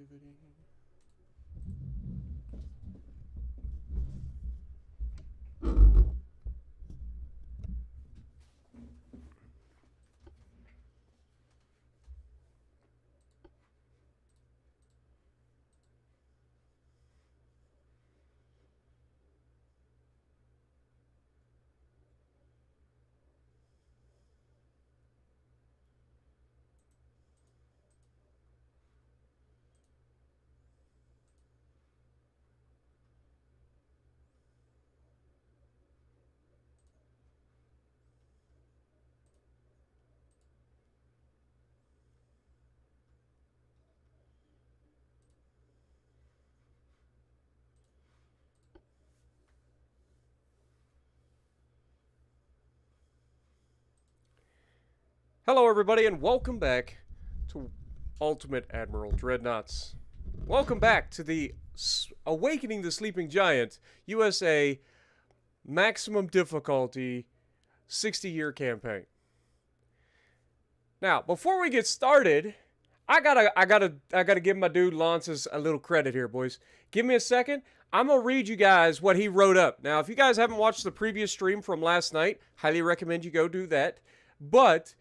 activity. Hello, everybody, and welcome back to Ultimate Admiral Dreadnoughts. Welcome back to the Awakening the Sleeping Giant USA maximum difficulty 60-year campaign. Now, before we get started, I gotta give my dude Lances a little credit here, boys. Give me a second. I'm gonna read you guys what he wrote up. Now, if you guys haven't watched the previous stream from last night, highly recommend you go do that. But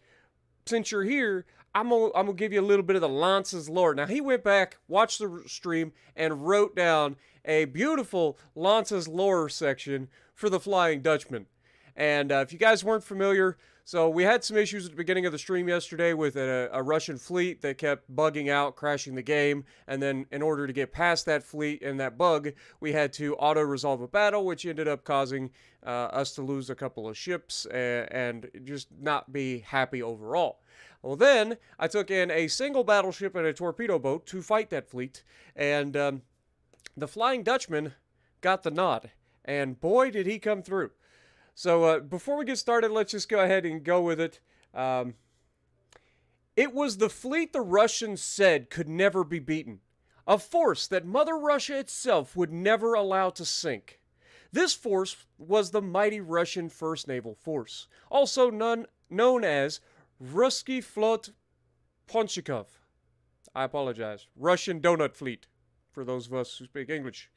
since you're here, I'm gonna give you a little bit of the Lance's lore. Now, he went back, watched the stream, and wrote down a beautiful Lance's lore section for the Flying Dutchman. And if you guys weren't familiar, so we had some issues at the beginning of the stream yesterday with a Russian fleet that kept bugging out, crashing the game. And then in order to get past that fleet and that bug, we had to auto-resolve a battle, which ended up causing us to lose a couple of ships and just not be happy overall. Well, then I took in a single battleship and a torpedo boat to fight that fleet. And the Flying Dutchman got the nod. And boy, did he come through. So before we get started, let's just go ahead and go with it. It was the fleet the Russians said could never be beaten. A force that Mother Russia itself would never allow to sink. This force was the mighty Russian First Naval Force, also known as Ruski Flot Ponchikov. I apologize. Russian Donut Fleet, for those of us who speak English.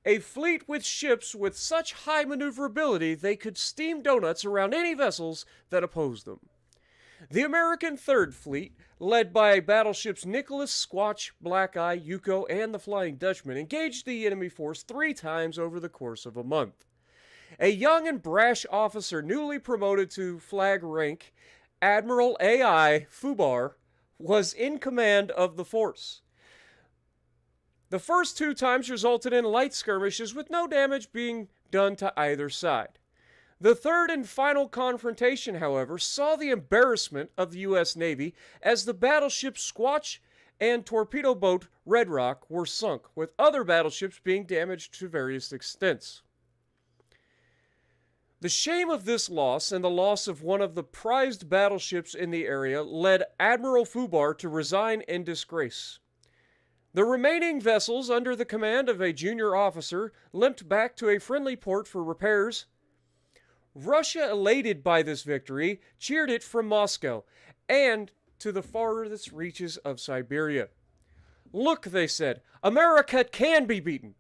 A fleet with ships with such high maneuverability they could steam donuts around any vessels that opposed them. The American Third Fleet, led by battleships Nicholas, Squatch, Black Eye, Yuko, and the Flying Dutchman, engaged the enemy force 3 times over the course of a month. A young and brash officer newly promoted to flag rank, Admiral A.I. Fubar, was in command of the force. The first 2 times resulted in light skirmishes with no damage being done to either side. The third and final confrontation, however, saw the embarrassment of the U.S. Navy as the battleship Squatch and torpedo boat Red Rock were sunk, with other battleships being damaged to various extents. The shame of this loss and the loss of one of the prized battleships in the area led Admiral Fubar to resign in disgrace. The remaining vessels, under the command of a junior officer, limped back to a friendly port for repairs. Russia, elated by this victory, cheered it from Moscow and to the farthest reaches of Siberia. Look, they said, America can be beaten.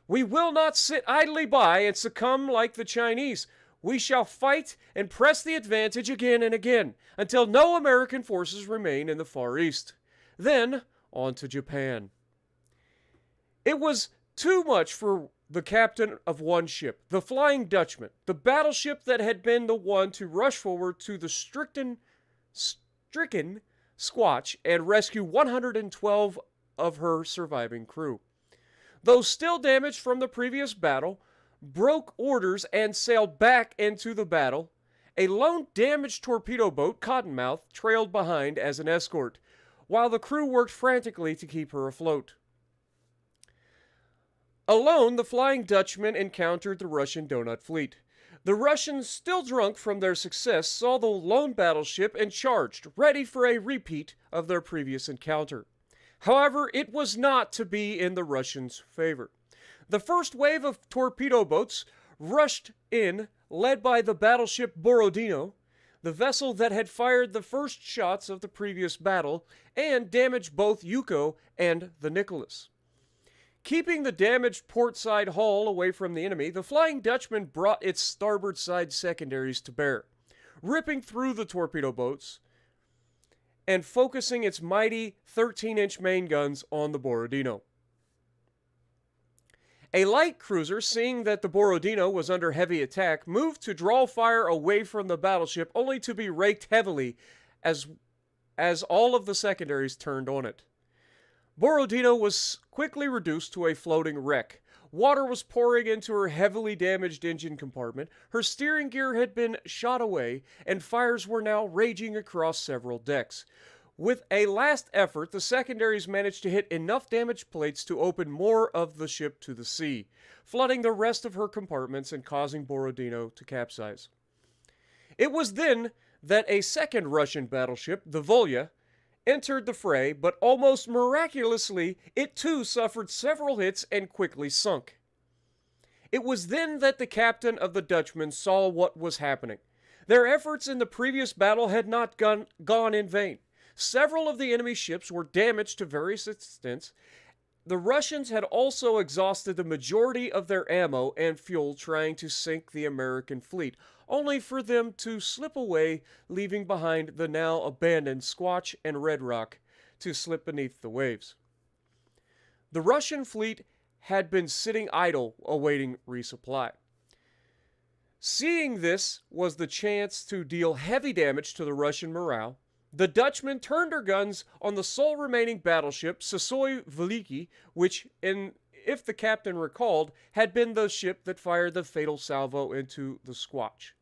We will not sit idly by and succumb like the Chinese. We shall fight and press the advantage again and again until no American forces remain in the Far East. Then on to Japan. It was too much for the captain of one ship, the Flying Dutchman, the battleship that had been the one to rush forward to the stricken Squatch and rescue 112 of her surviving crew. Though still damaged from the previous battle, broke orders and sailed back into the battle. A lone damaged torpedo boat, Cottonmouth, trailed behind as an escort, while the crew worked frantically to keep her afloat. Alone, the Flying Dutchman encountered the Russian Donut Fleet. The Russians, still drunk from their success, saw the lone battleship and charged, ready for a repeat of their previous encounter. However, it was not to be in the Russians' favor. The first wave of torpedo boats rushed in, led by the battleship Borodino. the vessel that had fired the first shots of the previous battle and damaged both Yuko and the Nicholas. Keeping the damaged port side hull away from the enemy, the Flying Dutchman brought its starboard side secondaries to bear, ripping through the torpedo boats and focusing its mighty 13-inch main guns on the Borodino. A light cruiser, seeing that the Borodino was under heavy attack, moved to draw fire away from the battleship, only to be raked heavily as all of the secondaries turned on it. Borodino was quickly reduced to a floating wreck. Water was pouring into her heavily damaged engine compartment, her steering gear had been shot away, and fires were now raging across several decks. With a last effort, the secondaries managed to hit enough damaged plates to open more of the ship to the sea, flooding the rest of her compartments and causing Borodino to capsize. It was then that a second Russian battleship, the Volya, entered the fray, but almost miraculously, it too suffered several hits and quickly sunk. It was then that the captain of the Dutchman saw what was happening. Their efforts in the previous battle had not gone in vain. Several of the enemy ships were damaged to various extents. The Russians had also exhausted the majority of their ammo and fuel trying to sink the American fleet, only for them to slip away, leaving behind the now abandoned Squatch and Red Rock to slip beneath the waves. The Russian fleet had been sitting idle, awaiting resupply. Seeing this was the chance to deal heavy damage to the Russian morale, the Dutchmen turned her guns on the sole remaining battleship, Sosoi Veliki, which, if the captain recalled, had been the ship that fired the fatal salvo into the Squatch.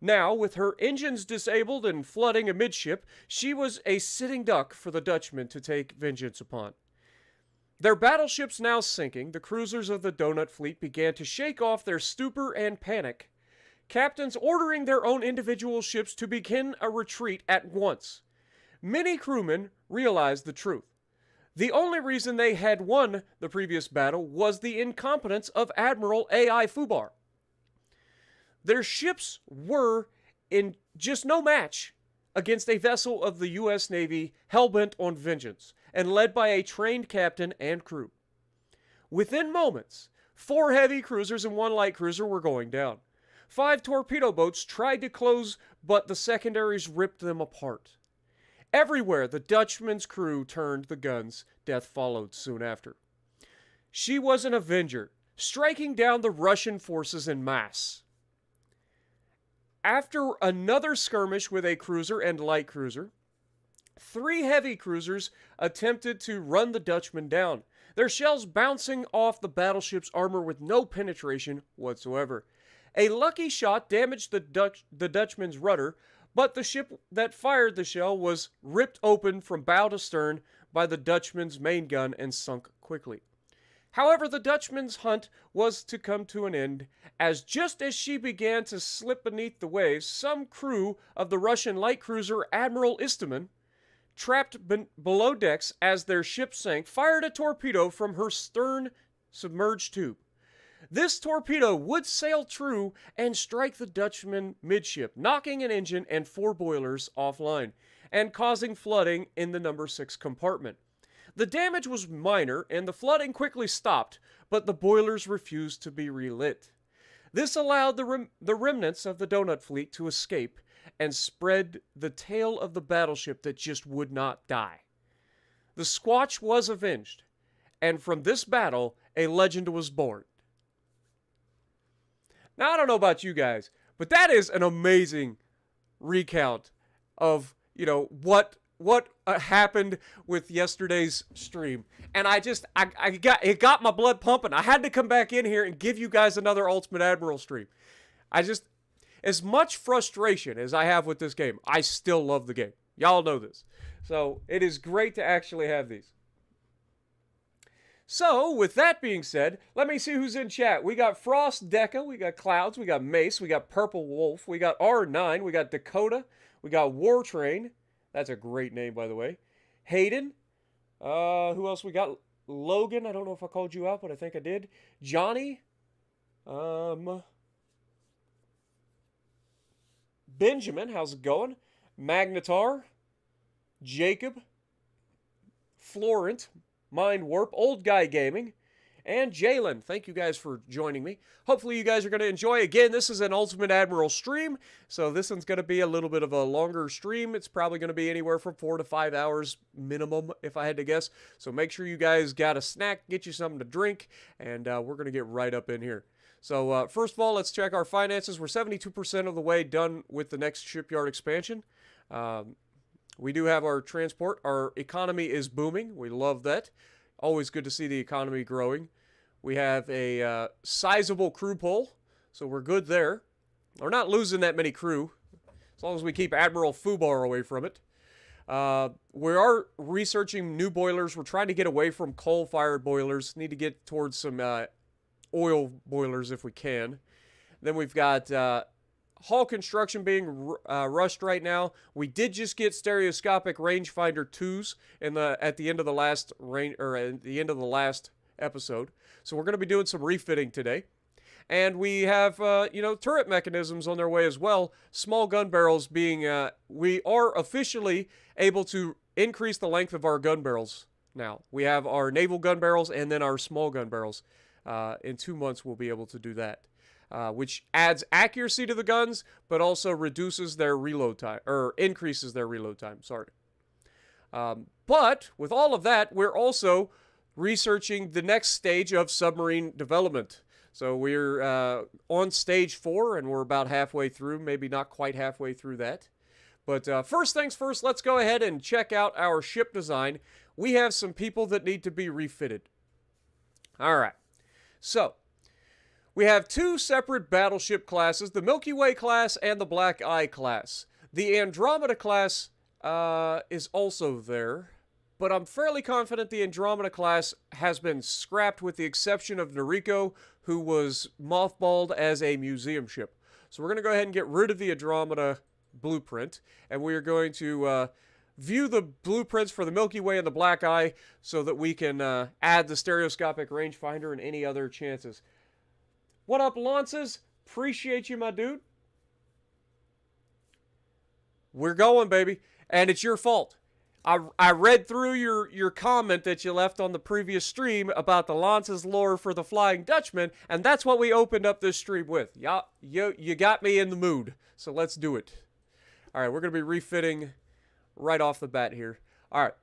Now, with her engines disabled and flooding amidship, she was a sitting duck for the Dutchmen to take vengeance upon. Their battleships now sinking, the cruisers of the Donut Fleet began to shake off their stupor and panic, captains ordering their own individual ships to begin a retreat at once. Many crewmen realized the truth. The only reason they had won the previous battle was the incompetence of Admiral A.I. Fubar. Their ships were in just no match against a vessel of the U.S. Navy hell-bent on vengeance and led by a trained captain and crew. Within moments, 4 heavy cruisers and 1 light cruiser were going down. 5 torpedo boats tried to close, but the secondaries ripped them apart. Everywhere the Dutchman's crew turned the guns, death followed soon after. She was an avenger, striking down the Russian forces en masse. After another skirmish with a cruiser and light cruiser, 3 heavy cruisers attempted to run the Dutchman down, their shells bouncing off the battleship's armor with no penetration whatsoever. A lucky shot damaged the Dutchman's rudder, but the ship that fired the shell was ripped open from bow to stern by the Dutchman's main gun and sunk quickly. However, the Dutchman's hunt was to come to an end, as just as she began to slip beneath the waves, some crew of the Russian light cruiser Admiral Istomin, trapped below decks as their ship sank, fired a torpedo from her stern submerged tube. This torpedo would sail true and strike the Dutchman midship, knocking an engine and 4 boilers offline, and causing flooding in the number 6 compartment. The damage was minor, and the flooding quickly stopped, but the boilers refused to be relit. This allowed the remnants of the Donut Fleet to escape and spread the tale of the battleship that just would not die. The Squatch was avenged, and from this battle, a legend was born. Now, I don't know about you guys, but that is an amazing recount of, what happened with yesterday's stream. And it got my blood pumping. I had to come back in here and give you guys another Ultimate Admiral stream. As much frustration as I have with this game, I still love the game. Y'all know this. So, it is great to actually have these. So, with that being said, let me see who's in chat. We got Frost Deca, we got Clouds, we got Mace, we got Purple Wolf, we got R9, we got Dakota, we got War Train. That's a great name, by the way. Hayden. Who else we got? Logan. I don't know if I called you out, but I think I did. Johnny. Benjamin, how's it going? Magnetar, Jacob, Florent, Mind Warp, Old Guy Gaming, and Jalen. Thank you guys for joining me. Hopefully you guys are going to enjoy. Again, this is an Ultimate Admiral stream, so this one's going to be a little bit of a longer stream. It's probably going to be anywhere from 4 to 5 hours minimum, if I had to guess. So make sure you guys got a snack, get you something to drink, and we're going to get right up in here. So first of all, let's check our finances. We're 72% of the way done with the next shipyard expansion. We do have our transport. Our economy is booming. We love that. Always good to see the economy growing. We have a sizable crew pool, so we're good there. We're not losing that many crew, as long as we keep Admiral Fubar away from it. We are researching new boilers. We're trying to get away from coal-fired boilers. Need to get towards some oil boilers if we can. Then we've got hull construction being rushed right now. We did just get stereoscopic rangefinder 2s at the end of the last at the end of the last episode. So we're going to be doing some refitting today. And we have turret mechanisms on their way as well. Small gun barrels being we are officially able to increase the length of our gun barrels now. We have our naval gun barrels and then our small gun barrels. In 2 months we'll be able to do that. Which adds accuracy to the guns, but also reduces their reload time, or increases their reload time, sorry. But with all of that, we're also researching the next stage of submarine development. So we're on stage 4, and we're about halfway through, maybe not quite halfway through that. But first things first, let's go ahead and check out our ship design. We have some people that need to be refitted. All right, so we have 2 separate battleship classes, the Milky Way class and the Black Eye class. The Andromeda class is also there, but I'm fairly confident the Andromeda class has been scrapped with the exception of Noriko, who was mothballed as a museum ship. So we're going to go ahead and get rid of the Andromeda blueprint, and we are going to view the blueprints for the Milky Way and the Black Eye so that we can add the stereoscopic rangefinder and any other chances. What up, Lances? Appreciate you, my dude. We're going, baby. And it's your fault. I read through your comment that you left on the previous stream about the Lances lore for the Flying Dutchman, and that's what we opened up this stream with. You got me in the mood, so let's do it. All right, we're going to be refitting right off the bat here. All right.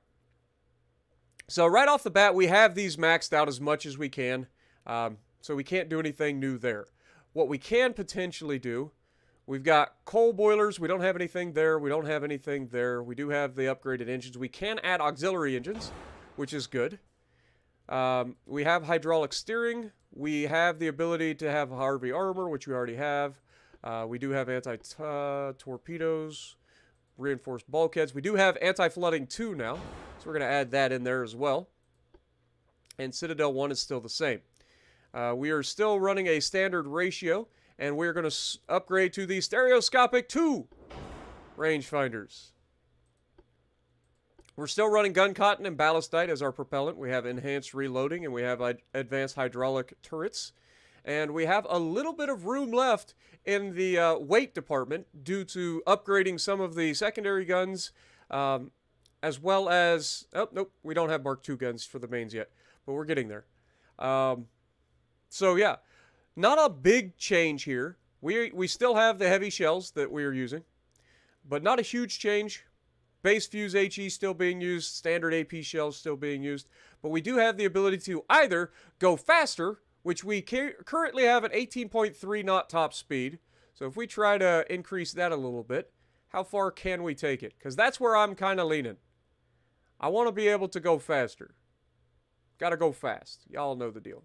So right off the bat, we have these maxed out as much as we can. So we can't do anything new there. What we can potentially do, we've got coal boilers. We don't have anything there. We don't have anything there. We do have the upgraded engines. We can add auxiliary engines, which is good. We have hydraulic steering. We have the ability to have Harvey armor, which we already have. We do have anti-torpedoes, reinforced bulkheads. We do have anti-flooding 2 now, so we're going to add that in there as well. And Citadel 1 is still the same. We are still running a standard ratio, and we're going to upgrade to the stereoscopic 2 rangefinders. We're still running gun cotton and ballistite as our propellant. We have enhanced reloading, and we have advanced hydraulic turrets. And we have a little bit of room left in the weight department due to upgrading some of the secondary guns, as well as... Oh, nope, we don't have Mark II guns for the mains yet, but we're getting there. So yeah, not a big change here. We still have the heavy shells that we are using, but not a huge change. Base fuse HE still being used, standard AP shells still being used, but we do have the ability to either go faster, which we currently have at 18.3 knot top speed. So if we try to increase that a little bit, how far can we take it? Because that's where I'm kind of leaning. I want to be able to go faster. Gotta go fast. Y'all know the deal.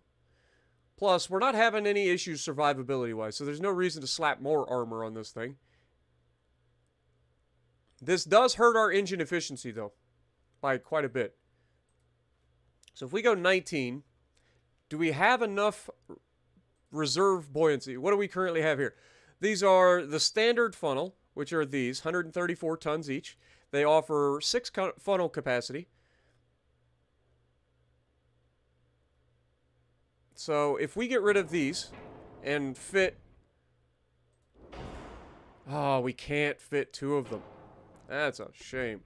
Plus, we're not having any issues survivability-wise, so there's no reason to slap more armor on this thing. This does hurt our engine efficiency, though, by quite a bit. So if we go 19, do we have enough reserve buoyancy? What do we currently have here? These are the standard funnel, which are these, 134 tons each. They offer 6 funnel capacity. So if we get rid of these and fit Oh, we can't fit 2 of them. That's a shame.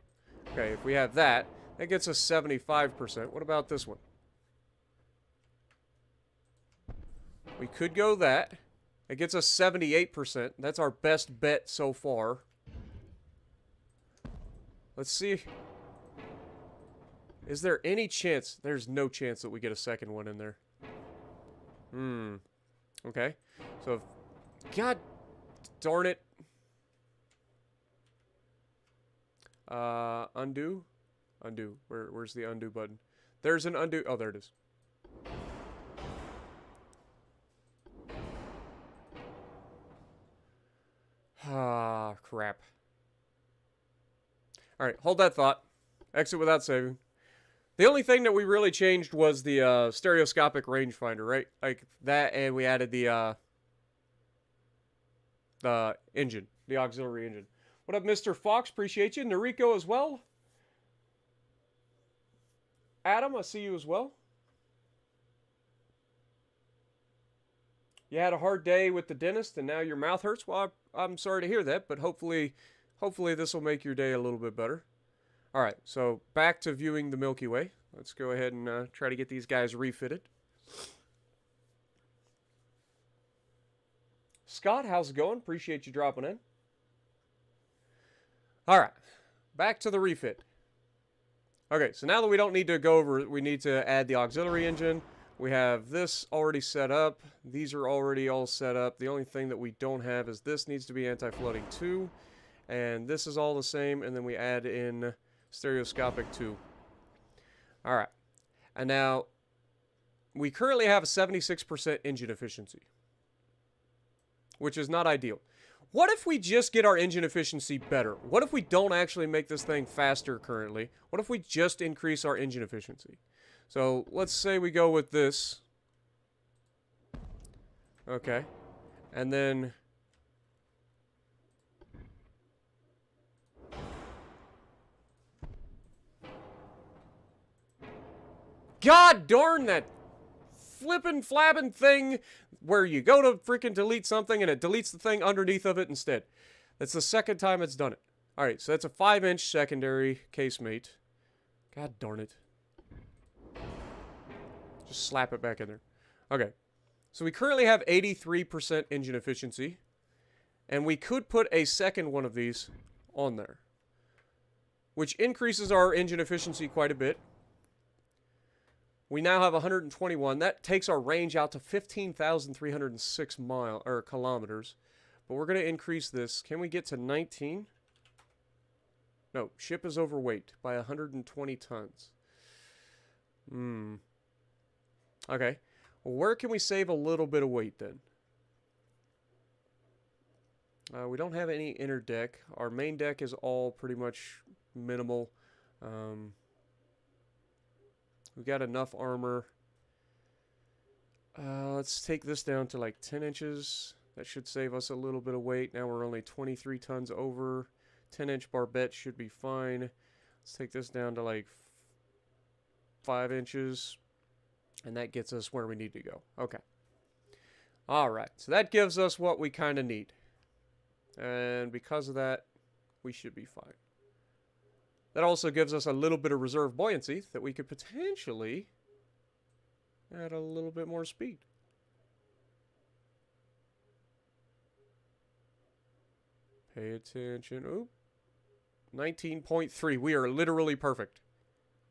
Okay, if we have that, that gets us 75%. What about this one? We could go that. It gets us 78%. That's our best bet so far. Let's see. Is there any chance? There's no chance that we get a second one in there. Okay. So, God darn it. Undo? Undo. Where's the undo button? There's an undo. Oh, there it is. Ah, crap. Alright, hold that thought. Exit without saving. The only thing that we really changed was the stereoscopic rangefinder, right? Like that, and we added the engine, the auxiliary engine. What up, Mr. Fox? Appreciate you. Noriko as well. Adam, I see you as well. You had a hard day with the dentist, and now your mouth hurts. Well, I'm sorry to hear that, but hopefully this will make your day a little bit better. All right, so back to viewing the Milky Way. Let's go ahead and try to get these guys refitted. Scott, how's it going? Appreciate you dropping in. All right, back to the refit. Okay, so now that we don't need to go over, we need to add the auxiliary engine. We have this already set up. These are already all set up. The only thing that we don't have is this needs to be anti-flooding 2. And this is all the same, and then we add in stereoscopic 2. Alright. And now, we currently have a 76% engine efficiency, which is not ideal. What if we just get our engine efficiency better? What if we don't actually make this thing faster currently? What if we just increase our engine efficiency? So, let's say we go with this. Okay. And then... God darn that flippin' flappin' thing where you go to freaking delete something and it deletes the thing underneath of it instead. That's the second time it's done it. Alright, so that's a 5-inch secondary casemate. God darn it. Just slap it back in there. Okay. So we currently have 83% engine efficiency. And we could put a second one of these on there, which increases our engine efficiency quite a bit. We now have 121. That takes our range out to 15,306 kilometers. But we're going to increase this. Can we get to 19? No, ship is overweight by 120 tons. Okay. Well, where can we save a little bit of weight then? We don't have any inner deck. Our main deck is all pretty much minimal. We've got enough armor. Let's take this down to like 10 inches. That should save us a little bit of weight. Now we're only 23 tons over. 10-inch barbette should be fine. Let's take this down to like 5 inches. And that gets us where we need to go. Okay. Alright, so that gives us what we kind of need. And because of that, we should be fine. That also gives us a little bit of reserve buoyancy that we could potentially add a little bit more speed. Pay attention. Oop. 19.3. We are literally perfect.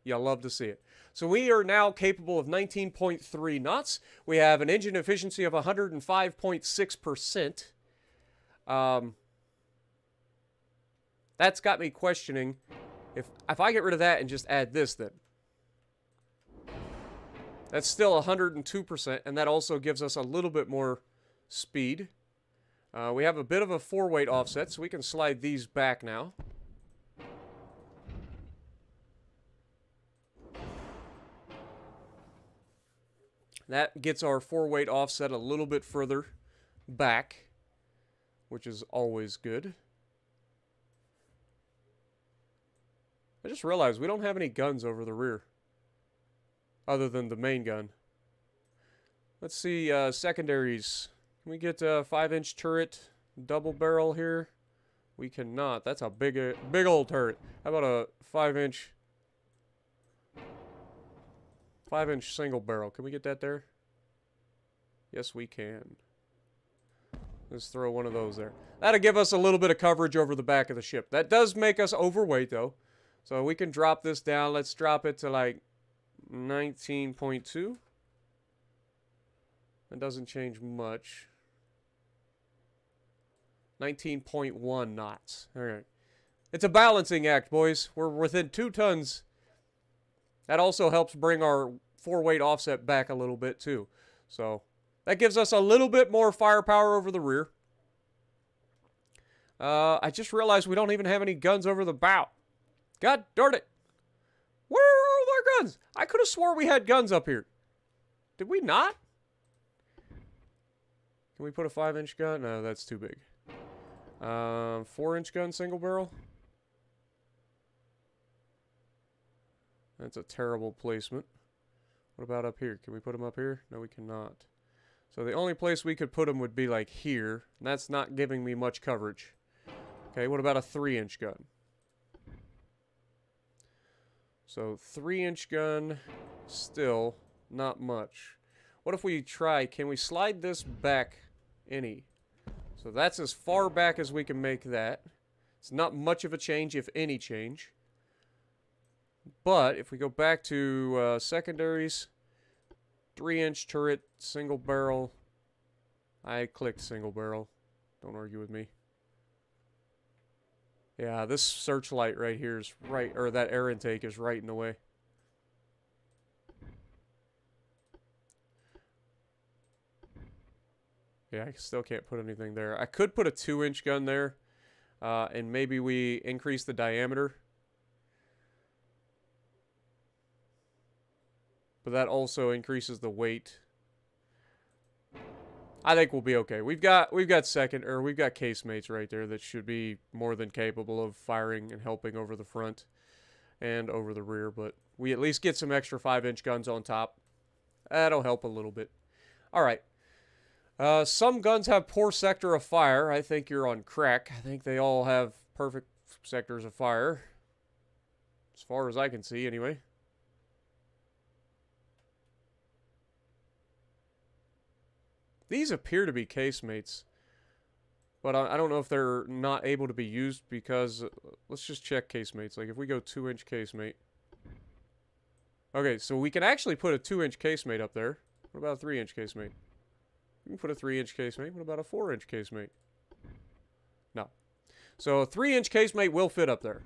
You'll love to see it. So we are now capable of 19.3 knots. We have an engine efficiency of 105.6%. That's got me questioning if I get rid of that and just add this, then that's still 102%, and that also gives us a little bit more speed. We have a bit of a 4-weight offset, so we can slide these back now. That gets our 4-weight offset a little bit further back, which is always good. I just realized we don't have any guns over the rear, other than the main gun. Let's see, secondaries. Can we get a 5-inch turret, double barrel here? We cannot. That's a big old turret. How about a 5-inch... 5-inch single barrel. Can we get that there? Yes, we can. Let's throw one of those there. That'll give us a little bit of coverage over the back of the ship. That does make us overweight, though. So we can drop this down. Let's drop it to, like, 19.2. That doesn't change much. 19.1 knots. All right. It's a balancing act, boys. We're within 2 tons. That also helps bring our 4-weight offset back a little bit, too. So... that gives us a little bit more firepower over the rear. I just realized we don't even have any guns over the bow. God darn it. Where are all our guns? I could have swore we had guns up here. Did we not? Can we put a 5-inch gun? No, that's too big. 4-inch gun, single barrel. That's a terrible placement. What about up here? Can we put them up here? No, we cannot. So the only place we could put them would be like here. And that's not giving me much coverage. Okay, what about a 3-inch gun? So 3-inch gun, still not much. What if we try, can we slide this back any? So that's as far back as we can make that. It's not much of a change, if any change. But if we go back to secondaries... 3-inch turret, single barrel. I clicked single barrel. Don't argue with me. Yeah, this searchlight right here is right, or that air intake is right in the way. Yeah, I still can't put anything there. I could put a 2-inch gun there, and maybe we increase the diameter. But that also increases the weight. I think we'll be okay. We've got casemates right there that should be more than capable of firing and helping over the front and over the rear. But we at least get some extra 5-inch guns on top. That'll help a little bit. All right. Some guns have poor sector of fire. I think you're on crack. I think they all have perfect sectors of fire. As far as I can see, anyway. These appear to be casemates, but I don't know if they're not able to be used because, let's just check casemates. Like if we go 2-inch casemate. Okay, so we can actually put a 2-inch casemate up there. What about a 3-inch casemate? We can put a 3-inch casemate. What about a 4-inch casemate? No. So a 3-inch casemate will fit up there.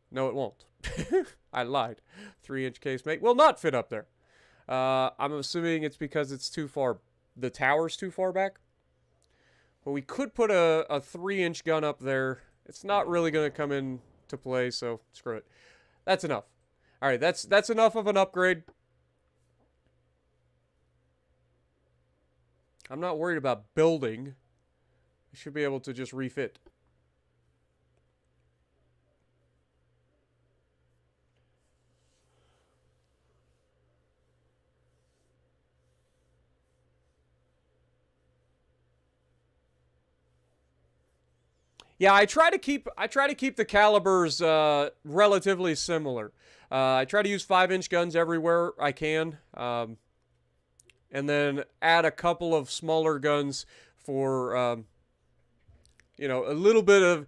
No, it won't. I lied. 3-inch casemate will not fit up there. I'm assuming it's because it's too far. The tower's too far back. But we could put a 3-inch gun up there. It's not really going to come into play, so screw it. That's enough. All right, that's enough of an upgrade. I'm not worried about building. I should be able to just refit. Yeah, I try to keep the calibers relatively similar. I try to use 5-inch guns everywhere I can, and then add a couple of smaller guns for you know, a little bit of.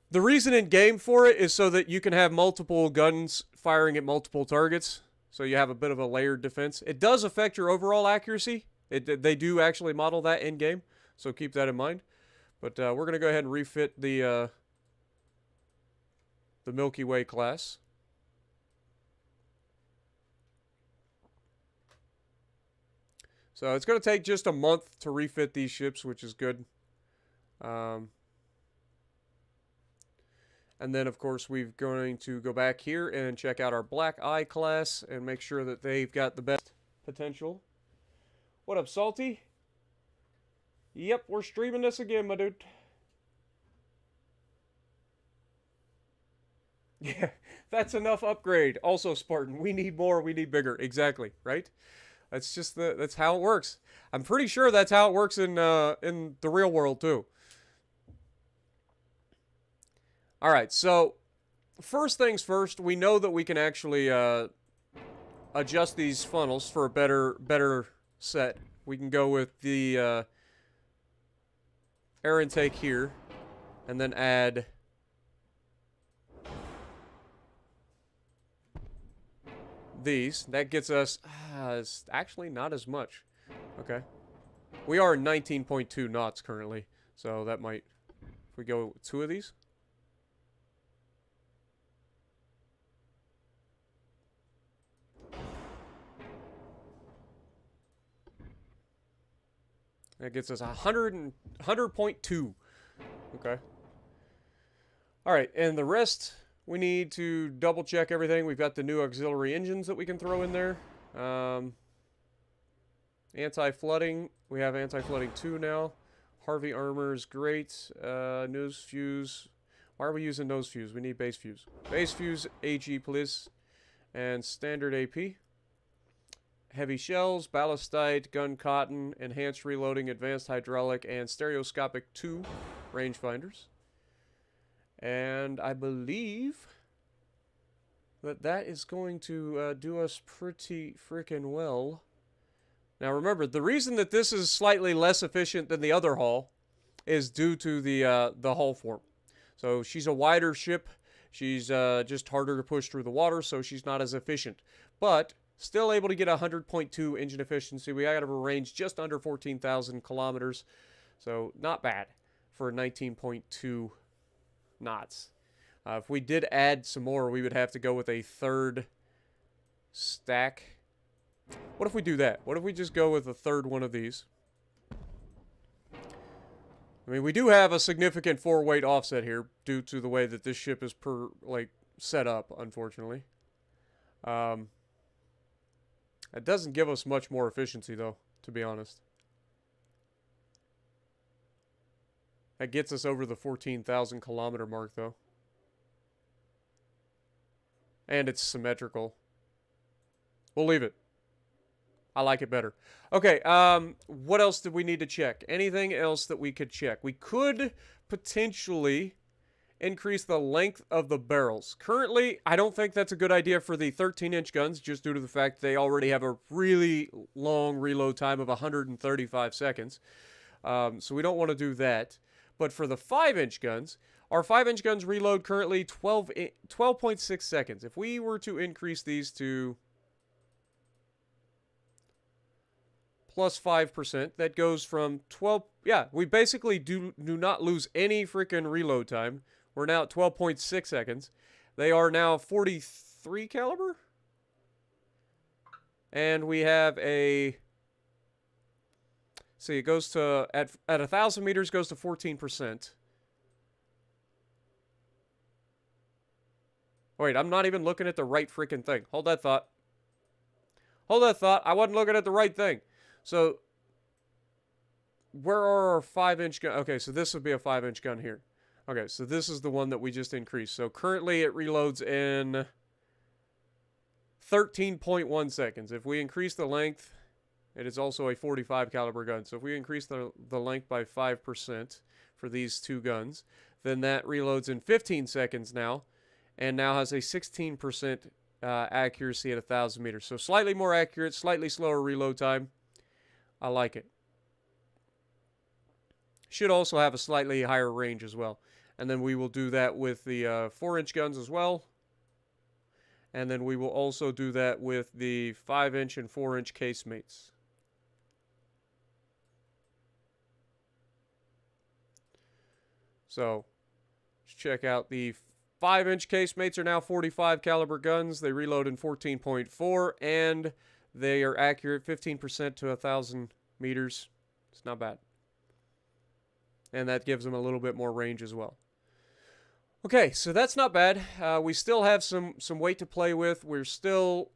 The reason in game for it is so that you can have multiple guns firing at multiple targets, so you have a bit of a layered defense. It does affect your overall accuracy. They do actually model that in game, so keep that in mind. But we're going to go ahead and refit the Milky Way class. So it's going to take just a month to refit these ships, which is good. And then, of course, we're going to go back here and check out our Black Eye class and make sure that they've got the best potential. What up, Salty? Yep, we're streaming this again, my dude. Yeah, that's enough upgrade. Also, Spartan, we need more, we need bigger. Exactly, right? That's just that's how it works. I'm pretty sure that's how it works in the real world too. All right, so first things first, we know that we can actually adjust these funnels for a better set. We can go with the air intake here, and then add these. That gets us it's actually not as much. Okay, we are 19.2 knots currently, so that might, if we go with 2 of these. That gets us 100.2. Okay. All right, and the rest, we need to double check everything. We've got the new auxiliary engines that we can throw in there. Anti-flooding, we have anti-flooding 2 now. Harvey armor is great. Nose fuse. Why are we using nose fuse? We need base fuse. Base fuse, AG please. And standard AP. Heavy shells, ballistite, gun cotton, enhanced reloading, advanced hydraulic, and stereoscopic 2 rangefinders. And I believe that that is going to do us pretty freaking well. Now remember, the reason that this is slightly less efficient than the other hull is due to the hull form. So she's a wider ship. She's just harder to push through the water, so she's not as efficient. But still able to get 100.2 engine efficiency. We got a range just under 14,000 kilometers. So not bad for 19.2 knots. If we did add some more, we would have to go with a third stack. What if we do that? What if we just go with a third one of these? I mean, we do have a significant 4-weight offset here due to the way that this ship is set up, unfortunately. It doesn't give us much more efficiency, though, to be honest. That gets us over the 14,000 kilometer mark, though. And it's symmetrical. We'll leave it. I like it better. Okay, what else did we need to check? Anything else that we could check? We could potentially increase the length of the barrels. Currently, I don't think that's a good idea for the 13-inch guns, just due to the fact they already have a really long reload time of 135 seconds. So we don't want to do that. But for the 5-inch guns, our 5-inch guns reload currently 12.6 seconds. If we were to increase these to plus 5%, that goes from 12... Yeah, we basically do not lose any freaking reload time. We're now at 12.6 seconds. They are now 43 caliber. And we have a... See, it goes to... At 1,000 meters, goes to 14%. Wait, I'm not even looking at the right freaking thing. Hold that thought. Hold that thought. I wasn't looking at the right thing. So, where are our 5-inch gun? Okay, so this would be a 5-inch gun here. Okay, so this is the one that we just increased. So currently it reloads in 13.1 seconds. If we increase the length, it is also a 45 caliber gun. So if we increase the length by 5% for these 2 guns, then that reloads in 15 seconds now, and now has a 16% accuracy at 1,000 meters. So slightly more accurate, slightly slower reload time. I like it. Should also have a slightly higher range as well. And then we will do that with the 4-inch guns as well. And then we will also do that with the 5-inch and 4-inch casemates. So, let's check out the 5-inch casemates are now 45 caliber guns. They reload in 14.4, and they are accurate 15% to 1,000 meters. It's not bad. And that gives them a little bit more range as well. Okay, so that's not bad. We still have some weight to play with. We're still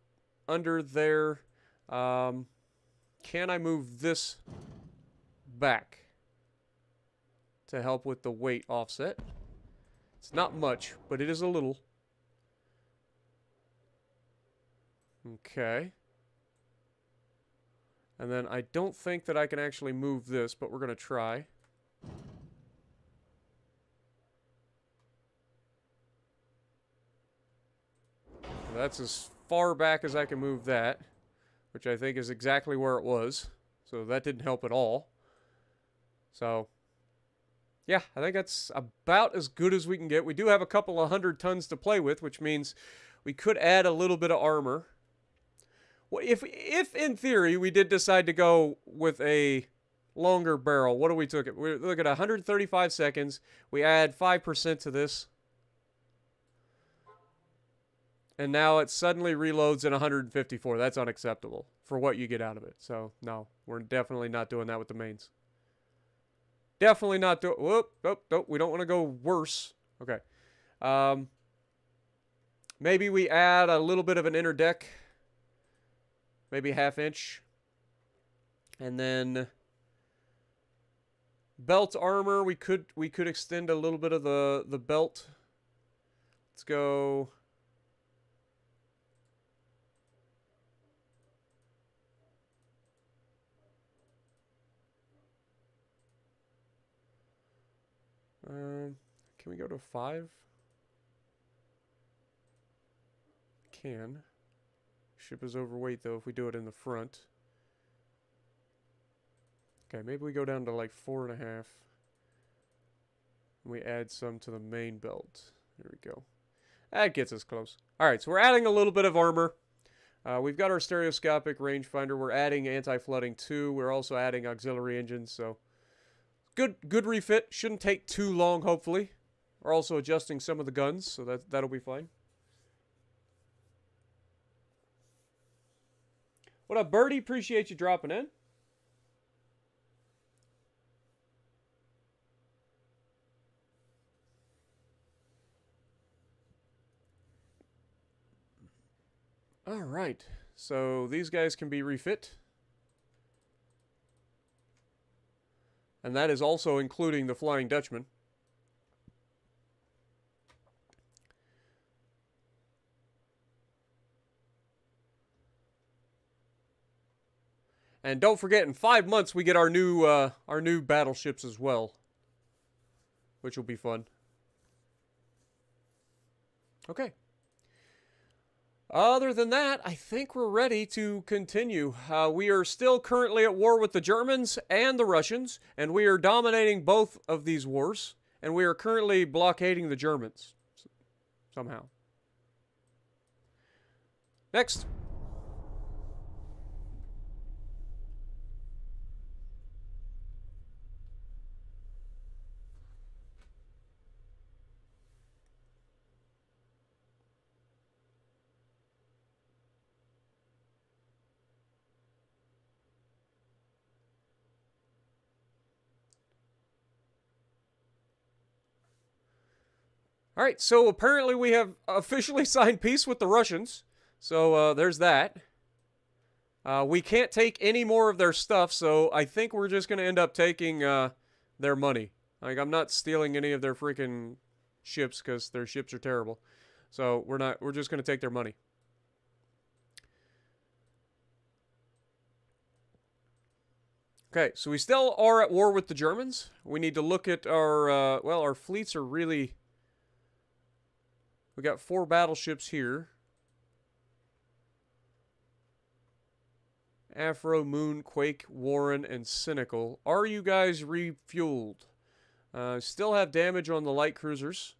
under there. Can I move this back to help with the weight offset? It's not much, but it is a little. Okay. And then I don't think that I can actually move this, but we're going to try. that's as far back as I can move that, which I think is exactly where it was. So that didn't help at all. So, yeah, I think that's about as good as we can get. We do have a couple of 100 tons to play with, which means we could add a little bit of armor. Well, if in theory we did decide to go with a longer barrel, what do we took it? We look at 135 seconds. We add 5% to this. And now it suddenly reloads at 154. That's unacceptable for what you get out of it. So, no, we're definitely not doing that with the mains. Definitely not doing... Whoop, nope, nope. We don't want to go worse. Okay. Maybe we add a little bit of an inner deck. Maybe ½ inch. And then... belt armor. We could extend a little bit of the belt. Let's go... can we go to 5? Can. Ship is overweight, though, if we do it in the front. Okay, maybe we go down to like 4.5. And we add some to the main belt. There we go. That gets us close. Alright, so we're adding a little bit of armor. We've got our stereoscopic rangefinder. We're adding anti-flooding too. We're also adding auxiliary engines, so... Good refit. Shouldn't take too long, hopefully. We're also adjusting some of the guns, so that'll be fine. What up, Birdie? Appreciate you dropping in. Alright, so these guys can be refit. And that is also including the Flying Dutchman. And don't forget, in 5 months we get our new battleships as well, which will be fun. Okay. Other than that, I think we're ready to continue. We are still currently at war with the Germans and the Russians, and we are dominating both of these wars, and we are currently blockading the Germans. Somehow. Next. All right, so apparently we have officially signed peace with the Russians. So there's that. We can't take any more of their stuff, so I think we're just going to end up taking their money. Like, I'm not stealing any of their freaking ships because their ships are terrible. So we're just going to take their money. Okay, so we still are at war with the Germans. We need to look at our, well, our fleets are really... We got 4 battleships here. Afro, Moon, Quake, Warren, and Cynical. Are you guys refueled? Still have damage on the light cruisers.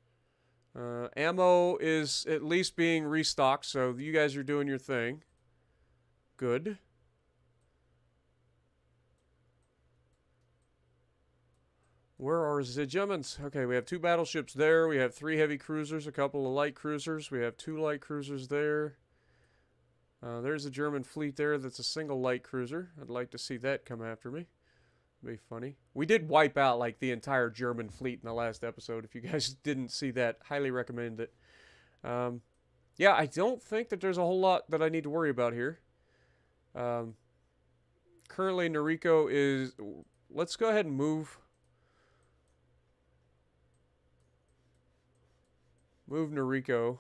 Ammo is at least being restocked, so you guys are doing your thing. Good. Where are the Germans? Okay, we have 2 battleships there. We have 3 heavy cruisers, a couple of light cruisers. We have 2 light cruisers there. There's a German fleet there that's a single light cruiser. I'd like to see that come after me. Be funny. We did wipe out like the entire German fleet in the last episode. If you guys didn't see that, highly recommend it. Yeah, I don't think that there's a whole lot that I need to worry about here. Currently, Noriko is... Let's go ahead and move... Move Noriko.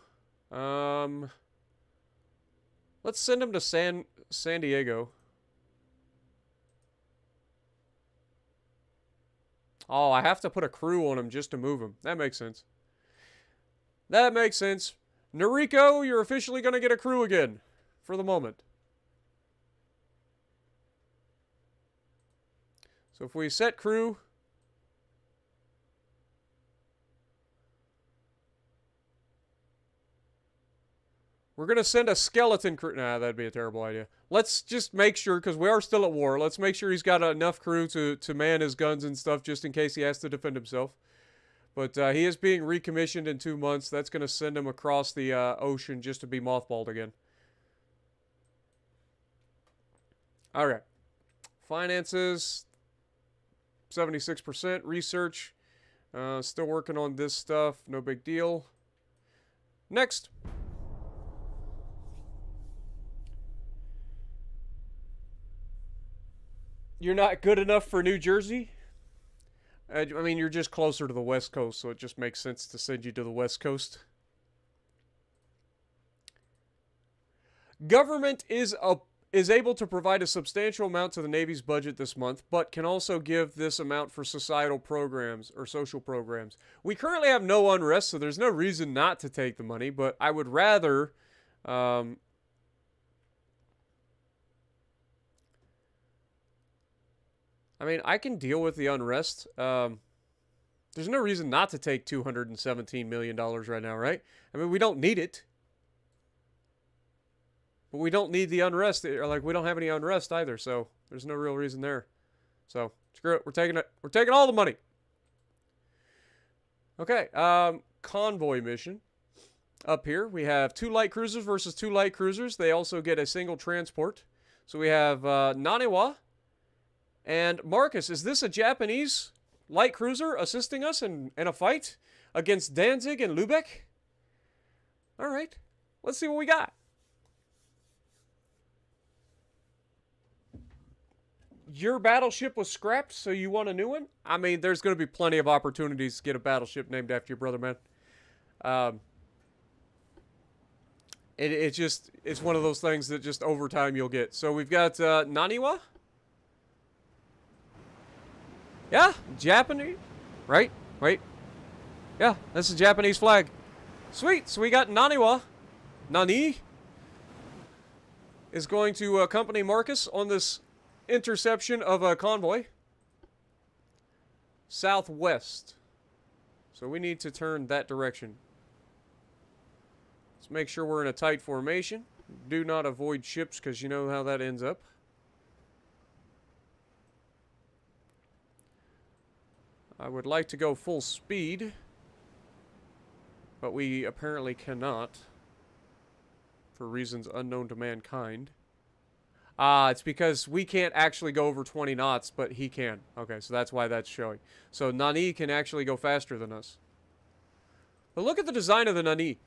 Let's send him to San Diego. Oh, I have to put a crew on him just to move him. That makes sense. That makes sense. Noriko, you're officially going to get a crew again. For the moment. So if we set crew... We're going to send a skeleton crew. Nah, that'd be a terrible idea. Let's just make sure, because we are still at war, let's make sure he's got enough crew to man his guns and stuff just in case he has to defend himself. But he is being recommissioned in 2 months. That's going to send him across the ocean just to be mothballed again. Alright. Finances, 76%. Research, still working on this stuff. No big deal. Next. You're not good enough for New Jersey? I mean, you're just closer to the West Coast, so it just makes sense to send you to the West Coast. Government is able to provide a substantial amount to the Navy's budget this month, but can also give this amount for societal programs or social programs. We currently have no unrest, so there's no reason not to take the money, but I would rather... I mean, I can deal with the unrest. There's no reason not to take $217 million right now, right? I mean, we don't need it. But we don't need the unrest. Like, we don't have any unrest either, so there's no real reason there. So, screw it. We're taking it. We're taking all the money. Okay, convoy mission. Up here, we have 2 light cruisers versus 2 light cruisers. They also get a single transport. So we have Nanewa and Marcus. Is this a Japanese light cruiser assisting us in a fight against Danzig and Lübeck? All right, let's see what we got. Your battleship was scrapped, so you want a new one? I mean, there's going to be plenty of opportunities to get a battleship named after your brother, man. It's one of those things that just over time you'll get. So we've got Naniwa. Yeah, Japanese. Right? Wait. Yeah, that's a Japanese flag. Sweet. So we got Naniwa. Nani is going to accompany Marcus on this interception of a convoy. Southwest. So we need to turn that direction. Let's make sure we're in a tight formation. Do not avoid ships because you know how that ends up. I would like to go full speed, but we apparently cannot for reasons unknown to mankind. It's because we can't actually go over 20 knots, but he can. Okay, so that's why that's showing. So Nani can actually go faster than us. But look at the design of the Nani.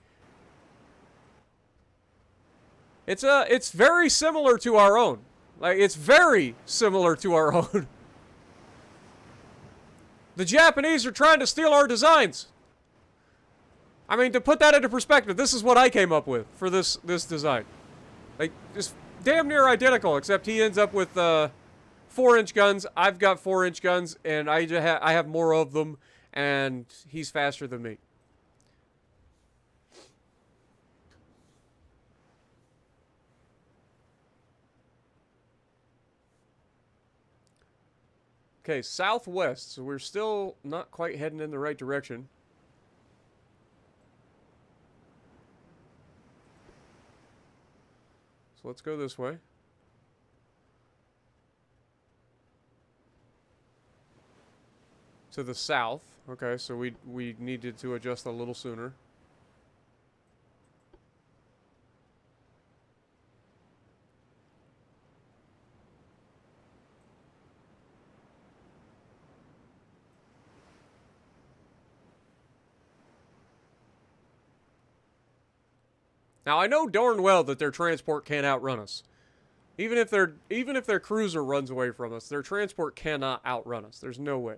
It's very similar to our own. Like, it's very similar to our own. The Japanese are trying to steal our designs. I mean, to put that into perspective, this is what I came up with for this design. Like, just damn near identical, except he ends up with 4-inch guns. I've got 4-inch guns, and I have more of them, and he's faster than me. Okay, southwest, so we're still not quite heading in the right direction. So let's go this way. To the south. Okay, so we needed to adjust a little sooner. Now, I know darn well that their transport can't outrun us. Even if their cruiser runs away from us, their transport cannot outrun us. There's no way.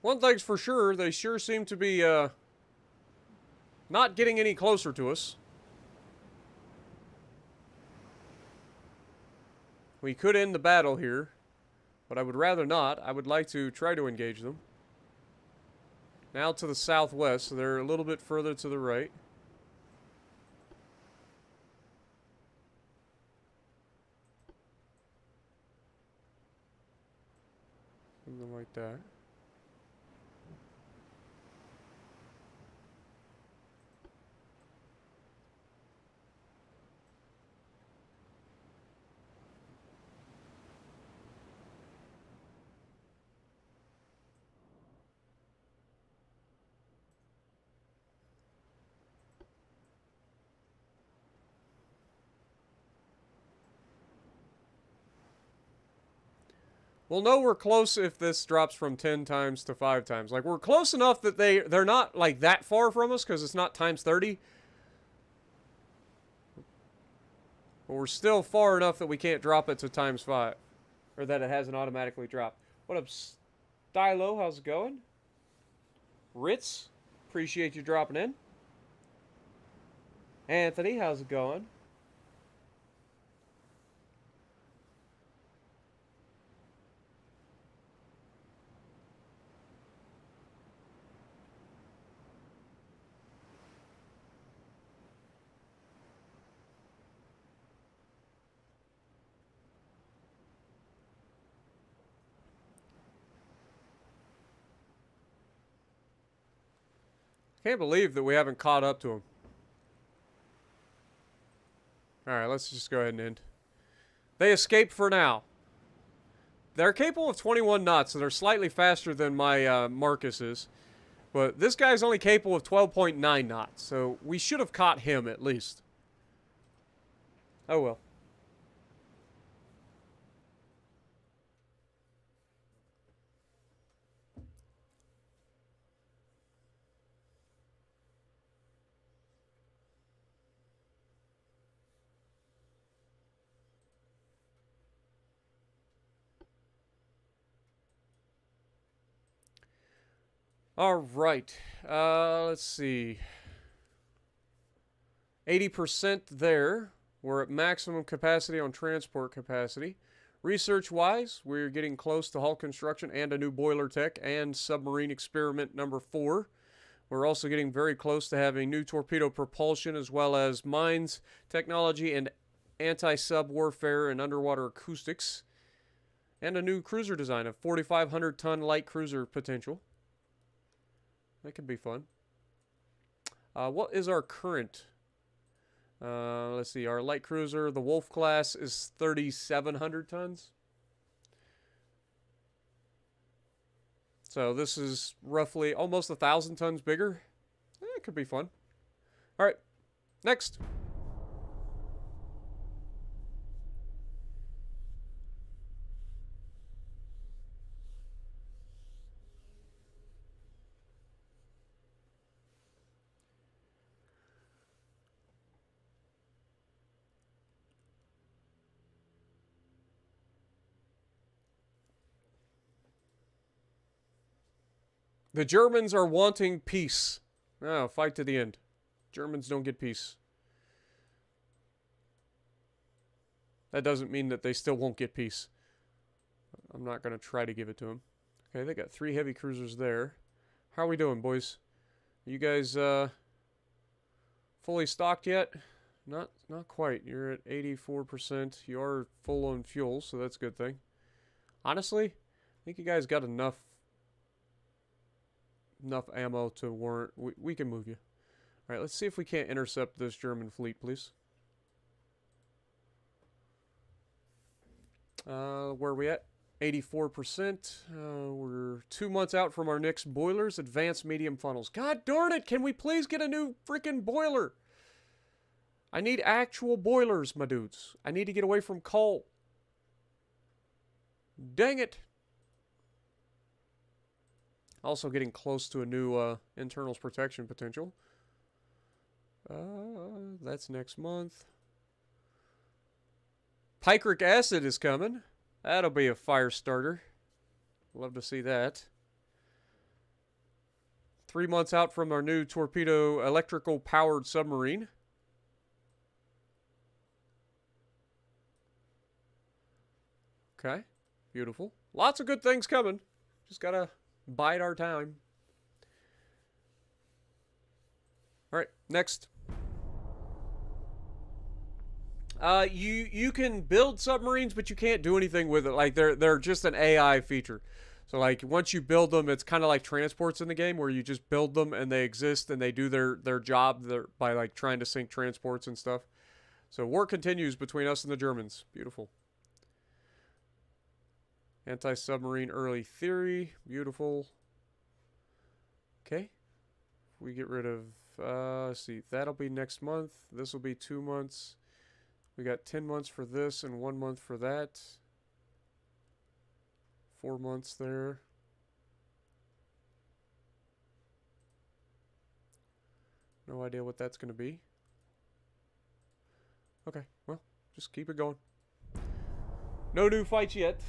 One thing's for sure, they sure seem to be not getting any closer to us. We could end the battle here, but I would rather not. I would like to try to engage them. Now to the southwest, so they're a little bit further to the right. Something like that. We'll know we're close if this drops from 10 times to 5 times. Like, we're close enough that they're not, like, that far from us, because it's not times 30. But we're still far enough that we can't drop it to times 5. Or that it hasn't automatically dropped. What up, Stylo? How's it going? Ritz? Appreciate you dropping in. Anthony, how's it going? Can't believe that we haven't caught up to them. Alright, let's just go ahead and end. They escaped for now. They're capable of 21 knots, so they're slightly faster than my Marcus is. But this guy's only capable of 12.9 knots, so we should have caught him at least. Oh well. All right. Let's see. 80% there. We're at maximum capacity on transport capacity. Research-wise, we're getting close to hull construction and a new boiler tech and submarine experiment number 4. We're also getting very close to having new torpedo propulsion as well as mines, technology, and anti-sub warfare and underwater acoustics. And a new cruiser design of 4,500-ton light cruiser potential. That could be fun. What is our current? Let's see. Our light cruiser, the Wolf class, is 3,700 tons. So this is roughly almost 1,000 tons bigger. It could be fun. All right. Next. The Germans are wanting peace. Oh, fight to the end. Germans don't get peace. That doesn't mean that they still won't get peace. I'm not going to try to give it to them. Okay, they got 3 heavy cruisers there. How are we doing, boys? Are you guys fully stocked yet? Not quite. You're at 84%. You are full on fuel, so that's a good thing. Honestly, I think you guys got enough ammo to warrant. We can move you. All right, let's see if we can't intercept this German fleet, please. Where are we at? 84%. We're 2 months out from our next boilers. Advanced medium funnels. God darn it! Can we please get a new freaking boiler? I need actual boilers, my dudes. I need to get away from coal. Dang it! Also getting close to a new internals protection potential. That's next month. Picric acid is coming. That'll be a fire starter. Love to see that. 3 months out from our new torpedo electrical powered submarine. Okay, beautiful. Lots of good things coming. Just gotta bide our time. Alright, next. You can build submarines, but you can't do anything with it. Like, they're just an AI feature. So, like, once you build them, it's kind of like transports in the game, where you just build them and they exist and they do their job by, like, trying to sink transports and stuff. So, war continues between us and the Germans. Beautiful. Anti-submarine early theory. Beautiful. Okay. We get rid of, let's see, that'll be next month. This will be 2 months. We got 10 months for this and 1 month for that. 4 months there. No idea what that's going to be. Okay, well, just keep it going. No new fights yet.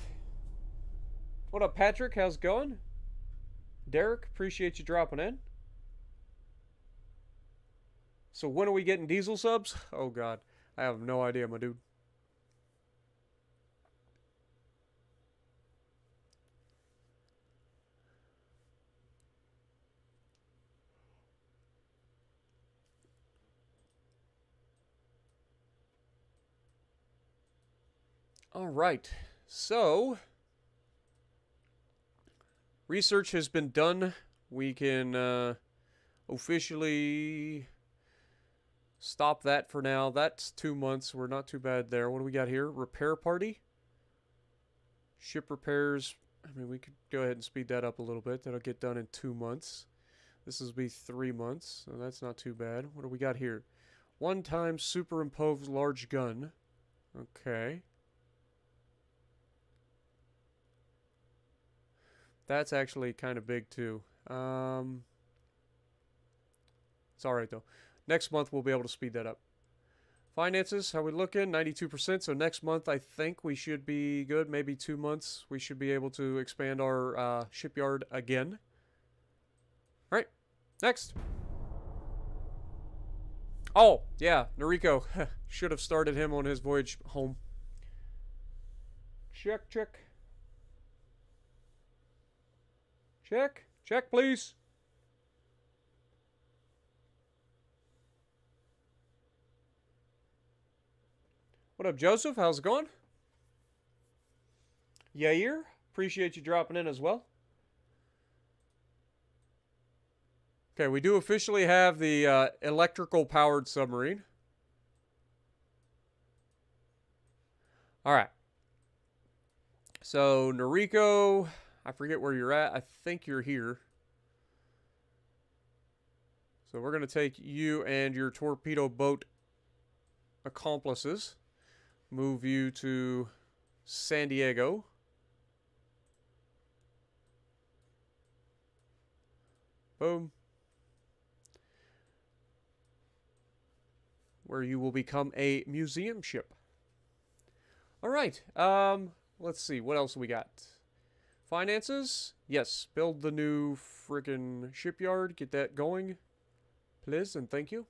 What up, Patrick? How's it going? Derek, appreciate you dropping in. So when are we getting diesel subs? Oh, God. I have no idea, my dude. All right. So, research has been done. We can officially stop that for now. That's 2 months. We're not too bad there. What do we got here? Repair party. Ship repairs. I mean, we could go ahead and speed that up a little bit. That'll get done in 2 months. This will be 3 months. So that's not too bad. What do we got here? One time superimposed large gun. Okay. That's actually kind of big too. It's alright though. Next month we'll be able to speed that up. Finances, how we looking? 92%. So next month I think we should be good. Maybe 2 months we should be able to expand our shipyard again. Alright, next. Oh, yeah, Noriko. Should have started him on his voyage home. Check, check. Check. Check, please. What up, Joseph? How's it going? Yair, appreciate you dropping in as well. Okay, we do officially have the electrical powered submarine. Alright. So, Noriko, I forget where you're at. I think you're here. So we're going to take you and your torpedo boat accomplices. Move you to San Diego. Boom. Where you will become a museum ship. Alright. Let's see. What else we got? Finances? Yes. Build the new friggin' shipyard. Get that going. Please and thank you.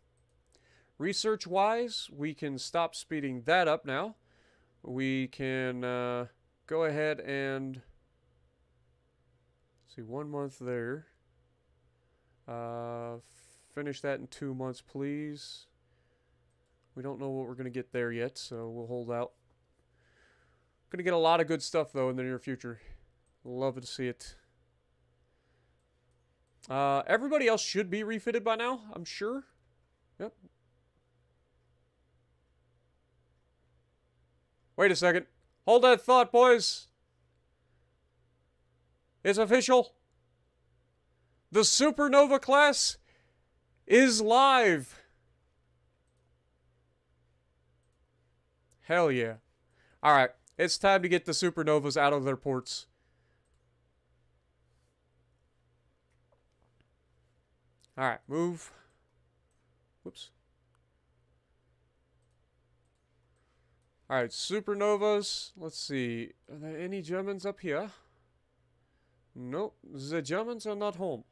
Research-wise, we can stop speeding that up now. We can go ahead and... see, 1 month there. Finish that in 2 months, please. We don't know what we're going to get there yet, so we'll hold out. Going to get a lot of good stuff, though, in the near future. Love to see it. Everybody else should be refitted by now, I'm sure. Yep. Wait a second. Hold that thought, boys. It's official. The Supernova class is live. Hell yeah. Alright, it's time to get the Supernovas out of their ports. Alright, move. Whoops. Alright, Supernovas. Let's see. Are there any Germans up here? Nope, the Germans are not home.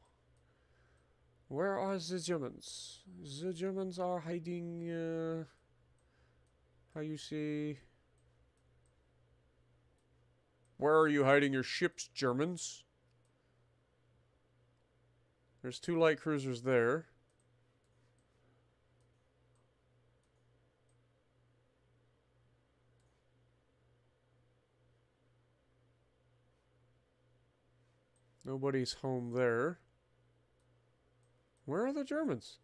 Where are the Germans? The Germans are hiding, how you say... Where are you hiding your ships, Germans? There's 2 light cruisers there. Nobody's home there. Where are the Germans?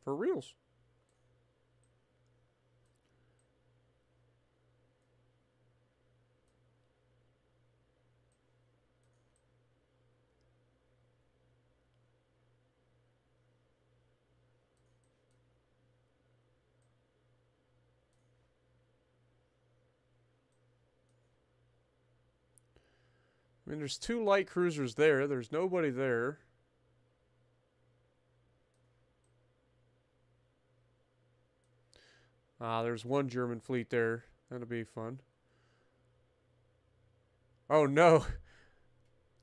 For reals. I mean, there's 2 light cruisers there. There's nobody there. Ah, there's 1 German fleet there. That'll be fun. Oh, no.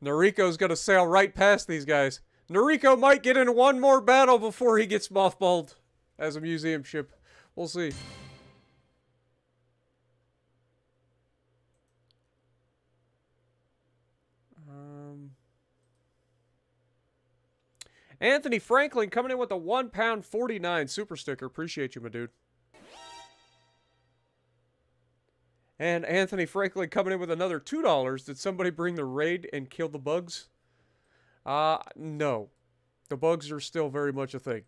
Noriko's gonna sail right past these guys. Noriko might get in 1 more battle before he gets mothballed as a museum ship. We'll see. Anthony Franklin coming in with a £1.49 super sticker. Appreciate you, my dude. And Anthony Franklin coming in with another $2. Did somebody bring the raid and kill the bugs? No. The bugs are still very much a thing.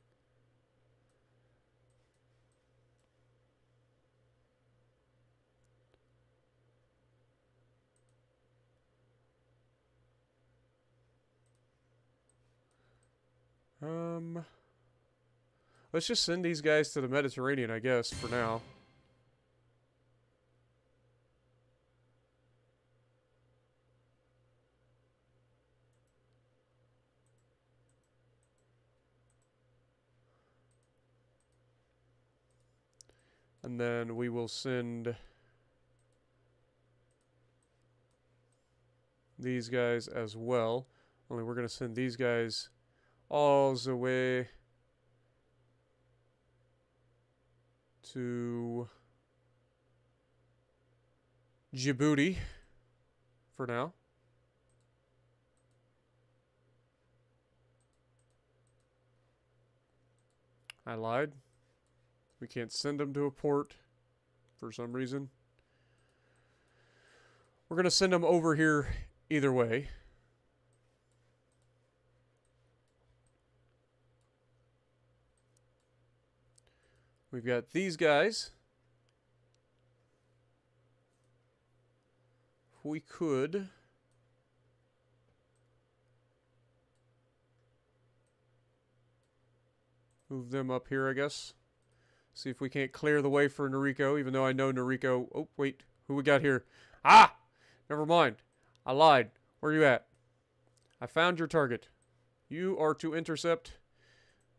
Let's just send these guys to the Mediterranean, I guess, for now. And then we will send these guys as well. Only we're going to send these guys all the way to Djibouti for now. I lied. We can't send them to a port for some reason. We're going to send them over here either way. We've got these guys. We could move them up here, I guess. See if we can't clear the way for Noriko, even though I know Noriko... Oh, wait. Who we got here? Ah! Never mind. I lied. Where are you at? I found your target. You are to intercept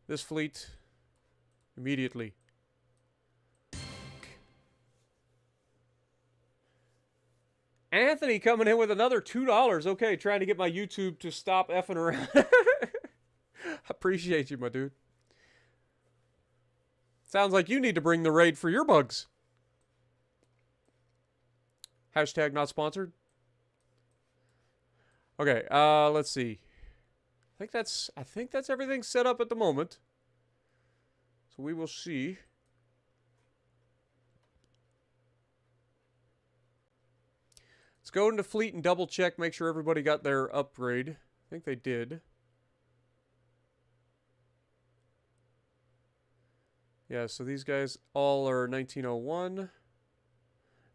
this fleet immediately. Anthony coming in with another $2. Okay, trying to get my YouTube to stop effing around. Appreciate you, my dude. Sounds like you need to bring the raid for your bugs. Hashtag not sponsored. Okay, let's see. I think that's everything set up at the moment. So we will see. Let's go into fleet and double check, make sure everybody got their upgrade. I think they did. Yeah, so these guys all are 1901.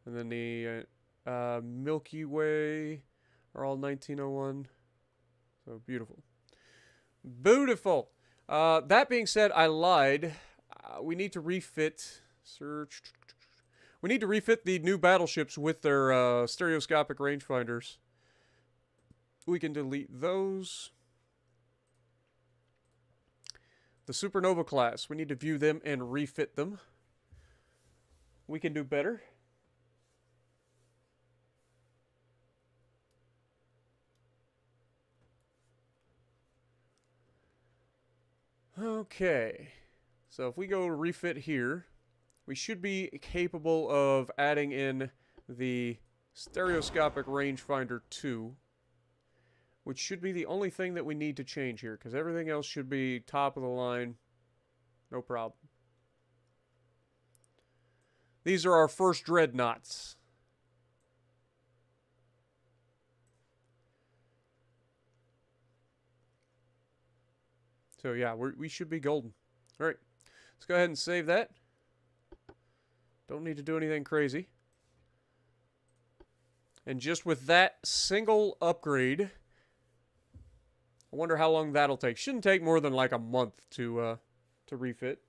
And then the Milky Way are all 1901. So beautiful. Beautiful. That being said, I lied. We need to refit. Search. We need to refit the new battleships with their stereoscopic rangefinders. We can delete those. The Supernova class. We need to view them and refit them. We can do better. Okay. So if we go to refit here, we should be capable of adding in the stereoscopic rangefinder 2, which should be the only thing that we need to change here, because everything else should be top of the line. No problem. These are our first Dreadnoughts. So yeah, we should be golden. All right, let's go ahead and save that. Don't need to do anything crazy. And just with that single upgrade, I wonder how long that'll take. Shouldn't take more than like a month to refit.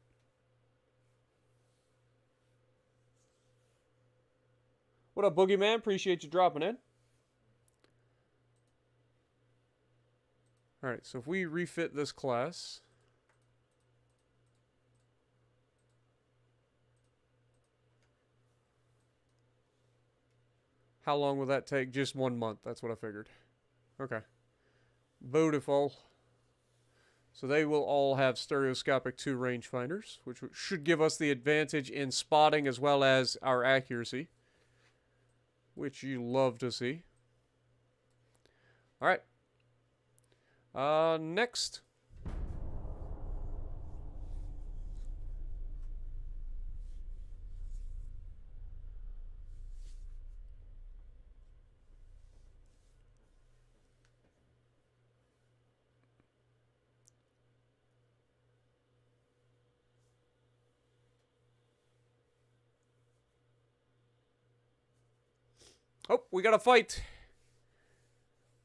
What up, Boogeyman? Appreciate you dropping in. Alright, so if we refit this class, how long will that take? Just 1 month. That's what I figured. Okay. Beautiful. So they will all have stereoscopic 2 rangefinders, which should give us the advantage in spotting as well as our accuracy, which you love to see. All right. Next. Oh, we got a fight.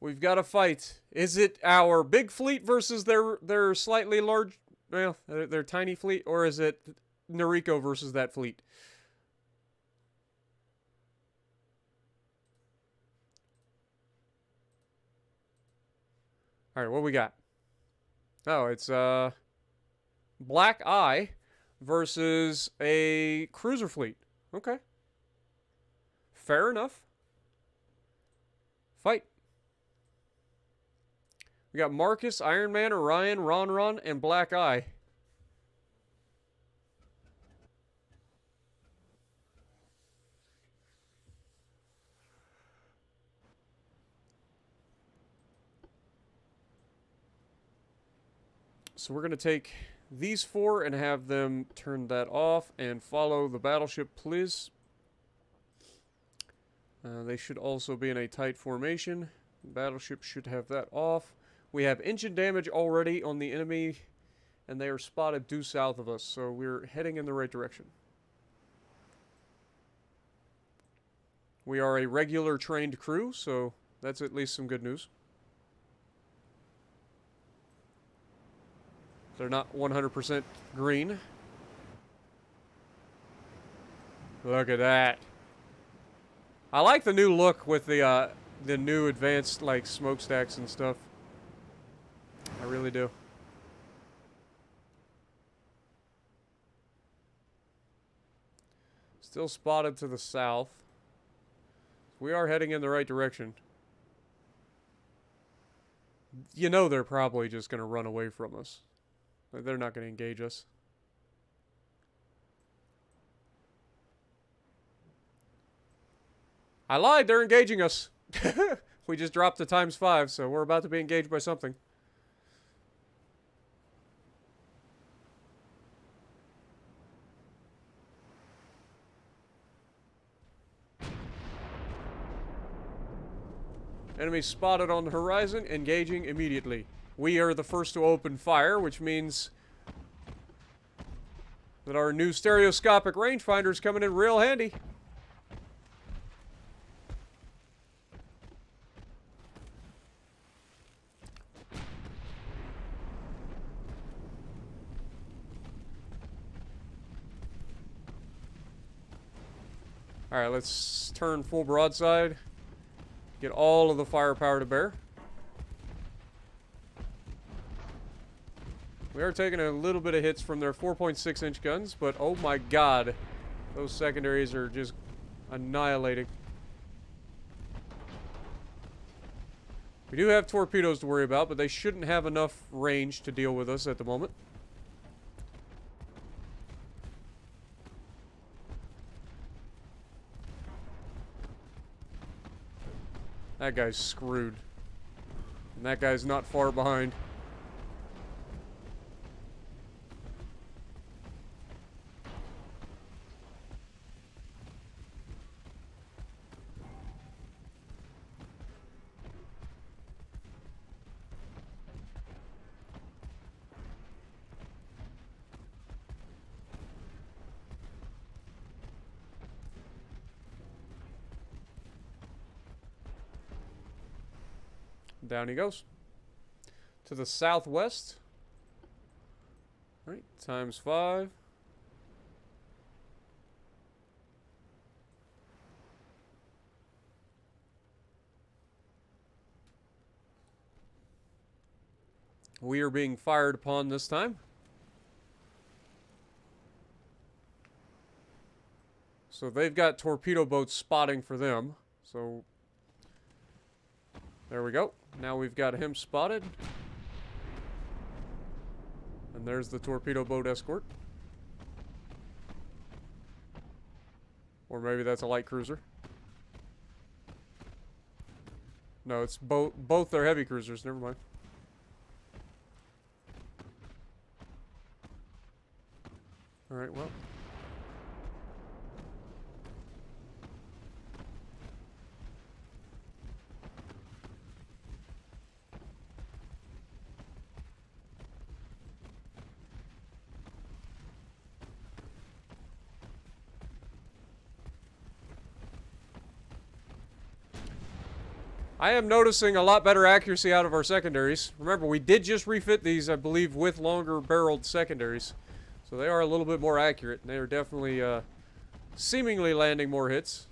We've got a fight. Is it our big fleet versus their slightly large, well, their tiny fleet, or is it Noriko versus that fleet? All right, what we got? Oh, it's Black Eye versus a cruiser fleet. Okay. Fair enough. Fight. We got Marcus, Iron Man, Orion, Ron, and Black Eye. So we're going to take these 4 and have them turn that off and follow the battleship, please. They should also be in a tight formation. Battleship should have that off. We have engine damage already on the enemy, and they are spotted due south of us, so we're heading in the right direction. We are a regular trained crew, so that's at least some good news. They're not 100% green. Look at that. I like the new look with the new advanced like smokestacks and stuff. I really do. Still spotted to the south. We are heading in the right direction. You know they're probably just going to run away from us. They're not going to engage us. I lied, they're engaging us. We just dropped the ×5, so we're about to be engaged by something. Enemy spotted on the horizon, engaging immediately. We are the first to open fire, which means that our new stereoscopic rangefinder is coming in real handy. Alright, let's turn full broadside. Get all of the firepower to bear. We are taking a little bit of hits from their 4.6-inch guns, but oh my god, those secondaries are just annihilating. We do have torpedoes to worry about, but they shouldn't have enough range to deal with us at the moment. That guy's screwed. And that guy's not far behind. Down he goes. To the southwest. Alright, ×5. We are being fired upon this time. So they've got torpedo boats spotting for them. So there we go. Now we've got him spotted. And there's the torpedo boat escort. Or maybe that's a light cruiser. No, it's both are heavy cruisers. Never mind. Alright, well. I am noticing a lot better accuracy out of our secondaries. Remember, we did just refit these, I believe, with longer barreled secondaries. So they are a little bit more accurate. They are definitely seemingly landing more hits.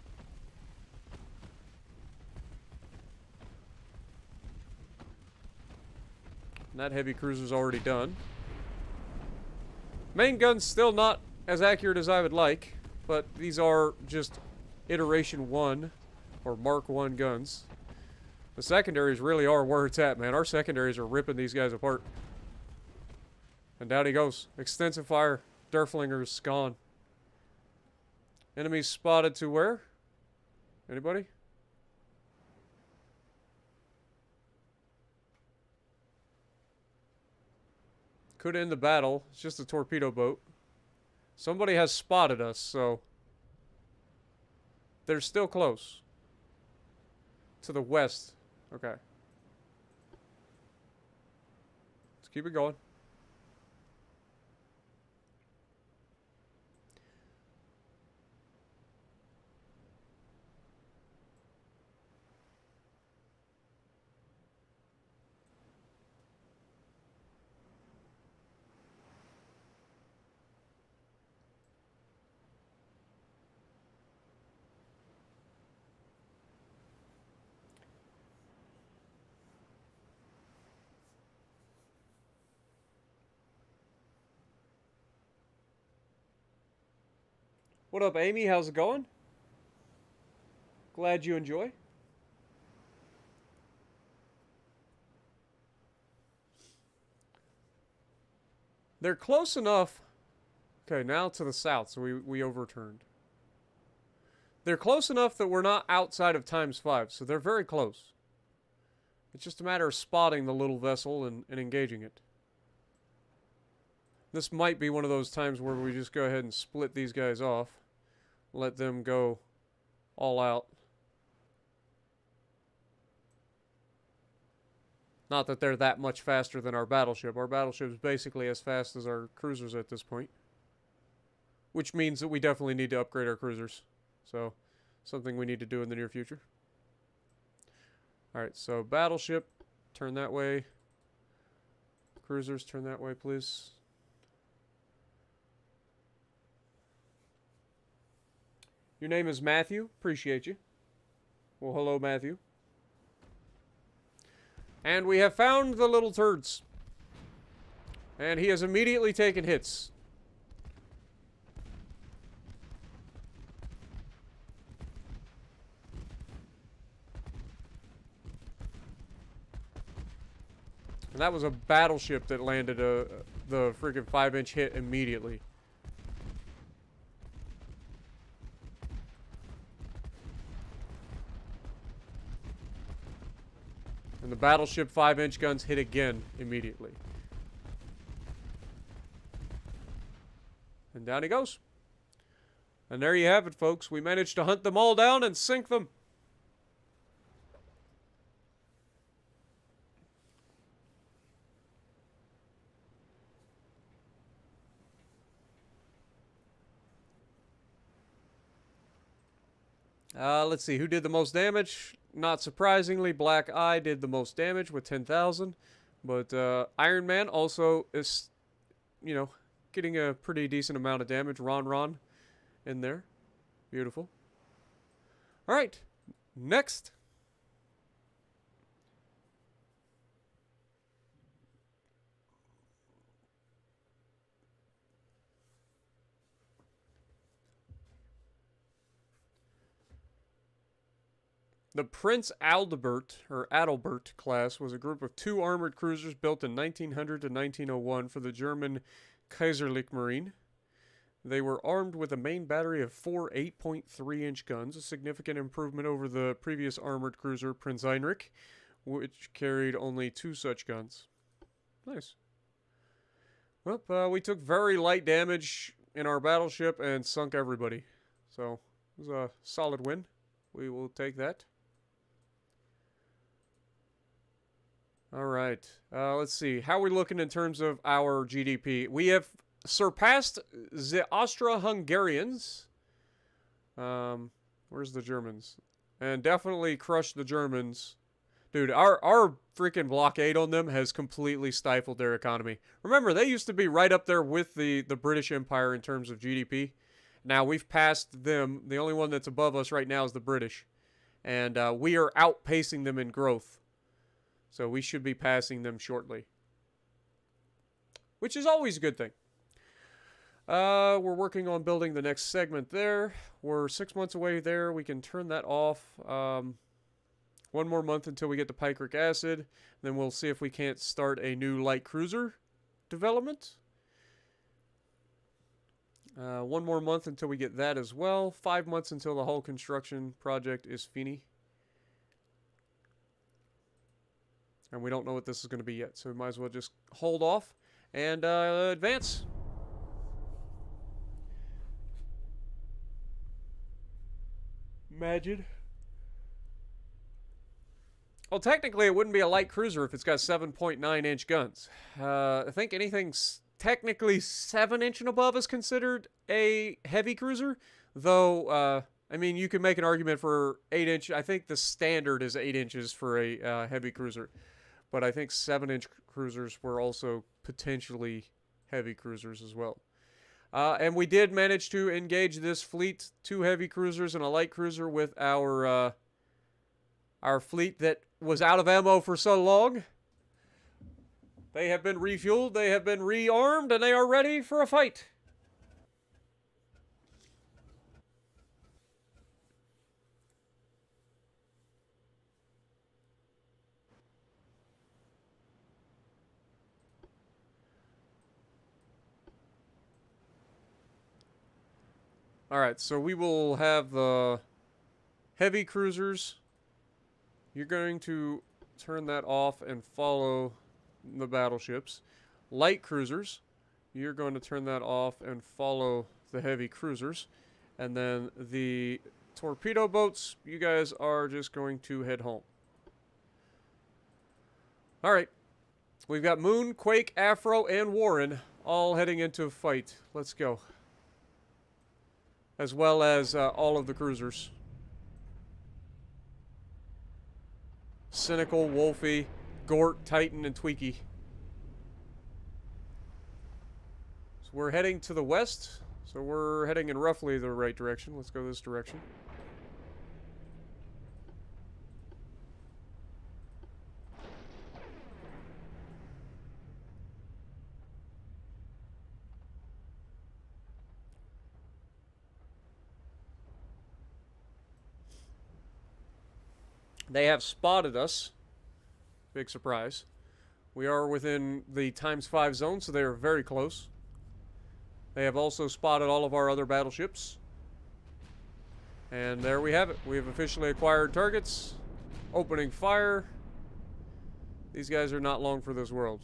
And that heavy cruiser's already done. Main gun's still not as accurate as I would like, but these are just iteration 1 or Mark 1 guns. The secondaries really are where it's at, man. Our secondaries are ripping these guys apart. And down he goes. Extensive fire. Derflinger's gone. Enemies spotted to where? Anybody? Could end the battle. It's just a torpedo boat. Somebody has spotted us, so they're still close. To the west. Okay. Let's keep it going. What up, Amy? How's it going? Glad you enjoy. They're close enough. Okay, now to the south, so we overturned. They're close enough that we're not outside of ×5, so they're very close. It's just a matter of spotting the little vessel and engaging it. This might be one of those times where we just go ahead and split these guys off. Let them go all out. Not that they're that much faster than our battleship. Our battleship is basically as fast as our cruisers at this point. Which means that we definitely need to upgrade our cruisers. So, something we need to do in the near future. Alright, so battleship, turn that way. Cruisers, turn that way, please. Your name is Matthew. Appreciate you. Well, hello, Matthew. And we have found the little turds. And he has immediately taken hits. And that was a battleship that landed the freaking 5-inch hit immediately. And the battleship 5-inch guns hit again immediately. And down he goes. And there you have it, folks. We managed to hunt them all down and sink them. Let's see, who did the most damage? Not surprisingly, Black Eye did the most damage with 10,000. But Iron Man also is, you know, getting a pretty decent amount of damage. Ron in there. Beautiful. All right, next. The Prince Adalbert, or Adalbert class, was a group of 2 armored cruisers built in 1900 to 1901 for the German Kaiserliche Marine. They were armed with a main battery of 4 8.3-inch guns, a significant improvement over the previous armored cruiser Prince Heinrich, which carried only 2 such guns. Nice. Well, we took very light damage in our battleship and sunk everybody. So, it was a solid win. We will take that. All right. Let's see. How are we looking in terms of our GDP? We have surpassed the Austro-Hungarians. Where's the Germans? And definitely crushed the Germans. Dude, our freaking blockade on them has completely stifled their economy. Remember, they used to be right up there with the British Empire in terms of GDP. Now, we've passed them. The only one that's above us right now is the British. And we are outpacing them in growth. So we should be passing them shortly. Which is always a good thing. We're working on building the next segment there. We're 6 months away there. We can turn that off. 1 more month until we get to picric acid. Then we'll see if we can't start a new light cruiser development. 1 more month until we get that as well. 5 months until the whole construction project is finished. And we don't know what this is going to be yet, so we might as well just hold off and advance. Imagine. Well, technically, it wouldn't be a light cruiser if it's got 7.9-inch guns. I think anything technically 7-inch and above is considered a heavy cruiser, though, I mean, you can make an argument for 8-inch. I think the standard is 8 inches for a heavy cruiser, but I think 7-inch cruisers were also potentially heavy cruisers as well. And we did manage to engage this fleet, 2 heavy cruisers and a light cruiser, with our fleet that was out of ammo for so long. They have been refueled, they have been rearmed, and they are ready for a fight. Alright, so we will have the heavy cruisers. You're going to turn that off and follow the battleships. Light cruisers, you're going to turn that off and follow the heavy cruisers. And then the torpedo boats, you guys are just going to head home. Alright, we've got Moon, Quake, Afro, and Warren all heading into a fight. Let's go. As well as all of the cruisers. Cynical, Wolfie, Gort, Titan, and Tweaky. So we're heading to the west. So we're heading in roughly the right direction. Let's go this direction. They have spotted us. Big surprise. We are within the ×5 zone, so they are very close. They have also spotted all of our other battleships. And there we have it. We have officially acquired targets. Opening fire. These guys are not long for this world.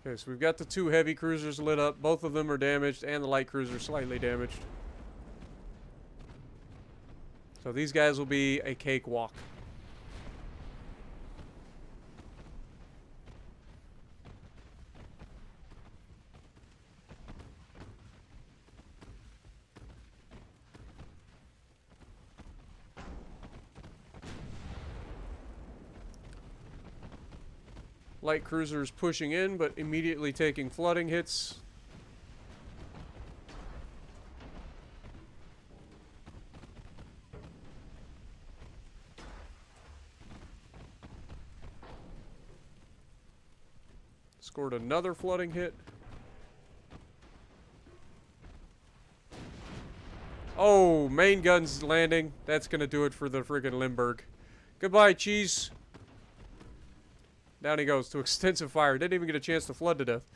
Okay, so we've got the 2 heavy cruisers lit up. Both of them are damaged, and the light cruiser slightly damaged. So these guys will be a cakewalk. Light cruisers pushing in, but immediately taking flooding hits. Scored another flooding hit. Oh, main guns landing. That's going to do it for the friggin' Limburg. Goodbye, cheese. Down he goes to extensive fire. Didn't even get a chance to flood to death.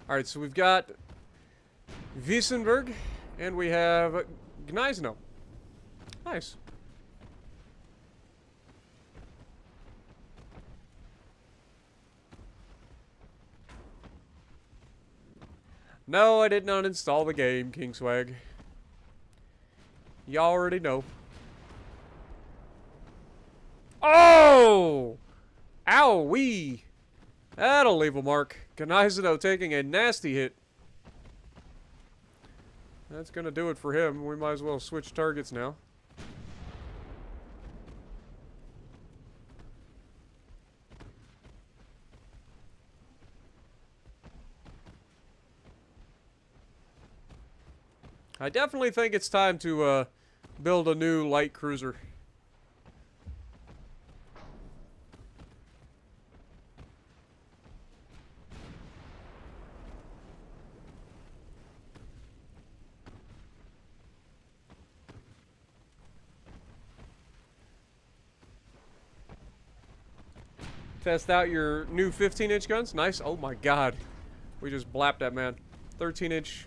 Alright, so we've got Wissenberg, and we have Gneisno. Nice. No, I did not install the game, King Swag. You already know. Oh! Ow-wee! That'll leave a mark. Gneisno taking a nasty hit. That's gonna do it for him. We might as well switch targets now. I definitely think it's time to build a new light cruiser. Test out your new 15-inch guns. Nice. Oh my god. We just blapped that man. 13-inch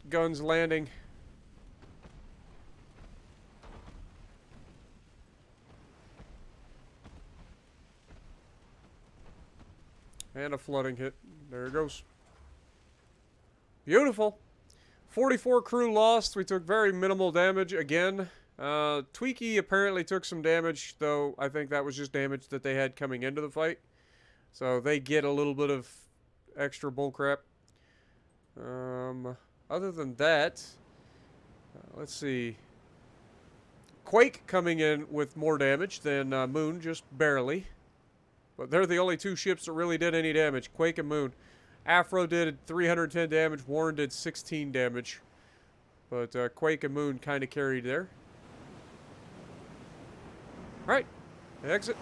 guns landing. And a flooding hit. There it goes. Beautiful. 44 crew lost. We took very minimal damage again. Tweaky apparently took some damage, though I think that was just damage that they had coming into the fight. So they get a little bit of extra bullcrap. Other than that, let's see. Quake coming in with more damage than Moon, just barely. But they're the only 2 ships that really did any damage. Quake and Moon. Afro did 310 damage. Warren did 16 damage. But Quake and Moon kind of carried there. Right. Exit.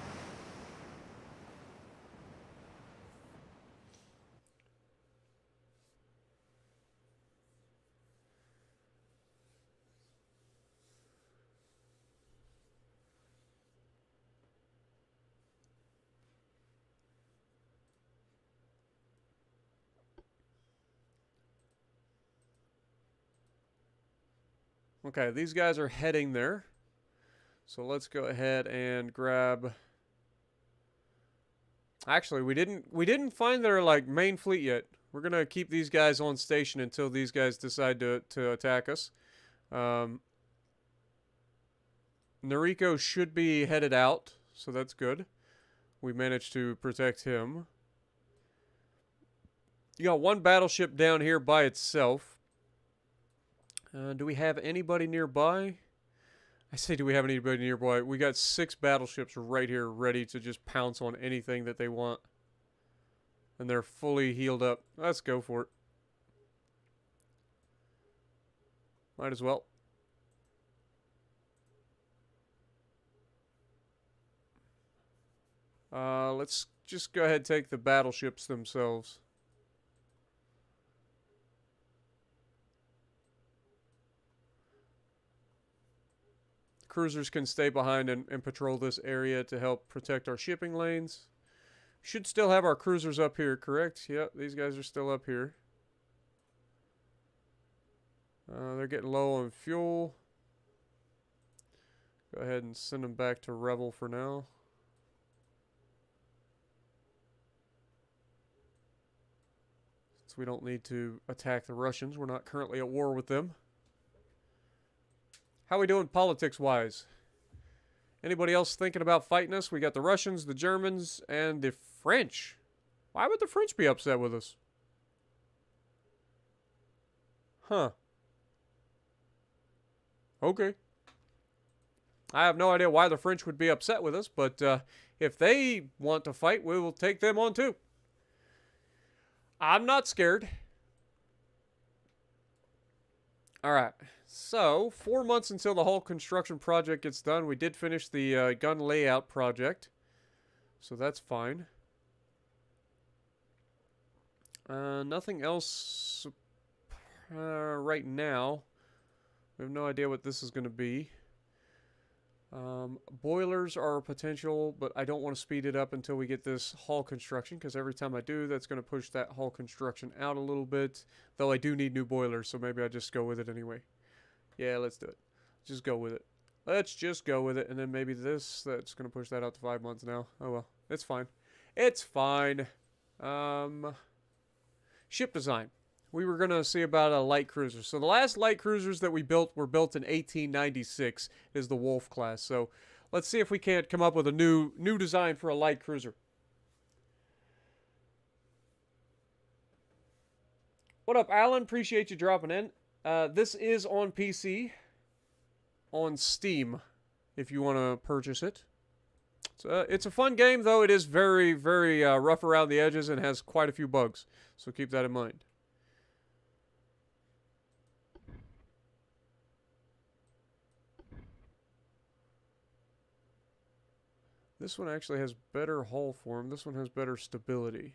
Okay, these guys are heading there. So let's go ahead and grab. Actually, we didn't find their like main fleet yet. We're gonna keep these guys on station until these guys decide to attack us. Noriko should be headed out, so that's good. We managed to protect him. You got one battleship down here by itself. Do we have anybody nearby? I say, do we have anybody nearby? We got 6 battleships right here ready to just pounce on anything that they want. And they're fully healed up. Let's go for it. Might as well. Let's just go ahead and take the battleships themselves. Cruisers can stay behind and patrol this area to help protect our shipping lanes. Should still have our cruisers up here, correct? Yep, these guys are still up here. They're getting low on fuel. Go ahead and send them back to Rebel for now. Since we don't need to attack the Russians. We're not currently at war with them. How we doing politics-wise? Anybody else thinking about fighting us? We got the Russians, the Germans, and the French. Why would the French be upset with us? Huh. Okay. I have no idea why the French would be upset with us, but if they want to fight, we will take them on too. I'm not scared. Alright, so 4 months until the whole construction project gets done. We did finish the gun layout project, so that's fine. Nothing else right now. We have no idea what this is going to be. Boilers are a potential, but I don't want to speed it up until we get this hull construction, because every time I do, that's going to push that hull construction out a little bit. Though I do need new boilers, so maybe I just go with it anyway. Yeah, let's do it. Just go with it. Let's just go with it, and then maybe this, that's going to push that out to 5 months now. Oh well, it's fine. It's fine. Ship design. We were going to see about a light cruiser. So the last light cruisers that we built were built in 1896, is the Wolf class. So let's see if we can't come up with a new design for a light cruiser. What up, Alan? Appreciate you dropping in. This is on PC, on Steam, if you want to purchase it. It's a fun game, though. It is very, very rough around the edges and has quite a few bugs. So keep that in mind. This one actually has better hull form. This one has better stability.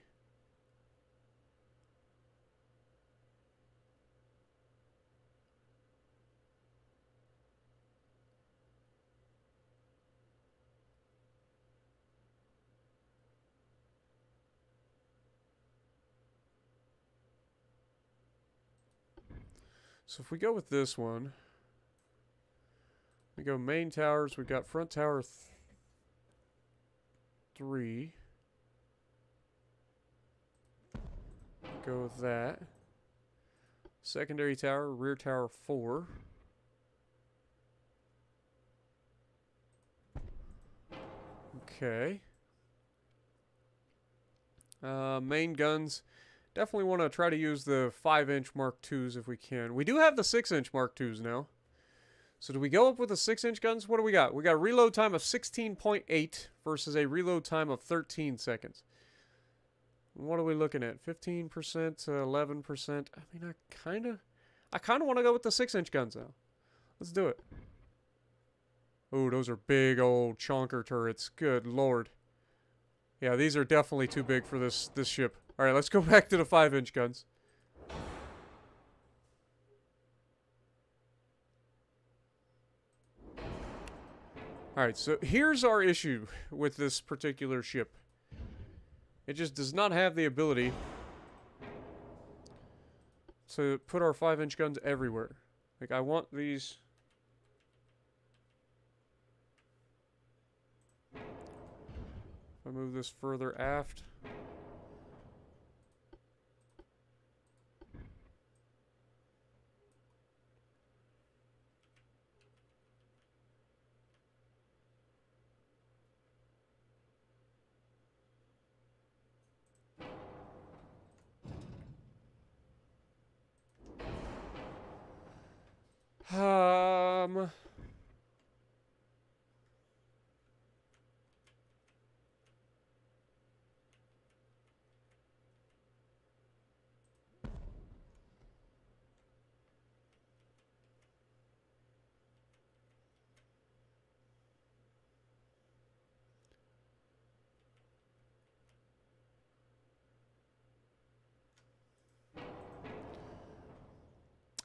So if we go with this one, we go main towers. We've got front tower 3. Go with that. Secondary tower, rear tower 4. Okay. Main guns. Definitely want to try to use the 5-inch Mark IIs if we can. We do have the 6-inch Mark IIs now. So do we go up with the 6-inch guns? What do we got? We got a reload time of 16.8 versus a reload time of 13 seconds. What are we looking at? 15% to 11%. I mean, I kind of want to go with the 6-inch guns now. Let's do it. Oh, those are big old chonker turrets. Good lord. Yeah, these are definitely too big for this ship. All right, let's go back to the 5-inch guns. All right, so here's our issue with this particular ship. It just does not have the ability to put our 5-inch guns everywhere. Like, I want these... If I move this further aft...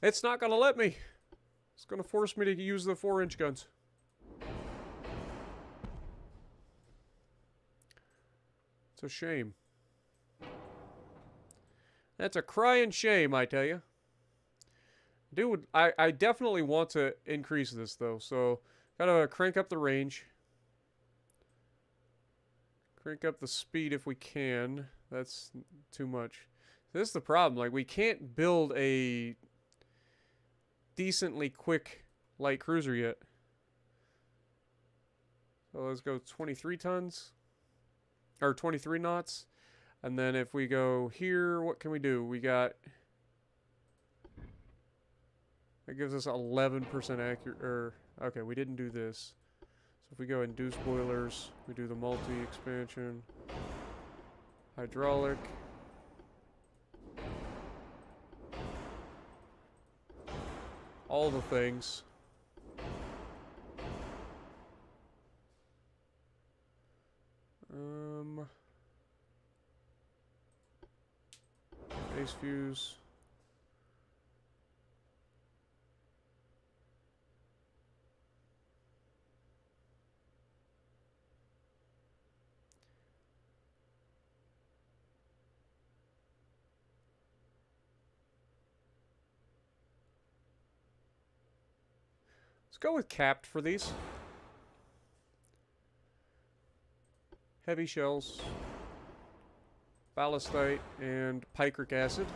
It's not going to let me. It's going to force me to use the 4-inch guns. It's a shame. That's a crying shame, I tell you. Dude, I definitely want to increase this, though. So, gotta crank up the range. Crank up the speed if we can. That's too much. This is the problem. Like, we can't build a decently quick light cruiser yet. So let's go 23 tons. Or 23 knots. And then if we go here, what can we do? We got... That gives us 11% accurate... Okay, we didn't do this. So if we go induce boilers, we do the multi-expansion. Hydraulic. All the things. Base fuse. Let's go with capped for these. Heavy shells, ballastite, and picric acid.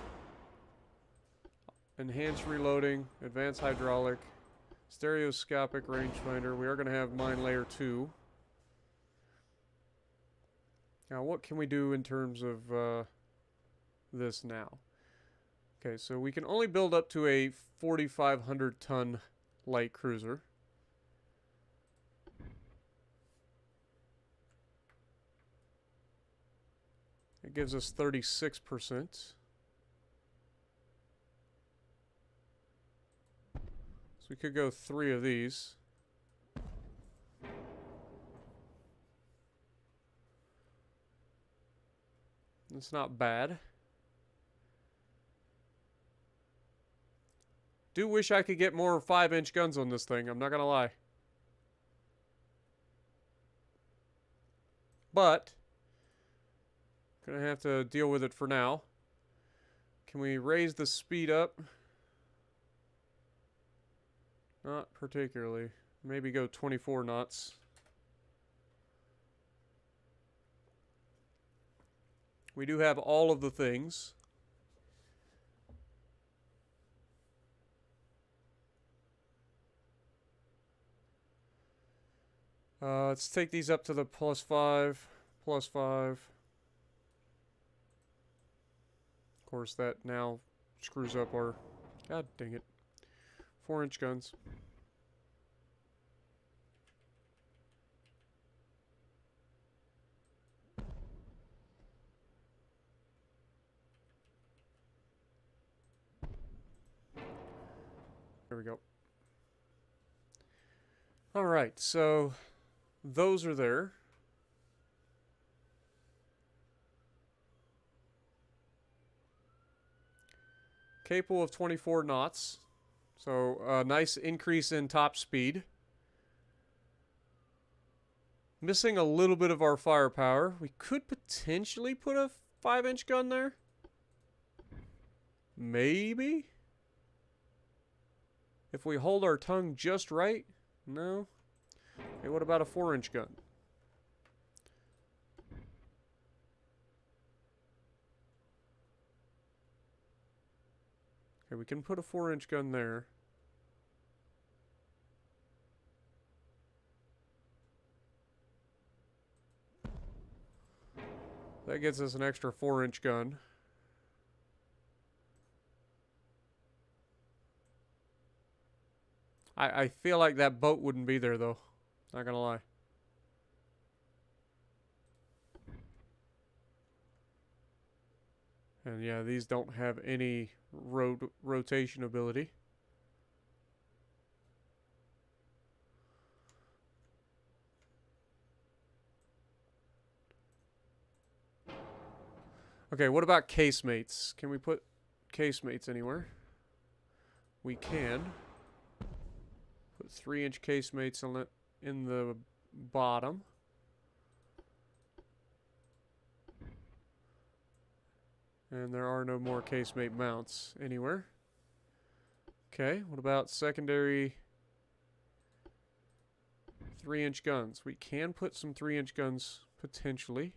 Enhanced reloading, advanced hydraulic, stereoscopic rangefinder. We are going to have mine layer 2. Now, what can we do in terms of this now? Okay, so we can only build up to a 4,500 ton light cruiser. It gives us 36%. So we could go 3 of these. It's not bad. Do wish I could get more 5-inch guns on this thing, I'm not gonna lie. But gonna have to deal with it for now. Can we raise the speed up? Not particularly. Maybe go 24 knots. We do have all of the things. Let's take these up to the +5, +5. Of course, that now screws up our... God dang it. 4-inch guns. There we go. Alright, so those are there. Capable of 24 knots. So a nice increase in top speed. Missing a little bit of our firepower. We could potentially put a 5-inch gun there. Maybe. If we hold our tongue just right. No. Hey, what about a 4-inch gun? Okay, we can put a 4-inch gun there. That gets us an extra 4-inch gun. I feel like that boat wouldn't be there, though. Not gonna lie. And yeah, these don't have any rotation ability. Okay, what about casemates? Can we put casemates anywhere? we can put 3-inch casemates on it in the bottom. And there are no more casemate mounts anywhere. Okay, what about secondary 3-inch guns? We can put some 3-inch guns potentially.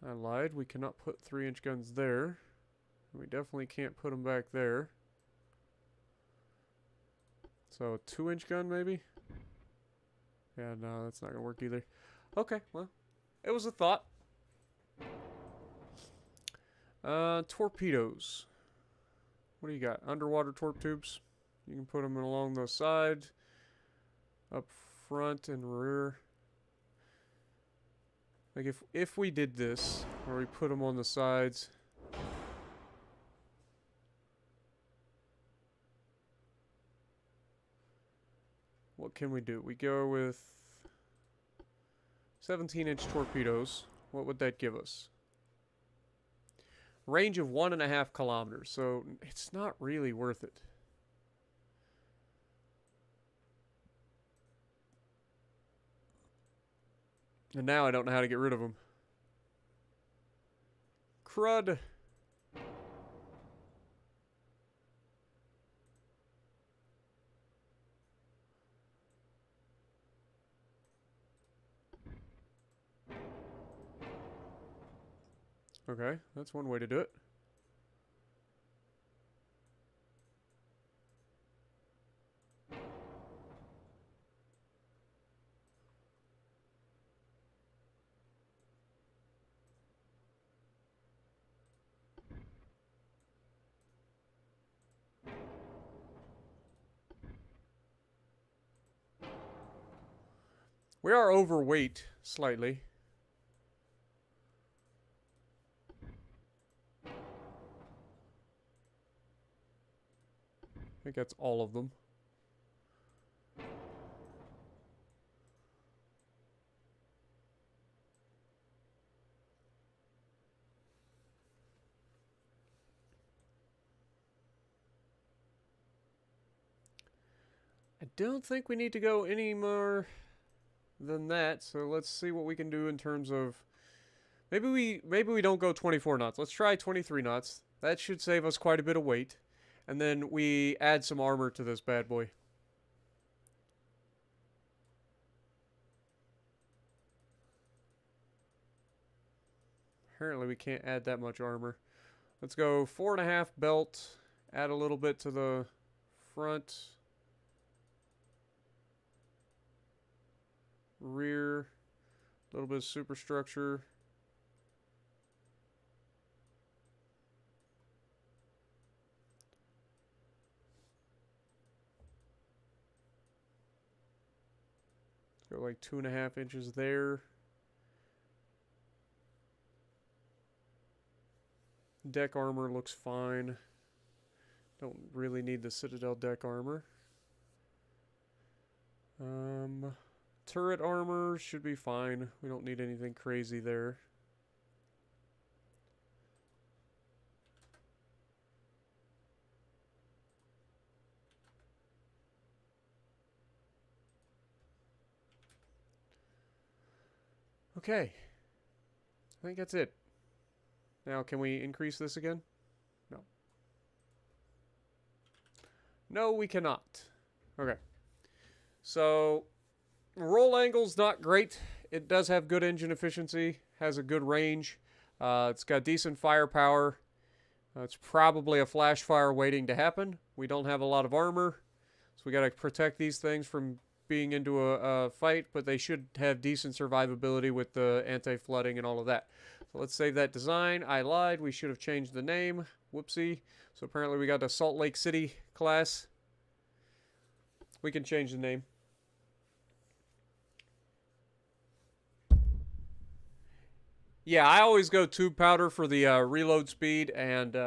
I lied. We cannot put 3-inch guns there. We definitely can't put them back there. So a 2-inch gun maybe? Yeah, no, that's not going to work either. Okay, well, it was a thought. Torpedoes. What do you got? Underwater torp tubes. You can put them along the side, up front and rear. Like if we did this, or we put them on the sides. What can we do? We go with 17-inch torpedoes. What would that give us? Range of 1.5 kilometers, so it's not really worth it. And now I don't know how to get rid of them. Crud. Okay, that's one way to do it. We are overweight slightly. I think that's all of them. I don't think we need to go any more than that, so let's see what we can do in terms of maybe we don't go 24 knots. Let's try 23 knots. That should save us quite a bit of weight. And then we add some armor to this bad boy. Apparently we can't add that much armor. Let's go 4.5 belt. Add a little bit to the front. Rear. A little bit of superstructure. Go like 2.5 inches there. Deck armor looks fine. Don't really need the Citadel deck armor. Turret armor should be fine. We don't need anything crazy there. Okay. I think that's it. Now, can we increase this again? No. No, we cannot. Okay. So, roll angle's not great. It does have good engine efficiency. Has a good range. It's got decent firepower. It's probably a flash fire waiting to happen. We don't have a lot of armor. So we got to protect these things from being into a fight, but they should have decent survivability with the anti-flooding and all of that. So let's save that design. I lied. We should have changed the name. Whoopsie. So apparently we got the Salt Lake City class. We can change the name. Yeah, I always go tube powder for the reload speed and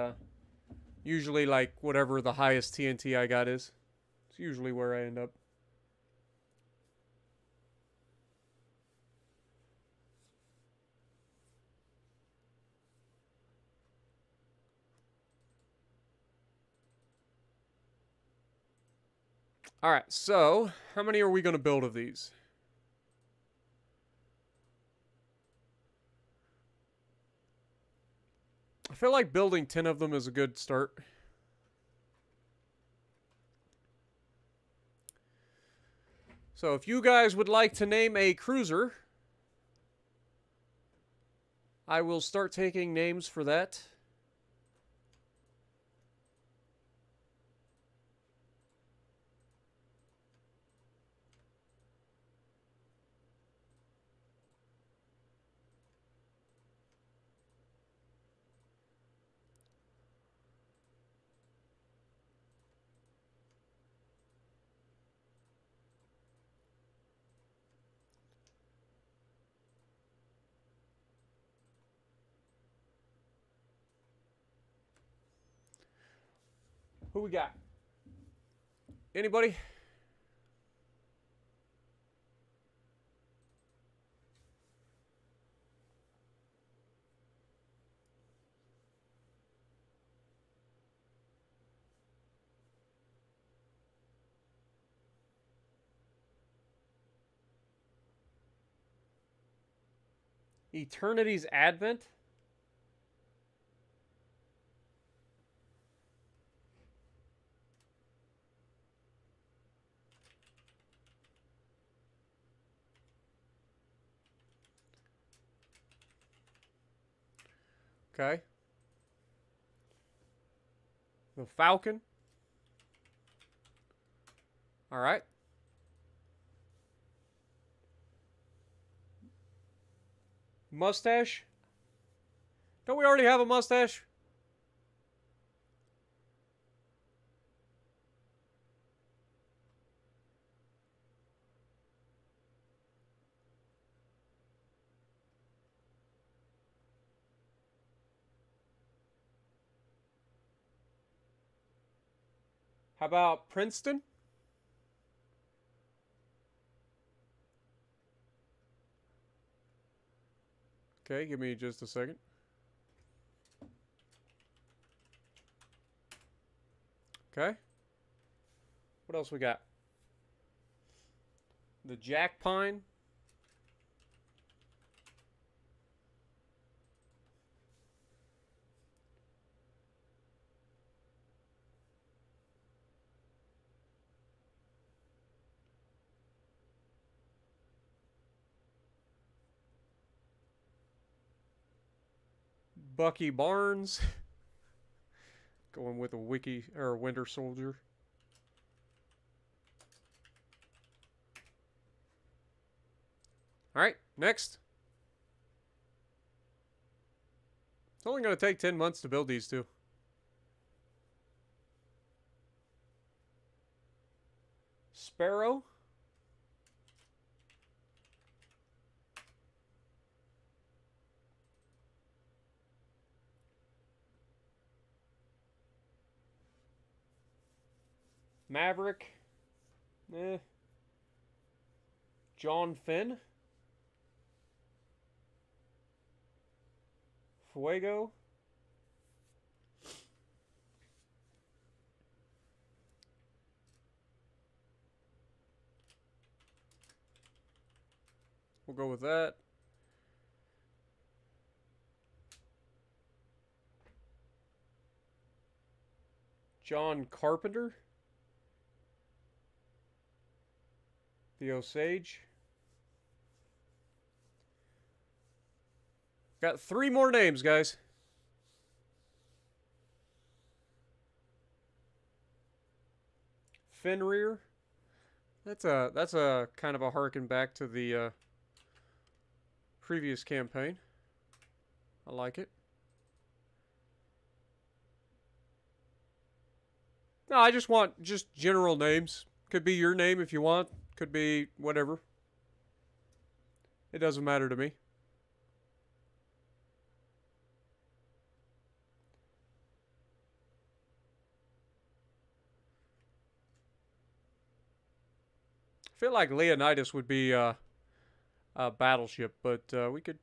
usually like whatever the highest TNT I got is. It's usually where I end up. All right, so how many are we going to build of these? I feel like building 10 of them is a good start. So if you guys would like to name a cruiser, I will start taking names for that. Who we got? Anybody? Eternity's Advent? Okay. The Falcon. All right. Mustache. Don't we already have a mustache? How about Princeton? Okay, give me just a second. Okay. What else we got? The Jack Pine. Bucky Barnes. Going with a wiki or a Winter Soldier. All right, next. It's only going to take 10 months to build these two. Sparrow. Maverick. John Finn. Fuego. We'll go with that. John Carpenter. The Osage. Got 3 more names, guys. Fenrir. That's a kind of a harken back to the previous campaign. I like it. No, I just want just general names. Could be your name if you want. Could be whatever. It doesn't matter to me. I feel like Leonidas would be a battleship, but we could.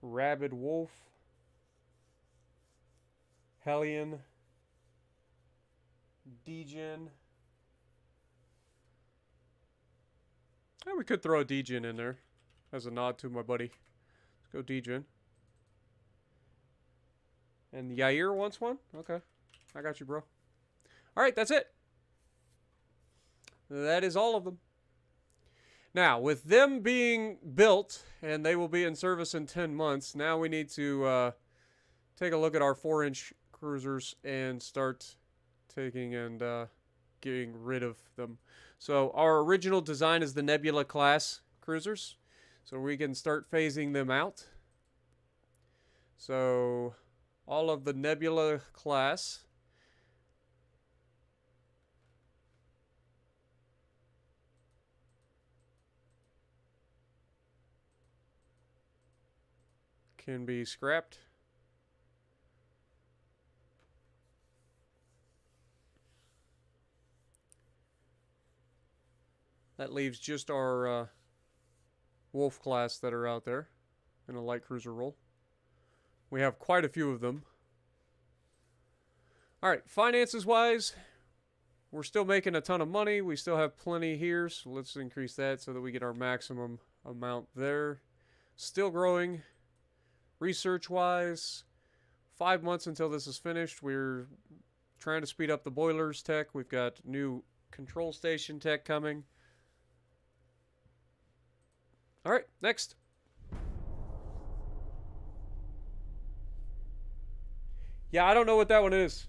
Rabid Wolf. Hellion. Degen. Yeah, we could throw a Degen in there as a nod to my buddy. Let's go Degen. And Yair wants one? Okay. I got you, bro. Alright, that's it. That is all of them. Now, with them being built, and they will be in service in 10 months, now we need to take a look at our 4-inch cruisers and start taking and getting rid of them. So our original design is the Nebula class cruisers. So we can start phasing them out. So all of the Nebula class can be scrapped. That leaves just our Wolf class that are out there in a light cruiser role. We have quite a few of them. Alright, finances wise, we're still making a ton of money. We still have plenty here, so let's increase that so that we get our maximum amount there. Still growing. Research wise, 5 months until this is finished. We're trying to speed up the boilers tech. We've got new control station tech coming. Alright, next. Yeah, I don't know what that one is.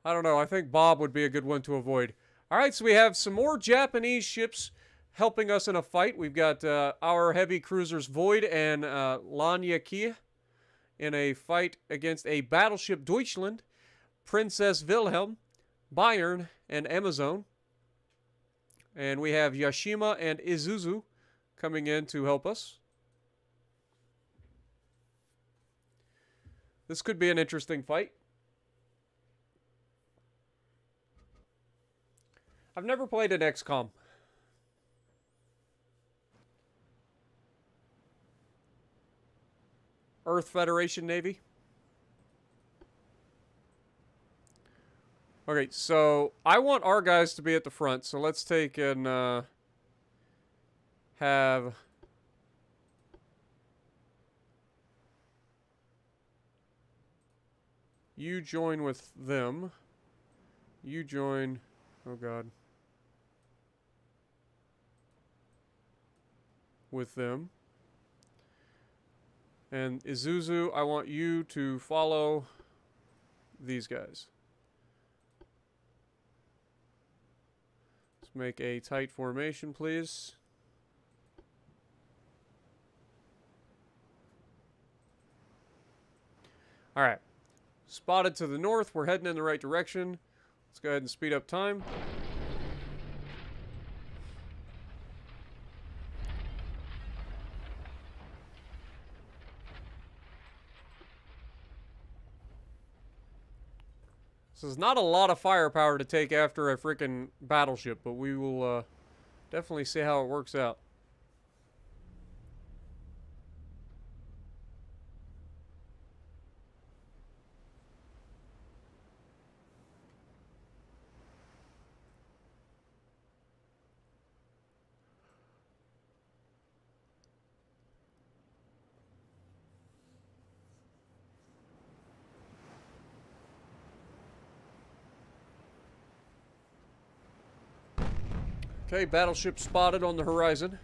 I don't know. I think Bob would be a good one to avoid. Alright, so we have some more Japanese ships helping us in a fight. We've got our heavy cruisers Void and Lanyaki in a fight against a battleship Deutschland, Princess Wilhelm, Bayern, and Amazon. And we have Yashima and Isuzu coming in to help us. This could be an interesting fight. I've never played an XCOM. Earth Federation Navy. Okay, so I want our guys to be at the front, so let's take and have you join with them. You join, oh god, with them. And Isuzu, I want you to follow these guys. Let's make a tight formation, please. Alright. Spotted to the north. We're heading in the right direction. Let's go ahead and speed up time. This is not a lot of firepower to take after a freaking battleship, but we will definitely see how it works out. Okay, battleship spotted on the horizon.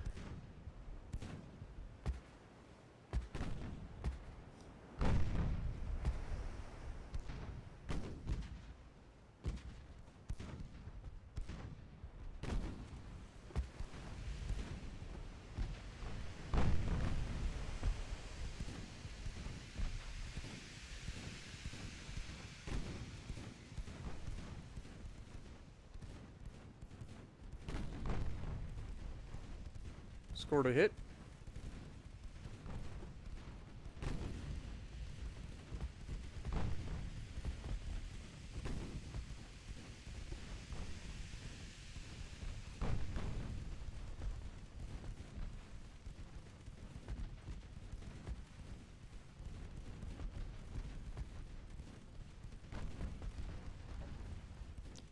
Scored a hit.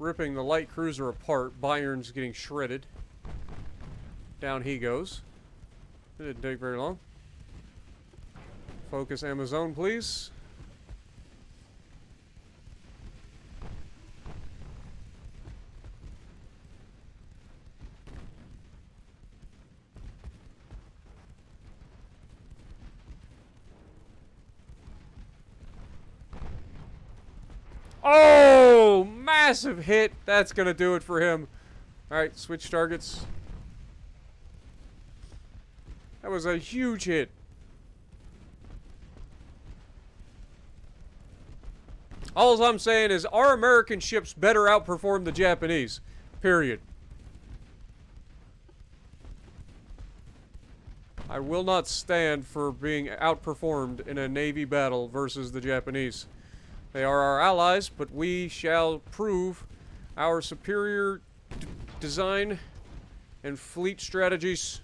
ripping the light cruiser apart. Bayern's getting shredded. Down he goes. It didn't take very long. Focus Amazon, please. Oh, massive hit. That's going to do it for him. All right, switch targets. That was a huge hit. All I'm saying is our American ships better outperform the Japanese. Period. I will not stand for being outperformed in a Navy battle versus the Japanese. They are our allies, but we shall prove our superior design and fleet strategies.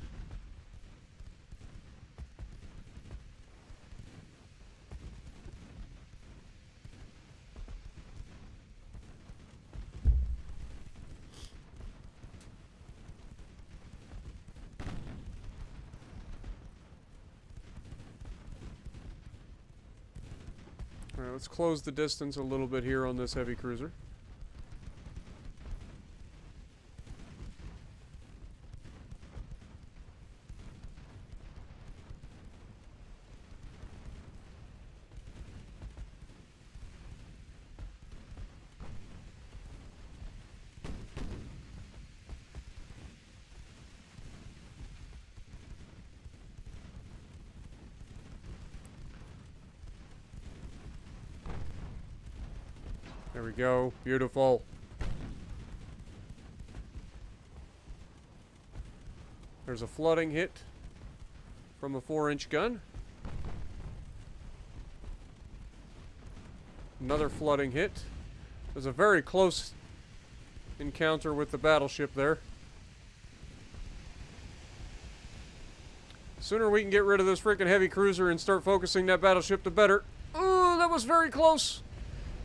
Alright, let's close the distance a little bit here on this heavy cruiser. There we go. Beautiful. There's a flooding hit from a 4-inch gun. Another flooding hit. There's a very close encounter with the battleship there. Sooner we can get rid of this freaking heavy cruiser and start focusing that battleship, the better. Oh, that was very close.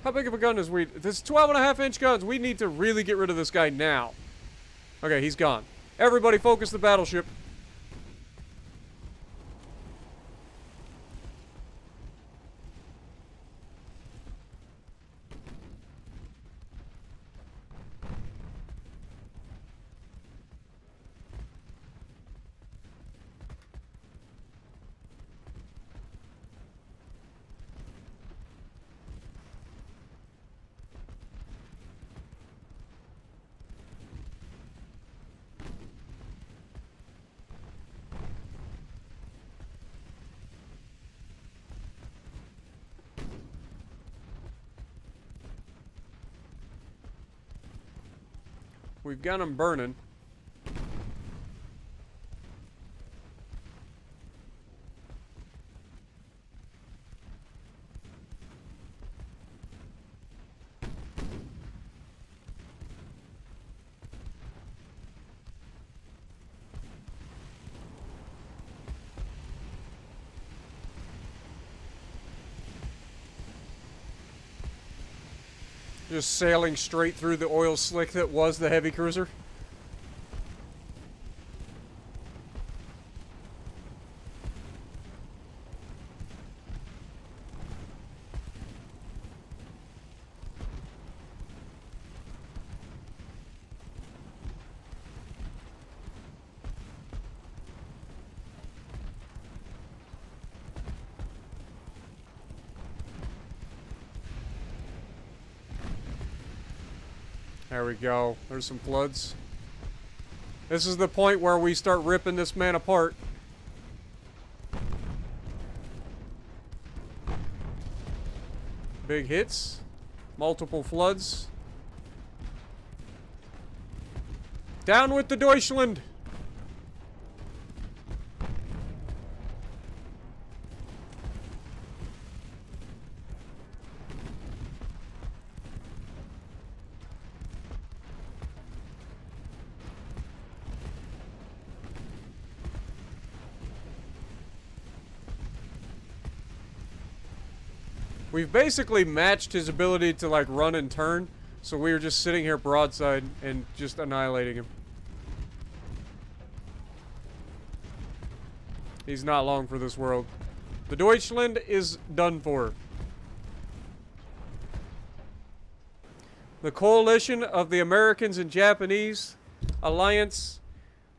How big of a gun is we? This 12.5-inch guns. We need to really get rid of this guy now. Okay, he's gone. Everybody focus the battleship. We've got them burning. Just sailing straight through the oil slick that was the heavy cruiser. There we go. There's some floods. This is the point where we start ripping this man apart. Big hits. Multiple floods. Down with the Deutschland! We've basically matched his ability to, like, run and turn, So we were just sitting here broadside and just annihilating him. He's not long for this world. The Deutschland is done for. The coalition of the Americans and Japanese alliance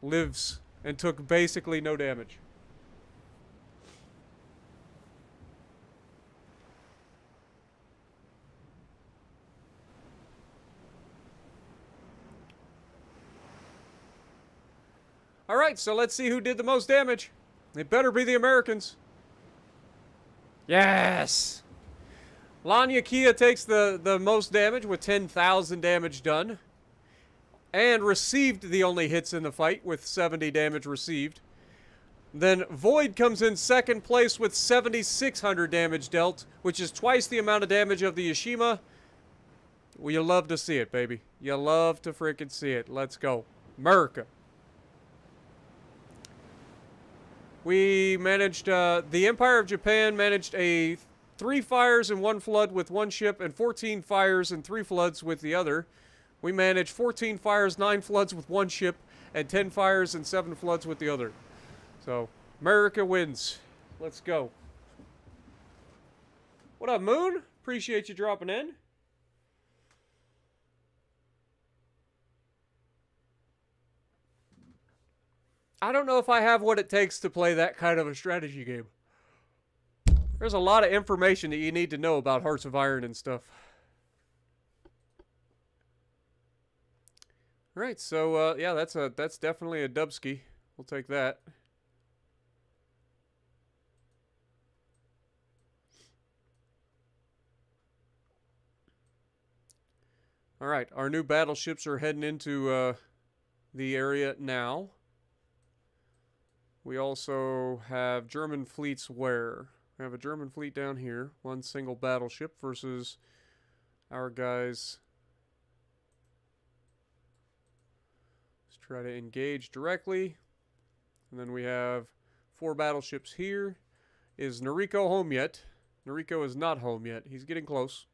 lives and took basically no damage. Alright, so let's see who did the most damage. It better be the Americans. Yes! Laniakia takes the most damage with 10,000 damage done. And received the only hits in the fight with 70 damage received. Then Void comes in second place with 7,600 damage dealt, which is twice the amount of damage of the Yashima. Well, you love to see it, baby. You love to freaking see it. Let's go. America. We managed, the Empire of Japan managed a 3 fires and 1 flood with 1 ship and 14 fires and 3 floods with the other. We managed 14 fires, 9 floods with 1 ship and 10 fires and 7 floods with the other. So, America wins. Let's go. What up, Moon? Appreciate you dropping in. I don't know if I have what it takes to play that kind of a strategy game. There's a lot of information that you need to know about Hearts of Iron and stuff. Alright, so, yeah, that's definitely a dubski. We'll take that. Alright, our new battleships are heading into, the area now. We also have German fleets where? We have a German fleet down here. 1 single battleship versus our guys. Let's try to engage directly. And then we have 4 battleships here. Is Noriko home yet? Noriko is not home yet. He's getting close.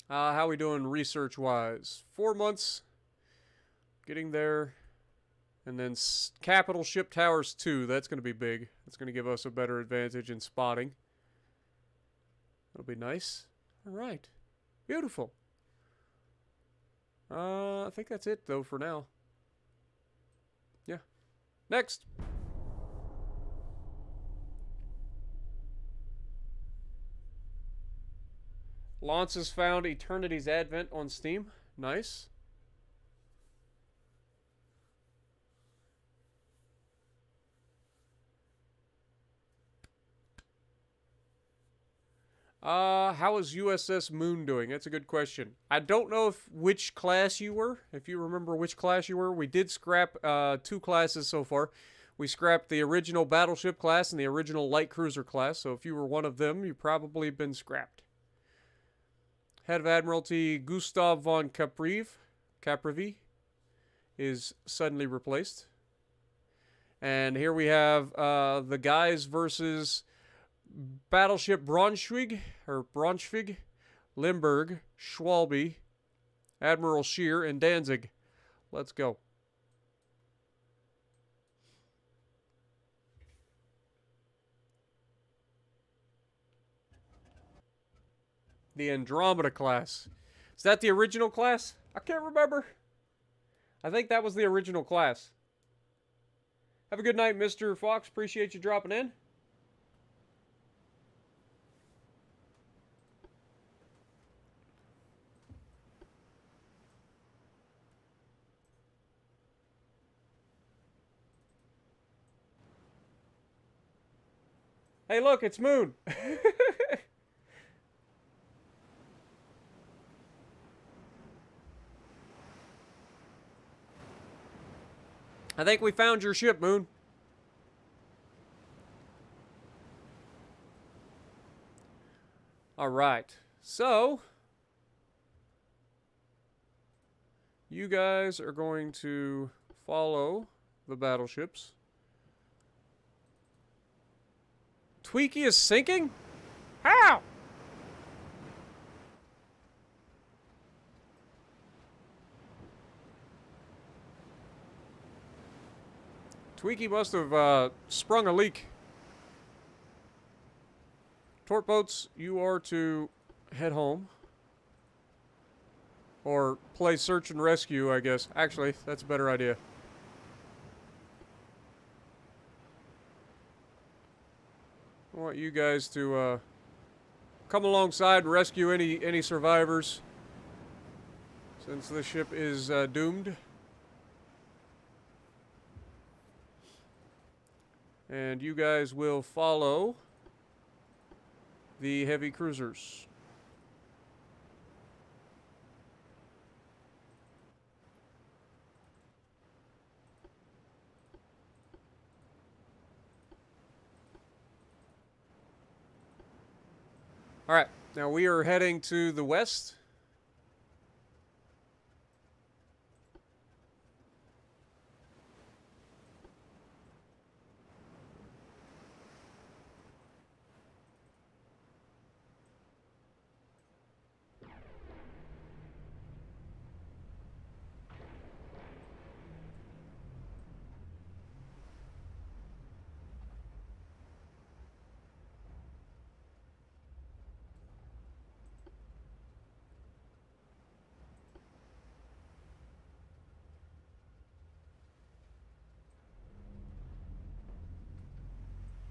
How we doing research-wise? 4 months. Getting there. And then Capital Ship Towers 2. That's going to be big. That's going to give us a better advantage in spotting. That'll be nice. Alright. Beautiful. I think that's it, though, for now. Yeah. Next. Lance has found Eternity's Advent on Steam. Nice. How is USS Moon doing? That's a good question. I don't know which class you were. If you remember which class you were. We did scrap 2 classes so far. We scrapped the original battleship class and the original light cruiser class. So if you were one of them, you've probably been scrapped. Head of Admiralty Gustav von Caprivi is suddenly replaced. And here we have the guys versus Battleship Braunschweig, Limburg, Schwalbe, Admiral Scheer, and Danzig. Let's go. The Andromeda class. Is that the original class? I can't remember. I think that was the original class. Have a good night, Mr. Fox. Appreciate you dropping in. Hey, look, it's Moon. I think we found your ship, Moon. All right. So, you guys are going to follow the battleships. Tweaky is sinking? How? Tweaky must have sprung a leak. Torp boats, you are to head home. Or play search and rescue, I guess. Actually, that's a better idea. I want you guys to come alongside and rescue any survivors, since the ship is doomed. And you guys will follow the heavy cruisers. All right, now we are heading to the west.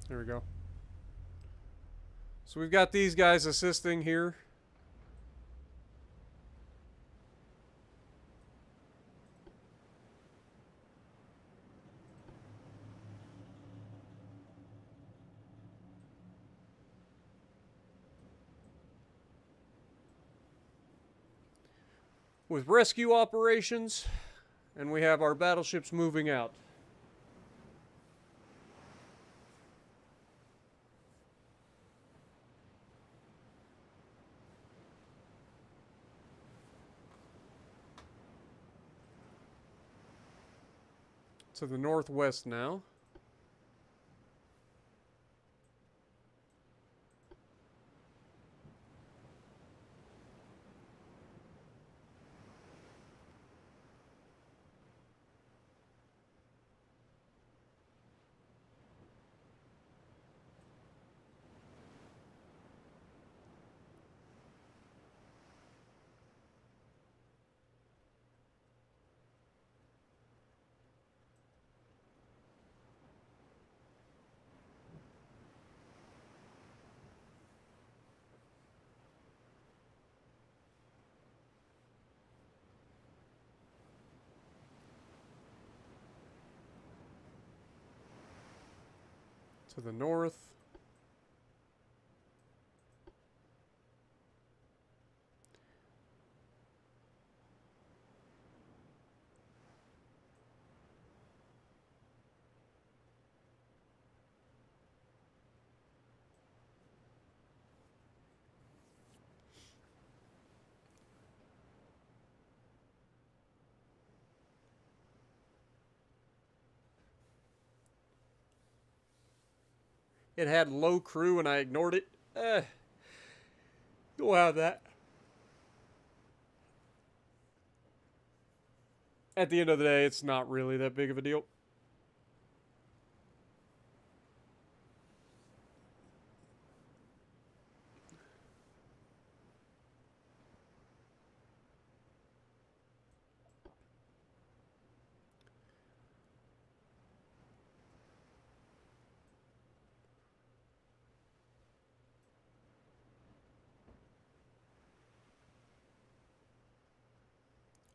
There we go. So we've got these guys assisting here. With rescue operations, and we have our battleships moving out. To the northwest now. To the north. It had low crew and I ignored it. You'll have that. At the end of the day, it's not really that big of a deal.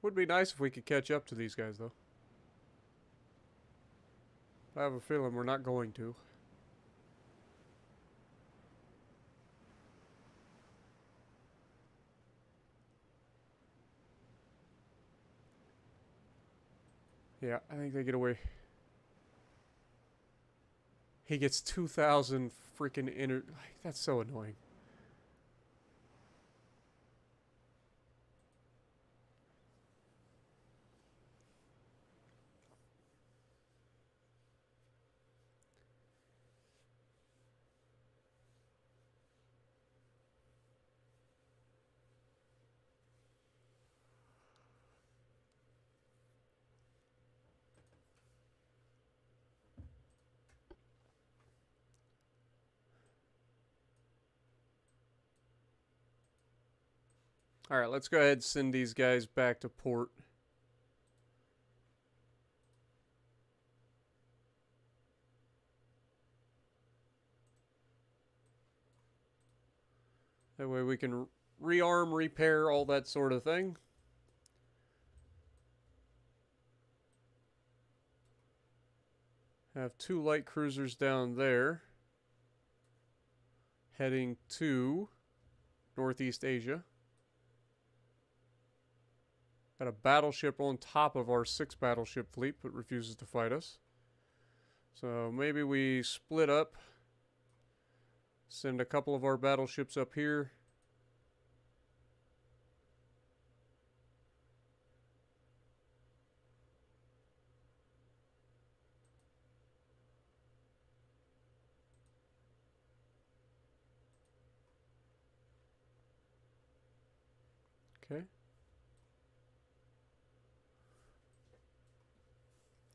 Would be nice if we could catch up to these guys, though. I have a feeling we're not going to. Yeah, I think they get away. He gets 2,000 freaking like, that's so annoying. Alright, let's go ahead and send these guys back to port. That way we can rearm, repair, all that sort of thing. Have 2 light cruisers down there, heading to Northeast Asia. Got a battleship on top of our 6 battleship fleet, but refuses to fight us. So maybe we split up, send a couple of our battleships up here. Okay.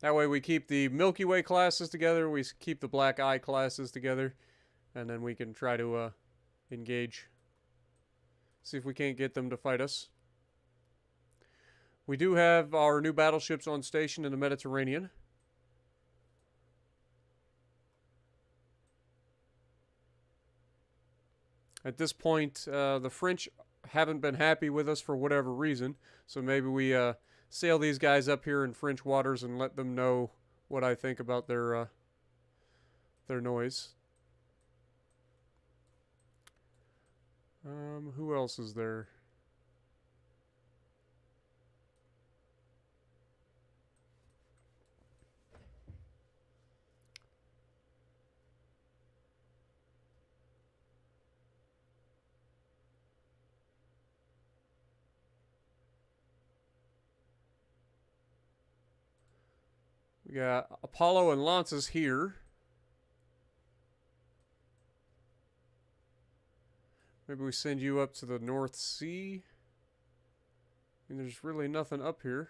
That way we keep the Milky Way classes together, we keep the Black Eye classes together, and then we can try to engage. See if we can't get them to fight us. We do have our new battleships on station in the Mediterranean. At this point, the French haven't been happy with us for whatever reason, so maybe we sail these guys up here in French waters and let them know what I think about their noise. Who else is there? We got Apollo and Lances here. Maybe we send you up to the North Sea. I mean, there's really nothing up here.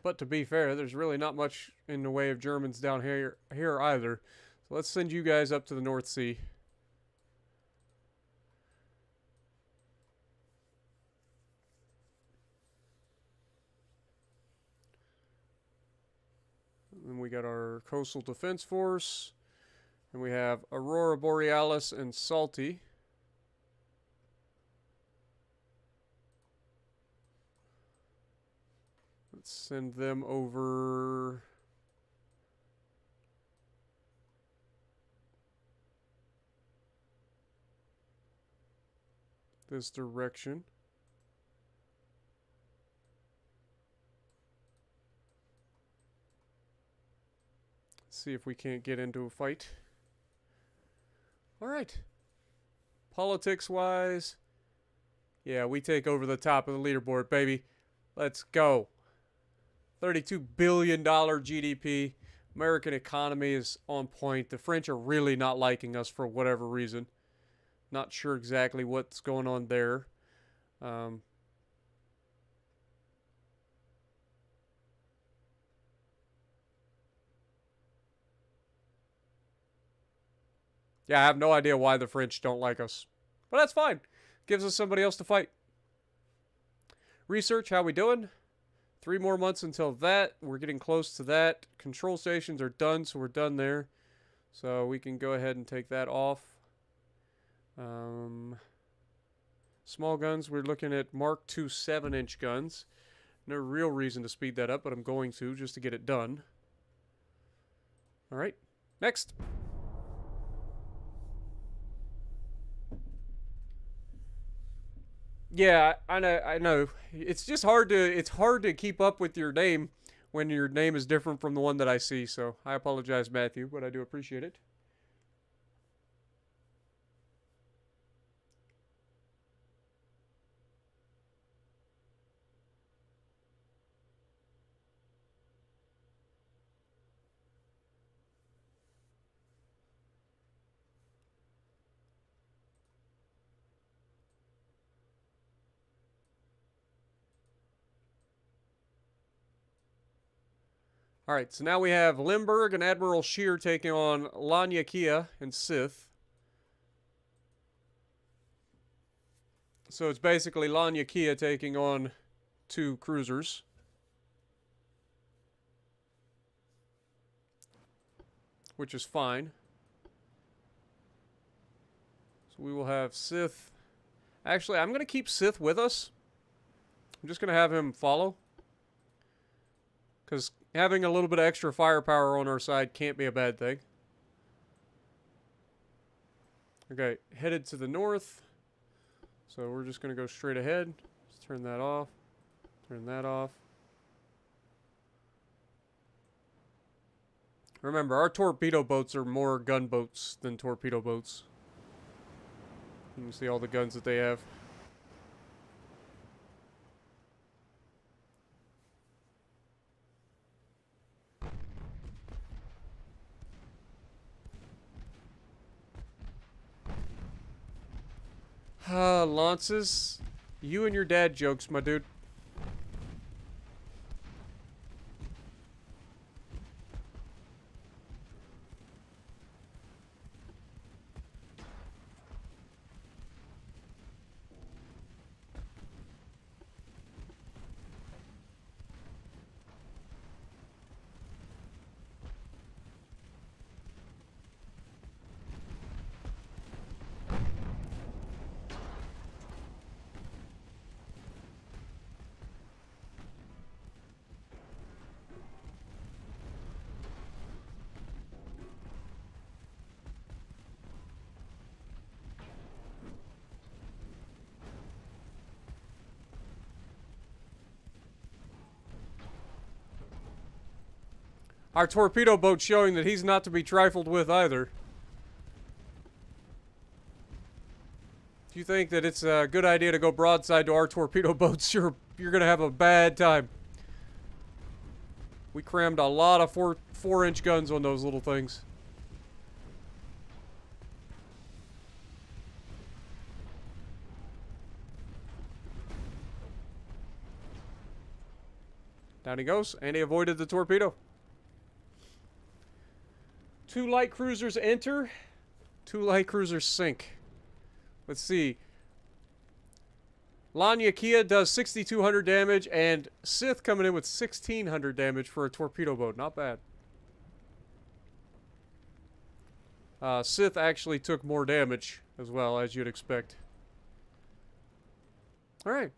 But to be fair, there's really not much in the way of Germans down here either. So let's send you guys up to the North Sea. And then we got our Coastal Defense Force. And we have Aurora Borealis and Salty. Let's send them over. This direction. Let's see if we can't get into a fight. All right. Politics-wise, yeah, we take over the top of the leaderboard, baby. Let's go. $32 billion GDP. American economy is on point. The French are really not liking us for whatever reason. Not sure exactly what's going on there. Yeah, I have no idea why the French don't like us. But that's fine. Gives us somebody else to fight. Research, how we doing? 3 more months until that. We're getting close to that. Control stations are done, so we're done there. So we can go ahead and take that off. Small guns, we're looking at Mark II 7-inch guns. No real reason to speed that up, but I'm going to just to get it done. All right, next. Yeah, I know. It's just hard to keep up with your name when your name is different from the one that I see. So I apologize, Matthew, but I do appreciate it. Alright, so now we have Limburg and Admiral Scheer taking on Laniakea and Sith. So it's basically Laniakea taking on 2 cruisers. Which is fine. So we will have Sith. Actually, I'm going to keep Sith with us. I'm just going to have him follow. Because having a little bit of extra firepower on our side can't be a bad thing. Okay, headed to the north. So we're just going to go straight ahead. Let's turn that off. Turn that off. Remember, our torpedo boats are more gunboats than torpedo boats. You can see all the guns that they have. Lances. You and your dad jokes, my dude. Our torpedo boat showing that he's not to be trifled with either. If you think that it's a good idea to go broadside to our torpedo boats, you're going to have a bad time. We crammed a lot of 4-inch guns on those little things. Down he goes, and he avoided the torpedo. 2 light cruisers enter, 2 light cruisers sink. Let's see. Laniakea does 6,200 damage, and Sith coming in with 1,600 damage for a torpedo boat. Not bad. Sith actually took more damage as well, as you'd expect. Alright.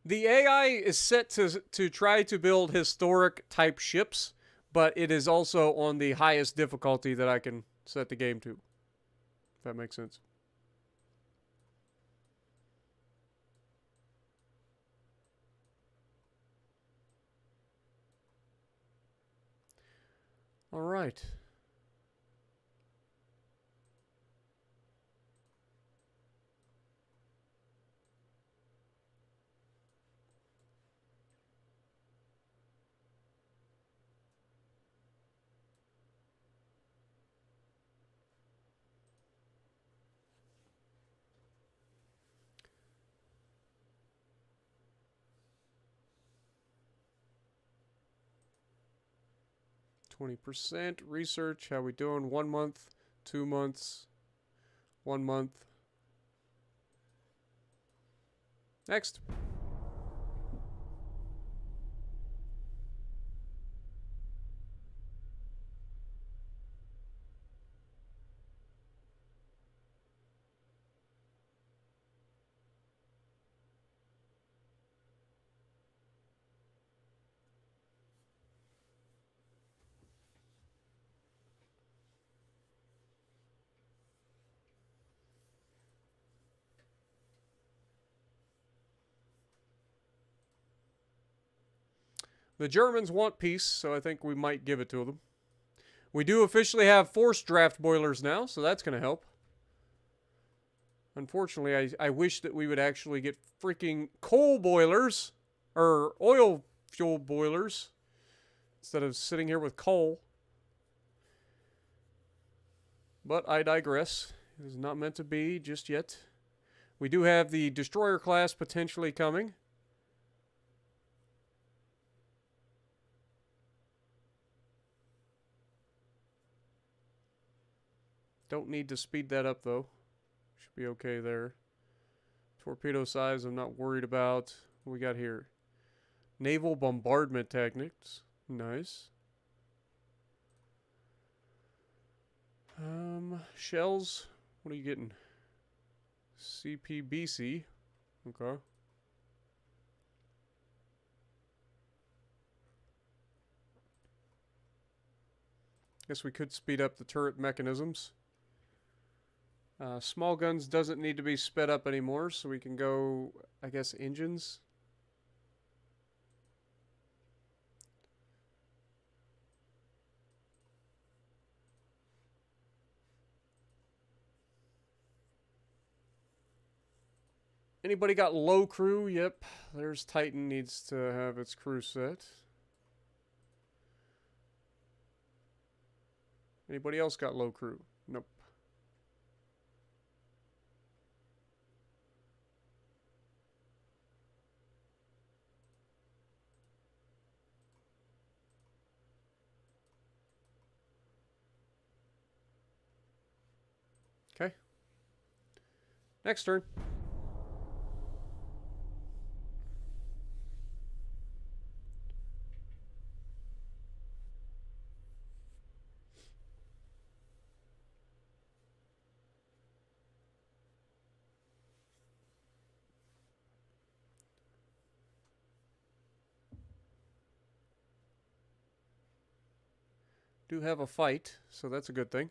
The AI is set to try to build historic type ships, but it is also on the highest difficulty that I can set the game to. If that makes sense. All right. %. Research. How we doing? 1 month, 2 months, 1 month. Next. The Germans want peace, so I think we might give it to them. We do officially have forced draft boilers now, so that's going to help. Unfortunately, I wish that we would actually get freaking coal boilers. or oil fuel boilers instead of sitting here with coal. But I digress. It is not meant to be just yet. We do have the destroyer class potentially coming. Don't need to speed that up though. Should be okay there. Torpedo size I'm not worried about. What we got here? Naval bombardment techniques. Nice. Shells. What are you getting? CPBC. Okay. Guess we could speed up the turret mechanisms. Small guns doesn't need to be sped up anymore, so we can go, I guess, engines. Anybody got low crew? Yep. There's Titan needs to have its crew set. Anybody else got low crew? Nope. Okay. Next turn. Do have a fight, so that's a good thing.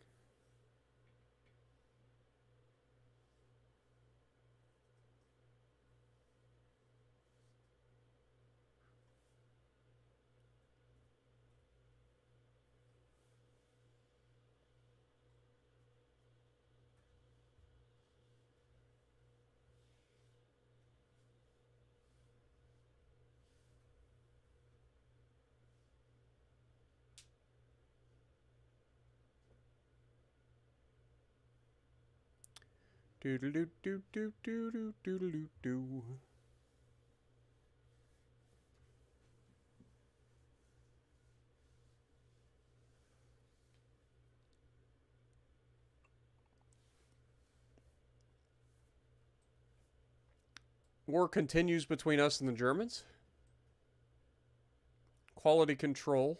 Do. War continues between us and the Germans. Quality control.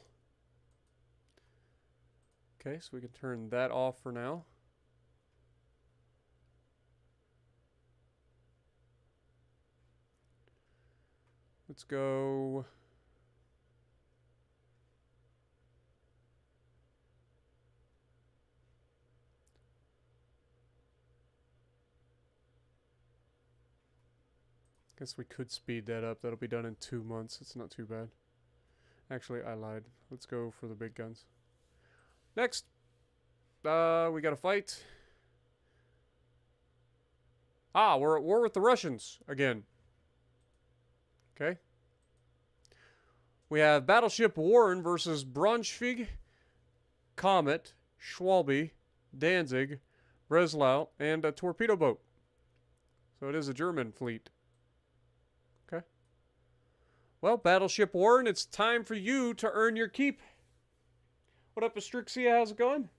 Okay, so we can turn that off for now. Let's go. Guess we could speed that up. That'll be done in 2 months. It's not too bad. Actually, I lied. Let's go for the big guns. Next. We got a fight. Ah, we're at war with the Russians again. Okay. We have Battleship Warren versus Braunschweig, Comet, Schwalbe, Danzig, Breslau, and a torpedo boat. So it is a German fleet. Okay. Well, Battleship Warren, it's time for you to earn your keep. What up, Astrixia? How's it going?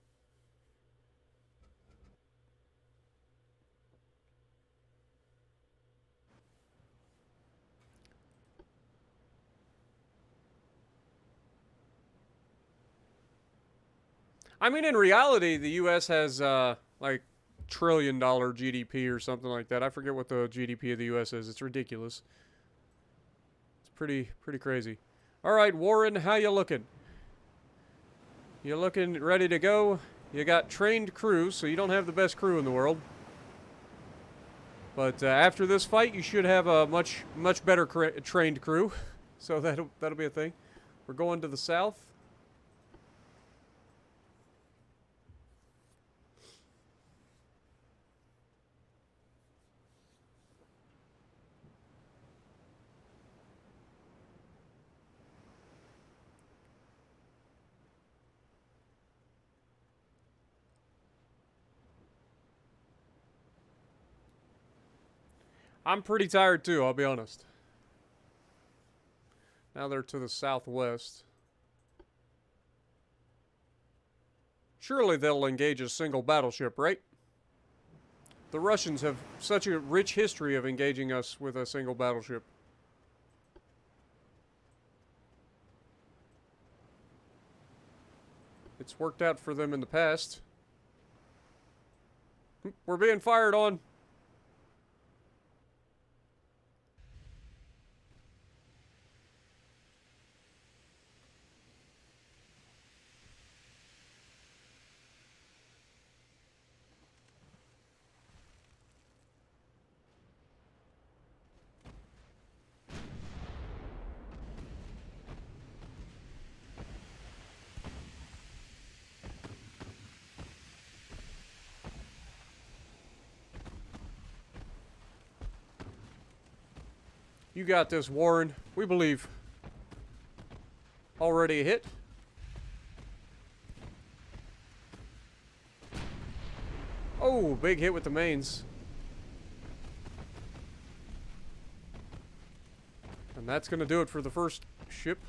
I mean, in reality, the U.S. has, like, $1 trillion GDP or something like that. I forget what the GDP of the U.S. is. It's ridiculous. It's pretty crazy. All right, Warren, how you looking? You looking ready to go? You got trained crew, so you don't have the best crew in the world. But after this fight, you should have a much better trained crew. So that'll be a thing. We're going to the south. I'm pretty tired too, I'll be honest. Now they're to the southwest. Surely they'll engage a single battleship, right? The Russians have such a rich history of engaging us with a single battleship. It's worked out for them in the past. We're being fired on. You got this, Warren. We believe. Already a hit. Oh, big hit with the mains. And that's going to do it for the first ship.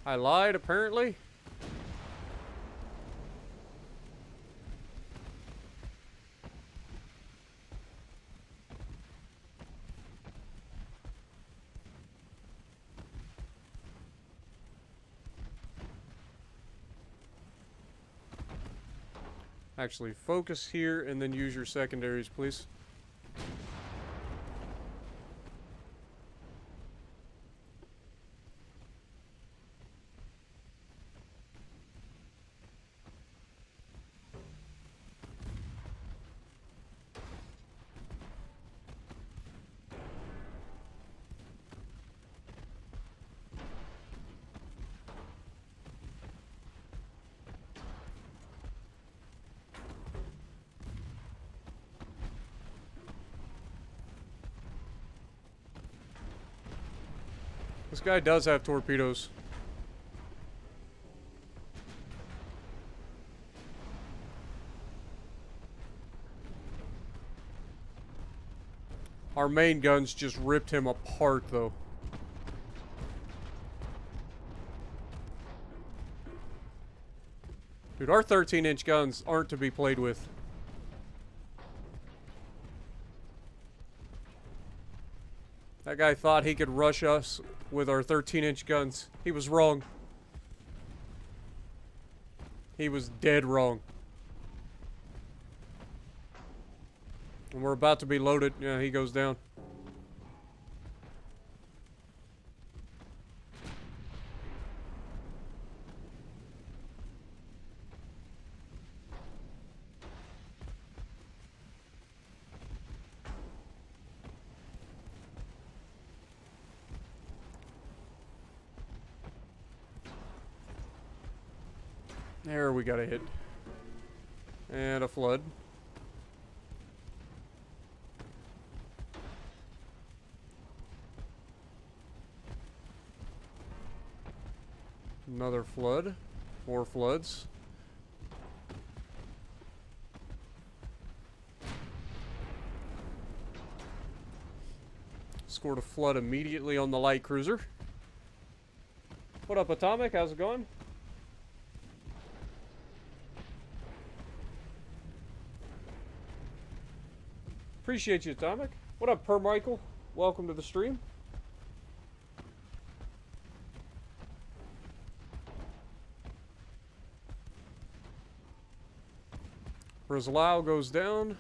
I lied, apparently. Actually, focus here and then use your secondaries, please. This guy does have torpedoes. Our main guns just ripped him apart, though. Dude, our 13-inch guns aren't to be played with. That guy thought he could rush us with our 13-inch guns. He was wrong. He was dead wrong. And we're about to be loaded. Yeah, he goes down. There, we got a hit. And a flood. Another flood. More floods. Scored a flood immediately on the light cruiser. What up, Atomic? How's it going? Appreciate you, Atomic. What up, Per Michael? Welcome to the stream. Breslau goes down.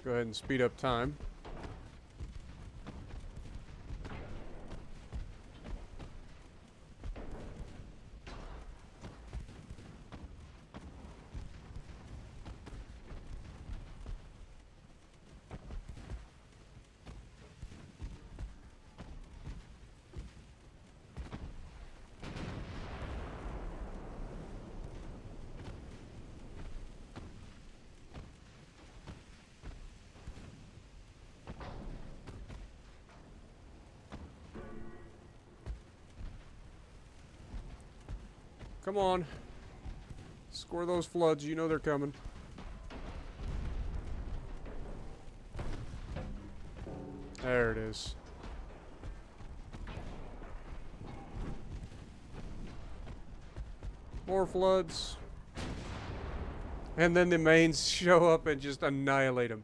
Go ahead and speed up time. Come on. Score those floods. You know they're coming. There it is. More floods. And then the mains show up and just annihilate them.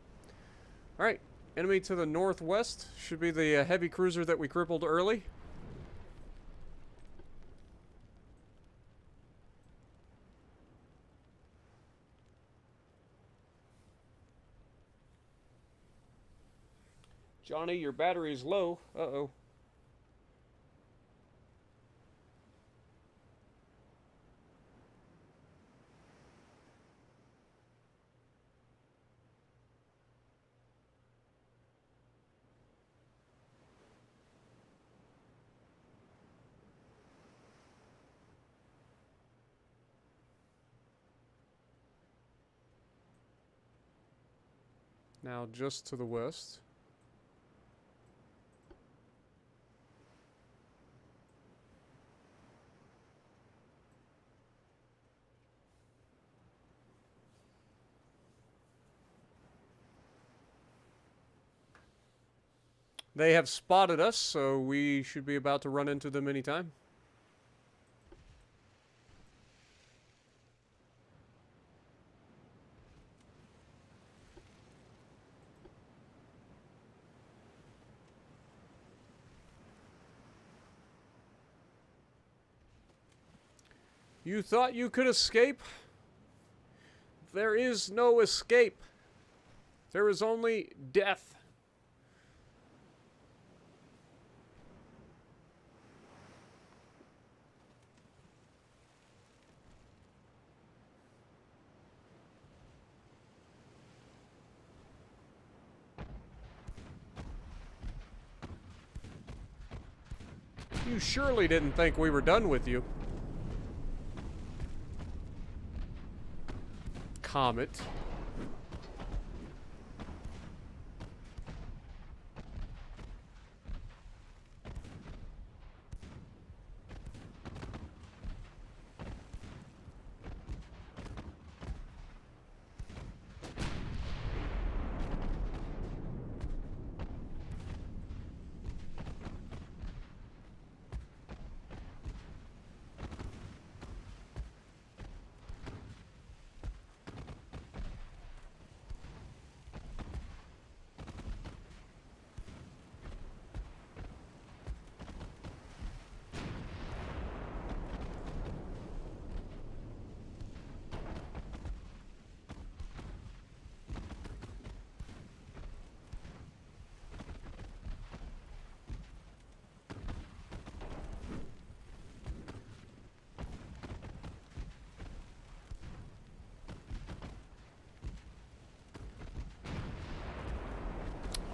Alright. Enemy to the northwest. Should be the heavy cruiser that we crippled early. Johnny, your battery is low. Uh-oh. Now just to the west. They have spotted us, so we should be about to run into them anytime. You thought you could escape? There is no escape. There is only death. You surely didn't think we were done with you. Comet.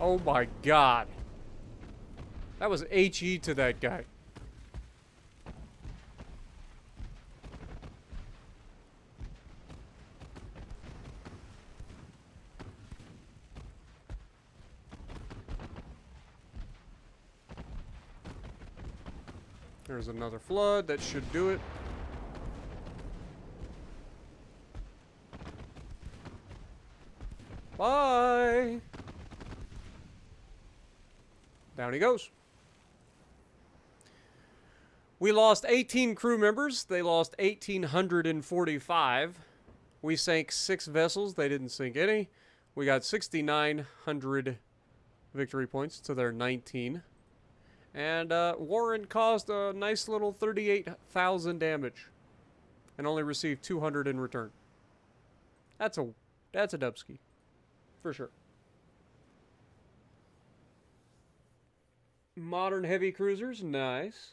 Oh my god. That was HE to that guy. There's another flood. That should do it. Bye. Down he goes. We lost 18 crew members. They lost 1,845. We sank 6 vessels. They didn't sink any. We got 6,900 victory points to their 19. And Warren caused a nice little 38,000 damage. And only received 200 in return. That's a dubski. For sure. Modern heavy cruisers, nice.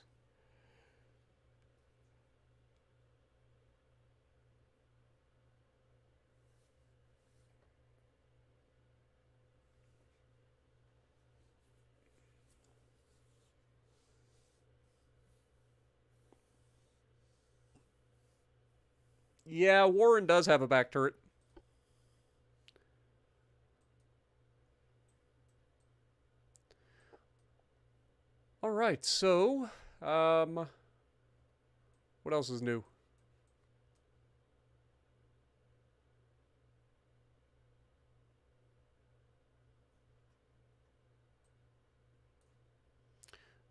Yeah, Warren does have a back turret. All right, so what else is new?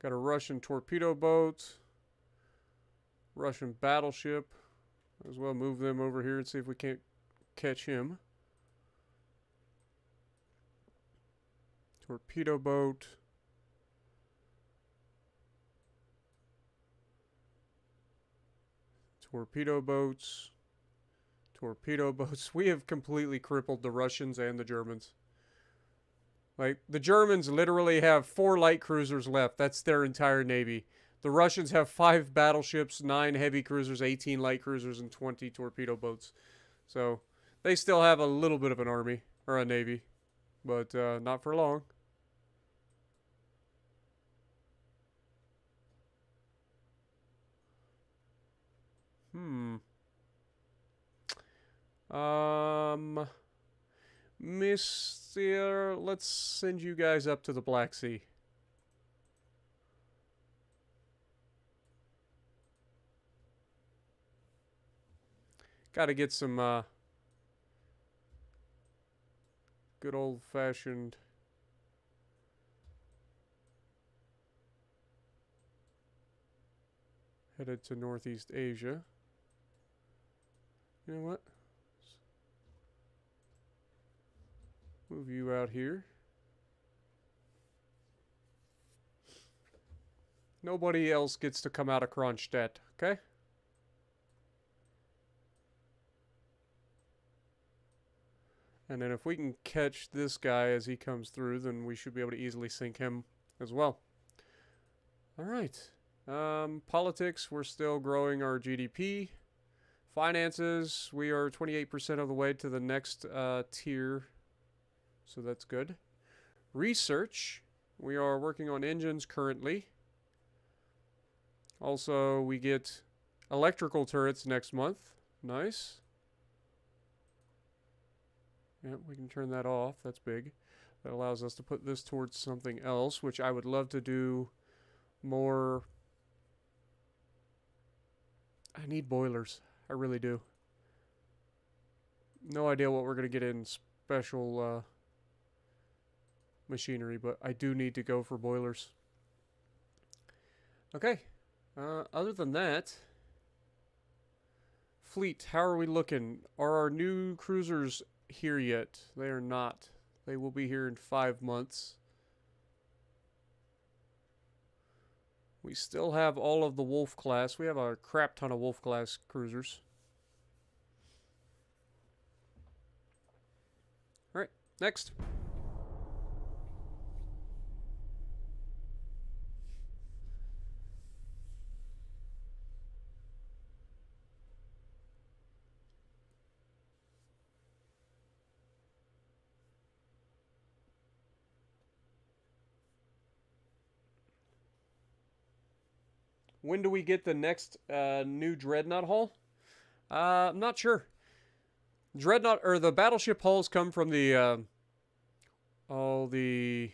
Got a Russian torpedo boat. Russian battleship. Might as well move them over here and see if we can't catch him. Torpedo boat. Torpedo boats. Torpedo boats. We have completely crippled the Russians and the Germans. Like, the Germans literally have 4 light cruisers left. That's their entire navy. The Russians have 5 battleships, 9 heavy cruisers, 18 light cruisers, and 20 torpedo boats. So, they still have a little bit of an army, or a navy. But, not for long. Mister, let's send you guys up to the Black Sea. Gotta get some, good old-fashioned headed to Northeast Asia. You know what? Move you out here. Nobody else gets to come out of Kronstadt, okay? And then if we can catch this guy as he comes through, then we should be able to easily sink him as well. Alright. Politics, we're still growing our GDP. Finances, we are 28% of the way to the next tier. So that's good. Research, we are working on engines currently. Also, we get electrical turrets next month. Nice. Yep, we can turn that off. That's big. That allows us to put this towards something else, which I would love to do more. I need boilers. I really do. No idea what we're going to get in special machinery, but I do need to go for boilers. Okay. Other than that, fleet, how are we looking? Are our new cruisers here yet? They are not. They will be here in 5 months. We still have all of the Wolf class. We have a crap ton of Wolf class cruisers. Alright, next. When do we get the next new Dreadnought hull? I'm not sure. Dreadnought, or the battleship hulls come from the, all the...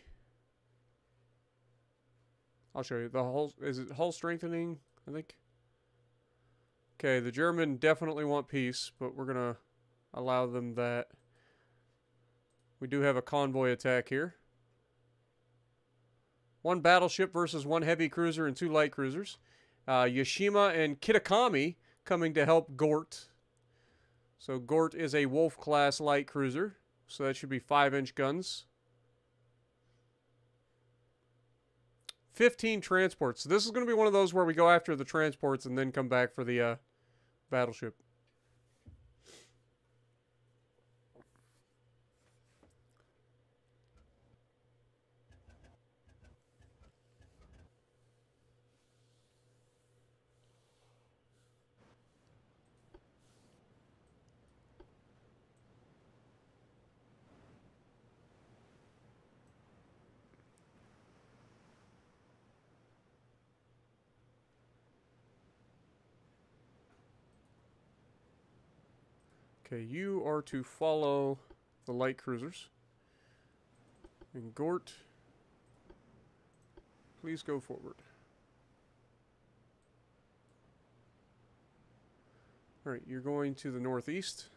I'll show you. The hull, is it hull strengthening, I think? Okay, the German definitely want peace, but we're going to allow them that. We do have a convoy attack here. 1 battleship versus 1 heavy cruiser and 2 light cruisers. Yashima and Kitakami coming to help Gort. So Gort is a Wolf-class light cruiser. So that should be 5-inch guns. 15 transports. So this is going to be one of those where we go after the transports and then come back for the battleship. Okay, you are to follow the light cruisers. And Gort, please go forward. Alright, you're going to the northeast.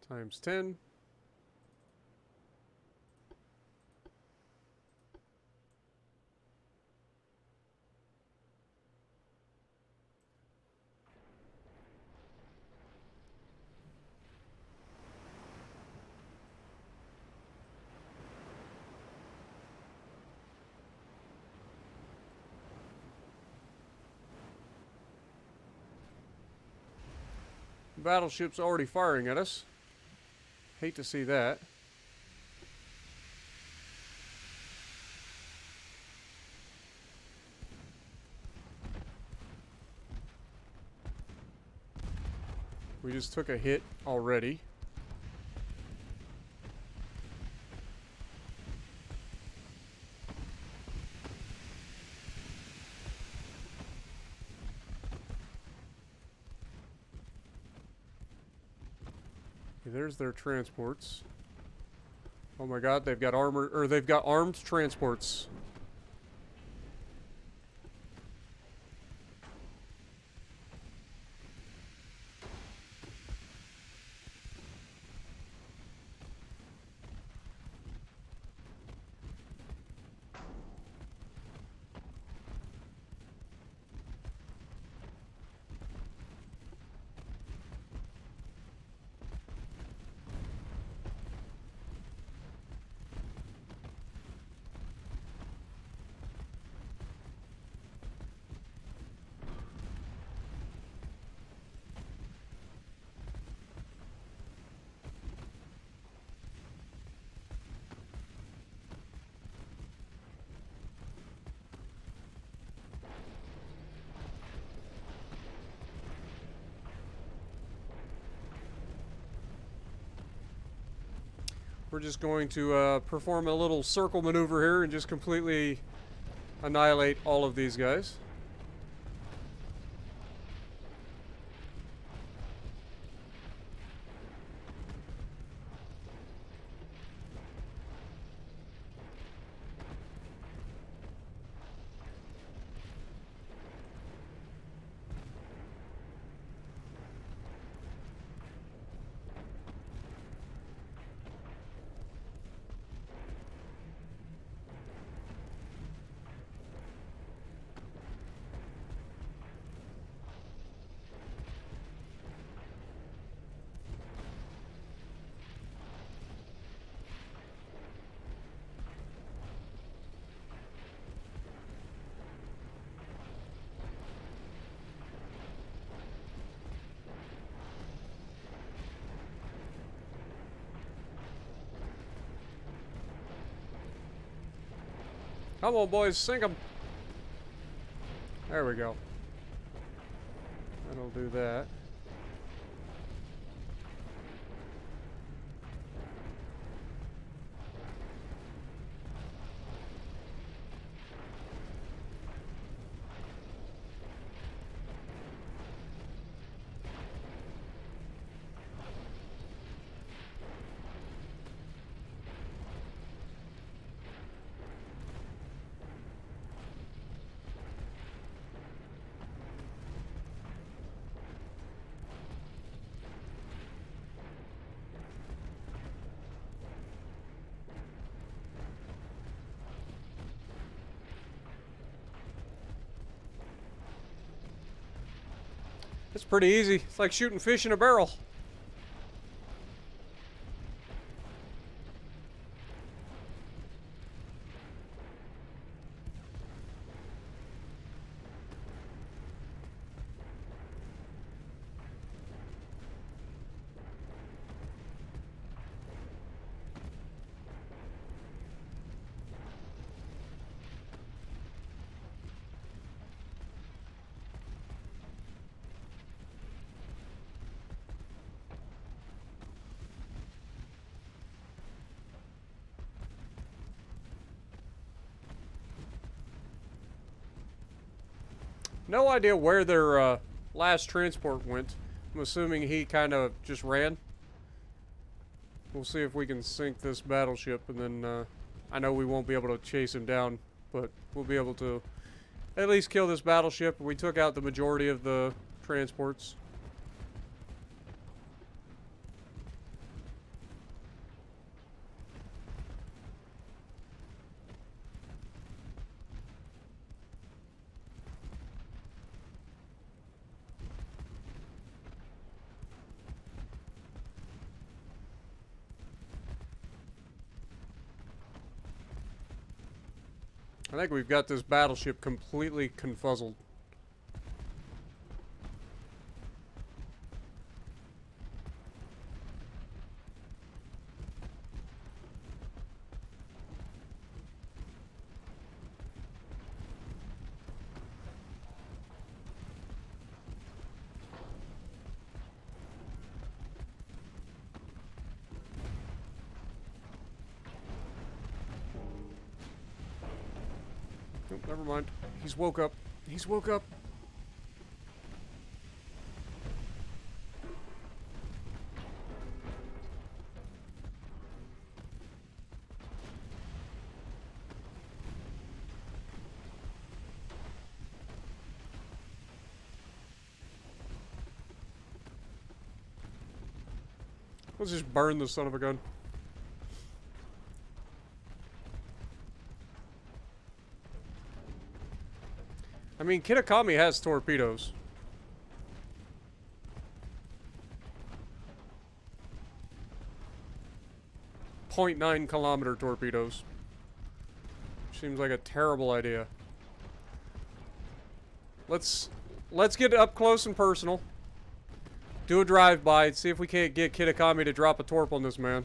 Times 10. Battleship's already firing at us. Hate to see that. We just took a hit already. There's their transports. Oh my god, they've got armor, or they've got armed transports. We're just going to perform a little circle maneuver here and just completely annihilate all of these guys. Come on, boys, sink them. There we go. That'll do that. It's pretty easy. It's like shooting fish in a barrel. No idea where their last transport went. I'm assuming he kind of just ran. We'll see if we can sink this battleship, and then I know we won't be able to chase him down, but we'll be able to at least kill this battleship. We took out the majority of the transports. I think we've got this battleship completely confuzzled. Nope, never mind. He's woke up. He's woke up. Let's just burn this son of a gun. I mean, Kitakami has torpedoes. .9 kilometer torpedoes. Seems like a terrible idea. Let's get up close and personal. Do a drive-by, see if we can't get Kitakami to drop a torp on this man.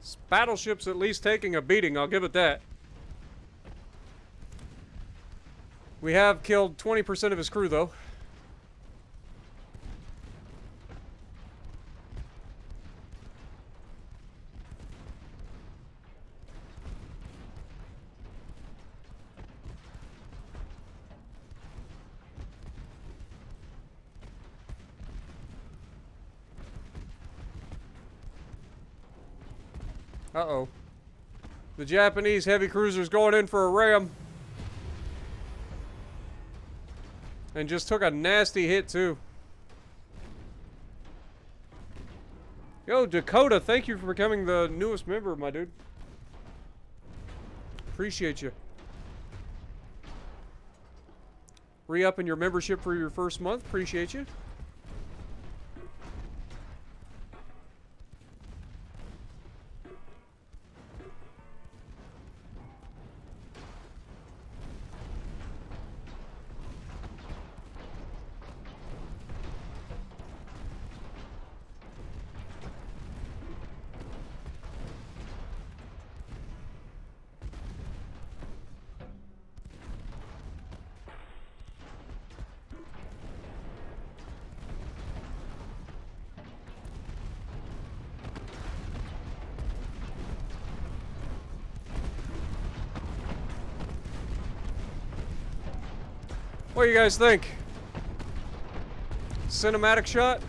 This battleship's at least taking a beating, I'll give it that. We have killed 20% of his crew, though. Uh-oh. The Japanese heavy cruiser's going in for a ram. And just took a nasty hit, too. Yo, Dakota, thank you for becoming the newest member, my dude. Appreciate you. Re-upping your membership for your first month. Appreciate you. What do you guys think? Cinematic shot?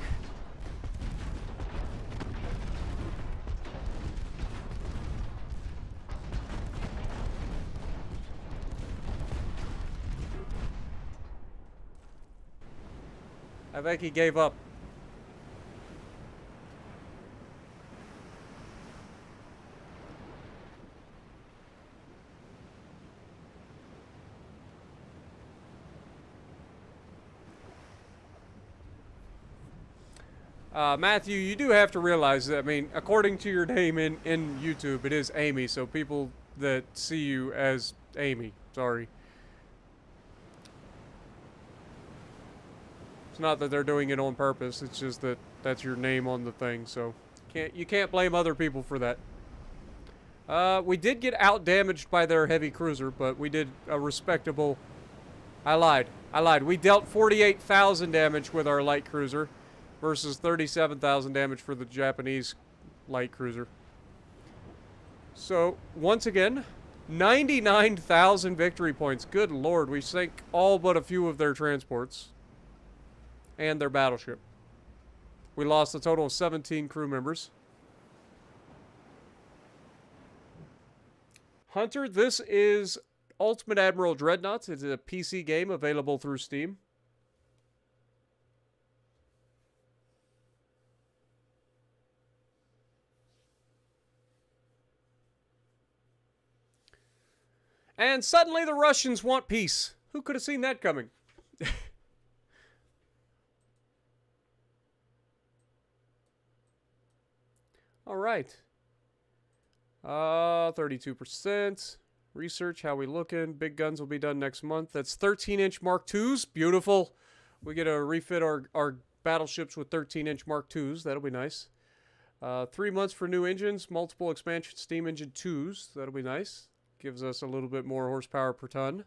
I think he gave up. Matthew, you do have to realize that, I mean, according to your name in YouTube, it is Amy, so people that see you as Amy, sorry. It's not that they're doing it on purpose, it's just that that's your name on the thing, so you can't blame other people for that. We did get out-damaged by their heavy cruiser, but we did a respectable... I lied. We dealt 48,000 damage with our light cruiser versus 37,000 damage for the Japanese light cruiser. So, once again, 99,000 victory points. Good lord, we sank all but a few of their transports. And their battleship. We lost a total of 17 crew members. Hunter, this is Ultimate Admiral Dreadnought. It's a PC game available through Steam. And suddenly the Russians want peace. Who could have seen that coming? All right. 32%. Research, how we looking? Big guns will be done next month. That's 13-inch Mark IIs. Beautiful. We get to refit our battleships with 13-inch Mark IIs. That'll be nice. 3 months for new engines. Multiple expansion steam engine 2s. That'll be nice. Gives us a little bit more horsepower per ton.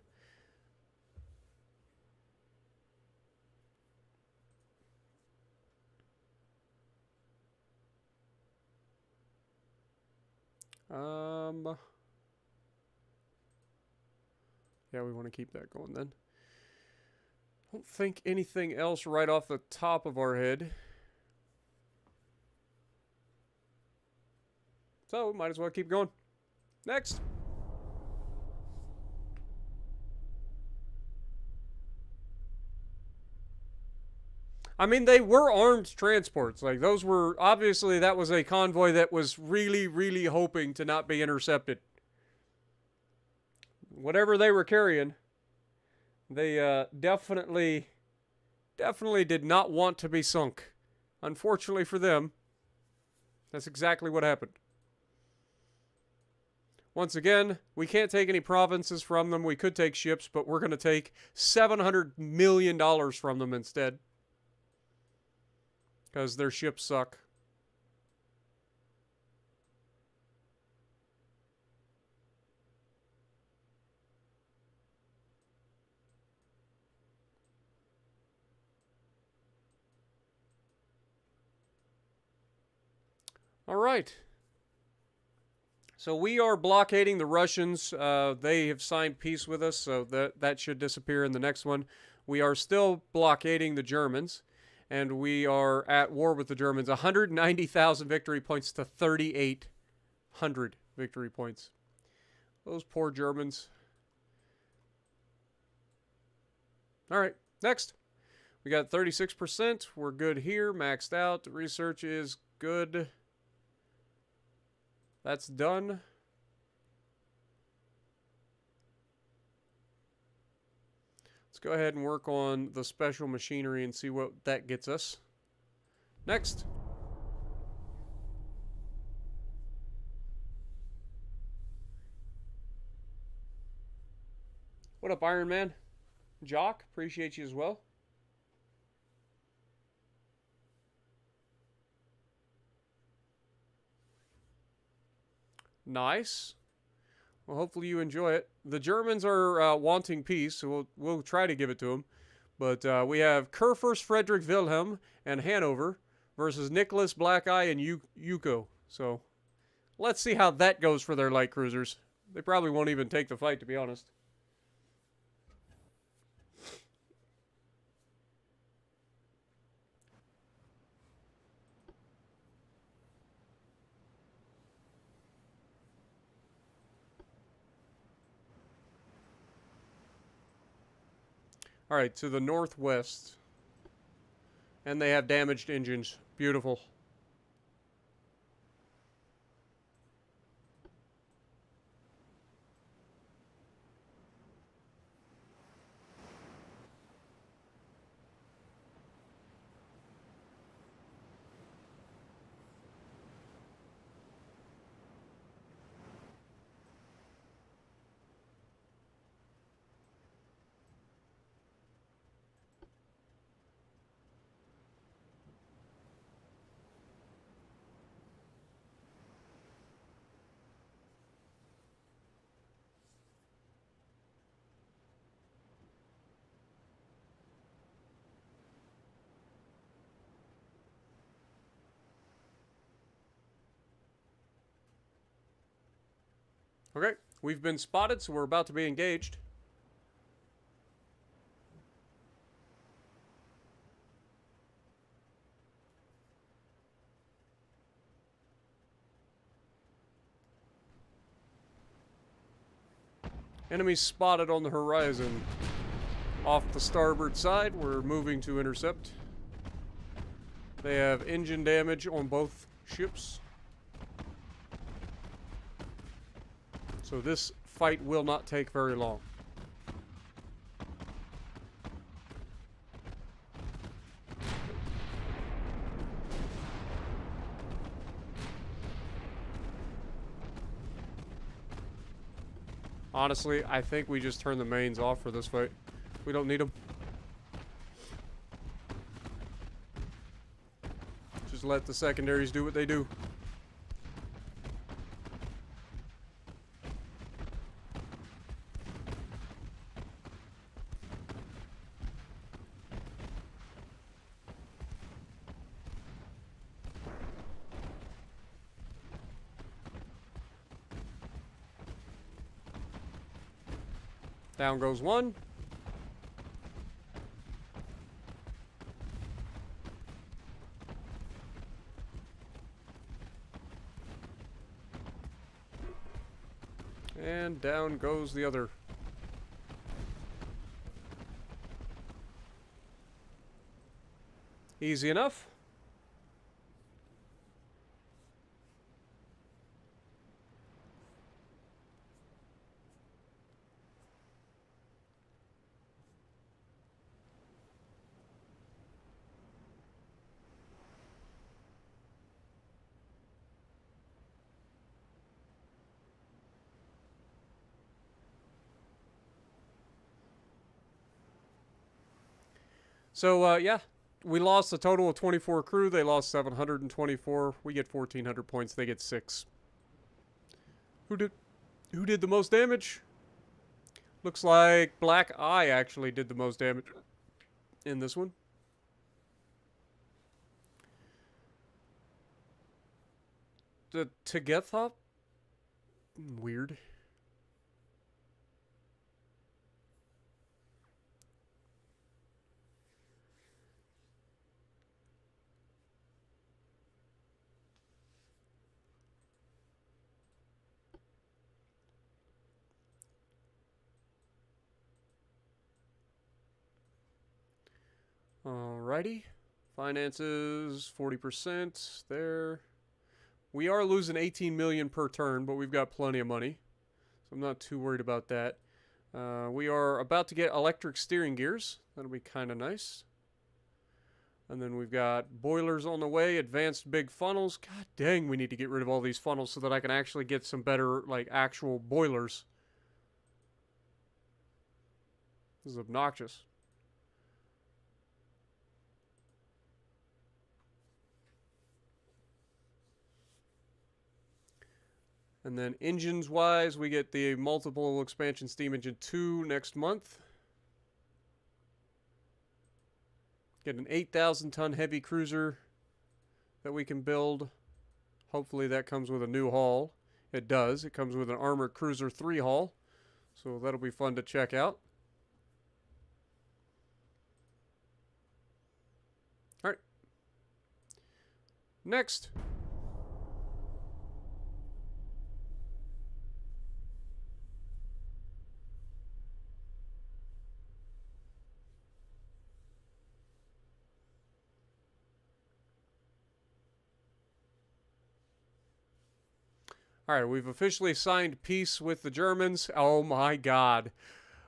Yeah, we want to keep that going then. Don't think anything else right off the top of our head. So, might as well keep going. Next. I mean, they were armed transports. Like, those were, obviously, that was a convoy that was really, really hoping to not be intercepted. Whatever they were carrying, they definitely did not want to be sunk. Unfortunately for them, that's exactly what happened. Once again, we can't take any provinces from them. We could take ships, but we're going to take $700 million from them instead. Because their ships suck. All right. So we are blockading the Russians. They have signed peace with us, so that should disappear in the next one. We are still blockading the Germans, and we are at war with the Germans. 190,000 victory points to 3,800 victory points. Those poor Germans. All right, next. We got 36%. We're good here, maxed out. Research is good. That's done. Let's go ahead and work on the special machinery and see what that gets us. Next. What up, Iron Man? Jock, appreciate you as well. Nice. Well, hopefully you enjoy it. The Germans are wanting peace, so we'll try to give it to them. But we have Kurfürst Friedrich Wilhelm and Hanover versus Nicholas Black Eye and Yuko. So let's see how that goes for their light cruisers. They probably won't even take the fight, to be honest. All right, to the northwest. And they have damaged engines. Beautiful. Okay, we've been spotted, so we're about to be engaged. Enemy spotted on the horizon. Off the starboard side, we're moving to intercept. They have engine damage on both ships. So this fight will not take very long. Honestly, I think we just turn the mains off for this fight. We don't need them. Just let the secondaries do what they do. Down goes one. And down goes the other. Easy enough. So, yeah, we lost a total of 24 crew. They lost 724. We get 1,400 points. They get 6. Who did the most damage? Looks like Black Eye actually did the most damage in this one. The Tegethop? Weird. Alrighty. Finances, 40% there. We are losing 18 million per turn, but we've got plenty of money. So I'm not too worried about that. We are about to get electric steering gears. That'll be kind of nice. And then we've got boilers on the way, advanced big funnels. God dang, we need to get rid of all these funnels so that I can actually get some better, like, actual boilers. This is obnoxious. And then engines-wise, we get the multiple expansion steam engine 2 next month. Get an 8,000-ton heavy cruiser that we can build. Hopefully that comes with a new hull. It does. It comes with an Armored Cruiser 3 hull. So that'll be fun to check out. All right. Next. All right, we've officially signed peace with the Germans. Oh my God.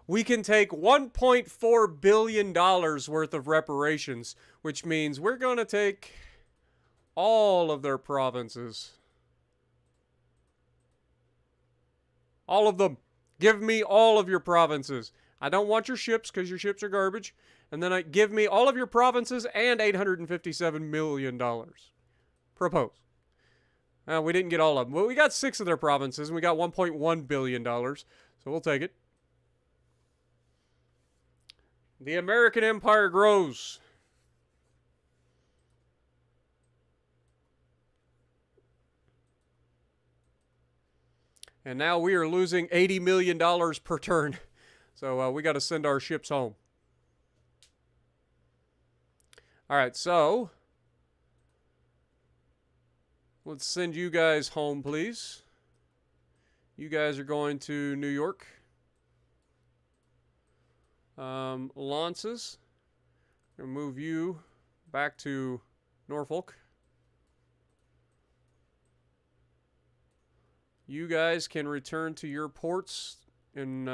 We can take $1.4 billion worth of reparations, which means we're going to take all of their provinces. All of them. Give me all of your provinces. I don't want your ships because your ships are garbage. And then give me all of your provinces and $857 million. Propose. We didn't get all of them. Well, we got 6 of their provinces, and we got $1.1 billion. So we'll take it. The American Empire grows. And now we are losing $80 million per turn. So we got to send our ships home. All right, so let's send you guys home, please. You guys are going to New York. Lances. Gonna move you back to Norfolk. You guys can return to your ports in,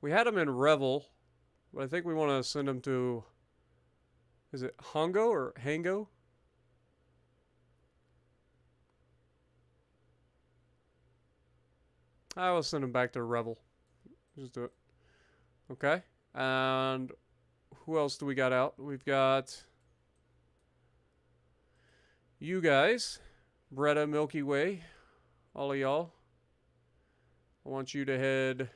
we had them in Revel, but I think we want to send them to, is it Hongo or Hango? I will send them back to Revel. Just do it. Okay. And who else do we got out? We've got you guys, Bretta, Milky Way, all of y'all. I want you to head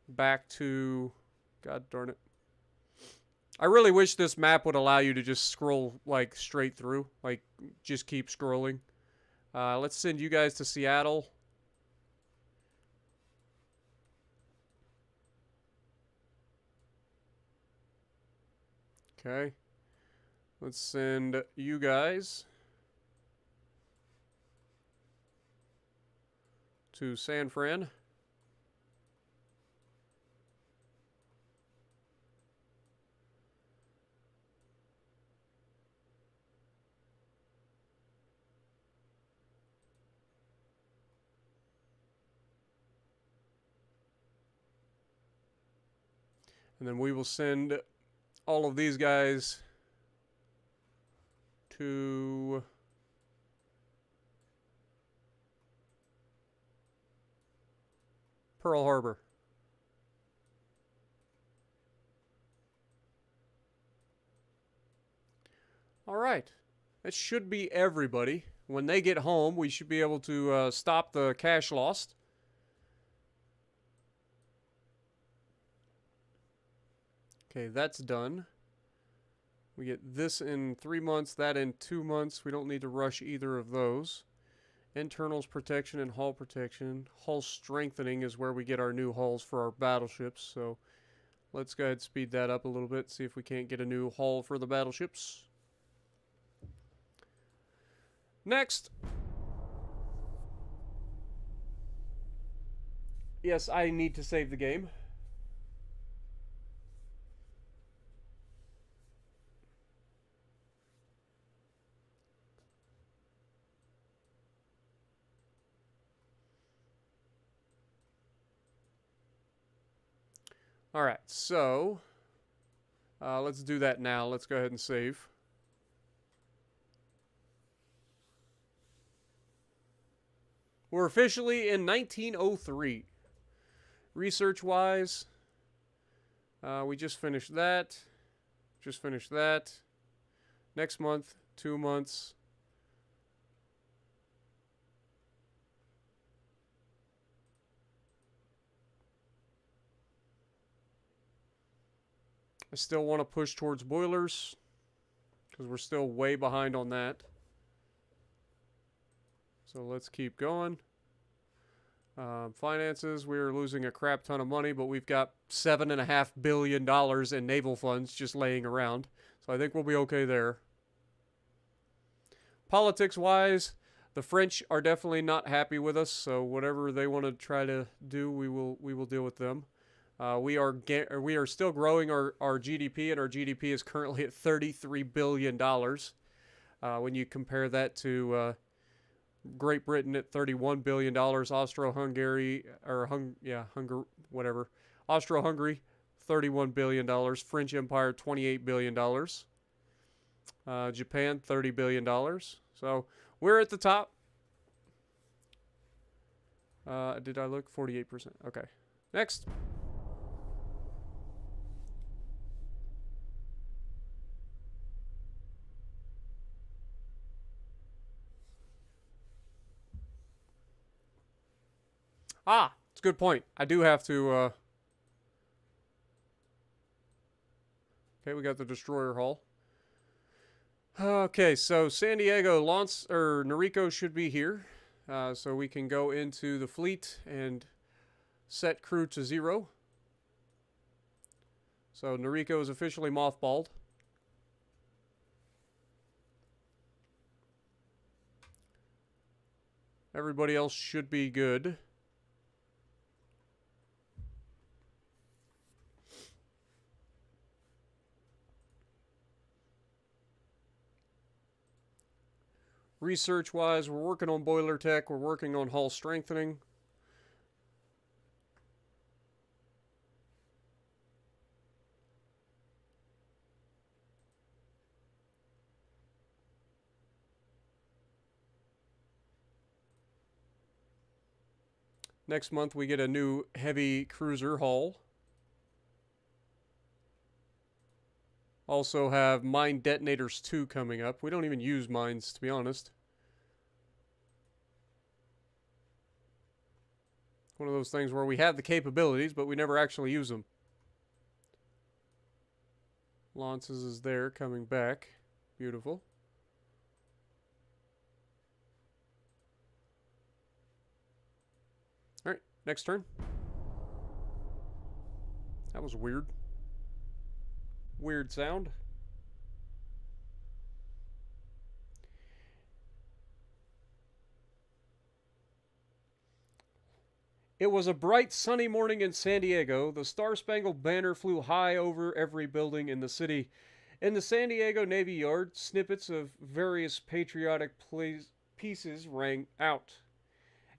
back to, God darn it. I really wish this map would allow you to just scroll like straight through, like just keep scrolling. Let's send you guys to Seattle. Okay. Let's send you guys to San Fran. And then we will send all of these guys to Pearl Harbor. All right. That should be everybody. When they get home, we should be able to stop the cash lost. Okay, that's done. We get this in 3 months, that in 2 months. We don't need to rush either of those. Internals protection and hull protection. Hull strengthening is where we get our new hulls for our battleships. So let's go ahead and speed that up a little bit. See if we can't get a new hull for the battleships. Next. Yes, I need to save the game. All right, so let's do that now. Let's go ahead and save. We're officially in 1903. Research-wise, we just finished that. Just finished that. Next month, 2 months. I still want to push towards boilers because we're still way behind on that. So let's keep going. Finances, we're losing a crap ton of money, but we've got $7.5 billion in naval funds just laying around. So I think we'll be okay there. Politics-wise, the French are definitely not happy with us. So whatever they want to try to do, we will deal with them. We are still growing our GDP, and our GDP is currently at $33 billion. When you compare that to Great Britain at $31 billion, Austro-Hungary, or Austro-Hungary, $31 billion, French Empire, $28 billion, Japan, $30 billion. So we're at the top. Did I look? 48%. Okay. Next. Ah, it's a good point. I do have to, okay, we got the destroyer hull. Okay, so San Diego Noriko should be here, so we can go into the fleet and set crew to 0. So Noriko is officially mothballed. Everybody else should be good. Research-wise, we're working on boiler tech. We're working on hull strengthening. Next month, we get a new heavy cruiser hull. Also have Mine Detonators 2 coming up. We don't even use mines, to be honest. One of those things where we have the capabilities, but we never actually use them. Lances is there, coming back. Beautiful. Alright, next turn. That was weird. Weird sound. It was a bright, sunny morning in San Diego. The Star-Spangled Banner flew high over every building in the city. In the San Diego Navy Yard, snippets of various patriotic pieces rang out.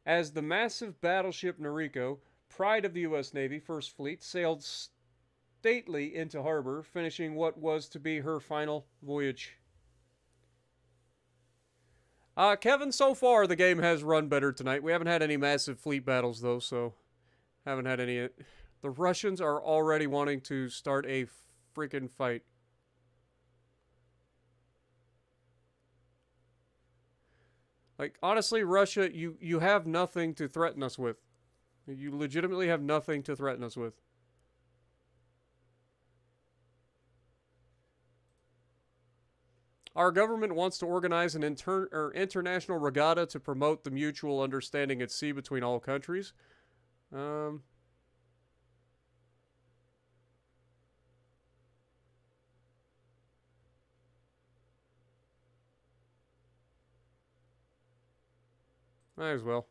As the massive battleship Noriko, pride of the U.S. Navy First Fleet, sailed stately into harbor, finishing what was to be her final voyage. Kevin, so far the game has run better tonight. We haven't had any massive fleet battles, though, so haven't had any. The Russians are already wanting to start a freaking fight. Like, honestly, Russia, you have nothing to threaten us with. You legitimately have nothing to threaten us with. Our government wants to organize an international regatta to promote the mutual understanding at sea between all countries. Might as well.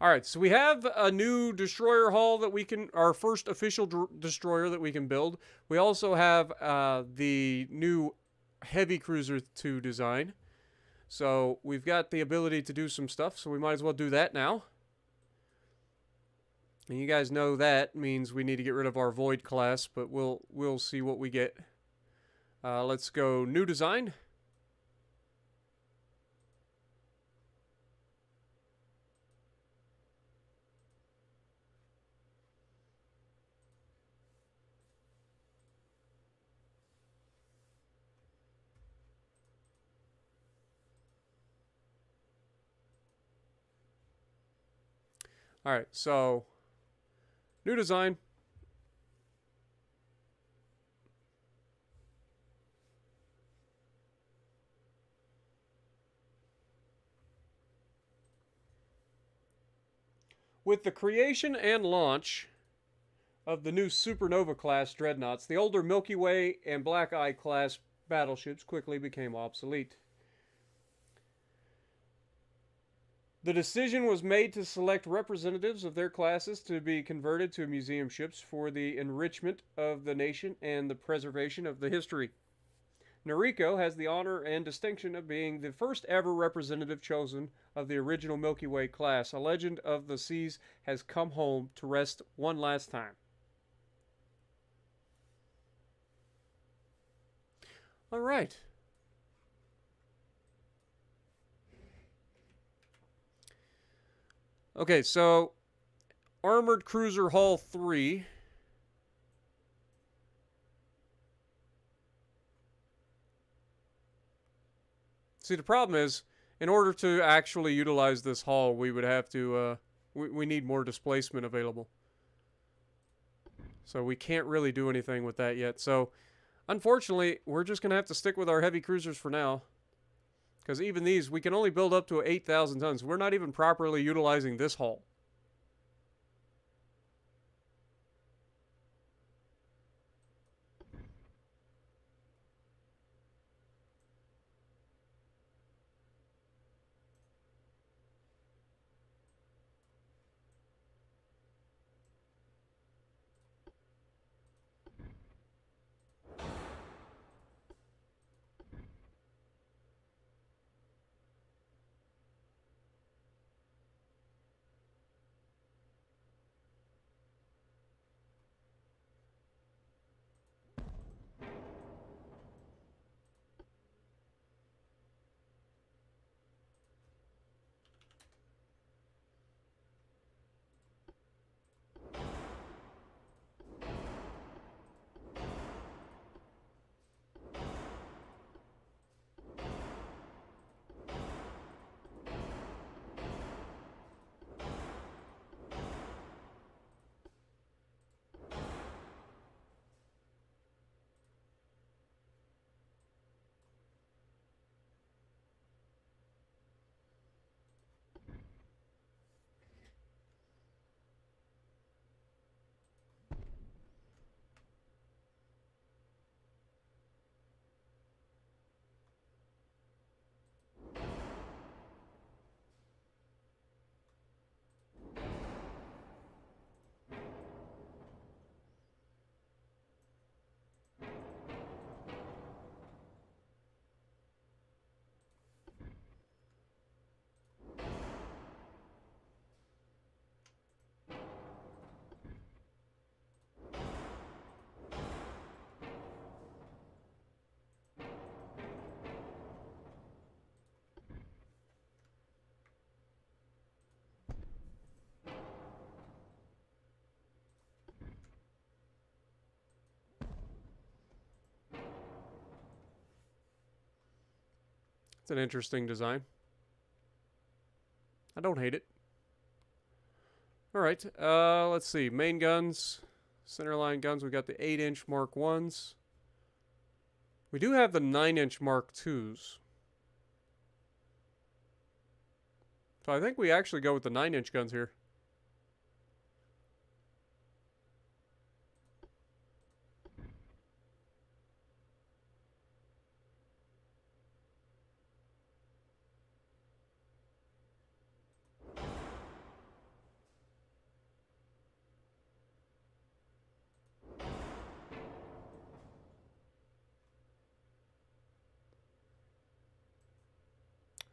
Alright, so we have a new destroyer hull that we can, our first official destroyer that we can build. We also have the new heavy cruiser to design. So we've got the ability to do some stuff, so we might as well do that now. And you guys know that means we need to get rid of our Void class, but we'll see what we get. Let's go new design. Alright, so new design. With the creation and launch of the new Supernova class Dreadnoughts, the older Milky Way and Black Eye class battleships quickly became obsolete. The decision was made to select representatives of their classes to be converted to museum ships for the enrichment of the nation and the preservation of the history. Noriko has the honor and distinction of being the first ever representative chosen of the original Milky Way class. A legend of the seas has come home to rest one last time. All right. Okay, so Armored Cruiser Hull 3. See, the problem is, in order to actually utilize this hull, we would have to, we need more displacement available. So we can't really do anything with that yet. So unfortunately, we're just going to have to stick with our heavy cruisers for now. Because even these, we can only build up to 8,000 tons. We're not even properly utilizing this hull. It's an interesting design. I don't hate it. Alright, let's see. Main guns, centerline guns. We got the 8-inch Mark 1s. We do have the 9-inch Mark 2s. So I think we actually go with the 9-inch guns here.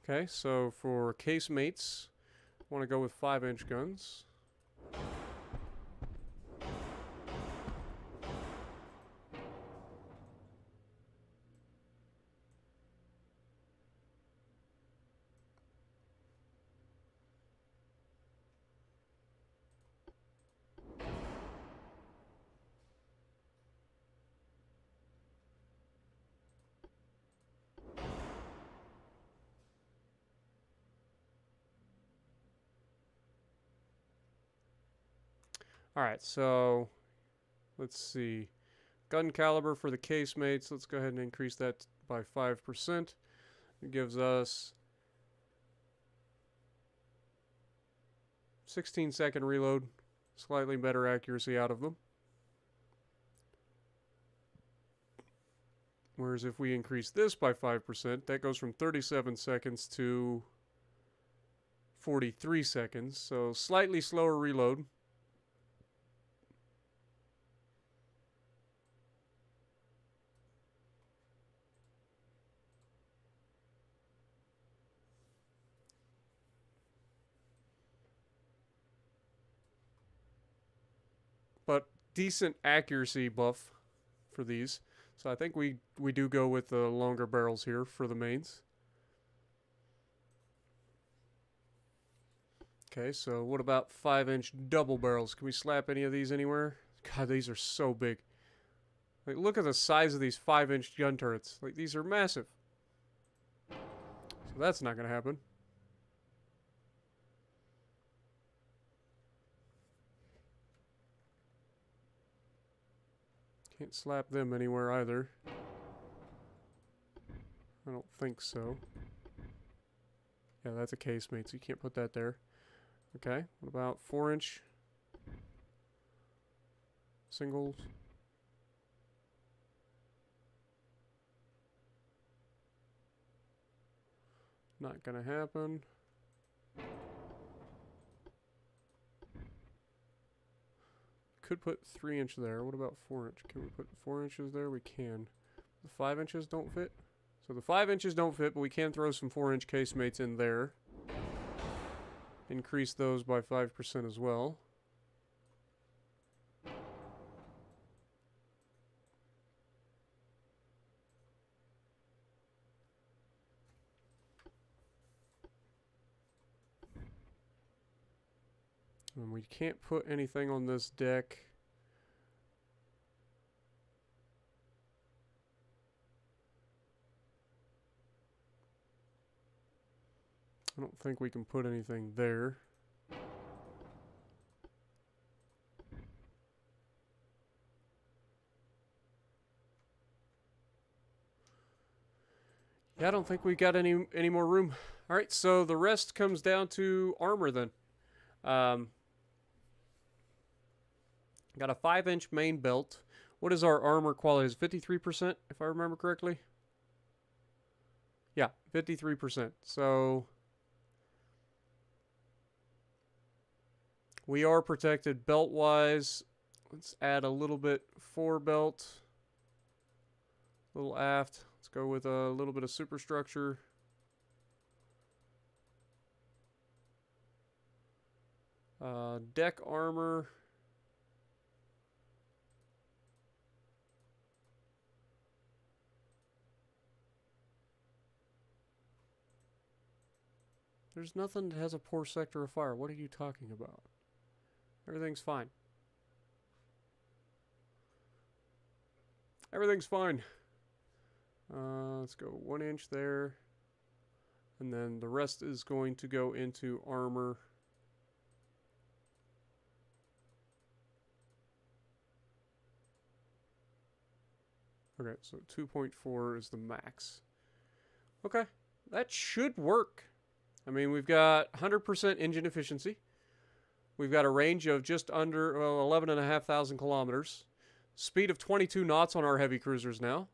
Okay, so for casemates, I want to go with 5-inch guns. Alright, so let's see. Gun caliber for the casemates. Let's go ahead and increase that by 5%. It gives us 16-second reload. Slightly better accuracy out of them. Whereas if we increase this by 5%, that goes from 37 seconds to 43 seconds. So slightly slower reload. But decent accuracy buff for these. So I think we do go with the longer barrels here for the mains. Okay, so what about 5-inch double barrels? Can we slap any of these anywhere? God, these are so big. Like, look at the size of these 5-inch gun turrets. Like, these are massive. So that's not going to happen. Can't slap them anywhere either. I don't think so. Yeah, that's a casemate, so you can't put that there. Okay, what about 4-inch singles? Not gonna happen. Could put 3-inch there. What about 4-inch? Can we put 4 inches there? We can. The 5 inches don't fit. So the 5 inches don't fit, but we can throw some 4-inch casemates in there. Increase those by 5% as well. And we can't put anything on this deck. I don't think we can put anything there. Yeah, I don't think we got any more room. All right, so the rest comes down to armor then. Got a 5-inch main belt. What is our armor quality? Is 53%, if I remember correctly? Yeah, 53%. So we are protected belt-wise. Let's add a little bit fore belt. A little aft. Let's go with a little bit of superstructure. Deck armor. There's nothing that has a poor sector of fire. What are you talking about? Everything's fine. Everything's fine. Let's go 1 inch there. And then the rest is going to go into armor. Okay, so 2.4 is the max. Okay, that should work. I mean, we've got 100% engine efficiency. We've got a range of just under 11,500 kilometers. Speed of 22 knots on our heavy cruisers now.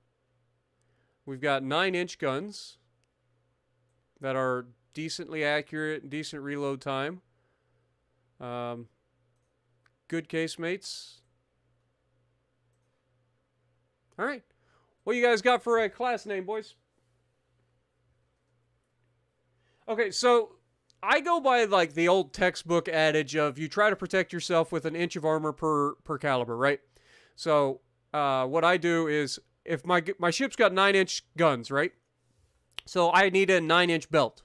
We've got 9-inch guns that are decently accurate, decent reload time. Good casemates. All right. What you guys got for a class name, boys? Okay, so I go by like the old textbook adage of you try to protect yourself with an inch of armor per caliber, right? So what I do is if my ship's got 9-inch guns, right? So I need a 9-inch belt,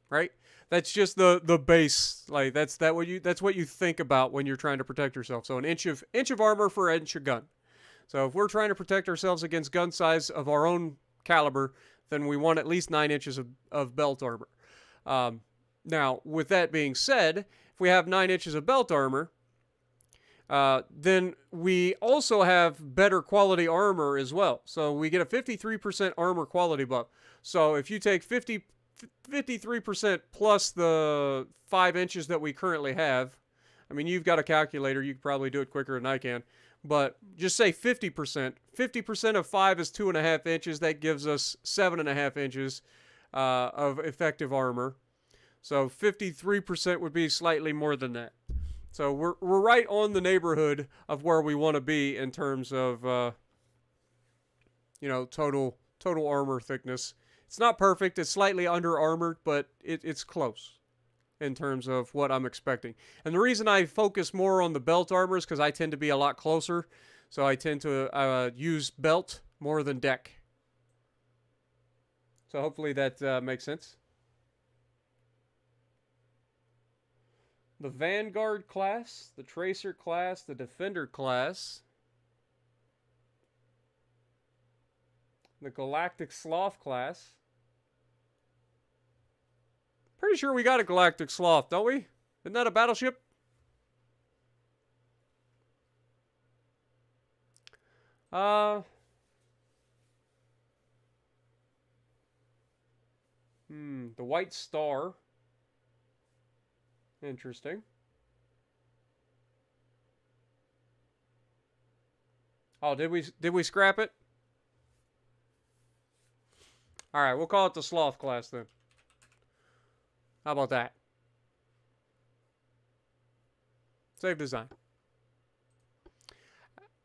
right? That's just the base. Like that's what you think about when you're trying to protect yourself. So an inch of armor for an inch of gun. So if we're trying to protect ourselves against gun size of our own caliber, then we want at least 9 inches of belt armor. Now, with that being said, if we have 9 inches of belt armor, then we also have better quality armor as well. So we get a 53% armor quality buff. So if you take 53% plus the 5 inches that we currently have, I mean, you've got a calculator. You can probably do it quicker than I can. But just say 50%. 50% of 5 is 2.5 inches. That gives us 7.5 inches of effective armor. So 53% would be slightly more than that. So we're right on the neighborhood of where we want to be in terms of total armor thickness. It's not perfect. It's slightly under armored, but it's close in terms of what I'm expecting. And the reason I focus more on the belt armor is because I tend to be a lot closer. So I tend to use belt more than deck. So hopefully that makes sense. The Vanguard class, the Tracer class, the Defender class, the Galactic Sloth class. Pretty sure we got a Galactic Sloth, don't we? Isn't that a battleship? The White Star. Interesting. Oh, did we scrap it? All right, we'll call it the Sloth class then. How about that? Save design.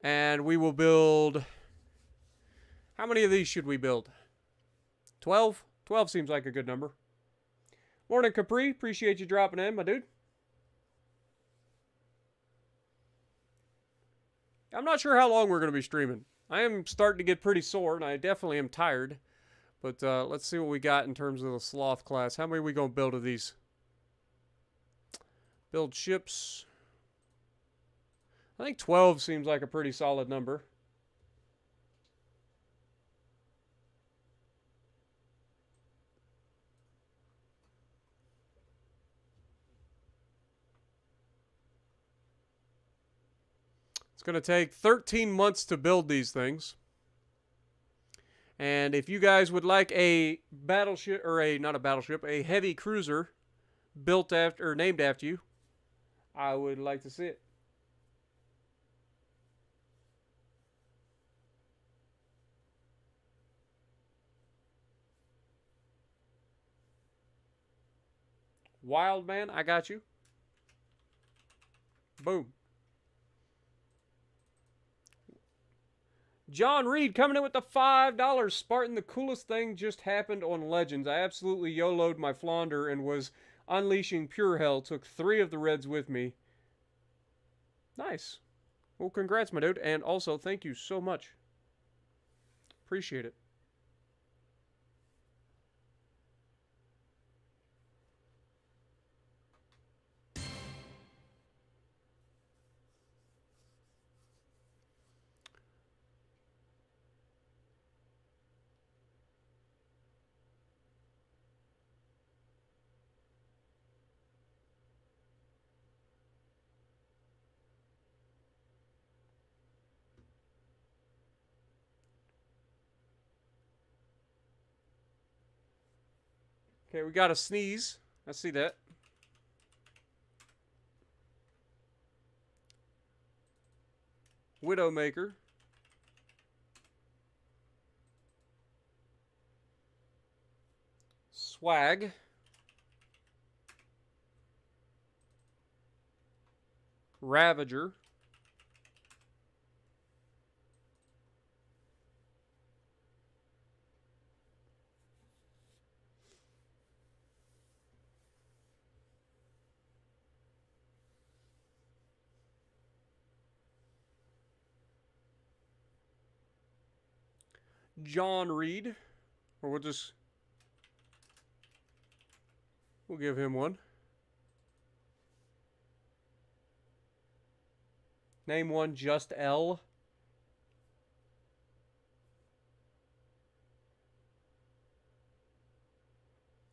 And we will build... How many of these should we build? 12? 12 seems like a good number. Morning, Capri. Appreciate you dropping in, my dude. I'm not sure how long we're going to be streaming. I am starting to get pretty sore, and I definitely am tired. But let's see what we got in terms of the Sloth class. How many are we going to build of these? Build ships. I think 12 seems like a pretty solid number. It's going to take 13 months to build these things. And if you guys would like a battleship, or not a battleship, a heavy cruiser built after, or named after you, I would like to see it. Wild man, I got you. Boom. John Reed coming in with the $5. Spartan, the coolest thing just happened on Legends. I absolutely YOLO'd my Flaunder and was unleashing pure hell. Took 3 of the Reds with me. Nice. Well, congrats, my dude. And also, thank you so much. Appreciate it. Okay, we got a sneeze. I see that. Widowmaker. Swag. Ravager. John Reed. Or we'll give him one. Name one just L.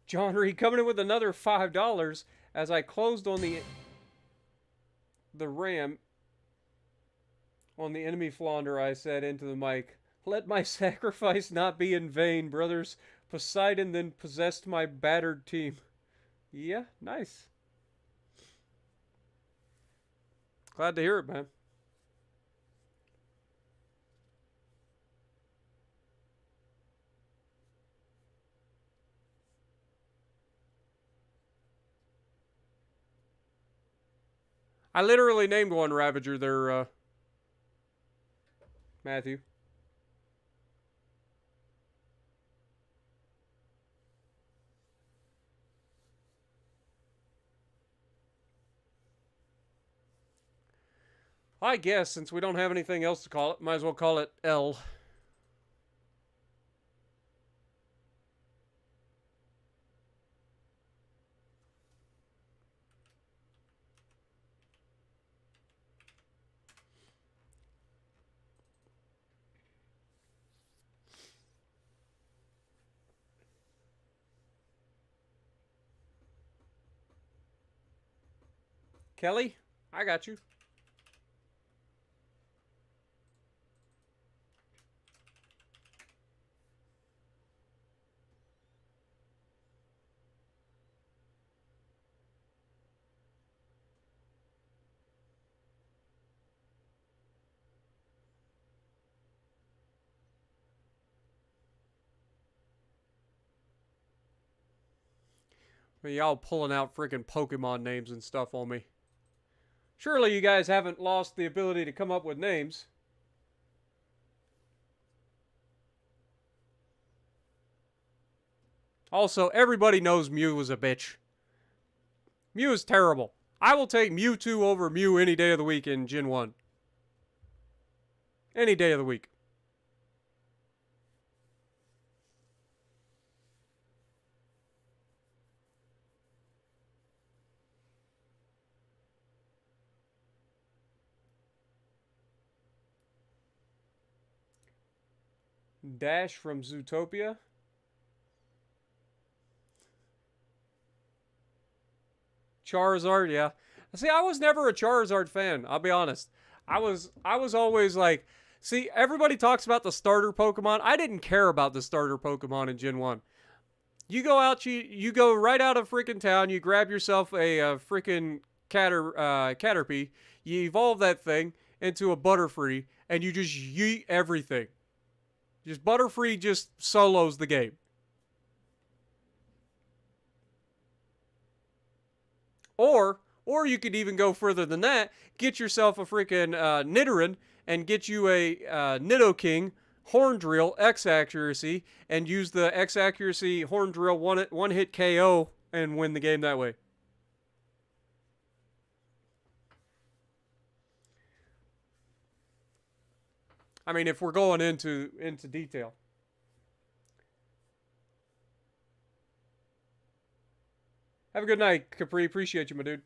John Reed coming in with another $5 as I closed on the ram on the enemy Flaunder. I said into the mic, "Let my sacrifice not be in vain, brothers. Poseidon then possessed my battered team." Yeah, nice. Glad to hear it, man. I literally named one Ravager there, Matthew. I guess since we don't have anything else to call it, might as well call it L. Kelly, I got you. Y'all pulling out freaking Pokemon names and stuff on me. Surely you guys haven't lost the ability to come up with names. Also, everybody knows Mew was a bitch. Mew is terrible. I will take Mewtwo over Mew any day of the week in Gen 1. Any day of the week. Dash from Zootopia. Charizard, yeah. See, I was never a Charizard fan, I'll be honest. I was always like, see, everybody talks about the starter Pokemon. I didn't care about the starter Pokemon in Gen 1. You go out, you go right out of freaking town, you grab yourself a freaking Caterpie, you evolve that thing into a Butterfree, and you just yeet everything. Just Butterfree just solos the game. Or you could even go further than that. Get yourself a freaking Nidoran and get you a Nidoking Horn Drill X accuracy and use the X accuracy Horn Drill one hit KO and win the game that way. I mean, if we're going into detail. Have a good night, Capri. Appreciate you, my dude.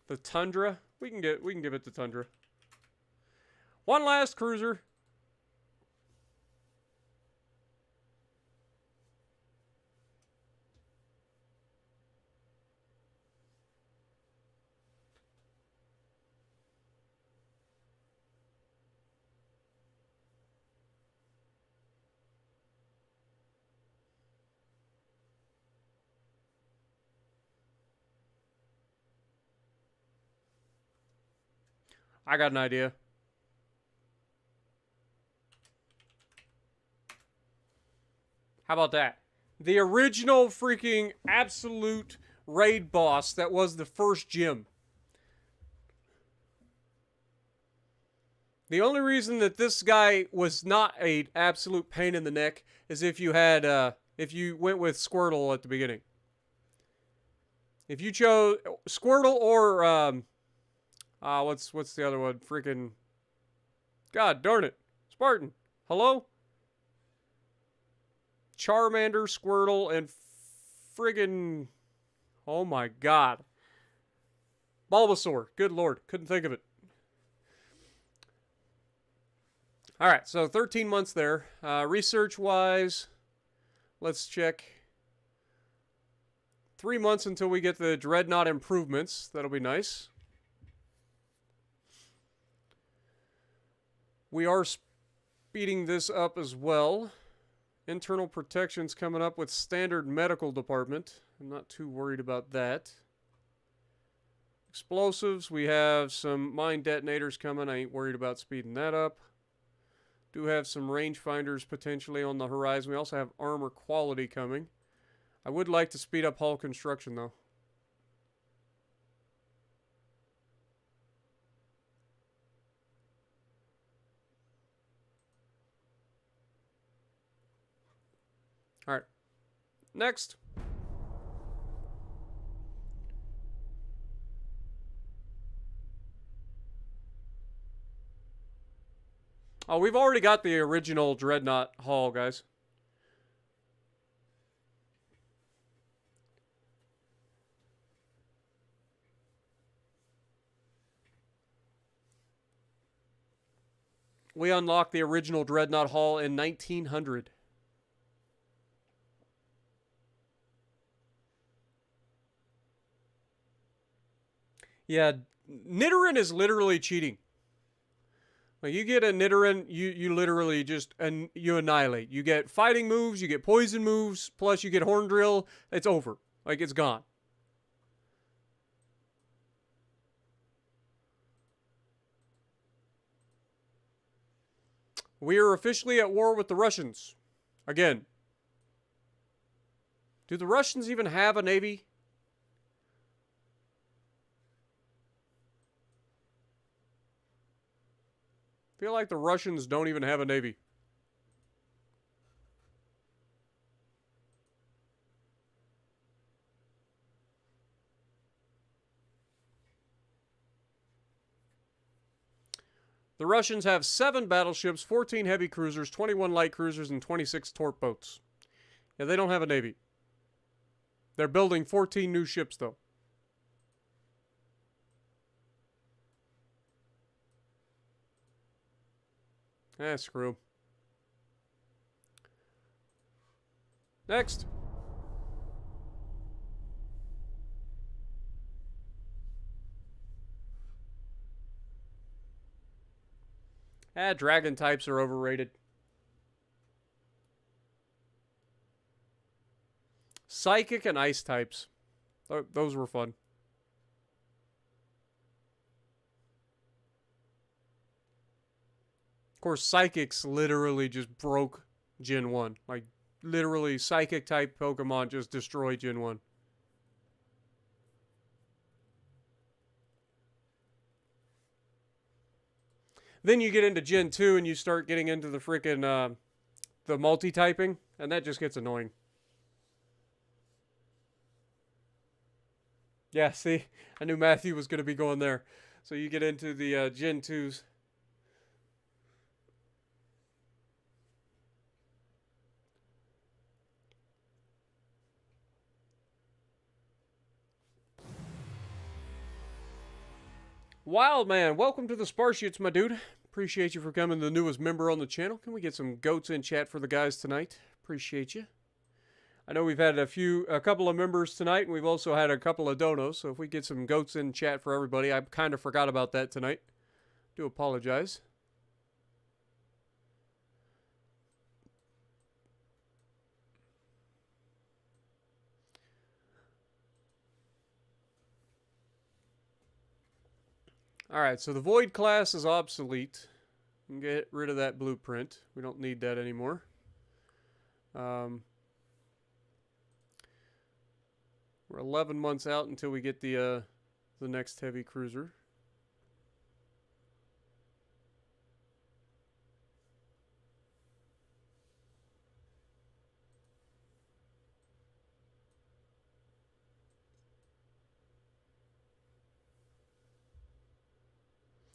The Tundra. We can give it the Tundra. One last cruiser. I got an idea. How about that? The original freaking absolute raid boss that was the first gym. The only reason that this guy was not an absolute pain in the neck is if you had, if you went with Squirtle at the beginning. If you chose Squirtle or, what's the other one? Freaking, God darn it. Spartan. Hello? Charmander, Squirtle, and friggin', oh my God. Bulbasaur. Good Lord. Couldn't think of it. All right, so 13 months there. Research-wise, let's check. 3 months until we get the Dreadnought improvements. That'll be nice. We are speeding this up as well. Internal protection's coming up with standard medical department. I'm not too worried about that. Explosives, we have some mine detonators coming. I ain't worried about speeding that up. Do have some rangefinders potentially on the horizon. We also have armor quality coming. I would like to speed up hull construction though. Alright. Next. Oh, we've already got the original Dreadnought hull, guys. We unlocked the original Dreadnought hull in 1900. Yeah, Nidoran is literally cheating. Like you get a Nidoran, you literally just you annihilate. You get fighting moves, you get poison moves, plus you get Horn Drill. It's over. Like it's gone. We are officially at war with the Russians. Again. Do the Russians even have a navy? I feel like the Russians don't even have a navy. The Russians have 7 battleships, 14 heavy cruisers, 21 light cruisers, and 26 torp boats. Yeah, they don't have a navy. They're building 14 new ships, though. Screw 'em. Next. Dragon types are overrated. Psychic and ice types. Those were fun. Of course, Psychics literally just broke Gen 1. Like, literally, Psychic type Pokemon just destroyed Gen 1. Then you get into Gen 2 and you start getting into the freaking, the multi-typing, and that just gets annoying. Yeah, see? I knew Matthew was going to be going there. So you get into the Gen 2s. Wild Man, welcome to the Sparshoots, my dude. Appreciate you for coming, the newest member on the channel. Can we get some goats in chat for the guys tonight? Appreciate you. I know we've had a couple of members tonight, and we've also had a couple of donos, so if we get some goats in chat for everybody, I kind of forgot about that tonight. Do apologize. Alright, so the Void class is obsolete. We can get rid of that blueprint. We don't need that anymore. We're 11 months out until we get the next heavy cruiser.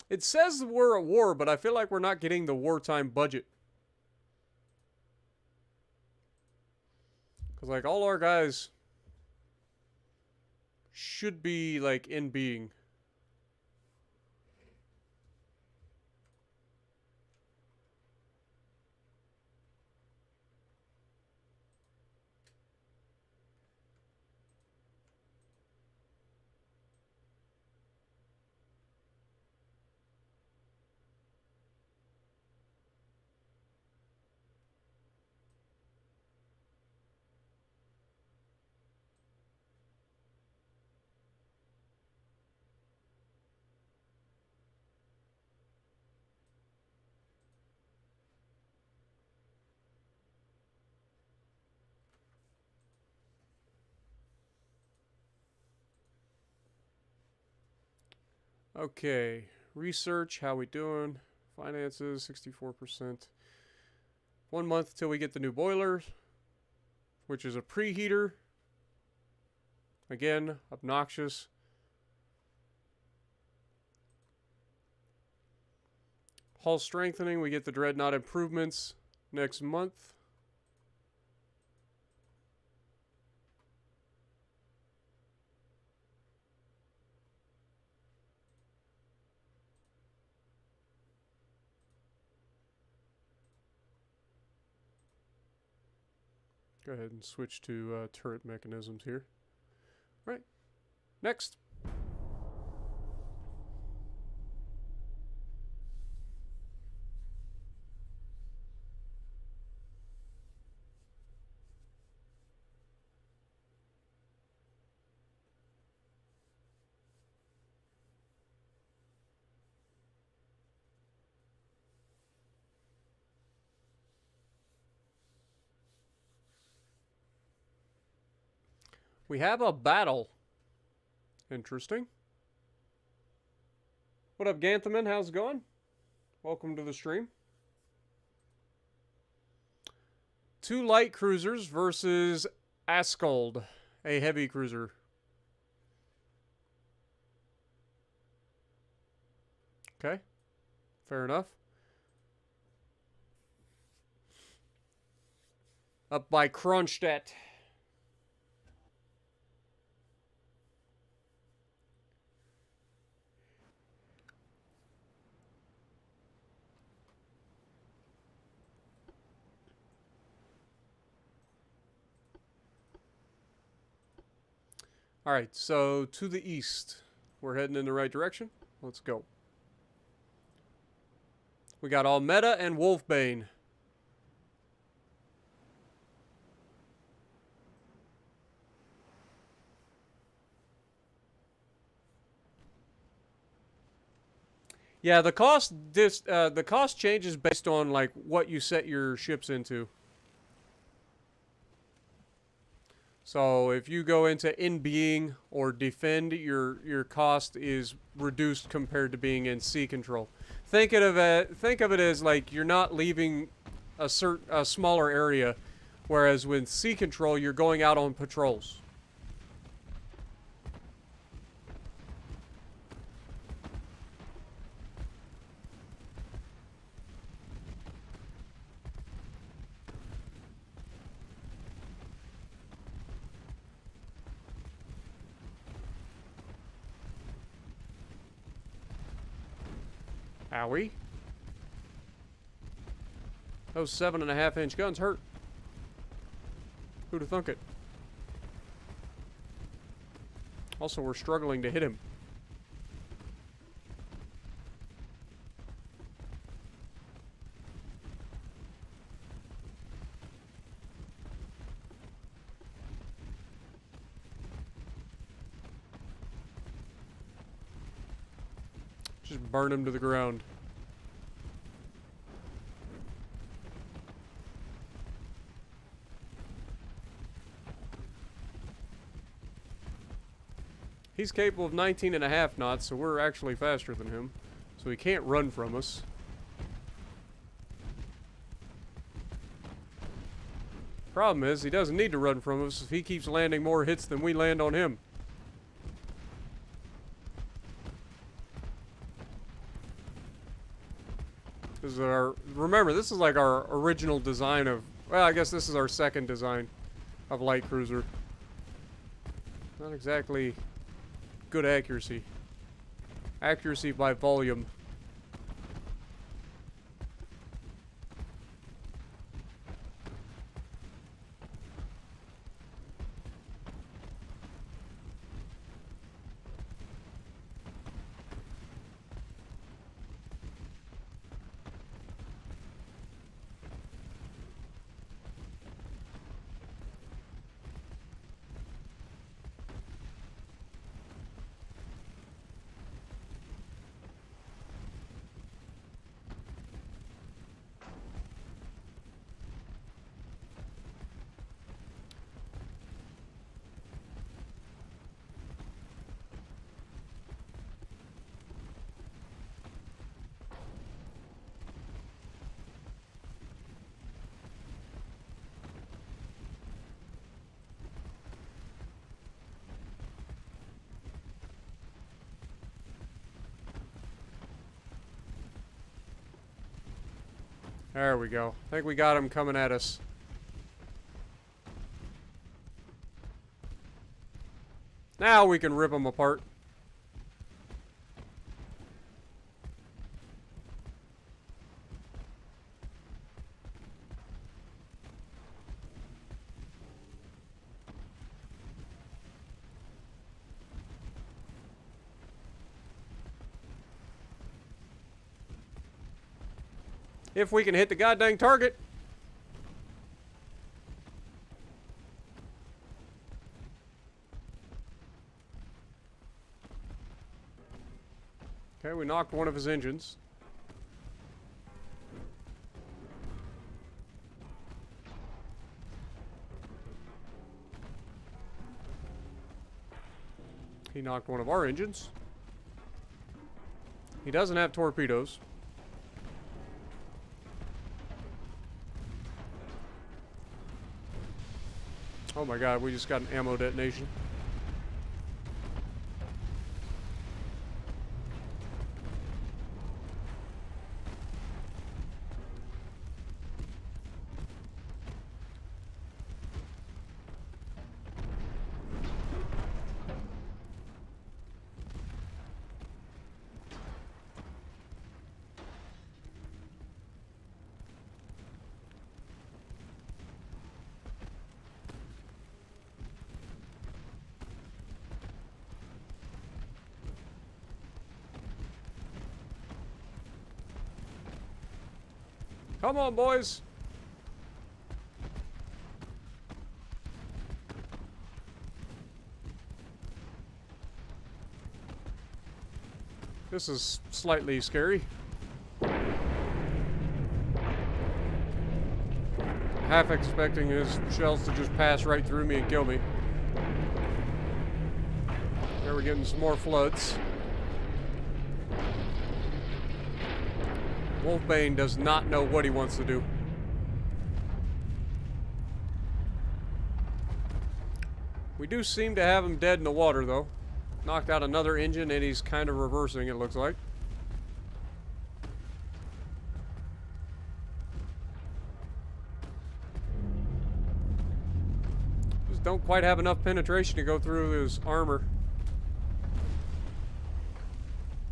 It says we're at war, but I feel like we're not getting the wartime budget. Because, like, all our guys should be, like, in being. Okay, research, how we doing? Finances, 64%. 1 month till we get the new boiler, which is a preheater. Again, obnoxious. Hull strengthening, we get the Dreadnought improvements next month. Go ahead and switch to turret mechanisms here. All right, next. We have a battle. Interesting. What up, Ganthaman? How's it going? Welcome to the stream. 2 light cruisers versus Askold, a heavy cruiser. Okay, fair enough. Up by Kronstadt. All right, so to the east. We're heading in the right direction. Let's go. We got Almeda and Wolfbane. Yeah, the cost changes based on like what you set your ships into. So if you go into in being or defend, your cost is reduced compared to being in sea control. Think of it as like you're not leaving a smaller area, whereas with sea control you're going out on patrols. Owie. Those 7.5-inch guns hurt. Who'd have thunk it? Also, we're struggling to hit him. Just burn him to the ground. He's capable of 19.5 knots, so we're actually faster than him. So he can't run from us. Problem is, he doesn't need to run from us if he keeps landing more hits than we land on him. This is remember, this is like our original design of, well, I guess this is our second design of light cruiser. Not exactly good accuracy. Accuracy by volume. There we go. I think we got him coming at us. Now we can rip them apart. If we can hit the goddamn target. Okay, we knocked one of his engines. He knocked one of our engines. He doesn't have torpedoes. Oh my god, we just got an ammo detonation. Come on, boys. This is slightly scary. Half expecting his shells to just pass right through me and kill me. There we're getting some more floods. Wolfbane does not know what he wants to do. We do seem to have him dead in the water, though. Knocked out another engine, and he's kind of reversing, it looks like. Just don't quite have enough penetration to go through his armor.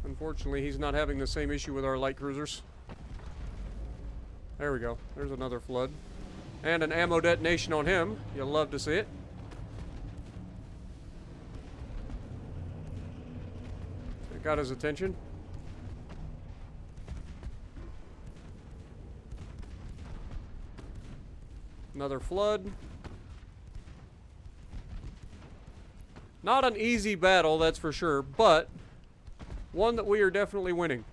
Unfortunately, he's not having the same issue with our light cruisers. There we go. There's another flood. And an ammo detonation on him. You'll love to see it. It got his attention. Another flood. Not an easy battle, that's for sure, but one that we are definitely winning.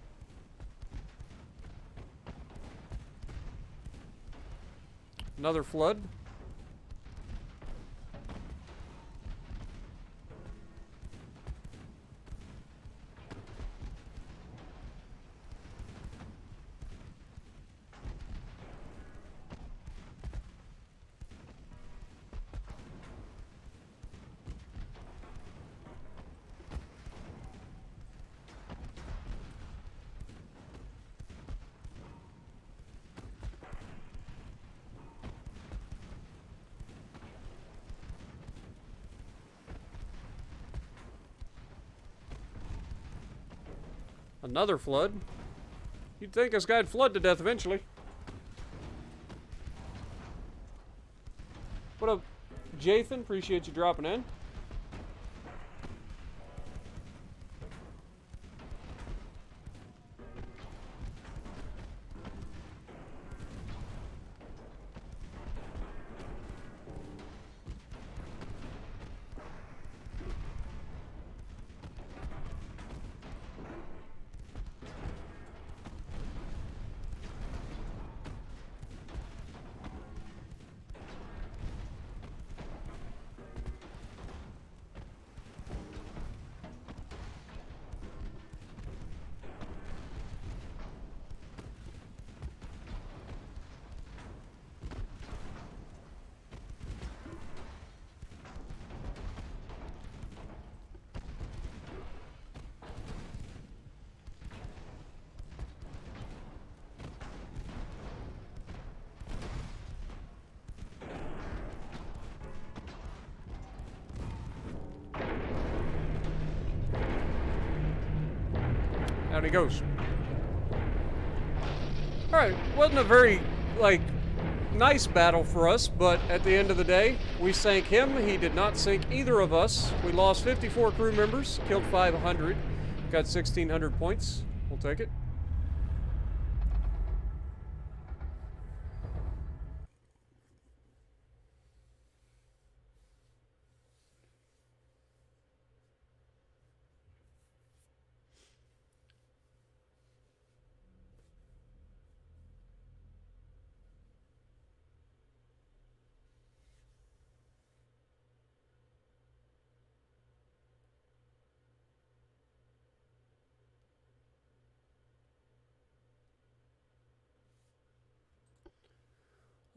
Another flood. Another flood. You'd think this guy'd flood to death eventually. What up, Jathan? Appreciate you dropping in. Down he goes. Alright, wasn't a very, nice battle for us, but at the end of the day, we sank him. He did not sink either of us. We lost 54 crew members, killed 500, got 1,600 points. We'll take it.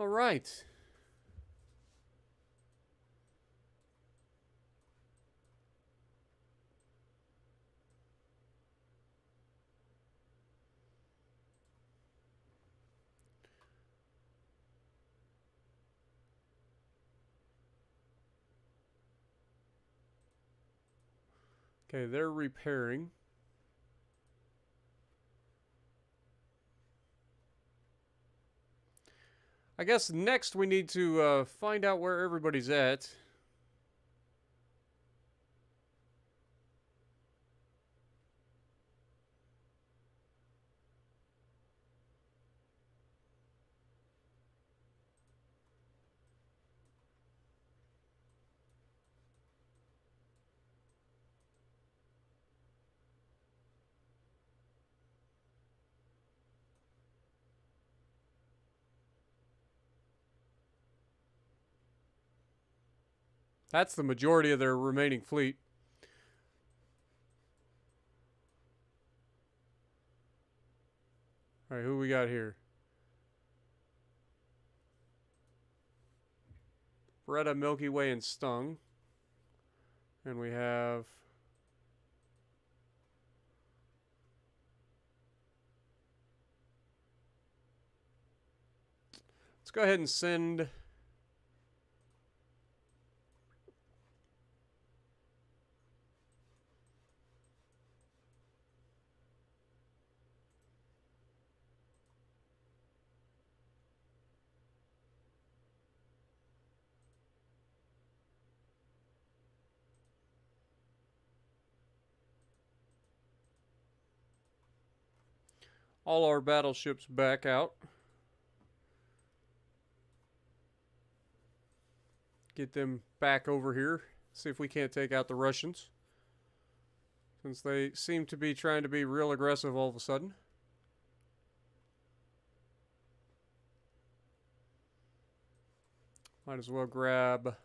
All right. Okay, they're repairing. I guess next we need to find out where everybody's at. That's the majority of their remaining fleet. All right, who we got here? Beretta, Milky Way, and Stung. And we have... Let's go ahead and send... all our battleships back out. Get them back over here. See if we can't take out the Russians, since they seem to be trying to be real aggressive all of a sudden. Might as well grab...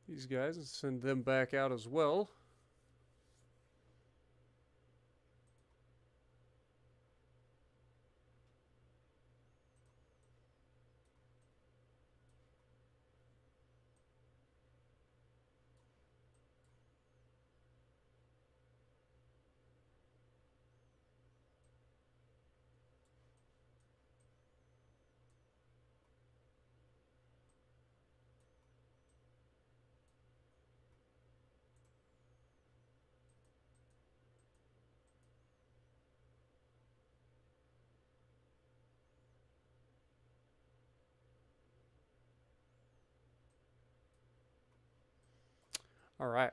these guys and send them back out as well. All right.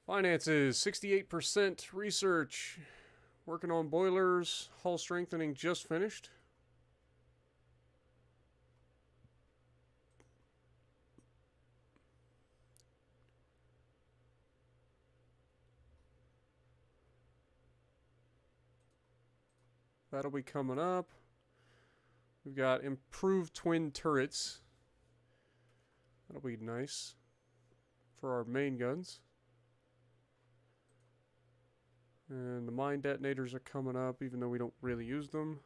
Finances, 68%. Research, working on boilers. Hull strengthening just finished. That'll be coming up. We've got improved twin turrets. That'll be nice for our main guns. And the mine detonators are coming up, even though we don't really use them.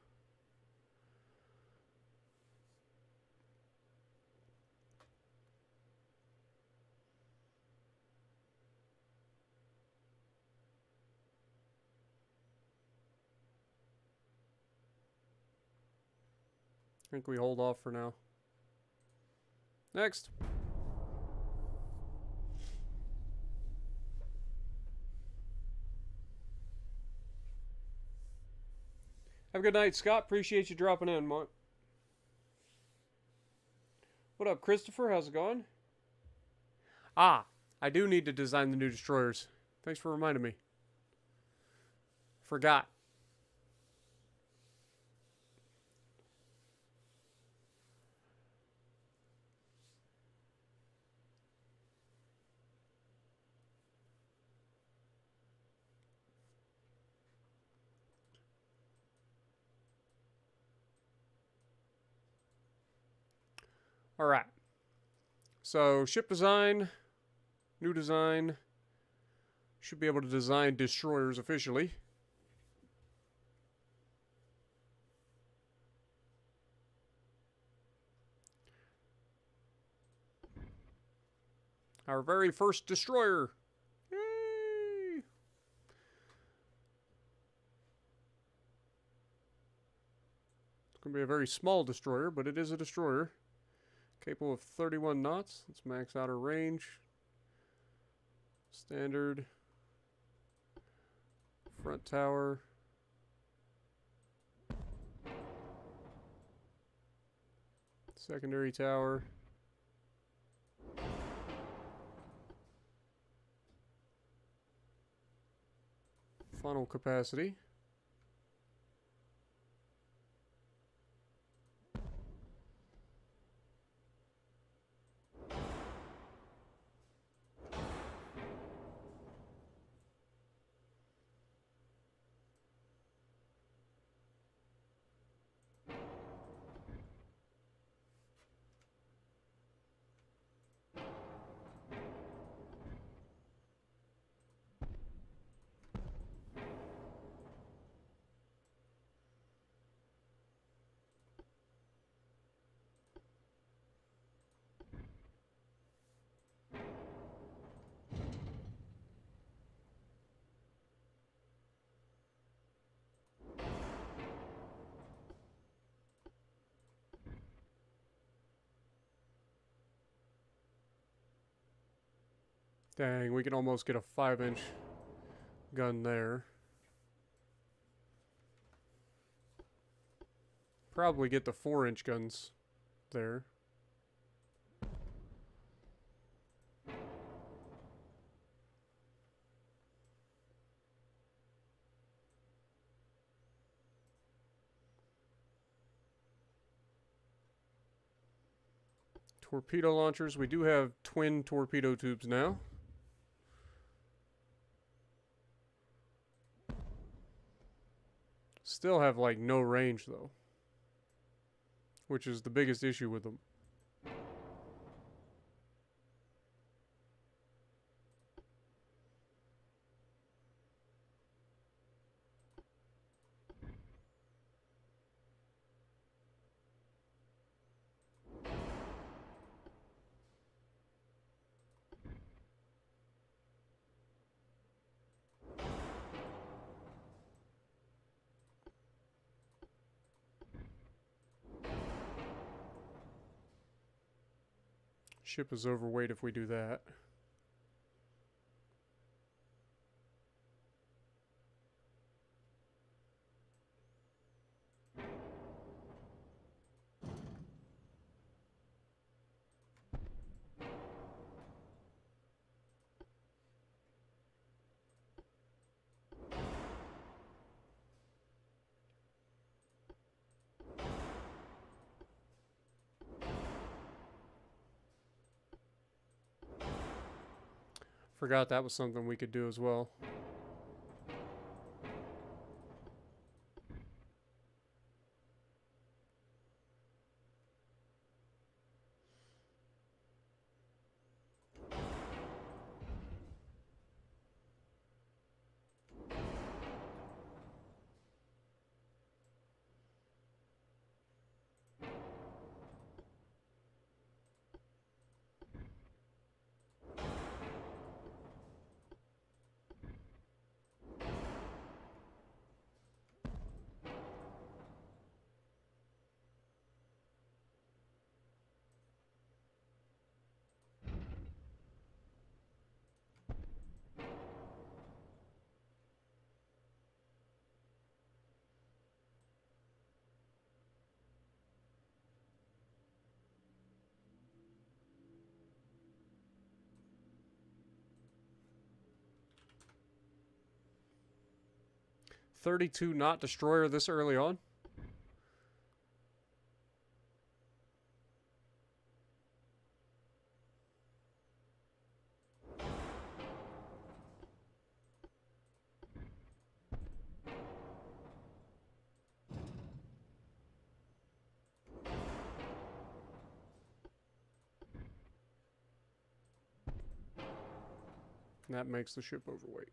I think we hold off for now. Next. Have a good night, Scott. Appreciate you dropping in, Mark. What up, Christopher? How's it going? Ah, I do need to design the new destroyers. Thanks for reminding me. Forgot. Alright. So, ship design. New design. Should be able to design destroyers officially. Our very first destroyer. Yay! It's going to be a very small destroyer, but it is a destroyer. Capable of 31 knots. Let's max out our range. Standard. Front tower. Secondary tower. Funnel capacity. Dang, we can almost get a 5-inch gun there. Probably get the 4-inch guns there. Torpedo launchers. We do have twin torpedo tubes now. Still have like no range though, which is the biggest issue with them. Ship is overweight if we do that. Forgot that was something we could do as well. .32 knot destroyer this early on. And that makes the ship overweight.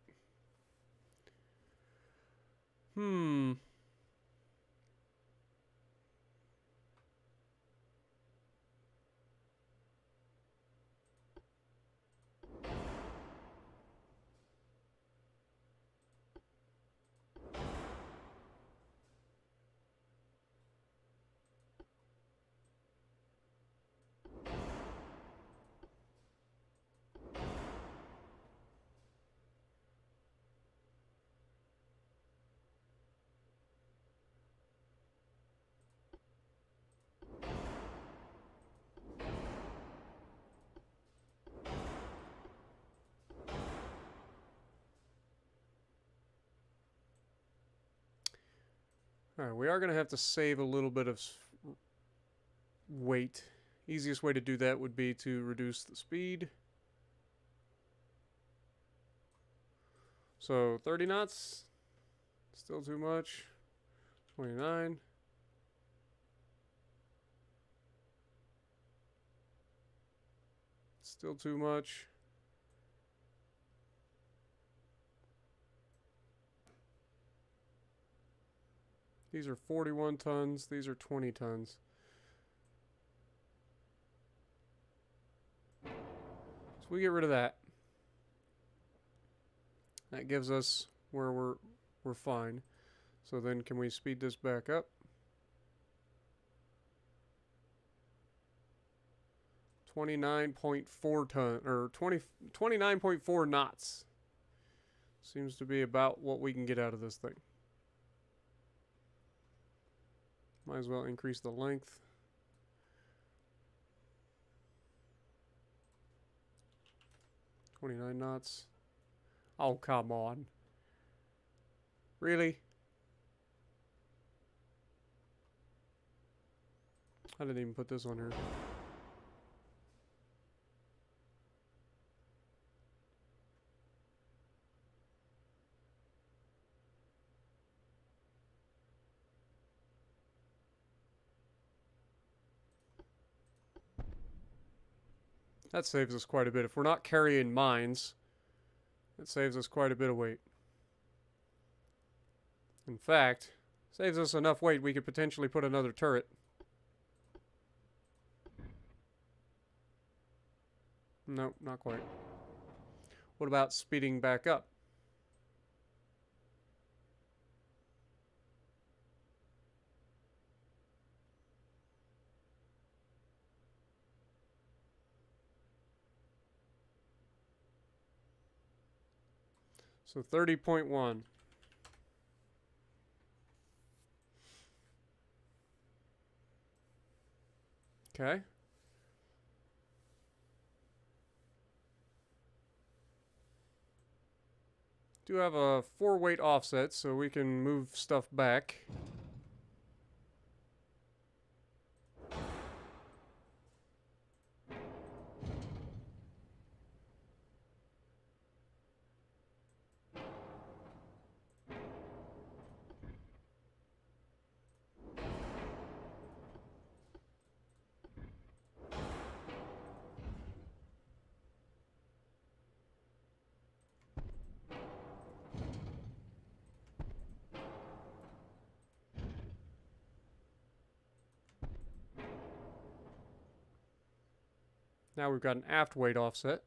Alright, we are going to have to save a little bit of weight. Easiest way to do that would be to reduce the speed. So 30 knots, still too much. 29. Still too much. These are 41 tons. These are 20 tons. So we get rid of that. That gives us where we're fine. So then can we speed this back up? 29.4 ton or 29.4 knots. Seems to be about what we can get out of this thing. Might as well increase the length. $29 knots. Oh, come on. Really? I didn't even put this on here. That saves us quite a bit. If we're not carrying mines, it saves us quite a bit of weight. In fact, saves us enough weight we could potentially put another turret. Nope, not quite. What about speeding back up? So 30.1. Okay. Do have a 4-weight offset, so we can move stuff back. Now we've got an aft weight offset.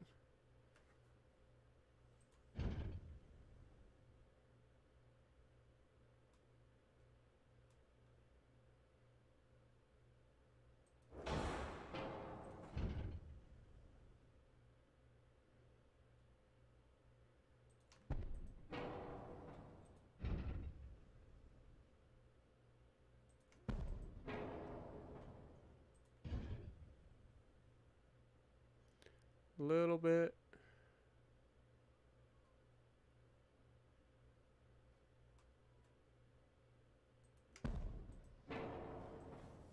A little bit.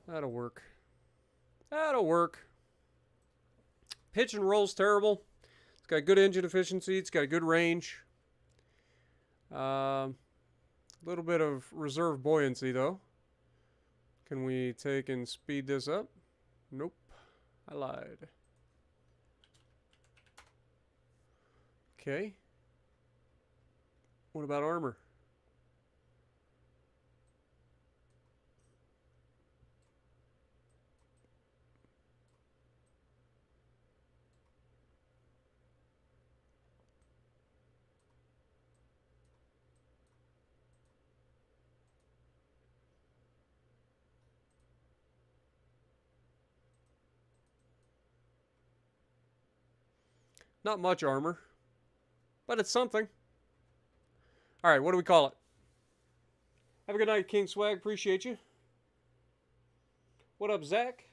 That'll work. That'll work. Pitch and roll's terrible. It's got good engine efficiency. It's got a good range. A little bit of reserve buoyancy, though. Can we take and speed this up? Nope. I lied. Okay. What about armor? Not much armor, but it's something. All right, what do we call it? Have a good night, King Swag. Appreciate you. What up, Zach?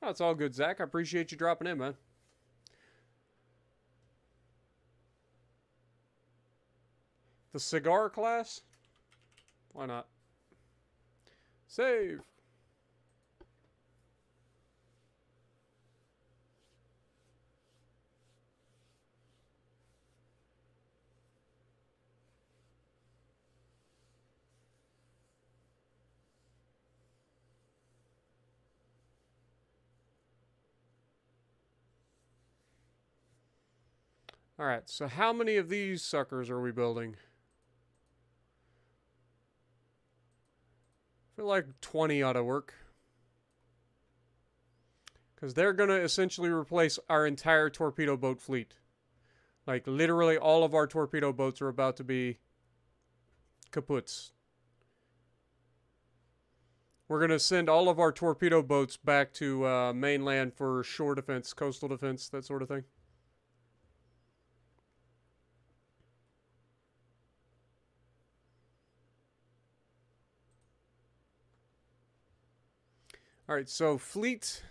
Oh, it's all good, Zach. I appreciate you dropping in, man. The cigar class? Why not? Save. All right, so how many of these suckers are we building? I feel like 20 ought to work. Because they're going to essentially replace our entire torpedo boat fleet. Like, literally all of our torpedo boats are about to be kaputs. We're going to send all of our torpedo boats back to mainland for shore defense, coastal defense, that sort of thing. All right, so fleet.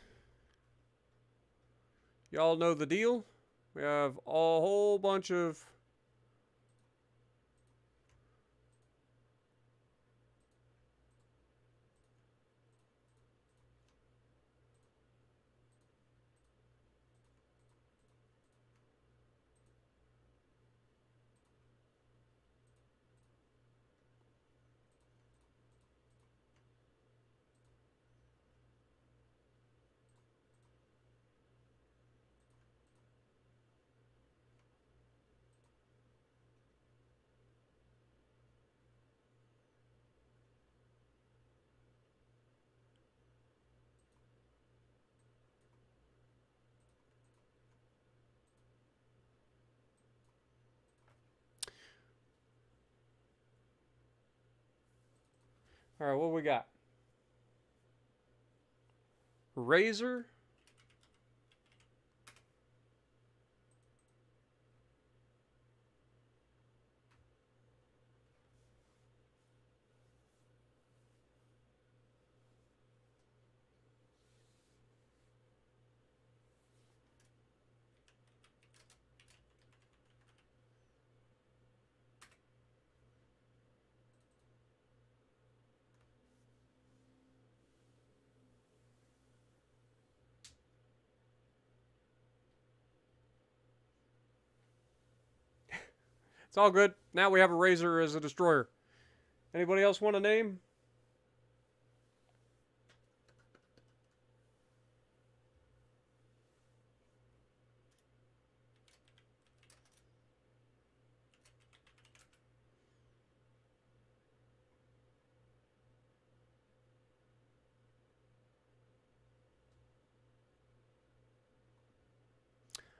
Y'all know the deal. We have a whole bunch of all right, what we got? Razor. It's all good. Now we have a Razor as a destroyer. Anybody else want a name?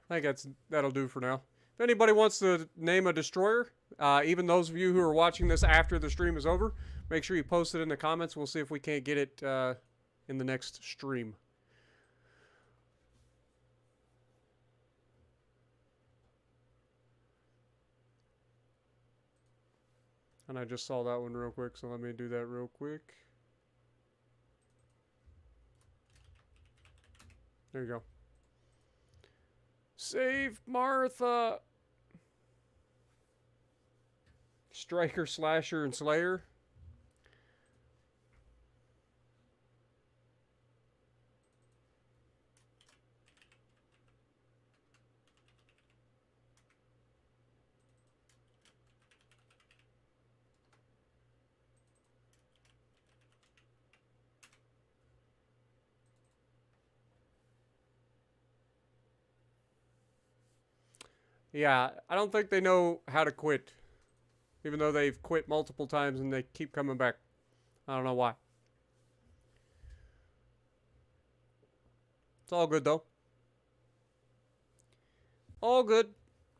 I think that'll do for now. If anybody wants to name a destroyer, even those of you who are watching this after the stream is over, make sure you post it in the comments. We'll see if we can't get it in the next stream. And I just saw that one real quick, so let me do that real quick. There you go. Save Martha. Striker, Slasher, and Slayer. Yeah, I don't think they know how to quit. Even though they've quit multiple times and they keep coming back. I don't know why. It's all good, though. All good.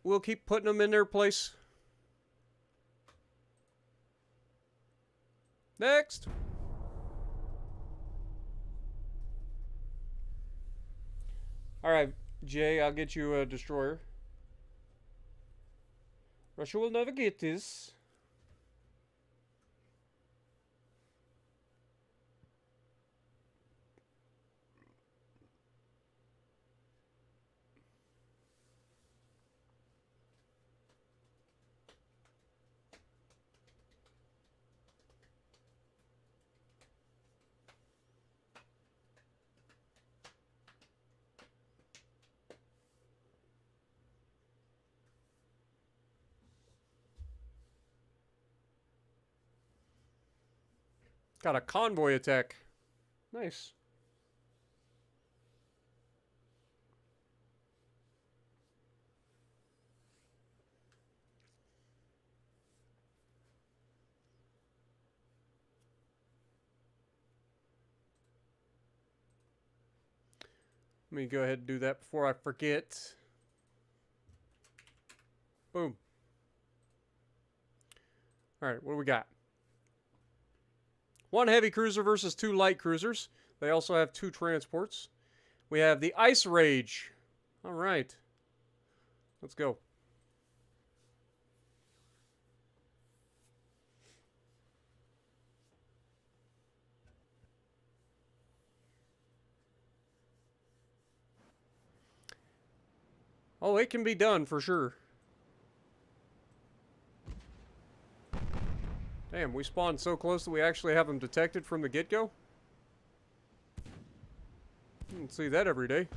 We'll keep putting them in their place. Next. Alright, Jay, I'll get you a destroyer. Russia will never get this. Got a convoy attack. Nice. Let me go ahead and do that before I forget. Boom. Alright, what do we got? 1 heavy cruiser versus 2 light cruisers. They also have 2 transports. We have the Ice Rage. Alright. Let's go. Oh, it can be done for sure. Damn, we spawned so close that we actually have them detected from the get-go? Don't see that every day.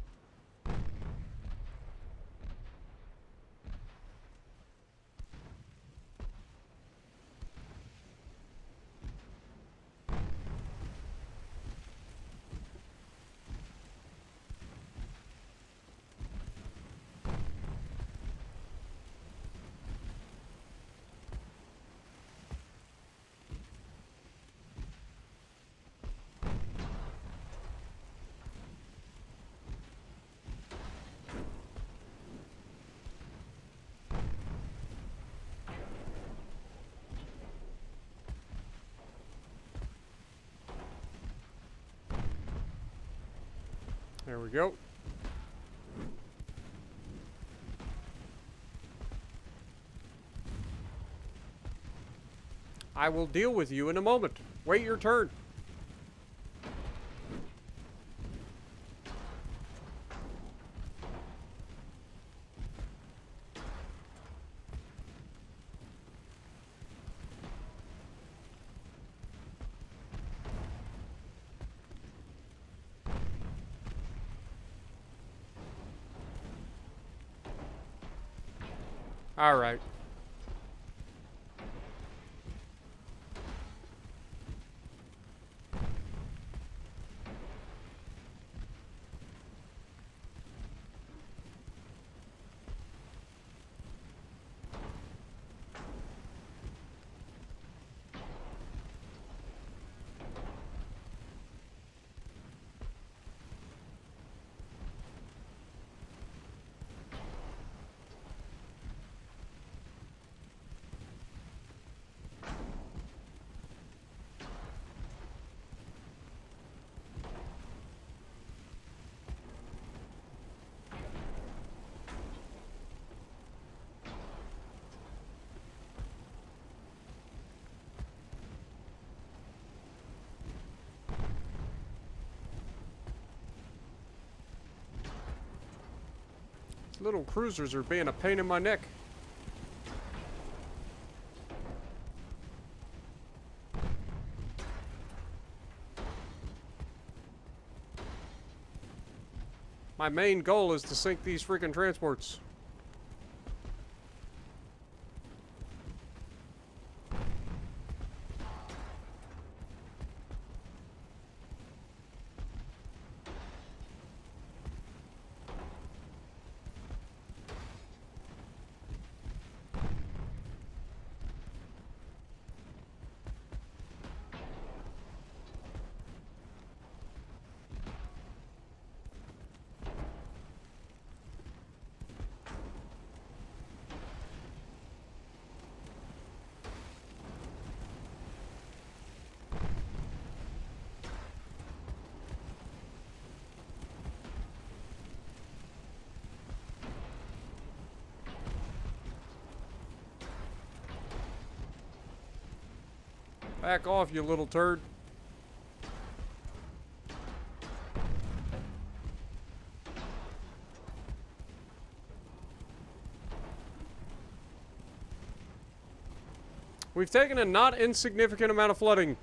There we go. I will deal with you in a moment. Wait your turn. All right. little cruisers are being a pain in my neck. My main goal is to sink these freaking transports. Back off, you little turd. We've taken a not insignificant amount of flooding.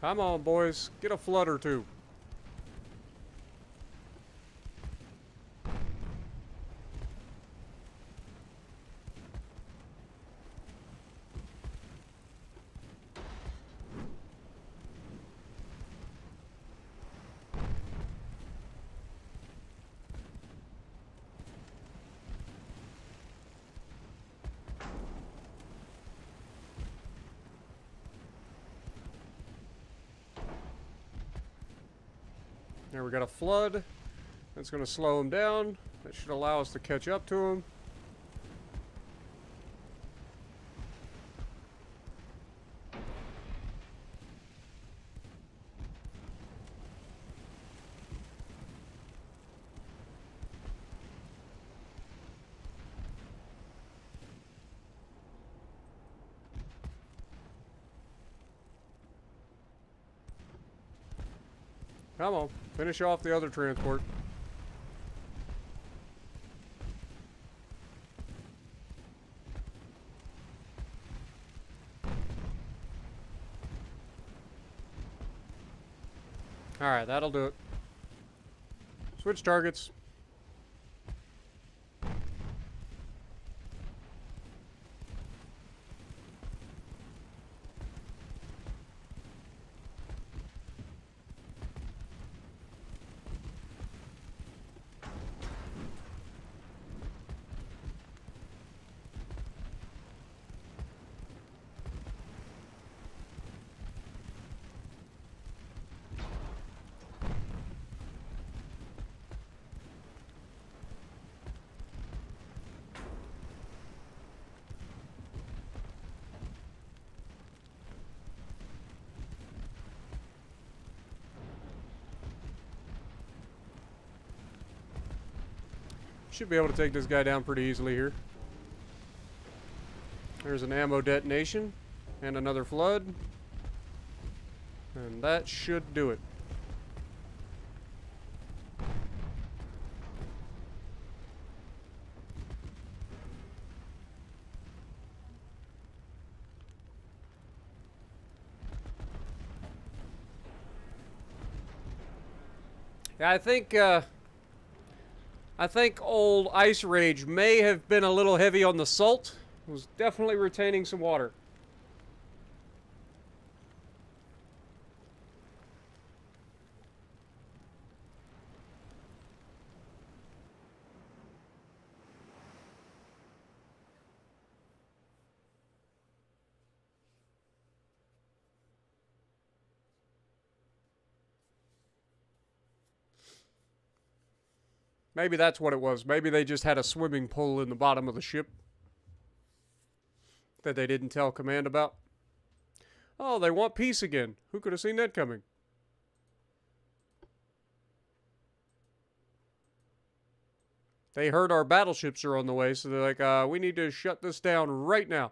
Come on, boys. Get a flood or two. There, we got a flood. That's going to slow him down. That should allow us to catch up to him. Come on, finish off the other transport. Alright, that'll do it. Switch targets. Should be able to take this guy down pretty easily here. There's an ammo detonation, And another flood. And that should do it. Yeah, I think old Ice Rage may have been a little heavy on the salt. It was definitely retaining some water. Maybe that's what it was. Maybe they just had a swimming pool in the bottom of the ship that they didn't tell command about. Oh, they want peace again. Who could have seen that coming? They heard our battleships are on the way, so they're like, we need to shut this down right now.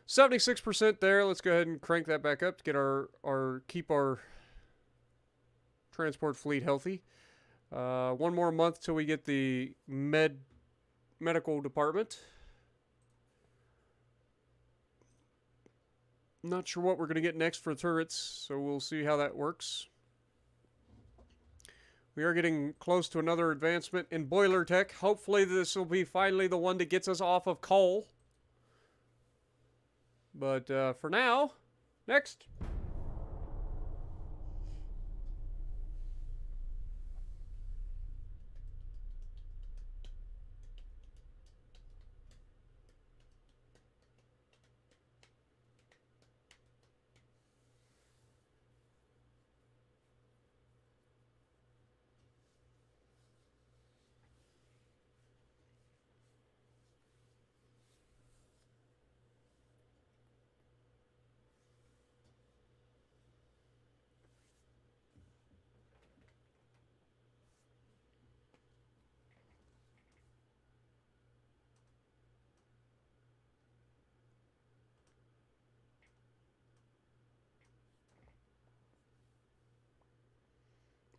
76% there. Let's go ahead and crank that back up to get keep our transport fleet healthy. One more month till we get the medical department. Not sure what we're going to get next for turrets, so we'll see how that works. We are getting close to another advancement in boiler tech. Hopefully this will be finally the one that gets us off of coal. But for now, next.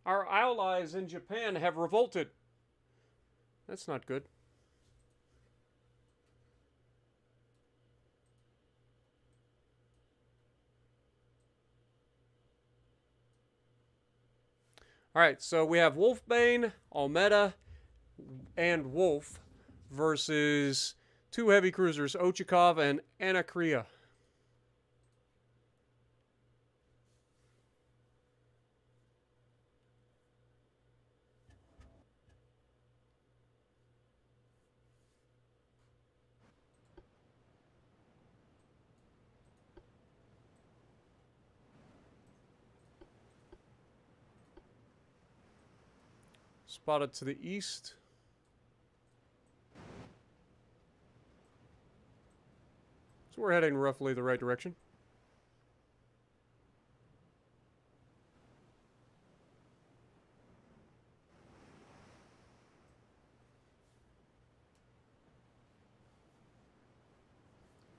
Our allies in Japan have revolted. That's not good. Alright, so we have Wolfbane, Almeda, and Wolf versus two heavy cruisers, Ochakov and Anacrea. Spotted to the east. So we're heading roughly the right direction.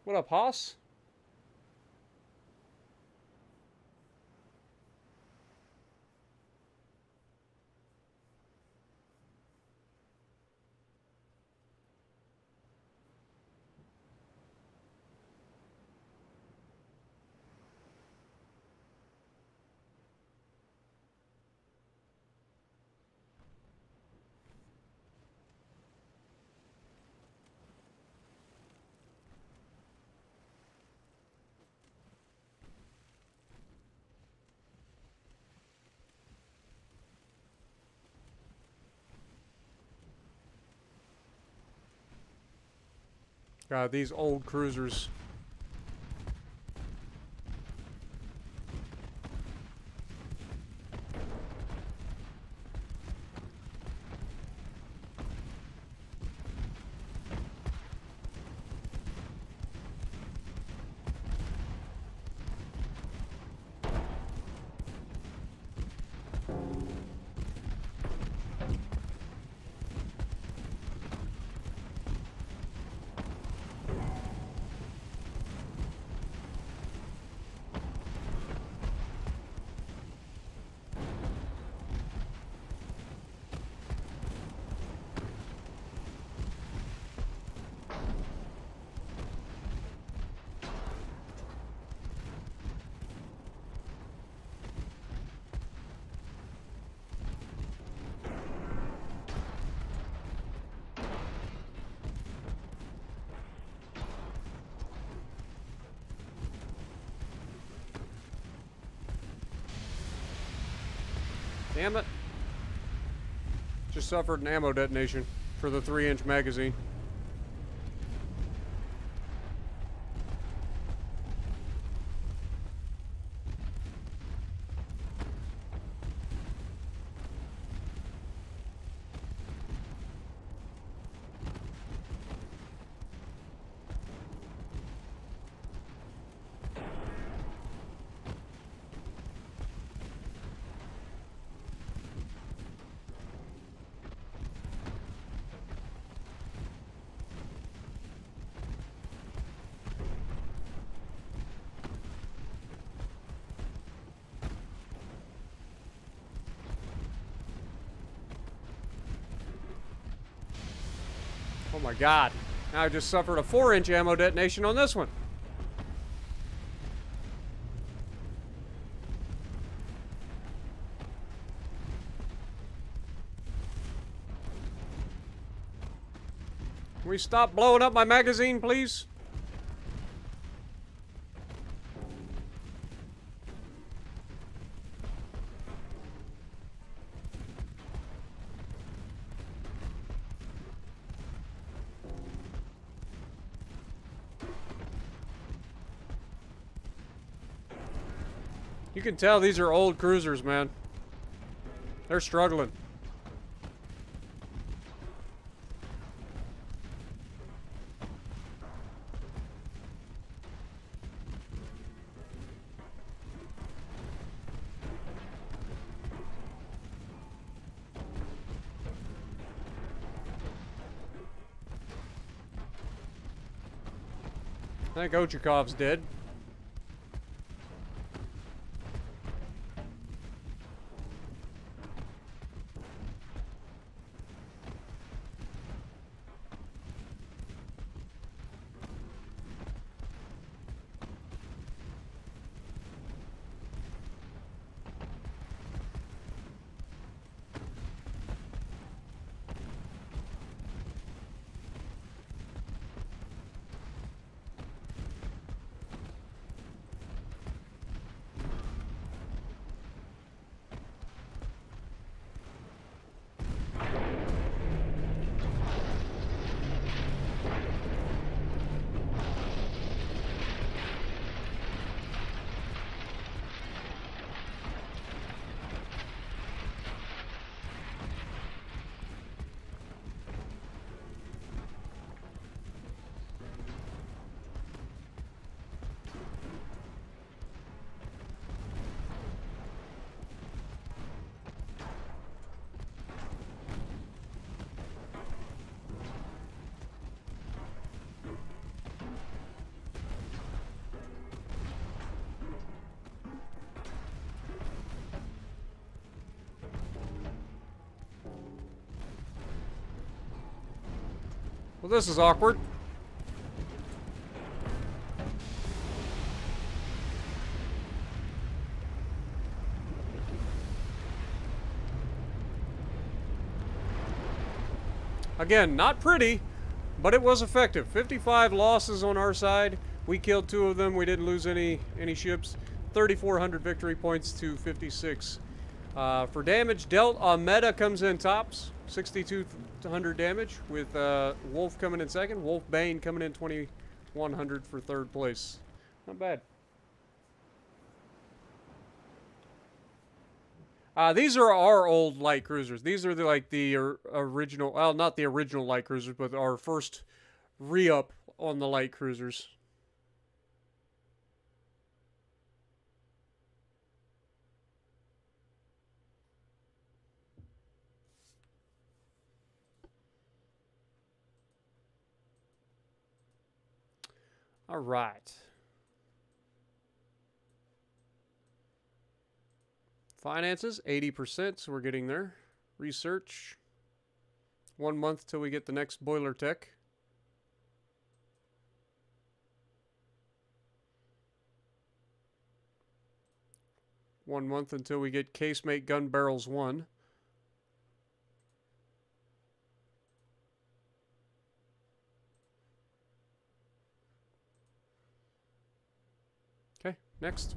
What up, Haas? God, these old cruisers. Damn it. Just suffered an ammo detonation for the 3-inch magazine. Oh my god. Now I just suffered a 4-inch ammo detonation on this one. Can we stop blowing up my magazine, please? You can tell these are old cruisers, man. They're struggling. I think Ochakov's dead. Well, this is awkward. Again, not pretty, but it was effective. 55 losses on our side. We killed 2 of them. We didn't lose any ships. 3,400 victory points to 56. For damage dealt, Meta comes in tops. 6,200 damage with Wolf coming in second. Wolf Bane coming in 2,100 for third place. Not bad. These are our old light cruisers. These are the original, well, not the original light cruisers, but our first re-up on the light cruisers. All right. Finances, 80%, so we're getting there. Research, 1 month till we get the next boiler tech. One month until we get casemate gun barrels 1. Okay, next.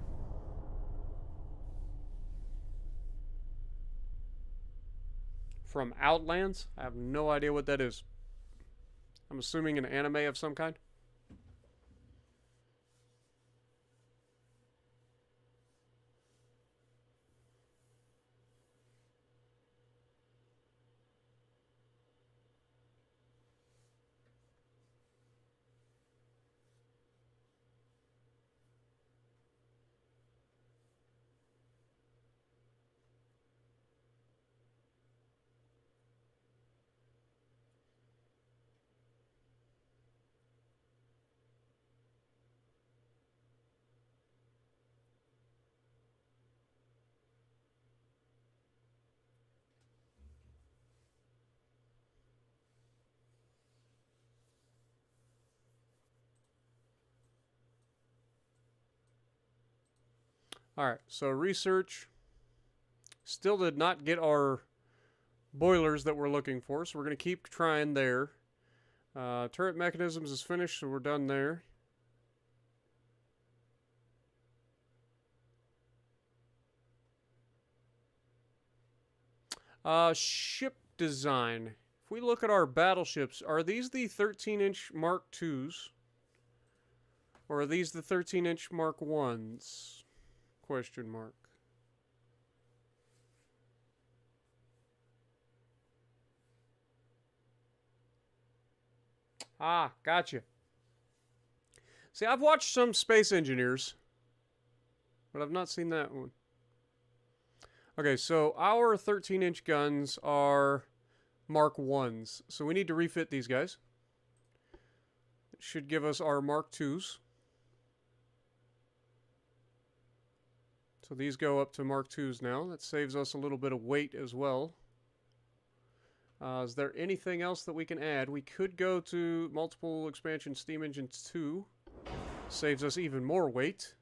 from Outlands. I have no idea what that is. I'm assuming an anime of some kind. Alright, so research still did not get our boilers that we're looking for, so we're going to keep trying there. Turret mechanisms is finished, so we're done there. Ship design. If we look at our battleships, are these the 13-inch Mark IIs? Or are these the 13-inch Mark I's? Question mark. Ah, gotcha. See, I've watched some Space Engineers, but I've not seen that one. Okay, so our 13-inch guns are Mark 1s. So we need to refit these guys. It should give us our Mark 2s. So these go up to Mark 2s now. That saves us a little bit of weight as well. Is there anything else that we can add? We could go to multiple expansion steam engines 2. Saves us even more weight.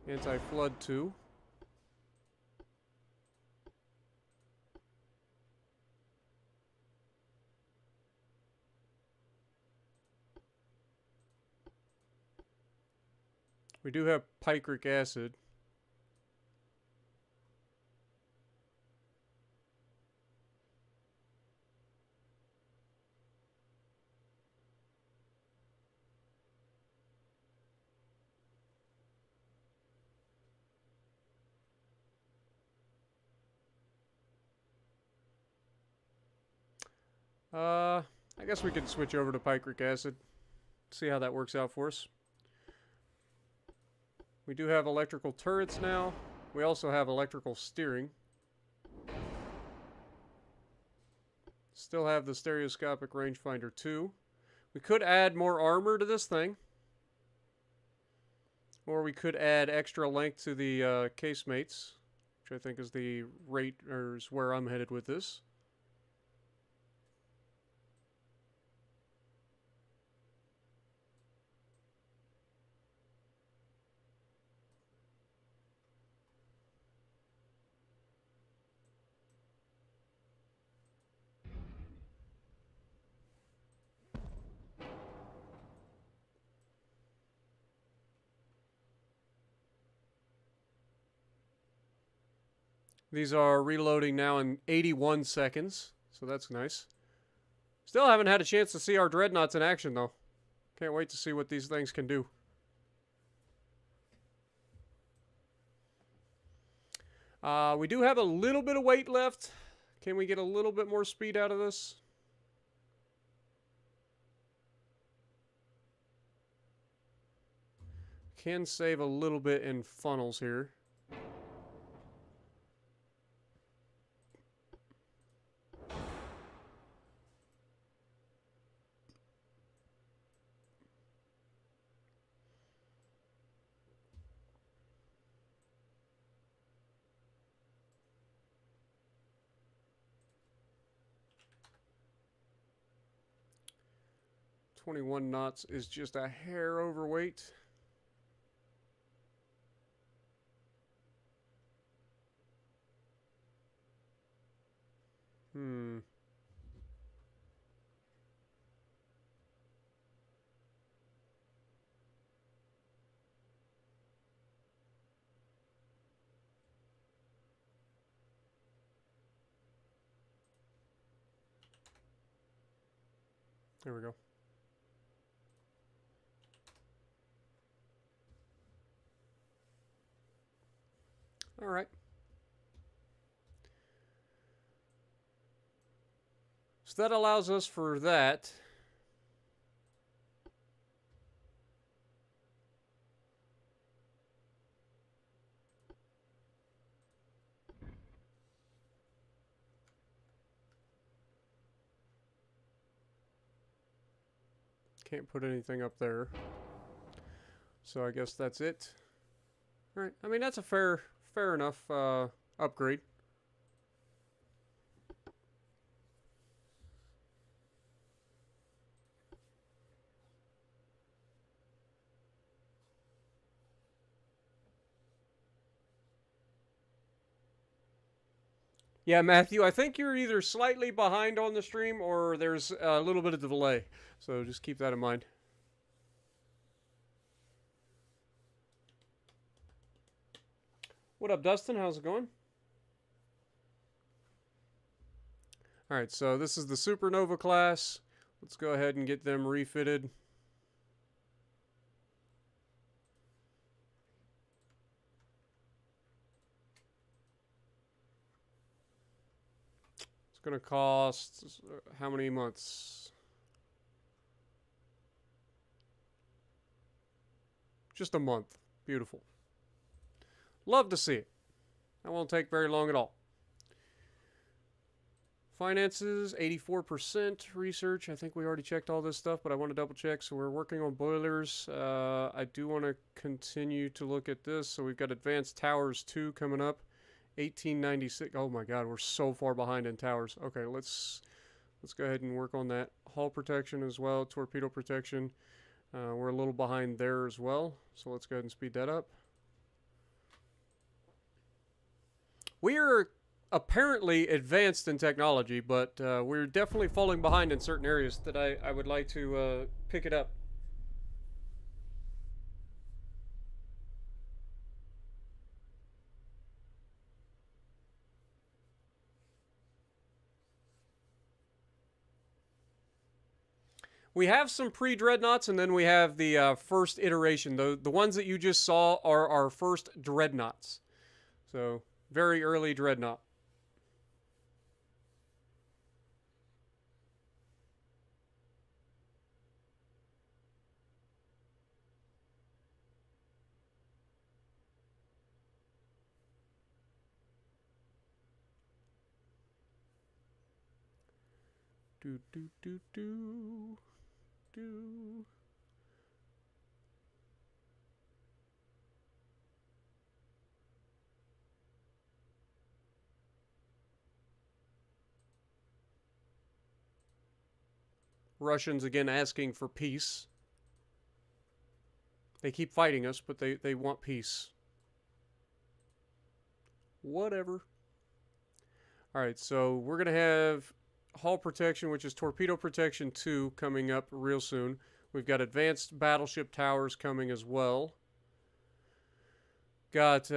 Anti-flood 2. We do have picric acid. I guess we could switch over to picric acid. See how that works out for us. We do have electrical turrets now. We also have electrical steering. Still have the stereoscopic rangefinder 2. We could add more armor to this thing. Or we could add extra length to the casemates, which I think is the rate, or is where I'm headed with this. These are reloading now in 81 seconds, so that's nice. Still haven't had a chance to see our Dreadnoughts in action, though. Can't wait to see what these things can do. We do have a little bit of weight left. Can we get a little bit more speed out of this? Can save a little bit in funnels here. .21 knots is just a hair overweight. There we go. All right. So that allows us for that. Can't put anything up there. So I guess that's it. All right. I mean, that's a fair enough upgrade. Yeah, Matthew, I think you're either slightly behind on the stream or there's a little bit of delay. So just keep that in mind. What up, Dustin? How's it going? All right, so this is the Supernova class. Let's go ahead and get them refitted. It's going to cost how many months? Just a month. Beautiful. Love to see it. That won't take very long at all. Finances, 84%. Research, I think we already checked all this stuff, but I want to double check. So we're working on boilers. I do want to continue to look at this. So we've got Advanced Towers 2 coming up. 1896. Oh my god, we're so far behind in towers. Okay, let's go ahead and work on that. Hull protection as well, torpedo protection. We're a little behind there as well, so let's go ahead and speed that up. We are apparently advanced in technology, but we're definitely falling behind in certain areas that I would like to pick it up. We have some pre-Dreadnoughts, and then we have the first iteration. The ones that you just saw are our first Dreadnoughts. So, very early Dreadnought. Do, do, do, do. Do. Russians again asking for peace. They keep fighting us, but they want peace. Whatever. Alright, so we're going to have hull protection, which is torpedo protection 2, coming up real soon. We've got advanced battleship towers coming as well. Got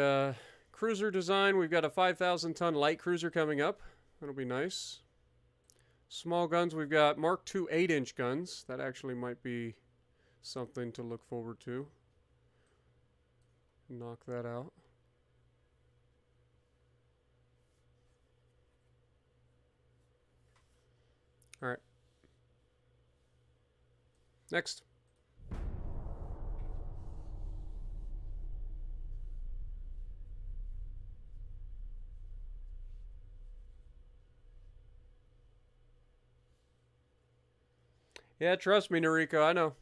cruiser design. We've got a 5,000-ton light cruiser coming up. That'll be nice. Small guns. We've got Mark II 8-inch guns. That actually might be something to look forward to. Knock that out. All right. Next. Yeah, trust me, Noriko, I know.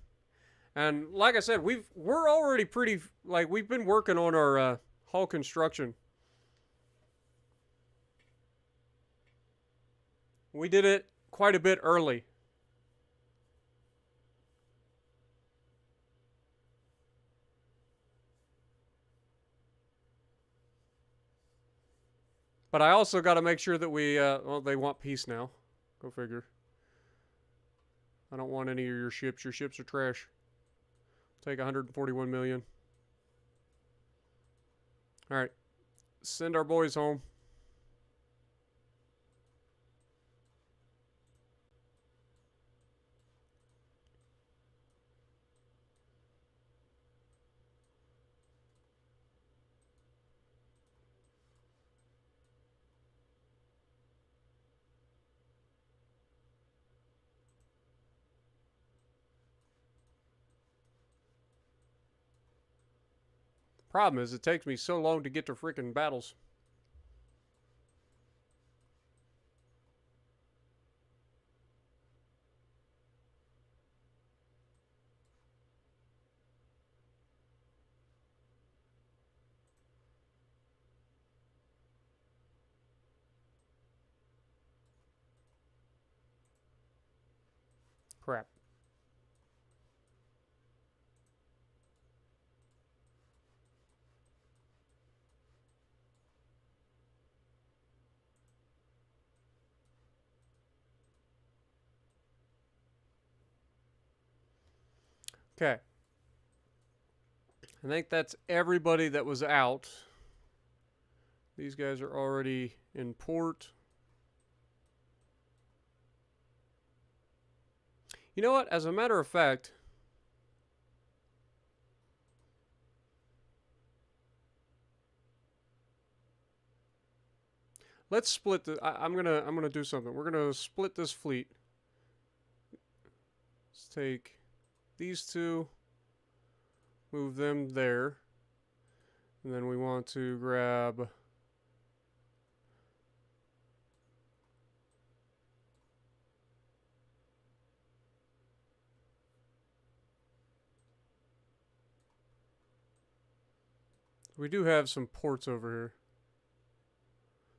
And like I said, we're already pretty, like, we've been working on our hull construction. We did it quite a bit early. But I also got to make sure that we, well, they want peace now. Go figure. I don't want any of your ships. Your ships are trash. Take 141 million. All right. Send our boys home. Problem is, it takes me so long to get to freaking battles. Crap. Okay. I think that's everybody that was out. These guys are already in port. You know what? As a matter of fact, let's split the. I'm gonna do something. We're gonna split this fleet. Let's take these two, move them there, and then we want to grab. We do have some ports over here.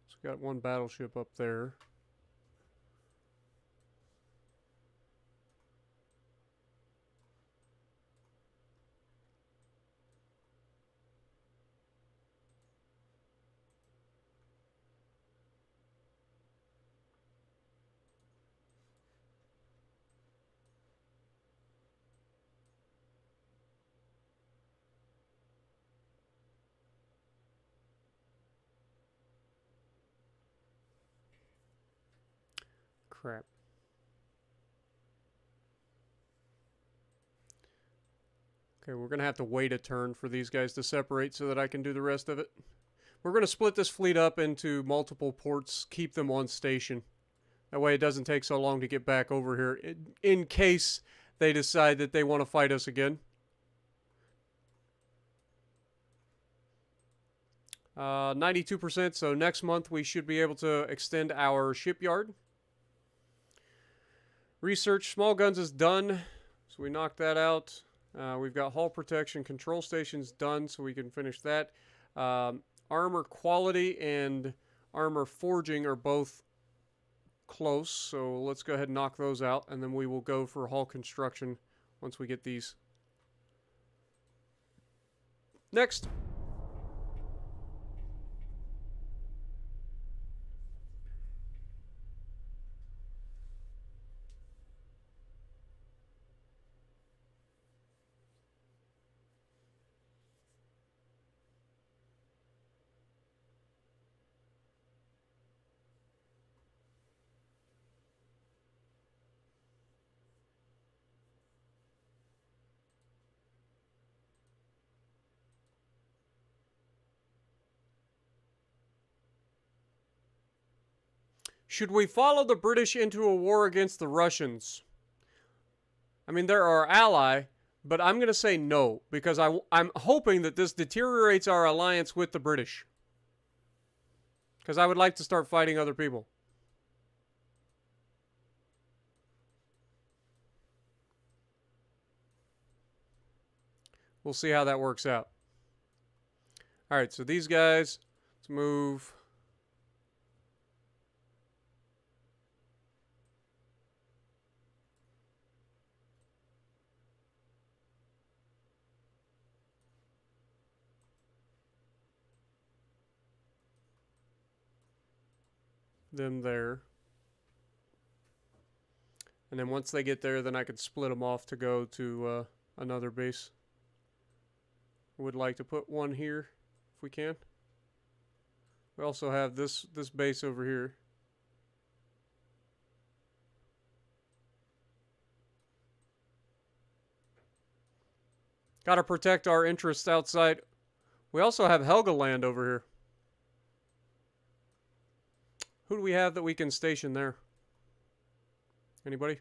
So we got one battleship up there. Crap. Okay, we're going to have to wait a turn for these guys to separate so that I can do the rest of it. We're going to split this fleet up into multiple ports, keep them on station. That way it doesn't take so long to get back over here in case they decide that they want to fight us again. 92%, so next month we should be able to extend our shipyard. Research small guns is done, so we knocked that out. We've got hull protection control stations done, so we can finish that. Armor quality and armor forging are both close, so let's go ahead and knock those out, and then we will go for hull construction once we get these. Next. Should we follow the British into a war against the Russians? I mean, they're our ally, but I'm going to say no, because I'm hoping that this deteriorates our alliance with the British. Because I would like to start fighting other people. We'll see how that works out. Alright, so these guys, let's move. Them there. And then once they get there, then I could split them off to go to another base. I would like to put one here, if we can. We also have this base over here. Gotta protect our interests outside. We also have Helgoland over here. Who do we have that we can station there? Anybody?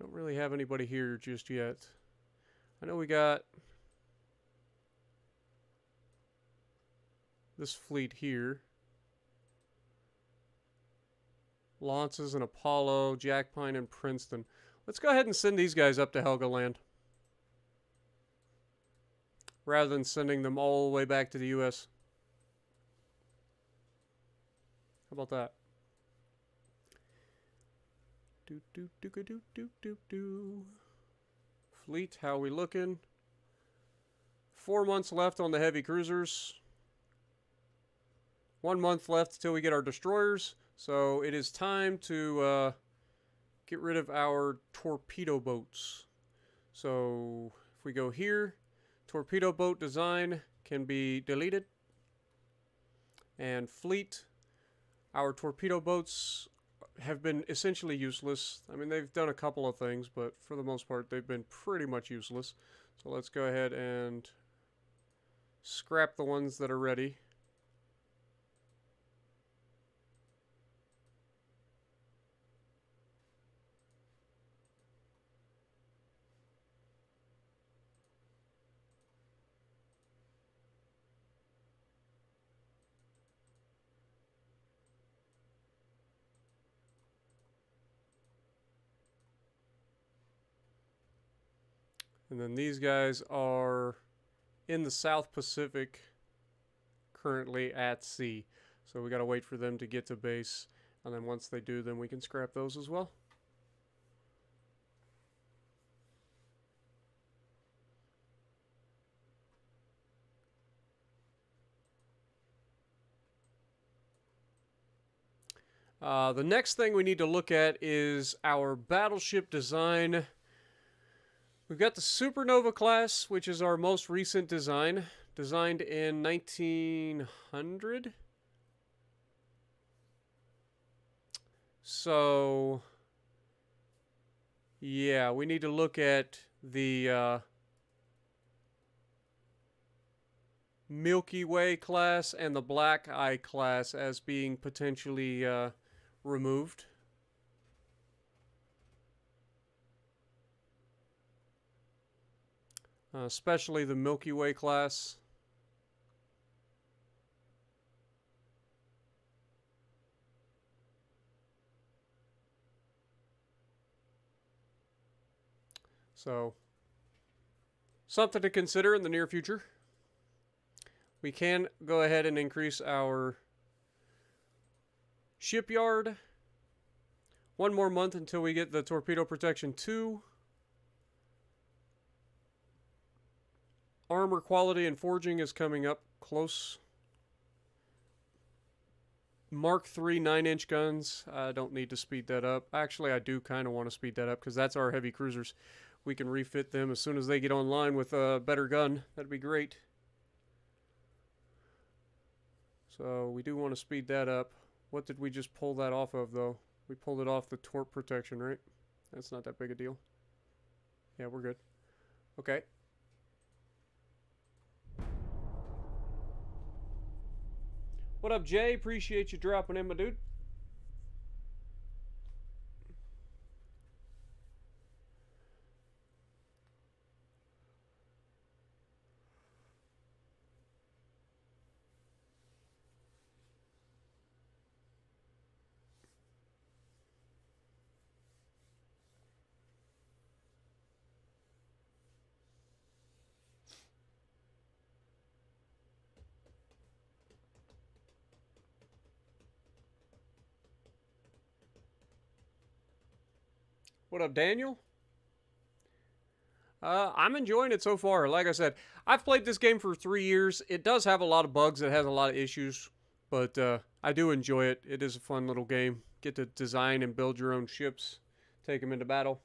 Don't really have anybody here just yet. I know we got this fleet here. Launces and Apollo, Jackpine, and Princeton. Let's go ahead and send these guys up to Helgoland, rather than sending them all the way back to the U.S. How about that? Fleet, how we looking? 4 months left on the heavy cruisers. 1 month left till we get our destroyers. So it is time to get rid of our torpedo boats. So if we go here, torpedo boat design can be deleted. And fleet, our torpedo boats have been essentially useless. I mean, they've done a couple of things, but for the most part, they've been pretty much useless. So let's go ahead and scrap the ones that are ready. And then these guys are in the South Pacific, currently at sea. So we got to wait for them to get to base. And then once they do, then we can scrap those as well. The next thing we need to look at is our battleship design. We've got the Supernova class, which is our most recent design, designed in 1900. So, yeah, we need to look at the Milky Way class and the Black Eye class as being potentially removed. Especially the Milky Way class. So, something to consider in the near future. We can go ahead and increase our shipyard. 1 more month until we get the Torpedo Protection 2. Armor quality and forging is coming up close. Mark III 9-inch guns. I don't need to speed that up. Actually, I do kind of want to speed that up because that's our heavy cruisers. We can refit them as soon as they get online with a better gun. That'd be great. So we do want to speed that up. What did we just pull that off of, though? We pulled it off the torp protection, right? That's not that big a deal. Yeah, we're good. Okay. What up, Jay? Appreciate you dropping in, my dude. What up, Daniel? I'm enjoying it so far. Like I said, I've played this game for 3 years. It does have a lot of bugs. It has a lot of issues. But I do enjoy it. It is a fun little game. Get to design and build your own ships. Take them into battle.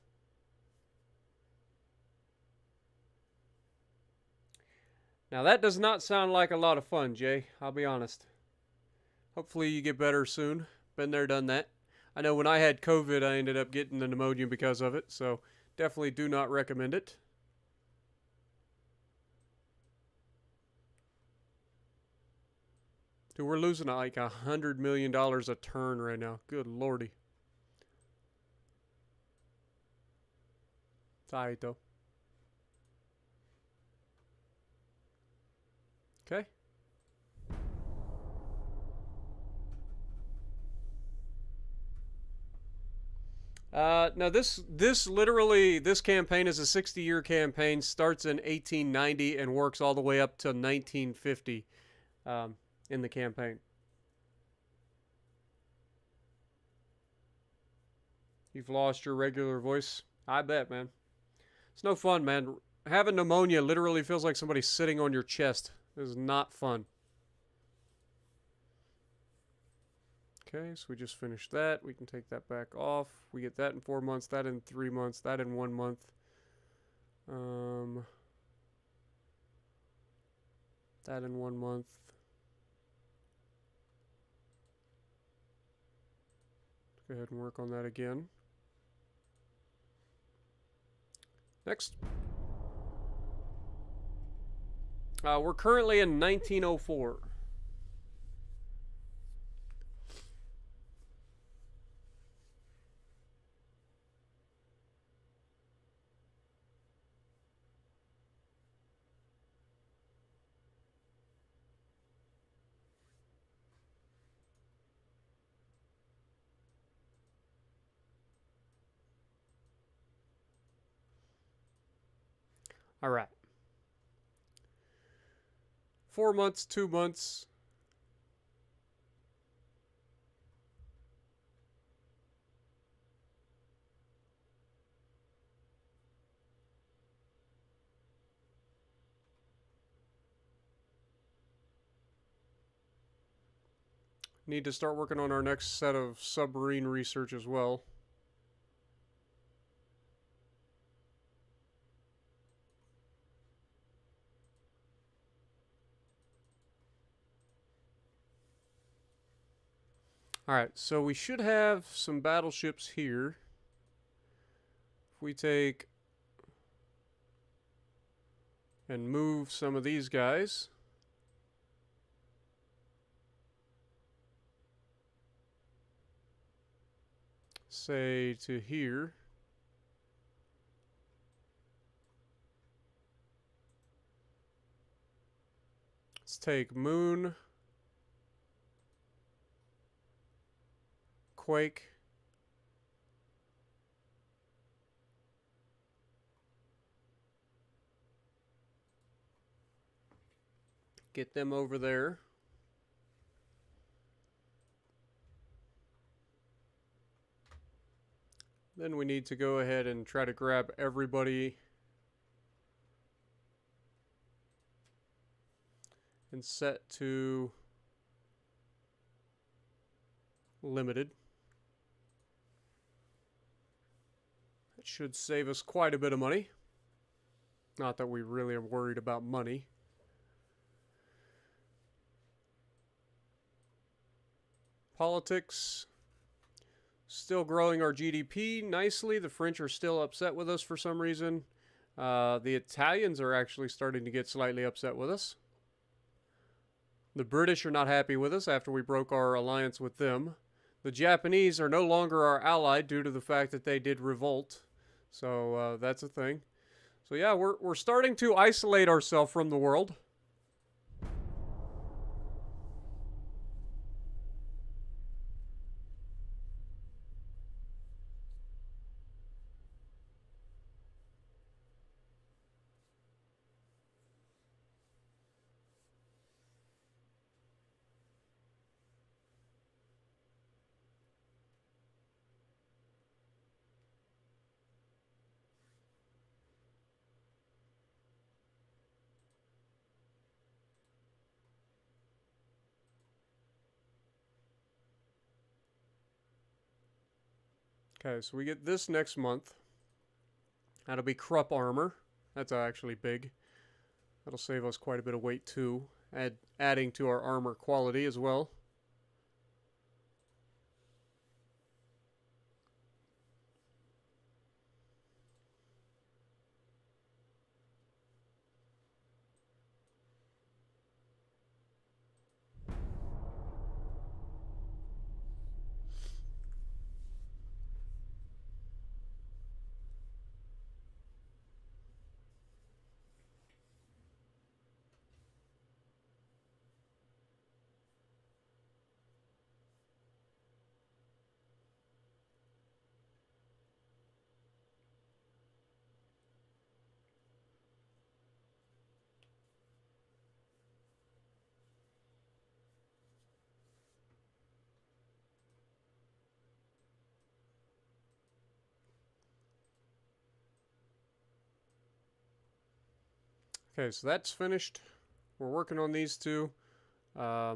Now that does not sound like a lot of fun, Jay. I'll be honest. Hopefully you get better soon. Been there, done that. I know when I had COVID, I ended up getting the pneumonia because of it. So definitely do not recommend it. Dude, we're losing like $100 million a turn right now. Good lordy. It's alright though. Okay. Now this campaign is a 60-year campaign, starts in 1890 and works all the way up to 1950 in the campaign. You've lost your regular voice? I bet, man. It's no fun, man. Having pneumonia literally feels like somebody's sitting on your chest. It is not fun. Okay, so we just finished that. We can take that back off. We get that in 4 months, that in 3 months, that in 1 month. That in 1 month. Let's go ahead and work on that again. Next. We're currently in 1904. All right. 4 months, 2 months. Need to start working on our next set of submarine research as well. Alright, so we should have some battleships here. If we take and move some of these guys. Say to here. Let's take Moon, Quake, get them over there. Then we need to go ahead and try to grab everybody and set to limited. That should save us quite a bit of money. Not that we really are worried about money. Politics. Still growing our GDP nicely. The French are still upset with us for some reason. The Italians are actually starting to get slightly upset with us. The British are not happy with us after we broke our alliance with them. The Japanese are no longer our ally due to the fact that they did revolt. So that's a thing. So yeah, we're starting to isolate ourselves from the world. Okay, so we get this next month. That'll be Krupp armor. That's actually big. That'll save us quite a bit of weight too, adding to our armor quality as well. Okay, so that's finished. We're working on these two. I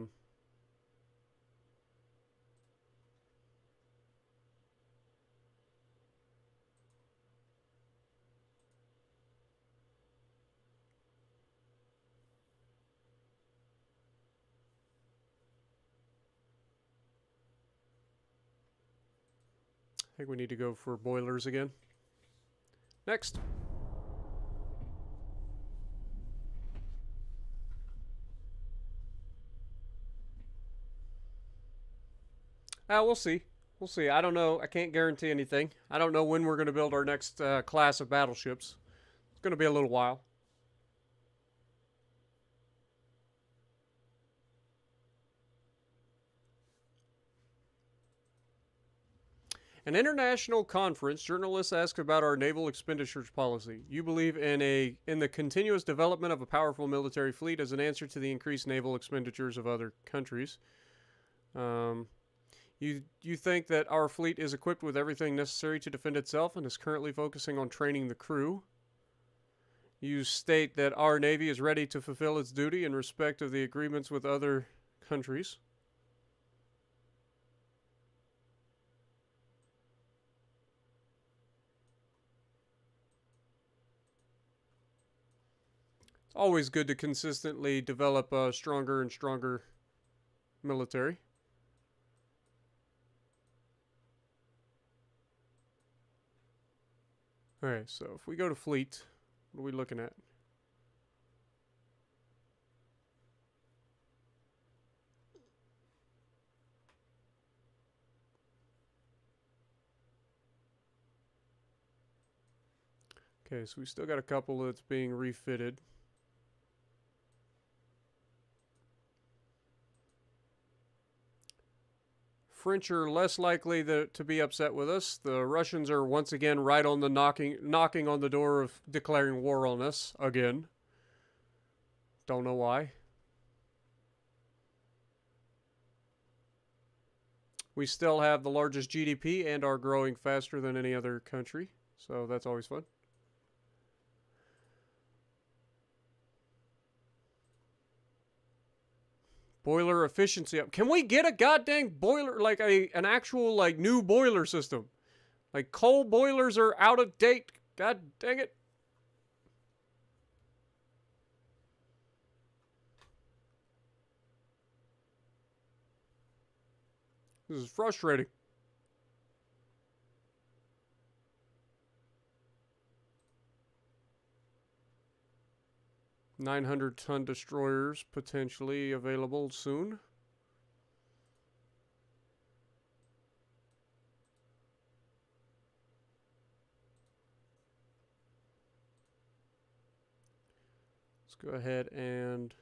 think we need to go for boilers again. Next. We'll see. We'll see. I don't know. I can't guarantee anything. I don't know when we're going to build our next class of battleships. It's going to be a little while. An international conference, journalists ask about our naval expenditures policy. You believe in the continuous development of a powerful military fleet as an answer to the increased naval expenditures of other countries. You think that our fleet is equipped with everything necessary to defend itself and is currently focusing on training the crew. You state that our Navy is ready to fulfill its duty in respect of the agreements with other countries. It's always good to consistently develop a stronger and stronger military. Alright, so if we go to fleet, what are we looking at? Okay, so we still got a couple that's being refitted. French are less likely to be upset with us. The Russians are once again right on the knocking on the door of declaring war on us again. Don't know why. We still have the largest GDP and are growing faster than any other country, so that's always fun. Boiler efficiency up. Can we get a goddamn boiler, like an actual like new boiler system? Like coal boilers are out of date. God dang it. This is frustrating. $900-ton destroyers potentially available soon. Let's go ahead and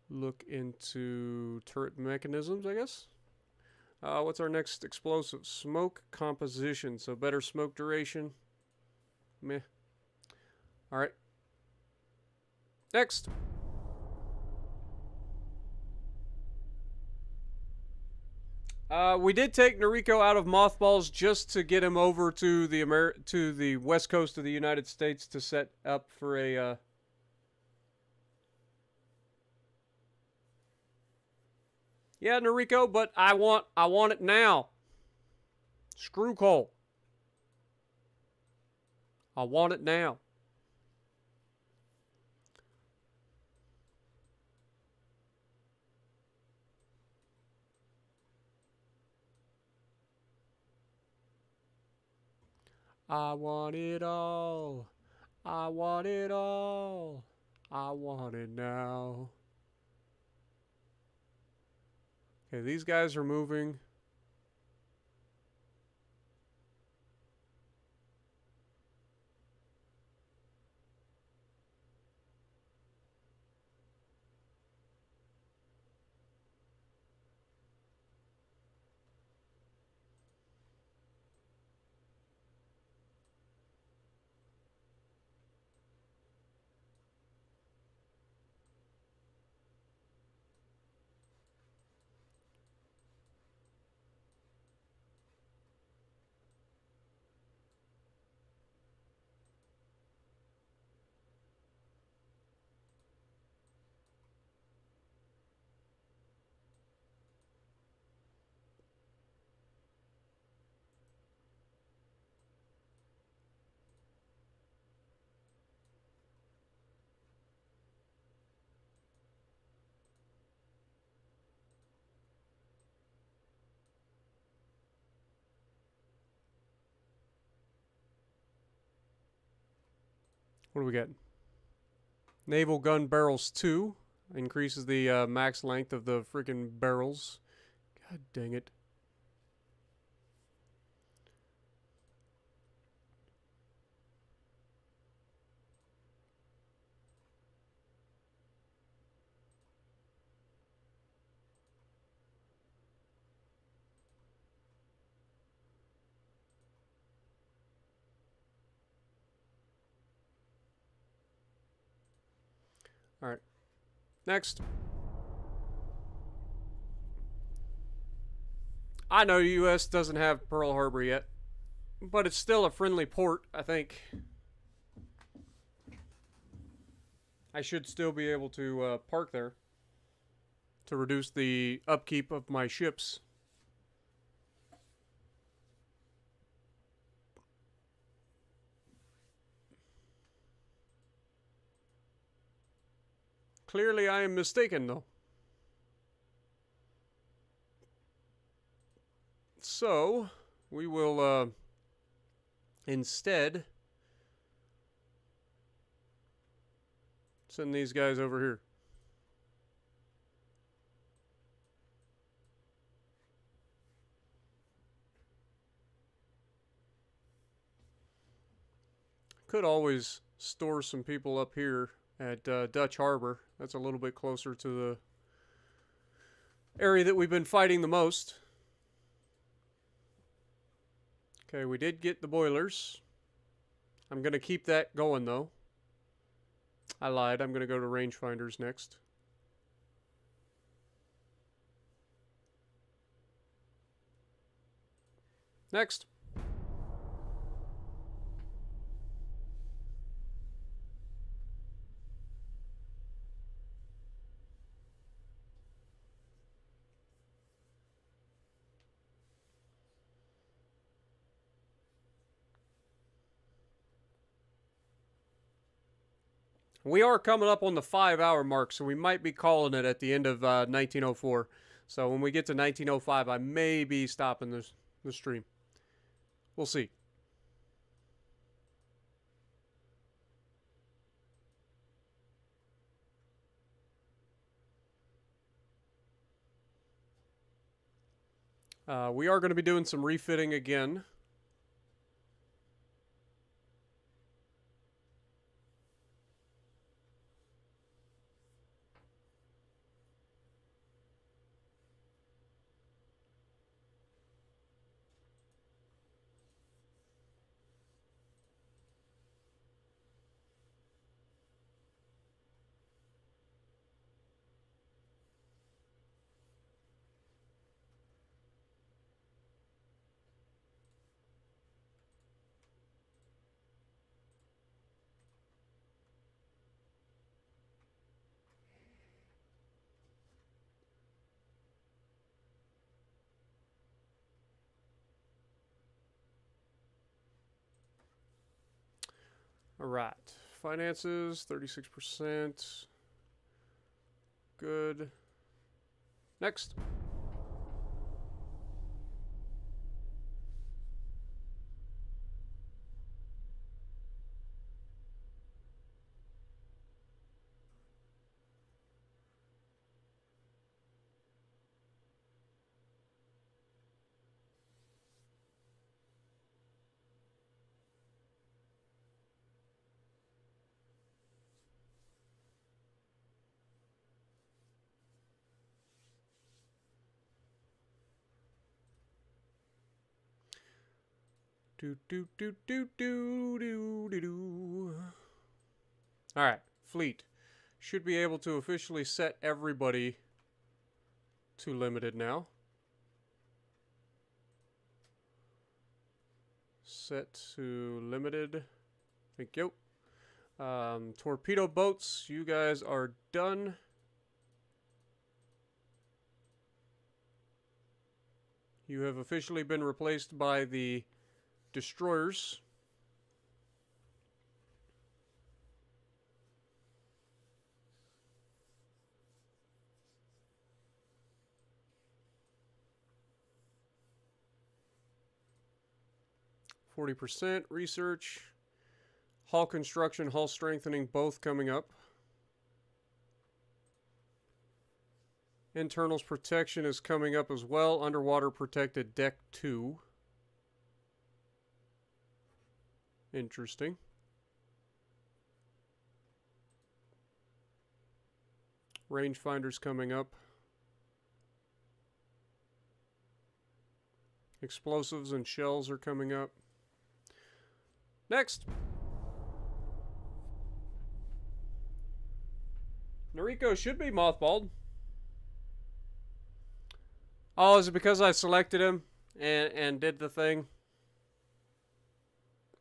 look into turret mechanisms, I guess. What's our next explosive? Smoke composition, so better smoke duration. Meh. Alright. Next. We did take Noriko out of mothballs just to get him over to the west coast of the United States to set up for a yeah, Noriko, but I want it now. Screw coal. I want it now. I want it all. I want it all. I want it now. Okay, these guys are moving. What do we get? Naval gun barrels 2. Increases the max length of the freaking barrels. God dang it. Alright. Next. I know the U.S. doesn't have Pearl Harbor yet, but it's still a friendly port, I think. I should still be able to park there to reduce the upkeep of my ships. Clearly I am mistaken, though. So, we will instead send these guys over here. Could always store some people up here at Dutch Harbor. That's a little bit closer to the area that we've been fighting the most. Okay, we did get the boilers. I'm going to keep that going, though. I lied. I'm going to go to rangefinders next. Next. We are coming up on the 5-hour mark, so we might be calling it at the end of 1904. So when we get to 1905, I may be stopping the stream. We'll see. We are going to be doing some refitting again. All right. Finances, 36%. Good. Next. All right, fleet. Should be able to officially set everybody to limited now. Set to limited. Thank you. Torpedo boats, you guys are done. You have officially been replaced by the destroyers. %, research. Hull construction, hull strengthening, both coming up. Internals protection is coming up as well. Underwater protected deck 2. Interesting. Rangefinders coming up. Explosives and shells are coming up. Next. Noriko should be mothballed. Oh, is it because I selected him and did the thing?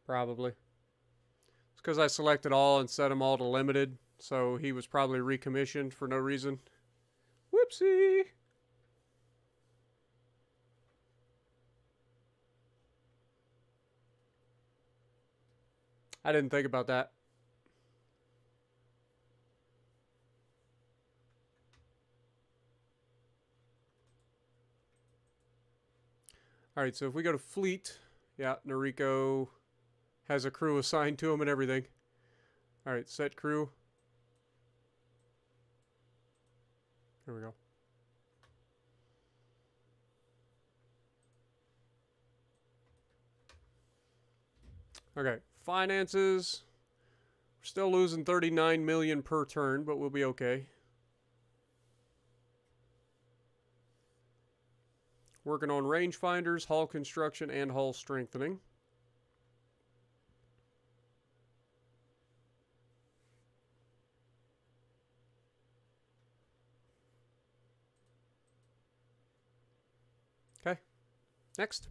Probably. It's because I selected all and set them all to limited, so he was probably recommissioned for no reason. Whoopsie! I didn't think about that. Alright, so if we go to fleet, yeah, Noriko has a crew assigned to him and everything. Alright, set crew. There we go. Okay, finances. We're still losing 39 million per turn, but we'll be okay. Working on rangefinders, hull construction, and hull strengthening. Okay, next.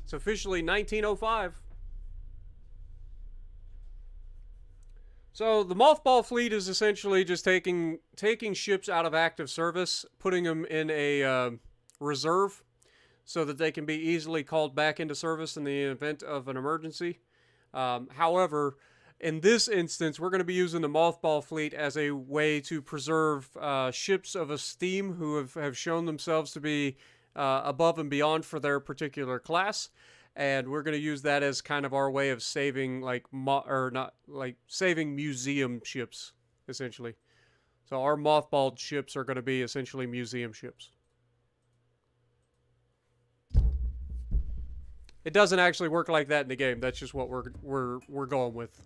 It's officially 1905. So the mothball fleet is essentially just taking ships out of active service, putting them in a reserve so that they can be easily called back into service in the event of an emergency. However, in this instance, we're going to be using the mothball fleet as a way to preserve ships of esteem who have shown themselves to be above and beyond for their particular class. And we're going to use that as kind of our way of saving, saving museum ships, essentially. So our mothballed ships are going to be essentially museum ships. It doesn't actually work like that in the game. That's just what we're going with.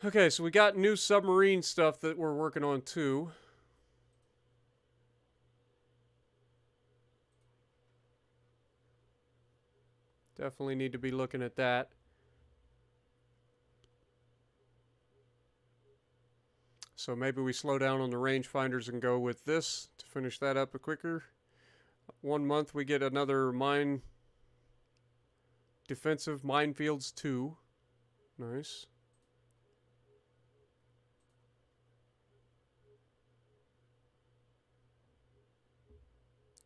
Okay, so we got new submarine stuff that we're working on too. Definitely need to be looking at that. So maybe we slow down on the rangefinders and go with this to finish that up a quicker. 1 month we get another defensive minefields 2. Nice.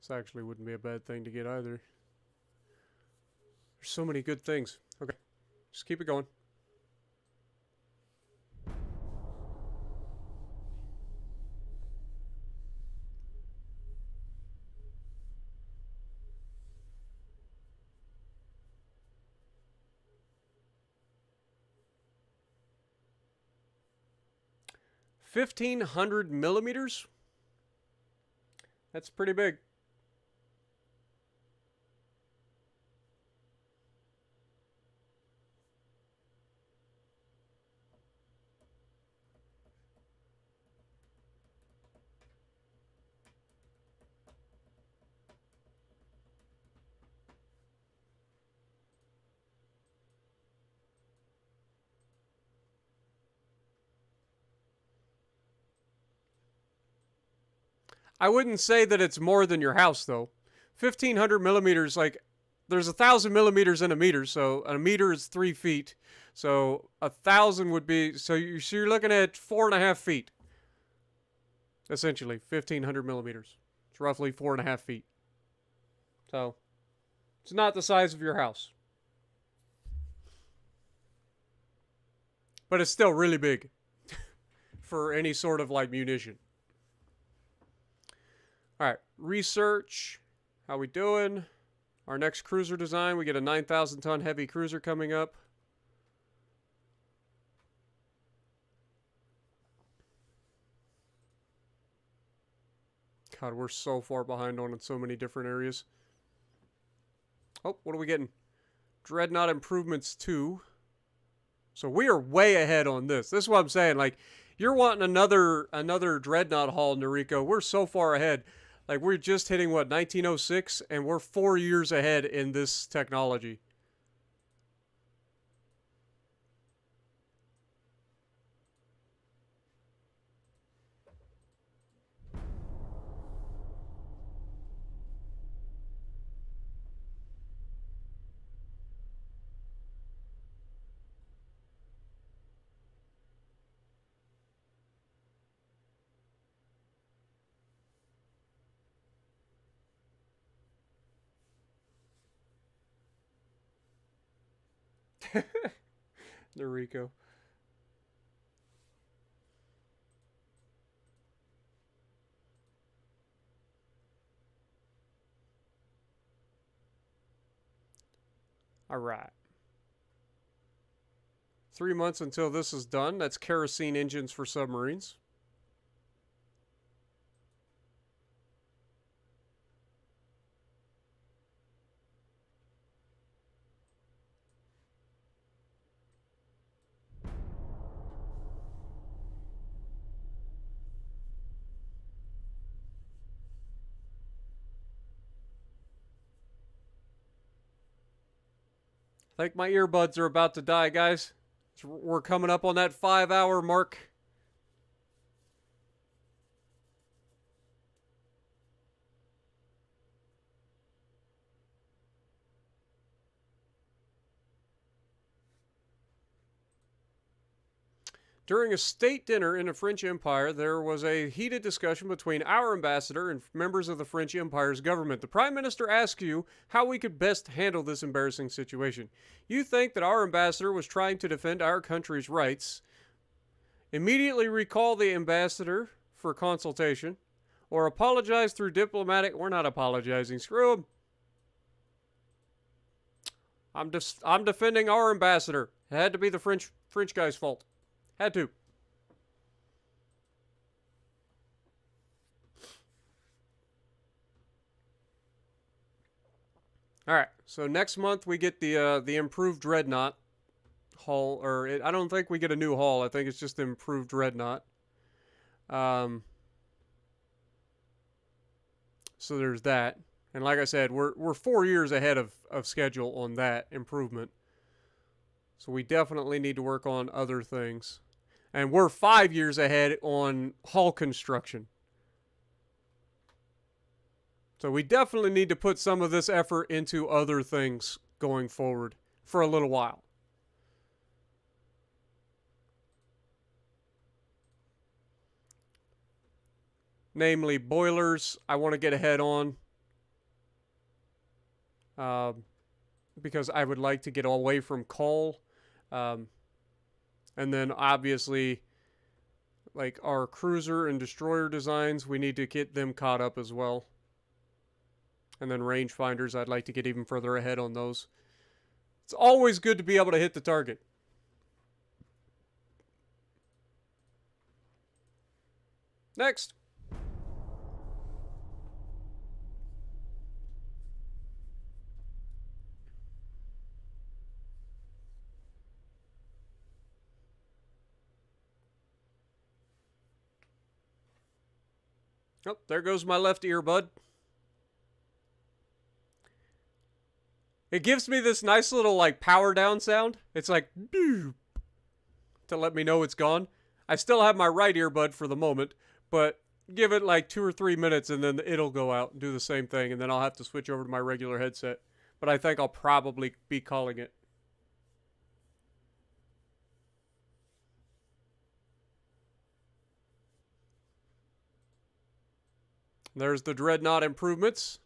This actually wouldn't be a bad thing to get either. There's so many good things. Okay, just keep it going. $1,500 millimeters? That's pretty big. I wouldn't say that it's more than your house, though. 1,500 millimeters, like, there's 1,000 millimeters in a meter, so a meter is 3 feet. So 1,000 would be, so you're looking at 4.5 feet. Essentially, 1,500 millimeters. It's roughly 4.5 feet. So, it's not the size of your house. But it's still really big for any sort of, like, munition. All right, research. How we doing? Our next cruiser design, we get a 9,000 ton heavy cruiser coming up. God, we're so far behind on so many different areas. Oh, what are we getting? Dreadnought improvements 2. So we are way ahead on this. This is what I'm saying. Like, you're wanting another Dreadnought haul, Noriko. We're so far ahead. Like, we're just hitting, what, 1906? And we're 4 years ahead in this technology. Noriko. All right. 3 months until this is done. That's kerosene engines for submarines. I think my earbuds are about to die, guys. We're coming up on that 5-hour mark. During a state dinner in the French Empire, there was a heated discussion between our ambassador and members of the French Empire's government. The Prime Minister asked you how we could best handle this embarrassing situation. You think that our ambassador was trying to defend our country's rights. Immediately recall the ambassador for consultation, or apologize through diplomatic... We're not apologizing. Screw him. I'm defending our ambassador. It had to be the French guy's fault. Had to. All right. So next month we get the improved Dreadnought hull, or I don't think we get a new hull. I think it's just the improved Dreadnought. So there's that. And like I said, we're 4 years ahead of schedule on that improvement. So we definitely need to work on other things. And we're 5 years ahead on hull construction. So we definitely need to put some of this effort into other things going forward for a little while. Namely, boilers, I want to get ahead on. Because I would like to get away from coal. And then obviously, like our cruiser and destroyer designs, we need to get them caught up as well. And then rangefinders, I'd like to get even further ahead on those. It's always good to be able to hit the target. Next. Oh, there goes my left earbud. It gives me this nice little like power down sound. It's like boop, to let me know it's gone. I still have my right earbud for the moment, but give it like 2 or 3 minutes and then it'll go out and do the same thing, and then I'll have to switch over to my regular headset. But I think I'll probably be calling it. There's the Dreadnought improvements.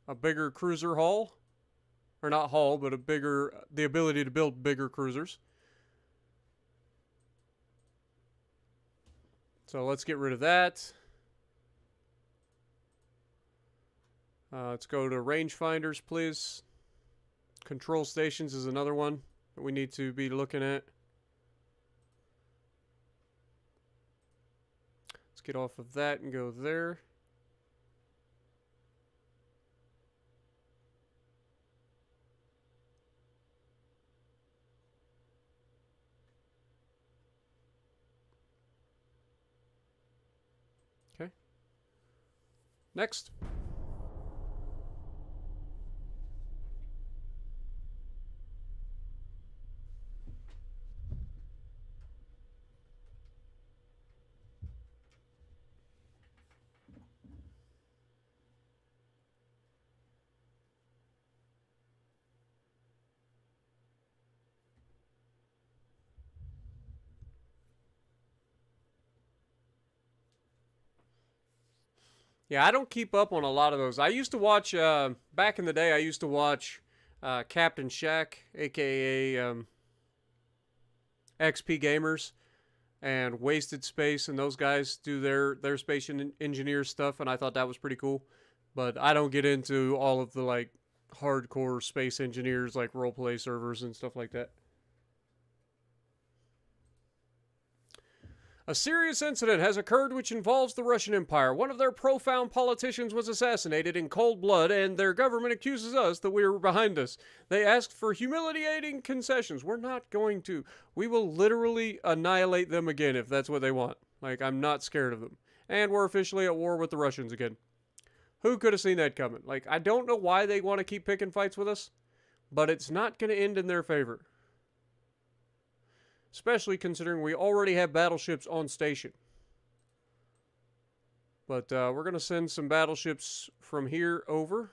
A bigger cruiser hull. Or not hull, but the ability to build bigger cruisers. So let's get rid of that. Let's go to rangefinders, please. Control stations is another one that we need to be looking at. Let's get off of that and go there. Okay. Next. Yeah, I don't keep up on a lot of those. I used to watch, back in the day, I used to watch Captain Shack, aka XP Gamers, and Wasted Space, and those guys do their space engineer stuff, and I thought that was pretty cool. But I don't get into all of the, like, hardcore space engineers, like roleplay servers and stuff like that. A serious incident has occurred which involves the Russian Empire. One of their profound politicians was assassinated in cold blood, and their government accuses us that we are behind this. They asked for humiliating concessions. We're not going to. We will literally annihilate them again if that's what they want. Like, I'm not scared of them. And we're officially at war with the Russians again. Who could have seen that coming? Like, I don't know why they want to keep picking fights with us, but it's not going to end in their favor. Especially considering we already have battleships on station. But we're going to send some battleships from here over.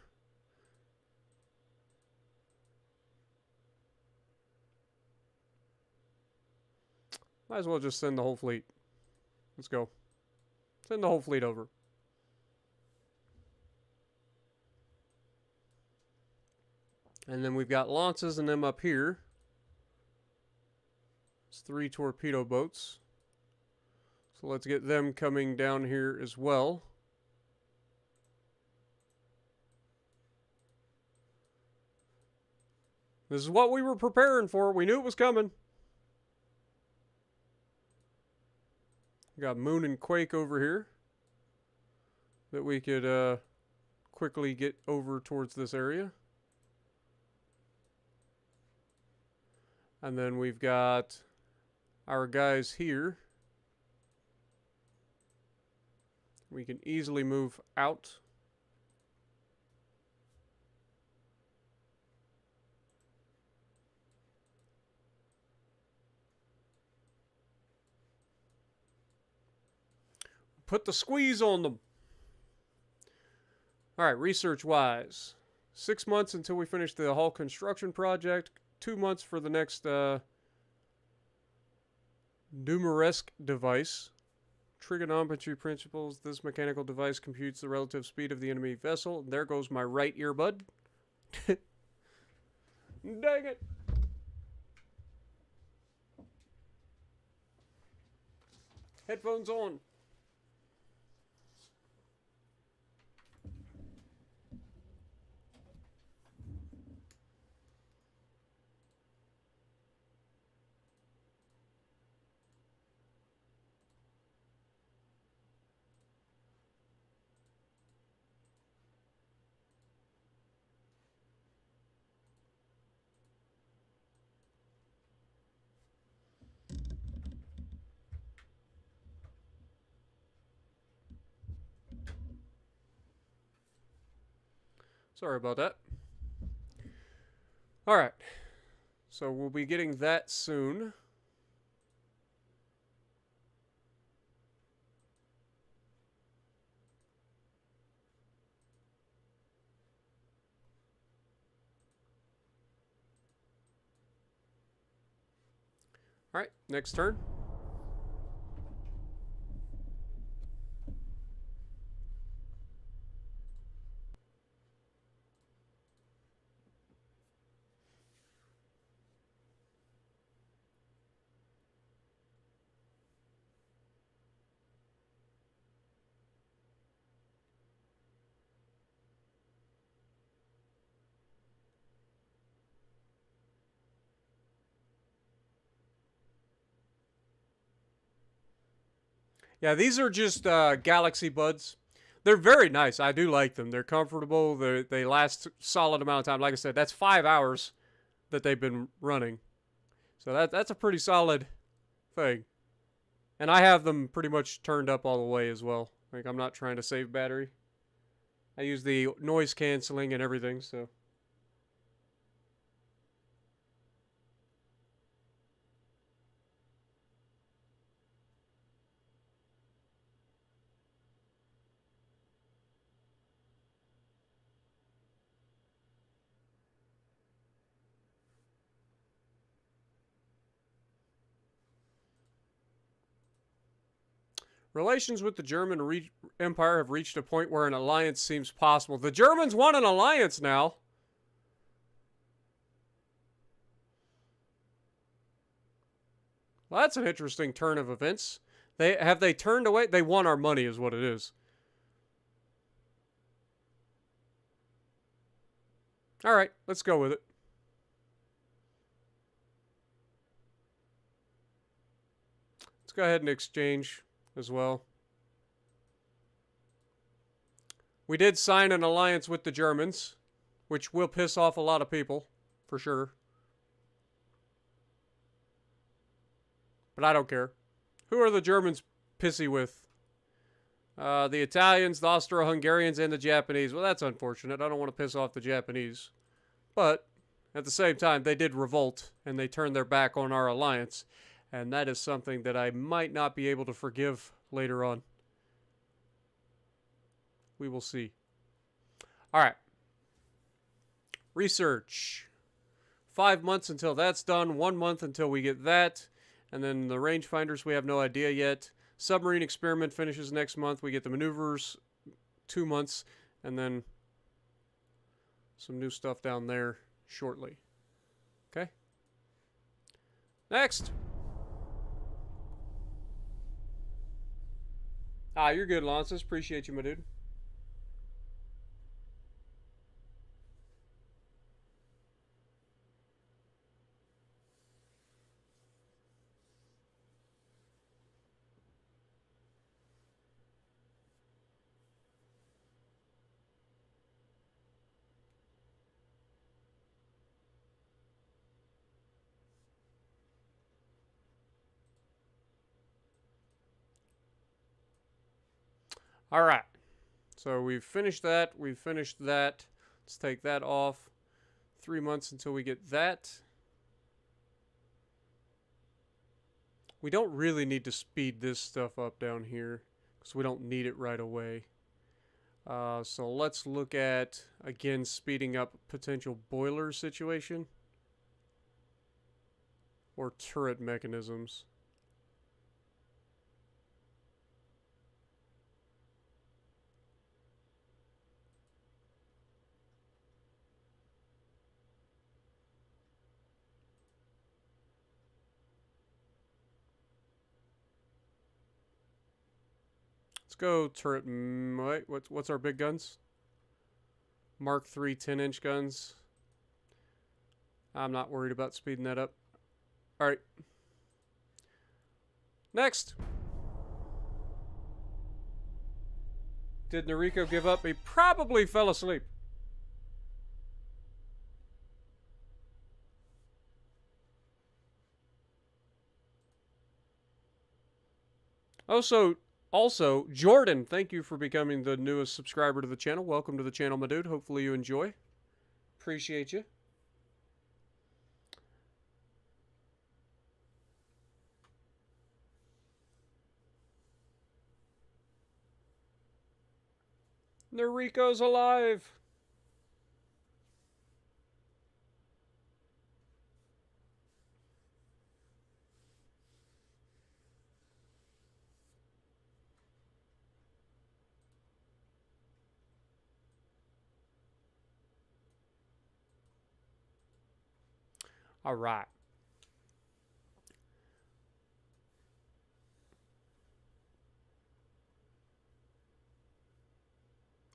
Might as well just send the whole fleet. Let's go. Send the whole fleet over. And then we've got Lances and them up here. It's 3 torpedo boats. So let's get them coming down here as well. This is what we were preparing for. We knew it was coming. We got Moon and Quake over here that we could quickly get over towards this area. And then we've got our guys here. We can easily move out. Put the squeeze on them. All right, research-wise. 6 months until we finish the hull construction project. 2 months for the next Numeresque device. Trigonometry principles. This mechanical device computes the relative speed of the enemy vessel. There goes my right earbud. Dang it. Headphones on. Sorry about that. Alright. So we'll be getting that soon. Alright, next turn. Yeah, these are just Galaxy Buds. They're very nice. I do like them. They're comfortable. They last solid amount of time. Like I said, that's 5 hours that they've been running. So that's a pretty solid thing. And I have them pretty much turned up all the way as well. Like, I'm not trying to save battery. I use the noise canceling and everything, so. Relations with the German Empire have reached a point where an alliance seems possible. The Germans want an alliance now. Well, that's an interesting turn of events. They turned away? They want our money is what it is. All right, let's go with it. Let's go ahead and exchange as well. We did sign an alliance with the Germans, which will piss off a lot of people, for sure. But I don't care. Who are the Germans pissy with? The Italians, the Austro-Hungarians, and the Japanese. Well, that's unfortunate. I don't want to piss off the Japanese. But at the same time, they did revolt, and they turned their back on our alliance. And that is something that I might not be able to forgive later on. We will see. All right. Research. 5 months until that's done. 1 month until we get that. And then the rangefinders, we have no idea yet. Submarine experiment finishes next month. We get the maneuvers 2 months. And then some new stuff down there shortly. Okay. Next. Ah, you're good, Lances. Appreciate you, my dude. All right. So we've finished that. We've finished that. Let's take that off. 3 months until we get that. We don't really need to speed this stuff up down here because we don't need it right away. So let's look at, again, speeding up potential boiler situation or turret mechanisms. Let's go turret. Wait, what's our big guns? Mark III 10-inch guns. I'm not worried about speeding that up. All right. Next. Did Noriko give up? He probably fell asleep. Also, Jordan, thank you for becoming the newest subscriber to the channel. Welcome to the channel, my dude. Hopefully you enjoy. Appreciate you. Noriko's alive. All right.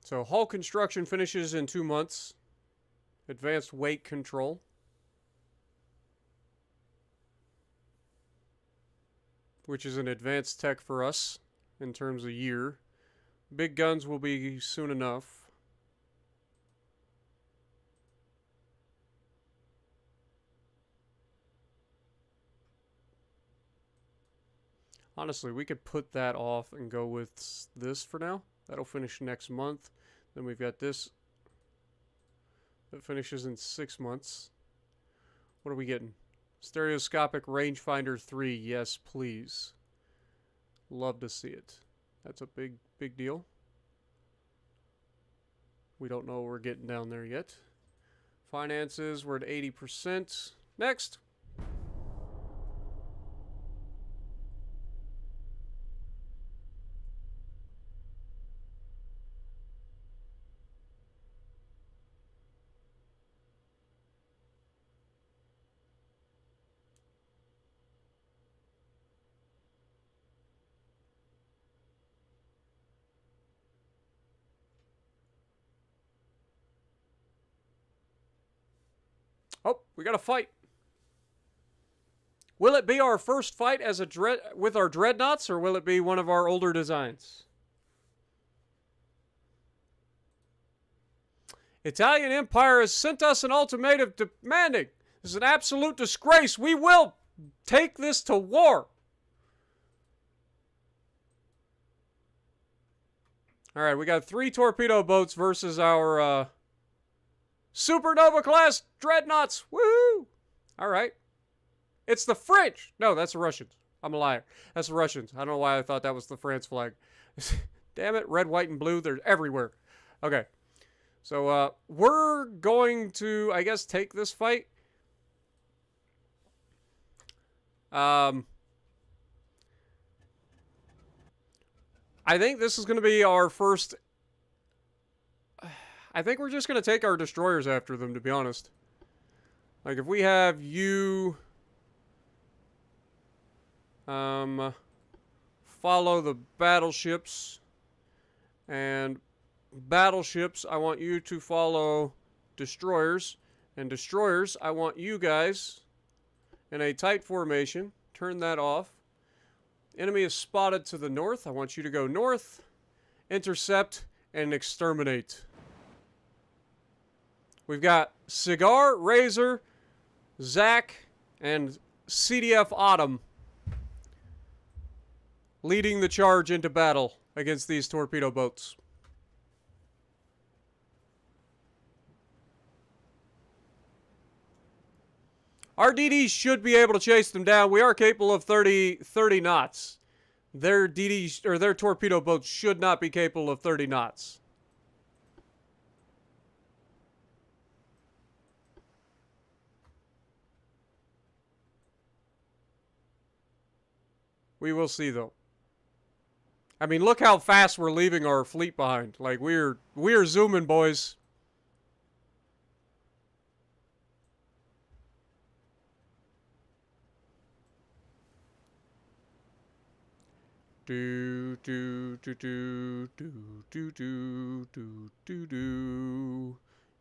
So hull construction finishes in 2 months. Advanced weight control. Which is an advanced tech for us. in terms of year. Big guns will be soon enough. Honestly, we could put that off and go with this for now. That'll finish next month. Then we've got this that finishes in 6 months. What are we getting? Stereoscopic rangefinder 3. Yes, please. Love to see it. That's a big deal. We don't know what we're getting down there yet. Finances, we're at 80%. Next. Oh, we got a fight. Will it be our first fight as a with our dreadnoughts, or will it be one of our older designs? Italian Empire has sent us an ultimatum demanding. This is an absolute disgrace. We will take this to war. All right, we got 3 torpedo boats versus our Supernova class dreadnoughts. Woohoo! All right. It's the French. No, that's the Russians. I'm a liar. That's the Russians. I don't know why I thought that was the France flag. Damn it. Red, white, and blue. They're everywhere. Okay. So, we're going to, I guess, take this fight. I think this is going to be our first... I think we're just going to take our destroyers after them, to be honest. Like, if we have you... follow the battleships. And battleships, I want you to follow destroyers. And destroyers, I want you guys in a tight formation. Turn that off. Enemy is spotted to the north. I want you to go north, intercept, and exterminate. We've got Cigar, Razor, Zach, and CDF Autumn leading the charge into battle against these torpedo boats. Our DDs should be able to chase them down. We are capable of 30 knots. Their DDs, or their torpedo boats, should not be capable of 30 knots. We will see, though. I mean, look how fast we're leaving our fleet behind. Like, we're zooming, boys. Do do do do do do do do do do.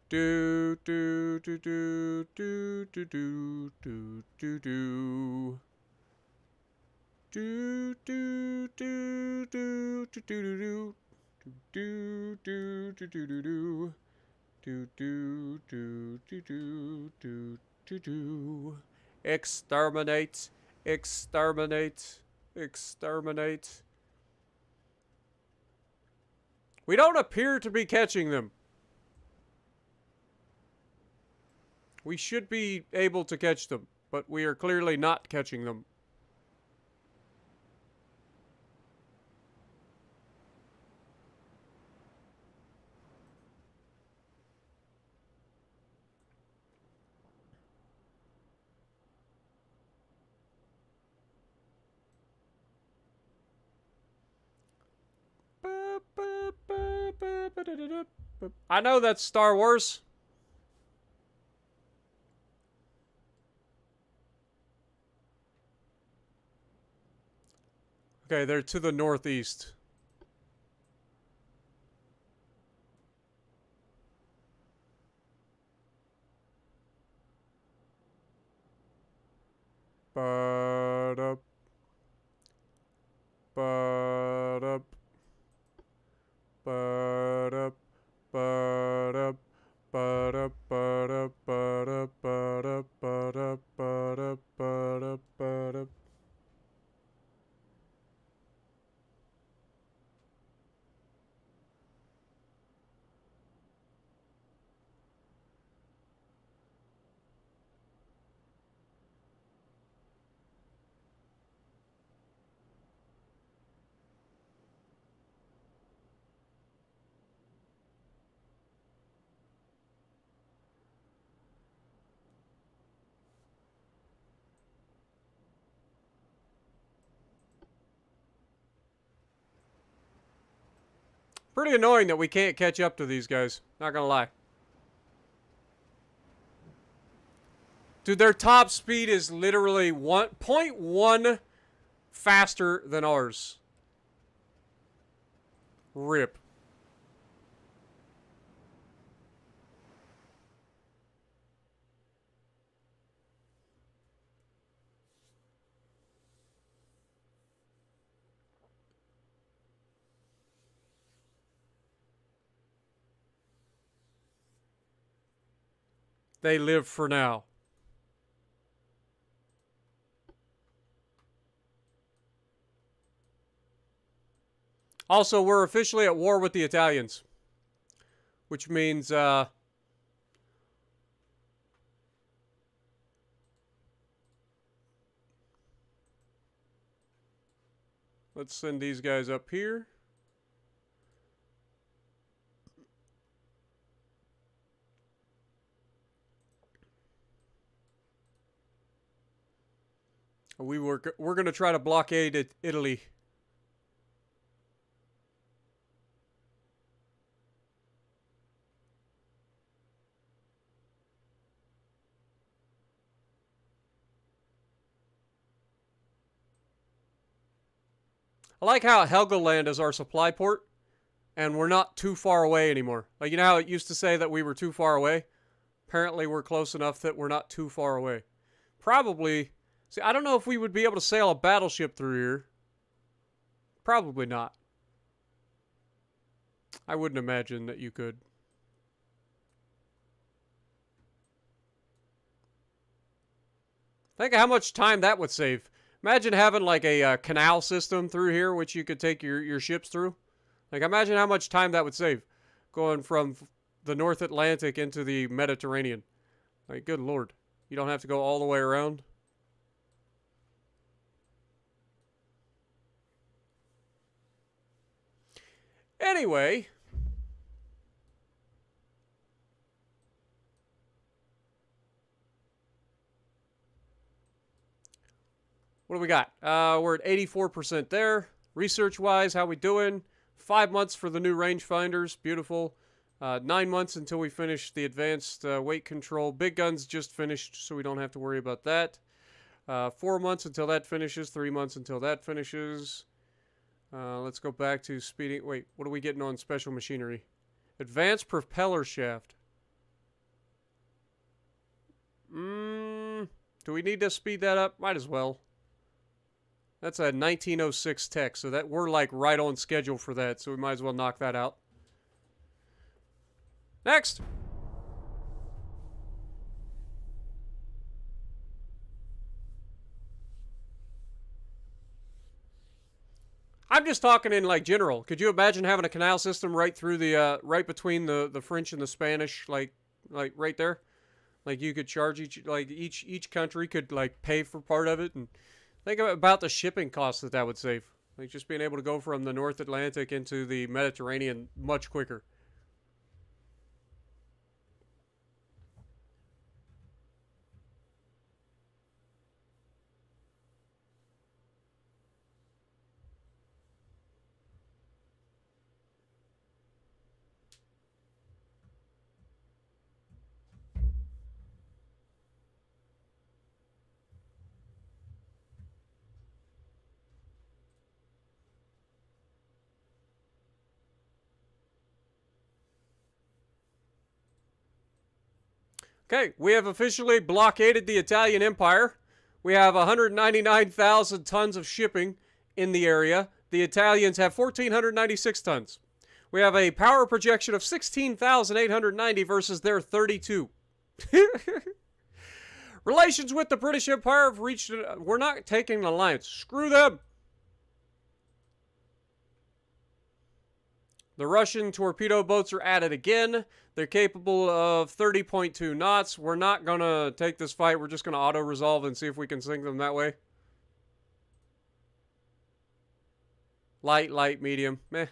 Do do do do do do do do do do. Do do do do do do do do do do do do do do do do do do do. Exterminate, exterminate, exterminate. We don't appear to be catching them. We should be able to catch them, but we are clearly not catching them. I know that's Star Wars. Okay, they're to the northeast. Ba-da. Ba-da. Pretty annoying that we can't catch up to these guys. Not gonna lie. Dude, their top speed is literally 0.1 faster than ours. Rip. They live for now. Also, we're officially at war with the Italians. Which means, let's send these guys up here. We're going to try to blockade Italy. I like how Helgoland is our supply port, and we're not too far away anymore. Like, you know how it used to say that we were too far away? Apparently we're close enough that we're not too far away. Probably... See, I don't know if we would be able to sail a battleship through here. Probably not. I wouldn't imagine that you could. Think of how much time that would save. Imagine having like a canal system through here, which you could take your ships through. Like, imagine how much time that would save. Going from the North Atlantic into the Mediterranean. Like, good lord. You don't have to go all the way around. Anyway, what do we got? We're at 84% there. Research-wise, how we doing? 5 months for the new rangefinders. Beautiful. 9 months until we finish the advanced weight control. Big guns just finished, so we don't have to worry about that. 4 months until that finishes. 3 months until that finishes. Let's go back to speeding. Wait, what are we getting on special machinery? Advanced propeller shaft. Do we need to speed that up? Might as well. That's a 1906 tech, so that we're like right on schedule for that, so we might as well knock that out. Next! I'm just talking in like general. Could you imagine having a canal system right through the right between the French and the Spanish, like right there? Like you could charge each country could like pay for part of it, and think about the shipping costs that would save. Like just being able to go from the North Atlantic into the Mediterranean much quicker. Okay, we have officially blockaded the Italian Empire. We have 199,000 tons of shipping in the area. The Italians have 1,496 tons. We have a power projection of 16,890 versus their 32. Relations with the British Empire have reached... We're not taking an alliance. Screw them. The Russian torpedo boats are at it again. They're capable of 30.2 knots. We're not going to take this fight. We're just going to auto-resolve and see if we can sink them that way. Light, light, medium. Meh.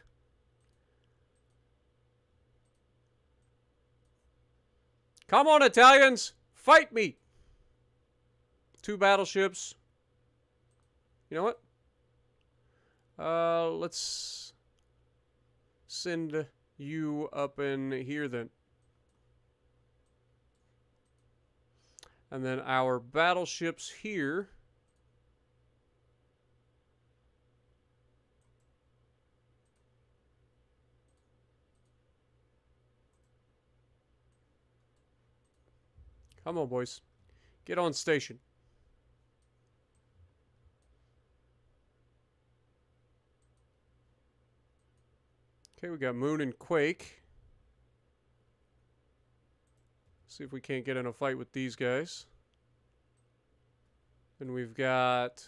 Come on, Italians. Fight me. 2 battleships. You know what? Let's send you up in here then. And then our battleships here. Come on, boys. Get on station. Okay, we got Moon and Quake. See if we can't get in a fight with these guys. Then we've got...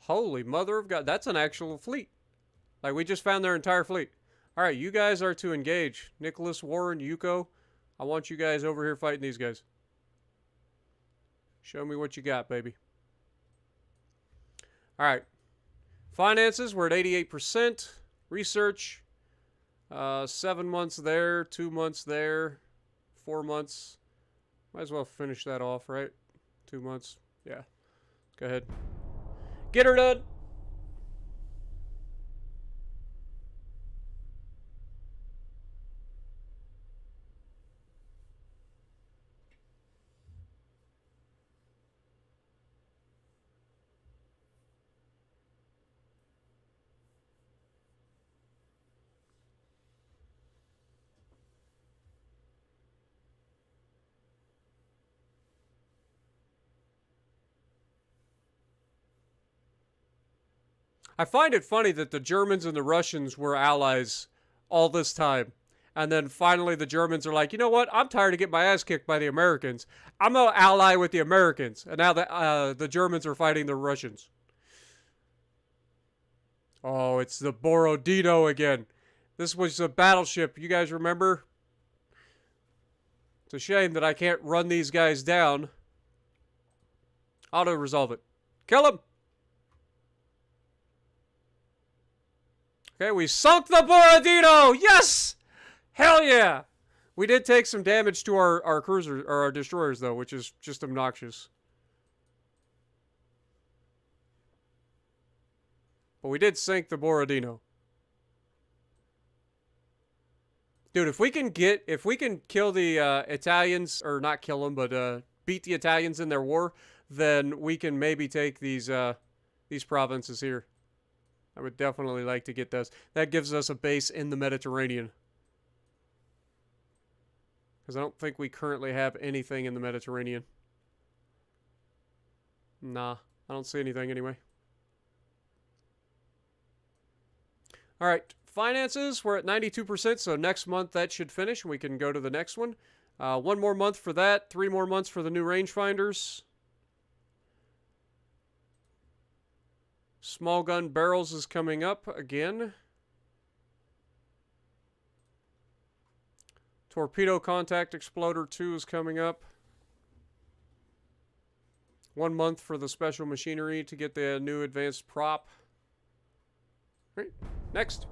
Holy mother of God. That's an actual fleet. Like, we just found their entire fleet. Alright, you guys are to engage. Nicholas, Warren, Yuko. I want you guys over here fighting these guys. Show me what you got, baby. Alright. Finances, we're at 88%. Research. 7 months there. 2 months there. 4 months. Might as well finish that off, right? 2 months. Yeah. Go ahead. Get her done! I find it funny that the Germans and the Russians were allies all this time. And then finally the Germans are like, you know what? I'm tired of getting my ass kicked by the Americans. I'm going to ally with the Americans. And now the Germans are fighting the Russians. Oh, it's the Borodino again. This was a battleship. You guys remember? It's a shame that I can't run these guys down. Auto-resolve it. Kill them! Okay, we sunk the Borodino! Yes! Hell yeah! We did take some damage to our cruisers, or our destroyers, though, which is just obnoxious. But we did sink the Borodino. Dude, if we can kill the Italians, or not kill them, but beat the Italians in their war, then we can maybe take these provinces here. I would definitely like to get those. That gives us a base in the Mediterranean. Because I don't think we currently have anything in the Mediterranean. Nah, I don't see anything anyway. Alright, finances, we're at 92%, so next month that should finish, and we can go to the next one. 1 more month for that, 3 more months for the new rangefinders. Small gun barrels is coming up again. Torpedo contact exploder 2 is coming up. 1 month for the special machinery to get the new advanced prop. All right, next.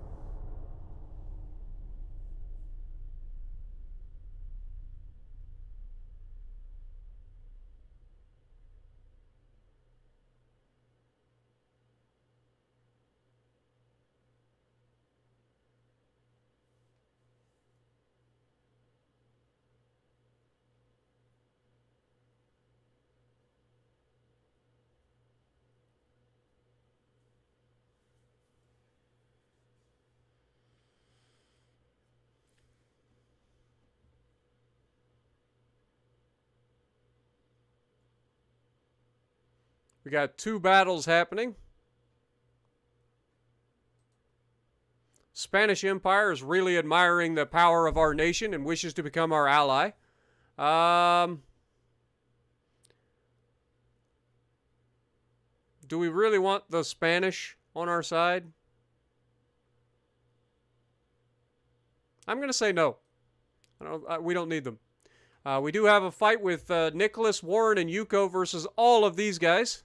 We got 2 battles happening. Spanish Empire is really admiring the power of our nation and wishes to become our ally. Do we really want the Spanish on our side? I'm going to say no. We don't need them. We do have a fight with Nicholas, Warren, and Yuko versus all of these guys.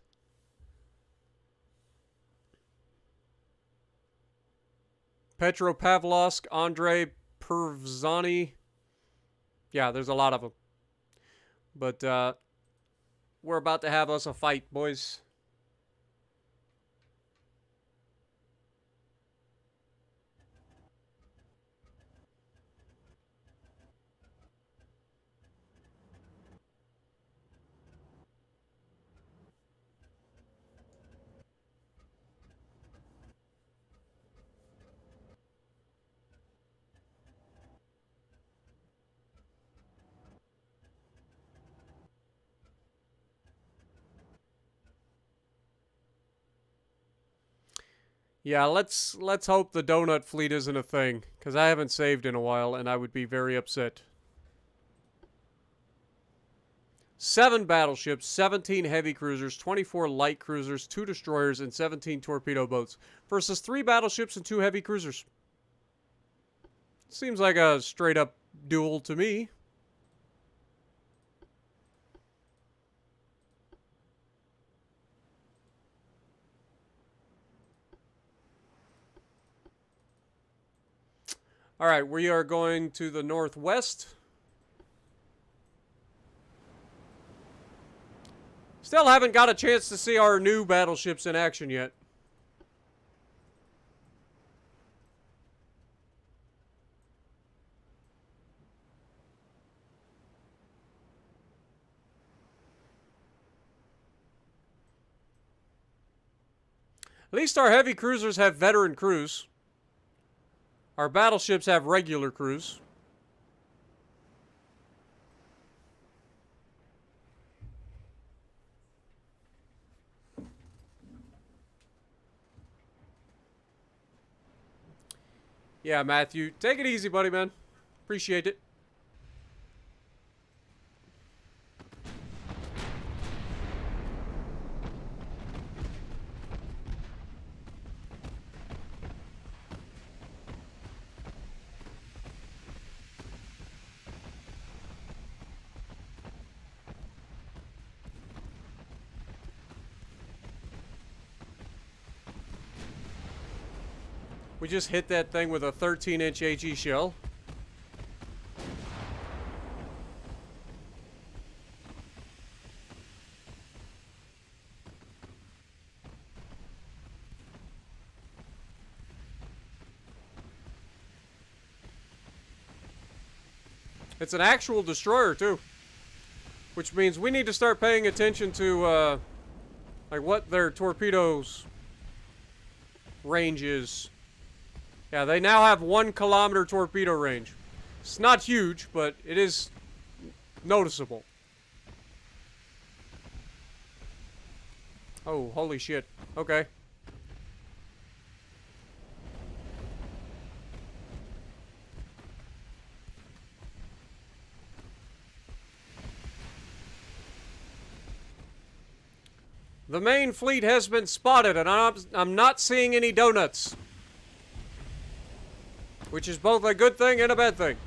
Petropavlovsk, Andrei Pervzani. Yeah, there's a lot of them. But we're about to have us a fight, boys. Yeah, let's hope the donut fleet isn't a thing, because I haven't saved in a while, and I would be very upset. 7 battleships, 17 heavy cruisers, 24 light cruisers, 2 destroyers, and 17 torpedo boats, versus 3 battleships and 2 heavy cruisers. Seems like a straight-up duel to me. All right, we are going to the northwest. Still haven't got a chance to see our new battleships in action yet. At least our heavy cruisers have veteran crews. Our battleships have regular crews. Yeah, Matthew, take it easy, buddy, man. Appreciate it. We just hit that thing with a 13-inch HE shell. It's an actual destroyer, too. Which means we need to start paying attention to, like, what their torpedoes range is. Yeah, they now have 1 kilometer torpedo range. It's not huge, but it is noticeable. Oh, holy shit. Okay. The main fleet has been spotted, and I'm not seeing any donuts. Which is both a good thing and a bad thing.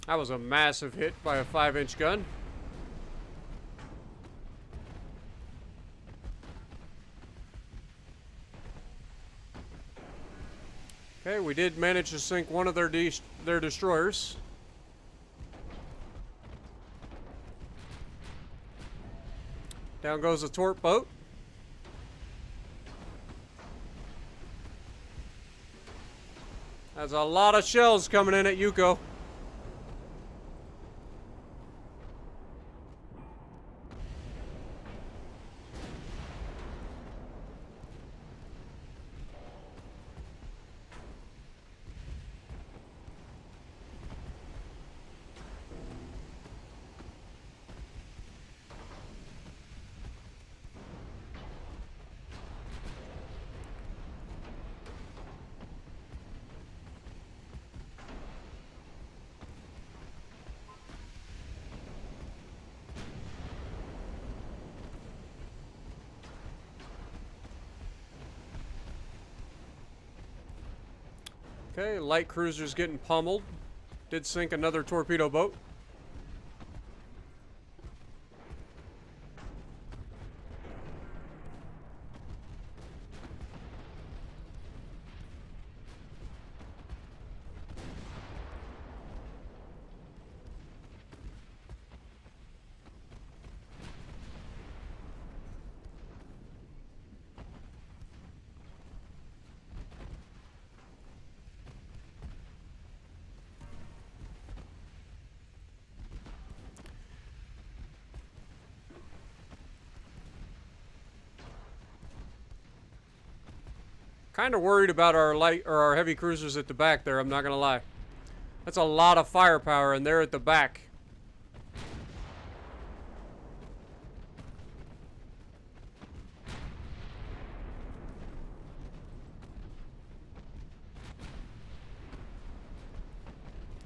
That was a massive hit by a 5-inch gun. Okay, we we did manage to sink one of their destroyers. Down goes the torp boat. There's a lot of shells coming in at Yuko. Okay, light cruiser's getting pummeled. Did sink another torpedo boat. Kind of worried about our light or our heavy cruisers at the back there, I'm not gonna lie. That's a lot of firepower and they're at the back.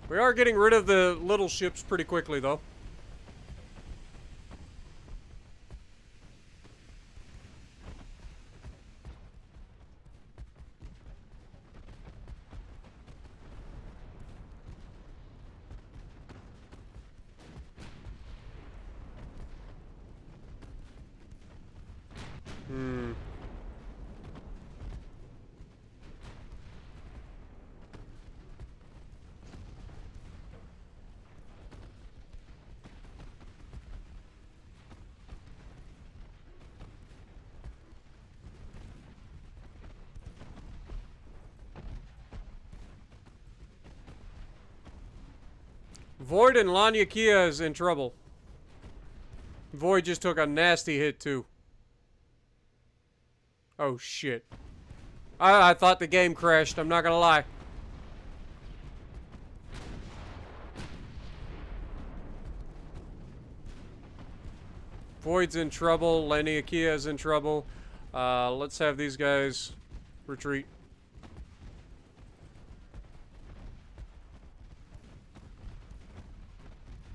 We are getting rid of the little ships pretty quickly though. Void and Laniakia is in trouble. Void just took a nasty hit too. Oh shit. I thought the game crashed, I'm not gonna lie. Void's in trouble, Laniakia is in trouble. Let's have these guys retreat.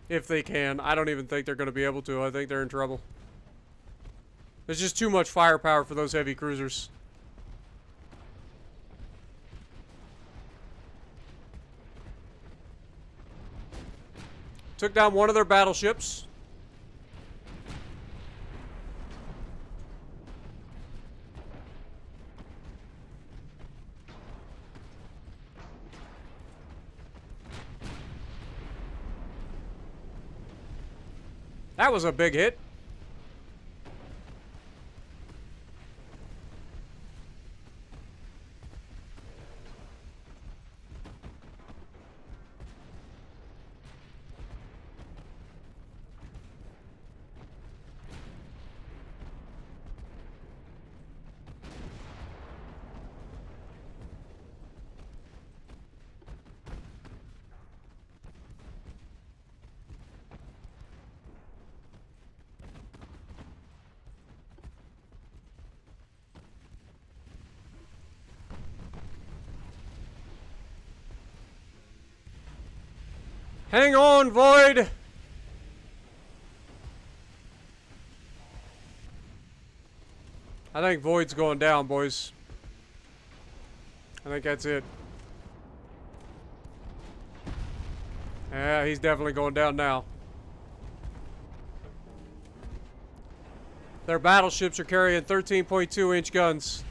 If they can. I don't even think they're going to be able to. I think they're in trouble. There's just too much firepower for those heavy cruisers. Took down one of their battleships. That was a big hit. Hang on, Void! I think Void's going down, boys. I think that's it. Yeah, he's definitely going down now. Their battleships are carrying 13.2-inch guns.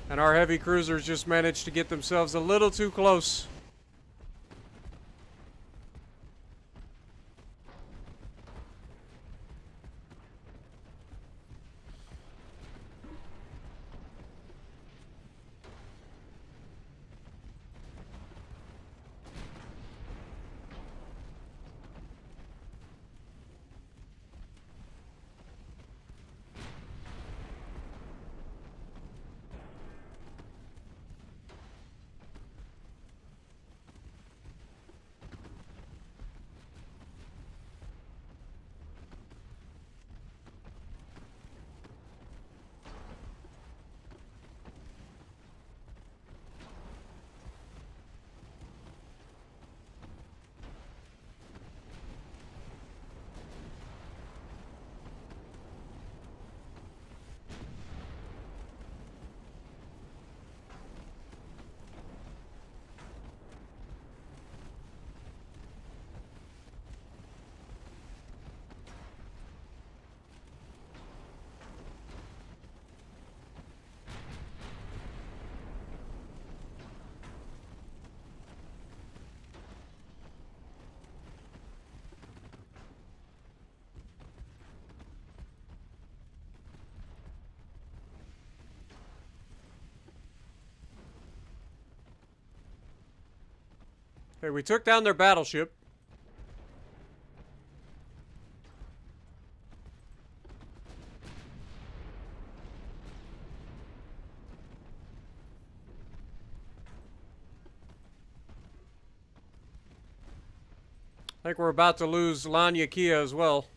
And our heavy cruisers just managed to get themselves a little too close. Okay, we took down their battleship. I think we're about to lose Laniakia as well.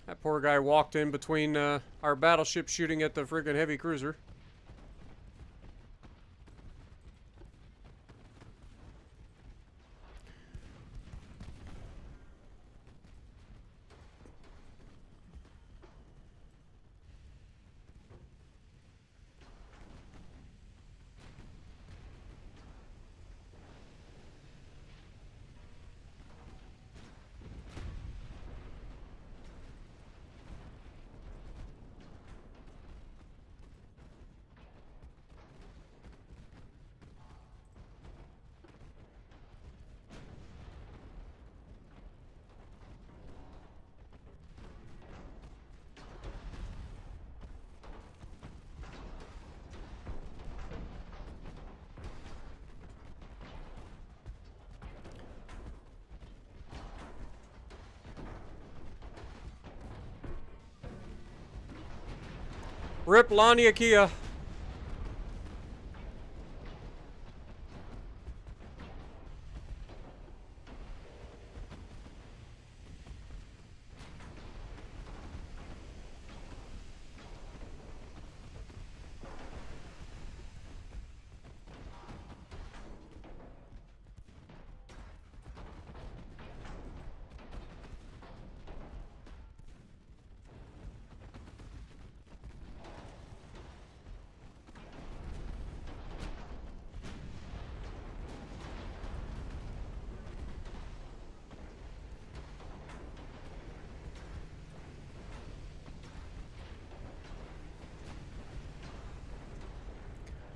That poor guy walked in between our battleship shooting at the friggin' heavy cruiser. Rip Laniakia.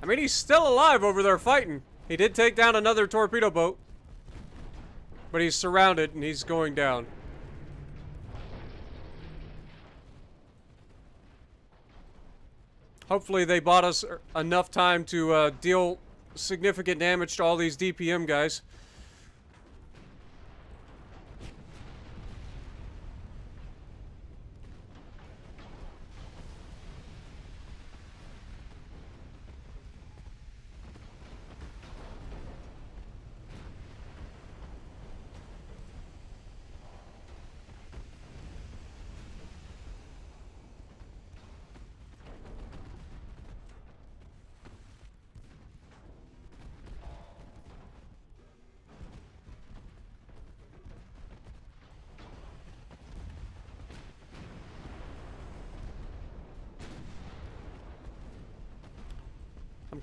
I mean, he's still alive over there fighting. He did take down another torpedo boat. But he's surrounded and he's going down. Hopefully they bought us enough time to deal significant damage to all these DPM guys.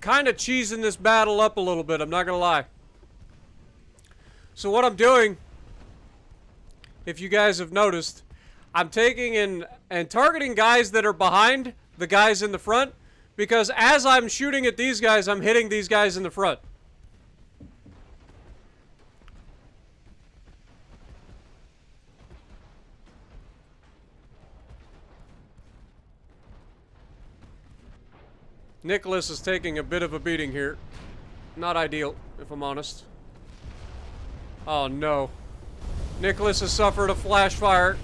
kind of cheesing this battle up a little bit, I'm not gonna lie. So what I'm doing, if you guys have noticed, I'm taking in and targeting guys that are behind the guys in the front, because as I'm shooting at these guys, I'm hitting these guys in the front. Nicholas is taking a bit of a beating here. Not ideal, if I'm honest. Oh no. Nicholas has suffered a flash fire.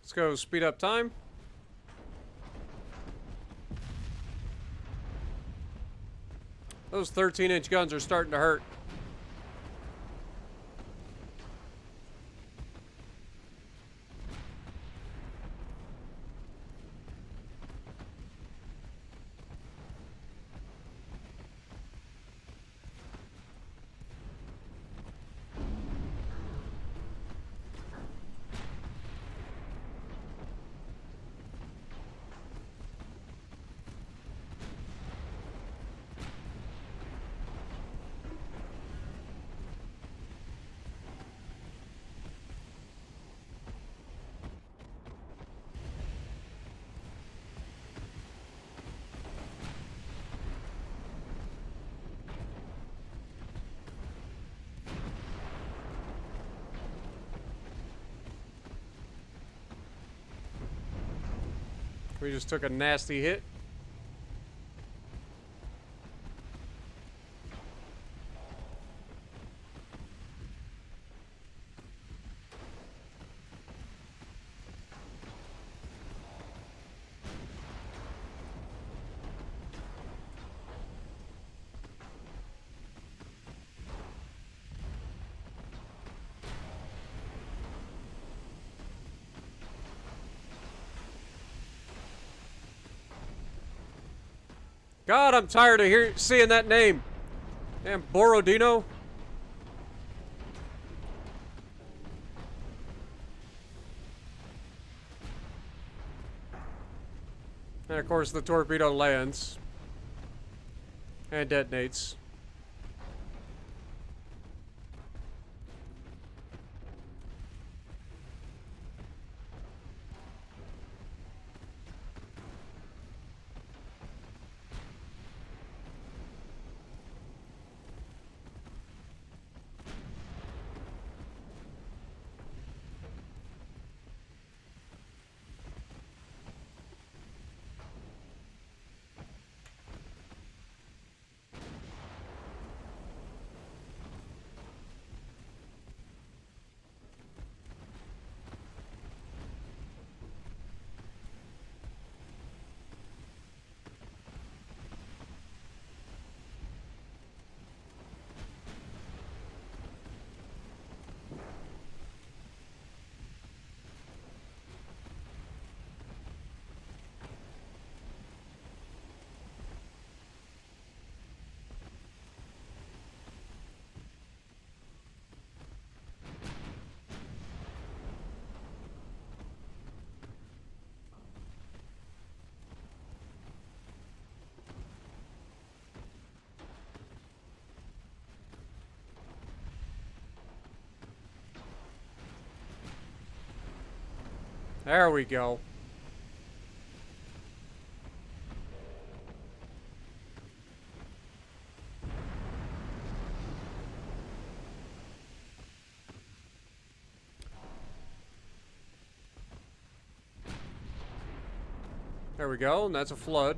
Let's go speed up time. Those 13-inch guns are starting to hurt. We just took a nasty hit. God, I'm tired of seeing that name. Damn, Borodino. And of course the torpedo lands. And detonates. There we go. There we go, and that's a flood.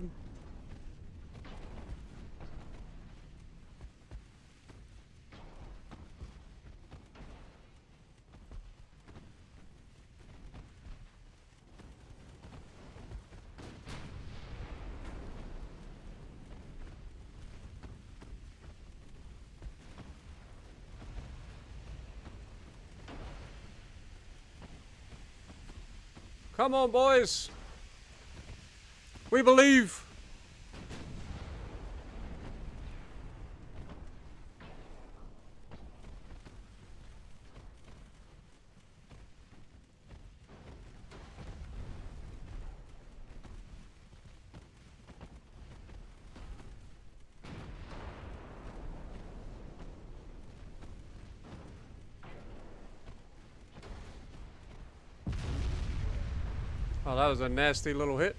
Come on, boys. We believe. Oh, that was a nasty little hit.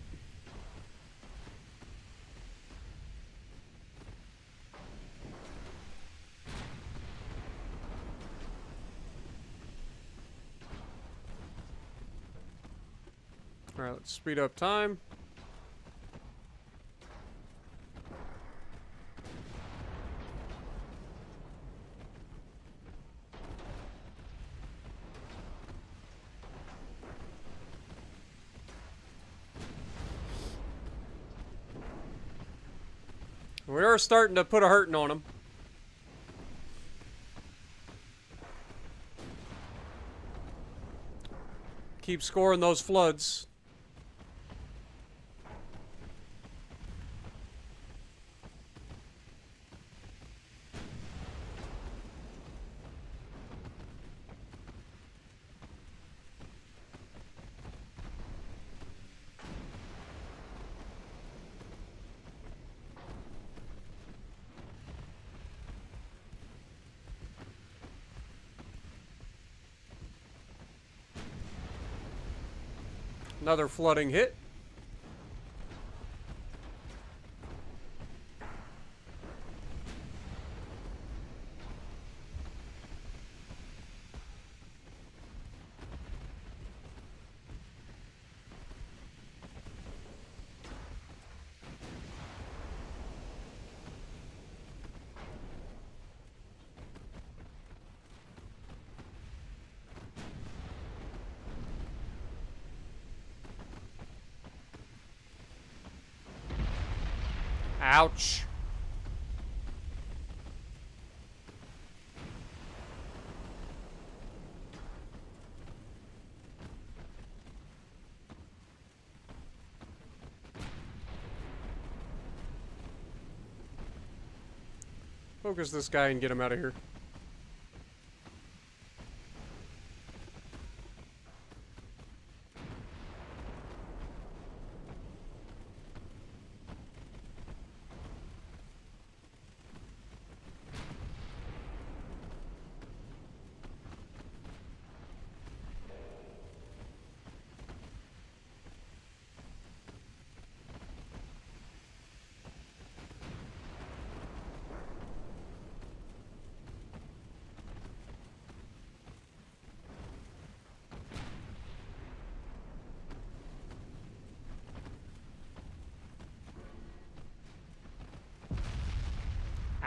All right, let's speed up time. We are starting to put a hurting on them. Keep scoring those floods. Another flooding hit. Ouch. Focus this guy and get him out of here.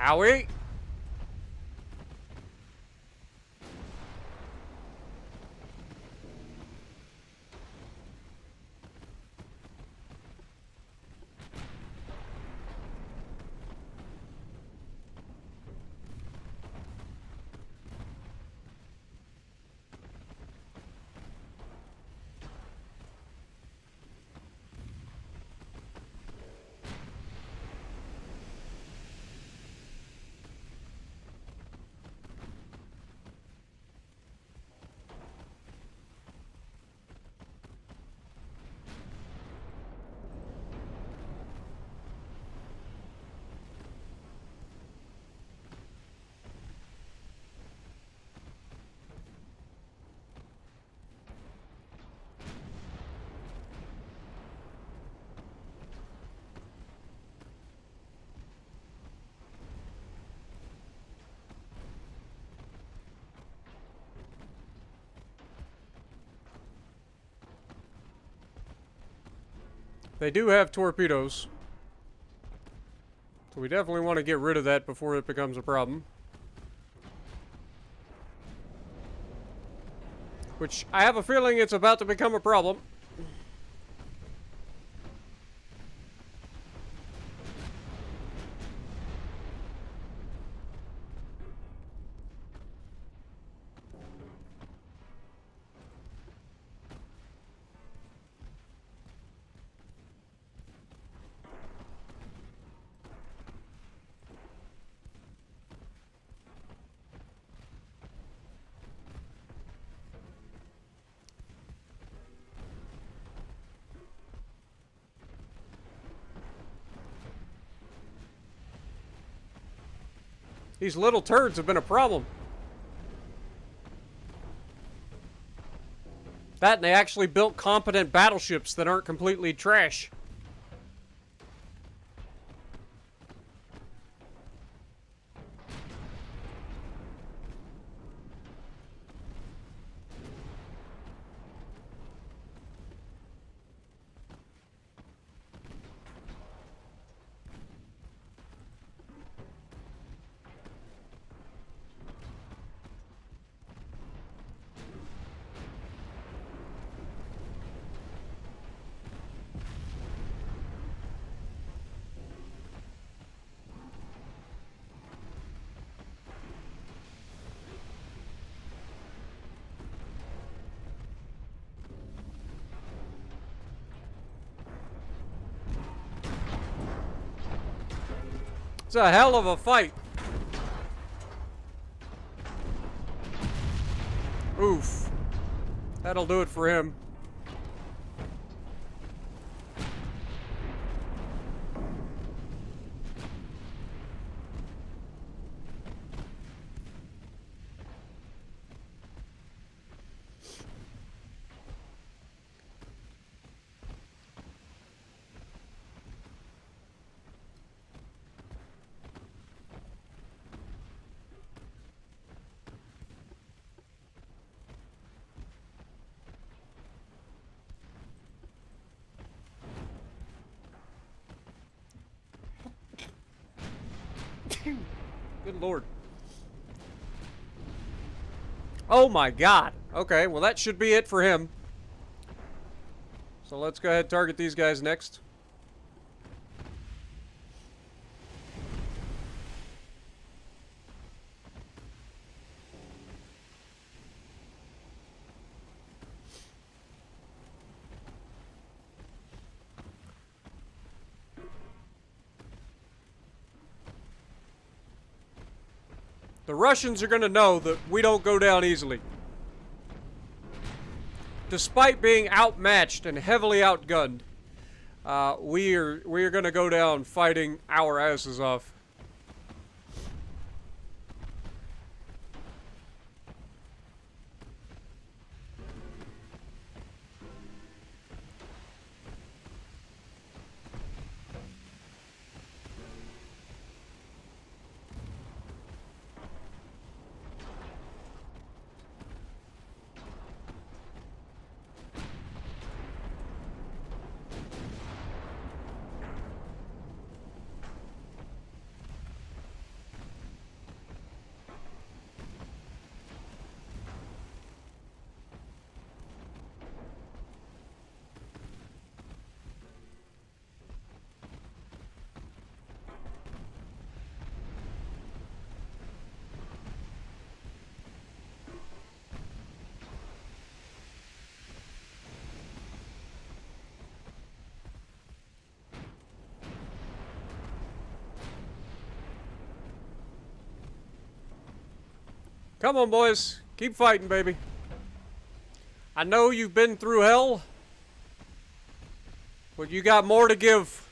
Owie! They do have torpedoes. So we definitely want to get rid of that before it becomes a problem. Which, I have a feeling it's about to become a problem. These little turds have been a problem. That, and they actually built competent battleships that aren't completely trash. It's a hell of a fight. Oof. That'll do it for him. Good lord. Oh my god. Okay, well that should be it for him. So let's go ahead and target these guys next. The Russians are going to know that we don't go down easily. Despite being outmatched and heavily outgunned, we are going to go down fighting our asses off. Come on, boys. Keep fighting, baby. I know you've been through hell, but you got more to give.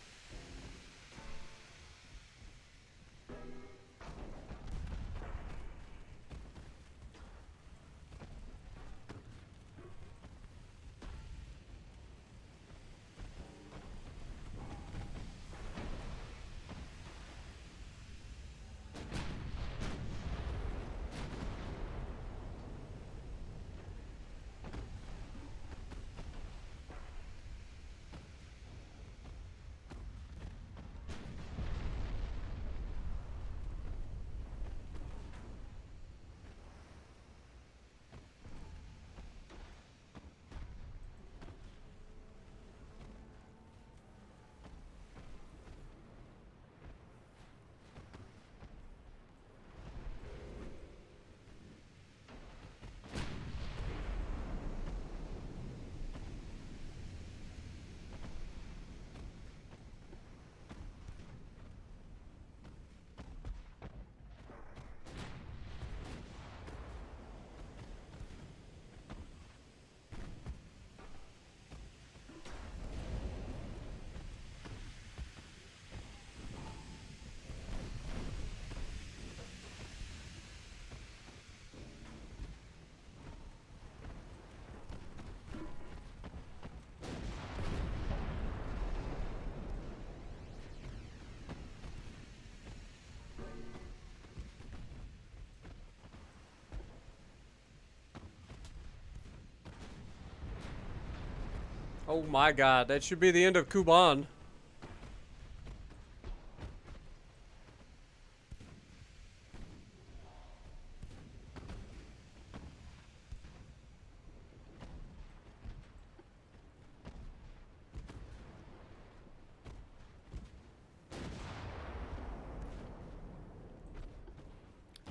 Oh my god, that should be the end of Kuban.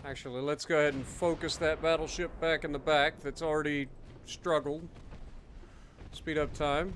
Actually, let's go ahead and focus that battleship back in the back that's already struggled. Speed up time.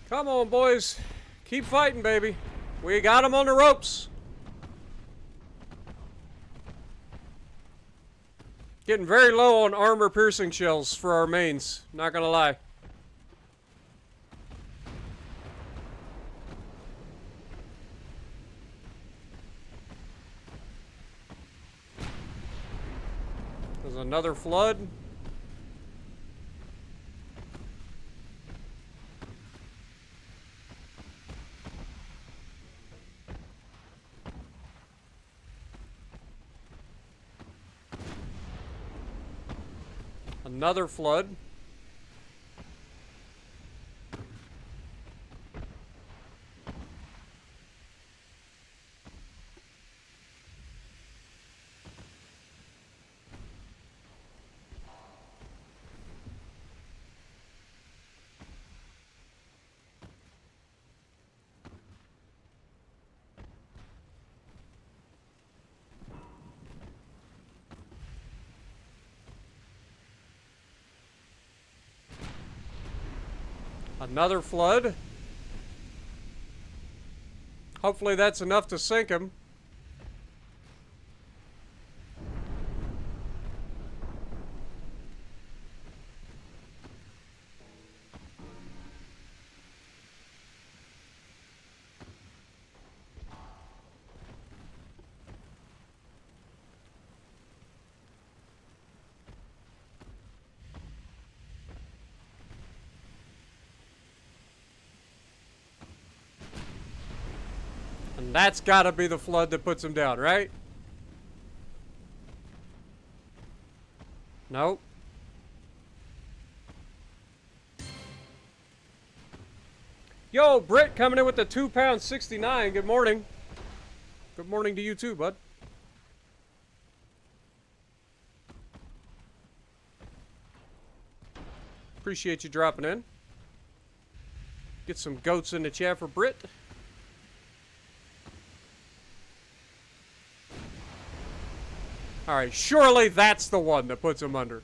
Come on, boys. Keep fighting, baby. We got them on the ropes. Getting very low on armor-piercing shells for our mains. Not gonna lie. There's another flood. Another flood. Another flood. Hopefully that's enough to sink him. And that's gotta be the flood that puts him down, right? Nope. Yo, Britt coming in with the £2.69. Good morning. Good morning to you too, bud. Appreciate you dropping in. Get some goats in the chat for Britt. Alright, surely that's the one that puts him under.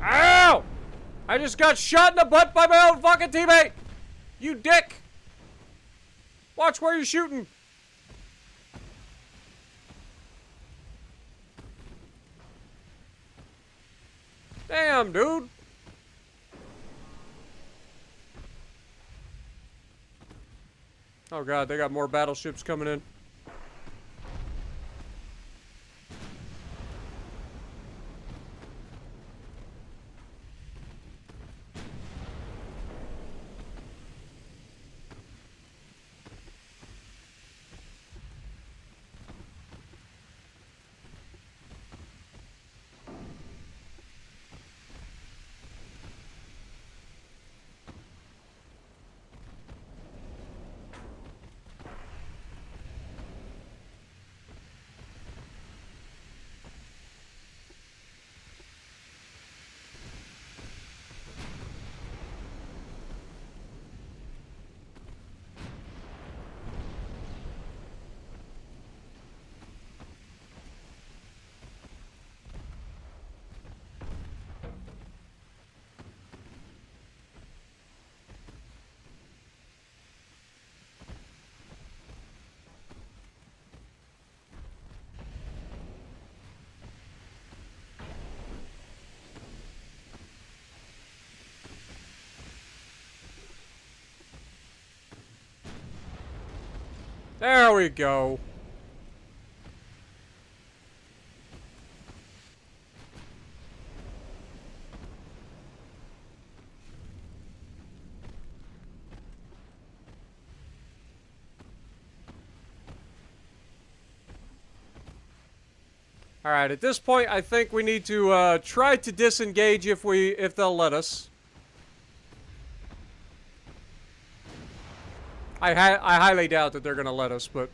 Ow! I just got shot in the butt by my own fucking teammate! You dick! Watch where you're shooting! Damn, dude! Oh god, they got more battleships coming in. There we go. All right, at this point, I think we need to try to disengage if they'll let us. I highly doubt that they're going to let us, but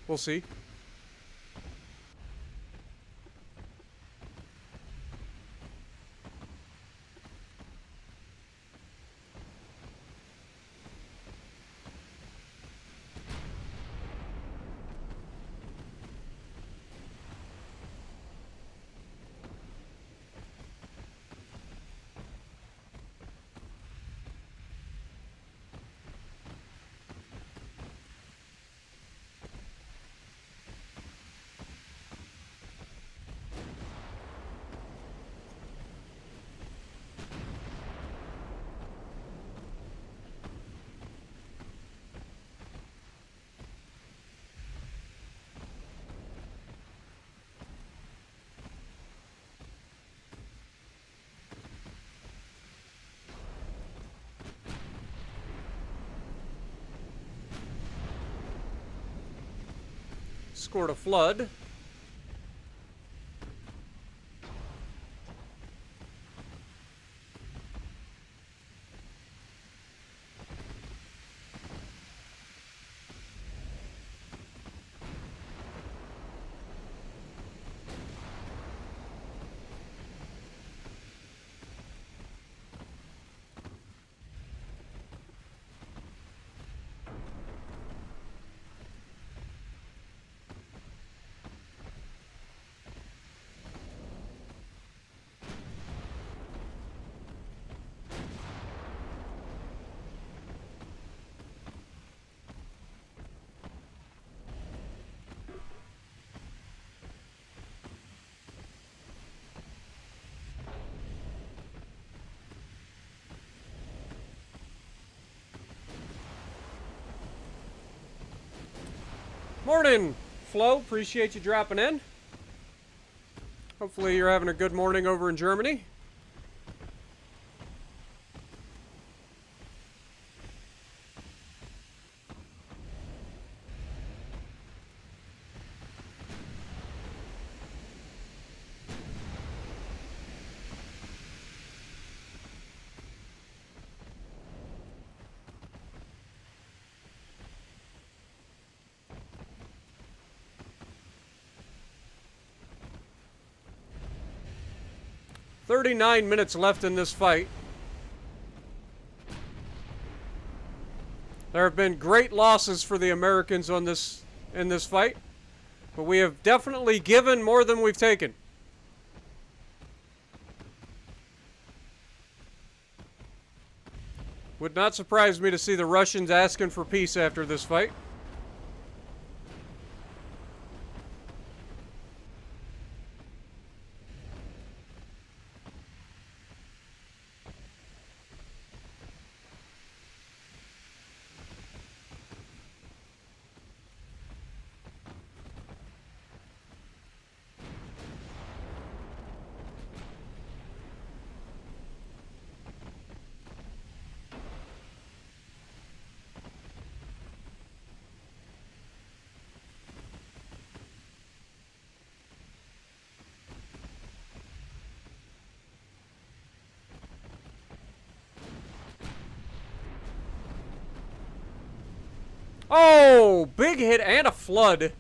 we'll see. Scored a flood. Morning, Flo. Appreciate you dropping in. Hopefully you're having a good morning over in Germany. "39 minutes left in this fight. There have been great losses for the Americans in this fight, but we have definitely given more than we've taken. Would not surprise me to see the Russians asking for peace after this fight. Oh, big hit and a flood.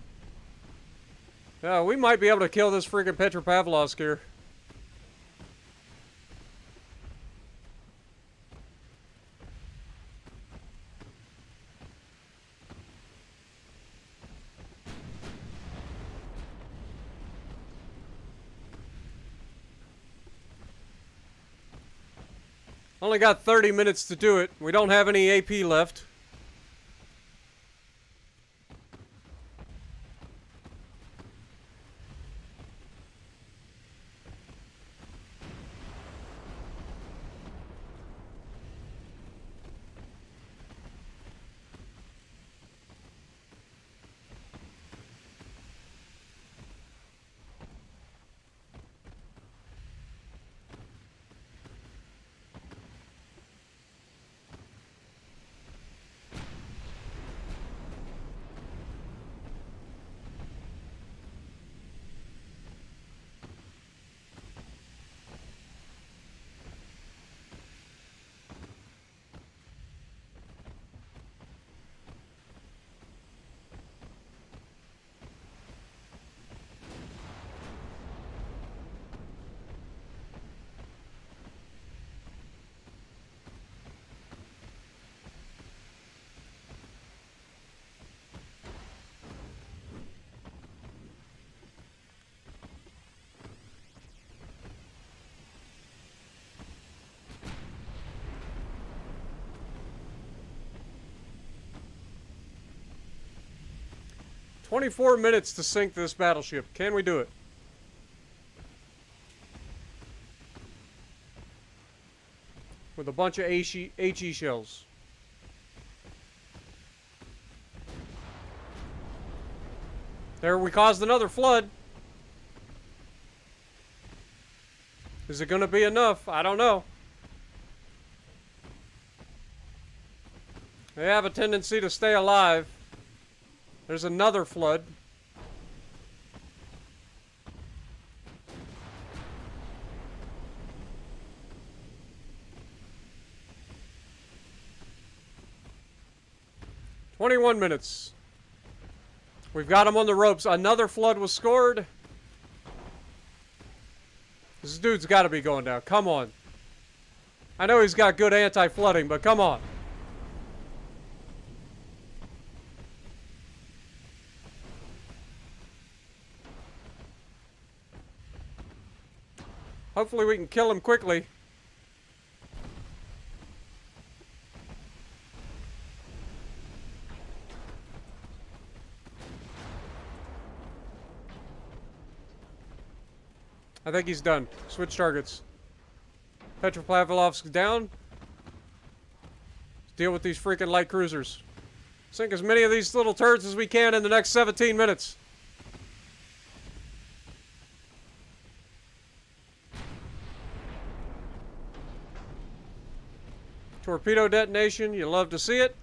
We might be able to kill this freaking Petropavlovsk here. Only got 30 minutes to do it. We don't have any AP left. "24 minutes to sink this battleship. Can we do it?" With a bunch of HE shells. There, we caused another flood. Is it going to be enough? I don't know. They have a tendency to stay alive. There's another flood. "21 minutes. We've got him on the ropes. Another flood was scored. This dude's got to be going down. Come on. I know he's got good anti-flooding, but come on. Hopefully we can kill him quickly. I think he's done. Switch targets. Petropavlovsk down. Let's deal with these freaking light cruisers. Sink as many of these little turds as we can in the next 17 minutes. Torpedo detonation, you love to see it.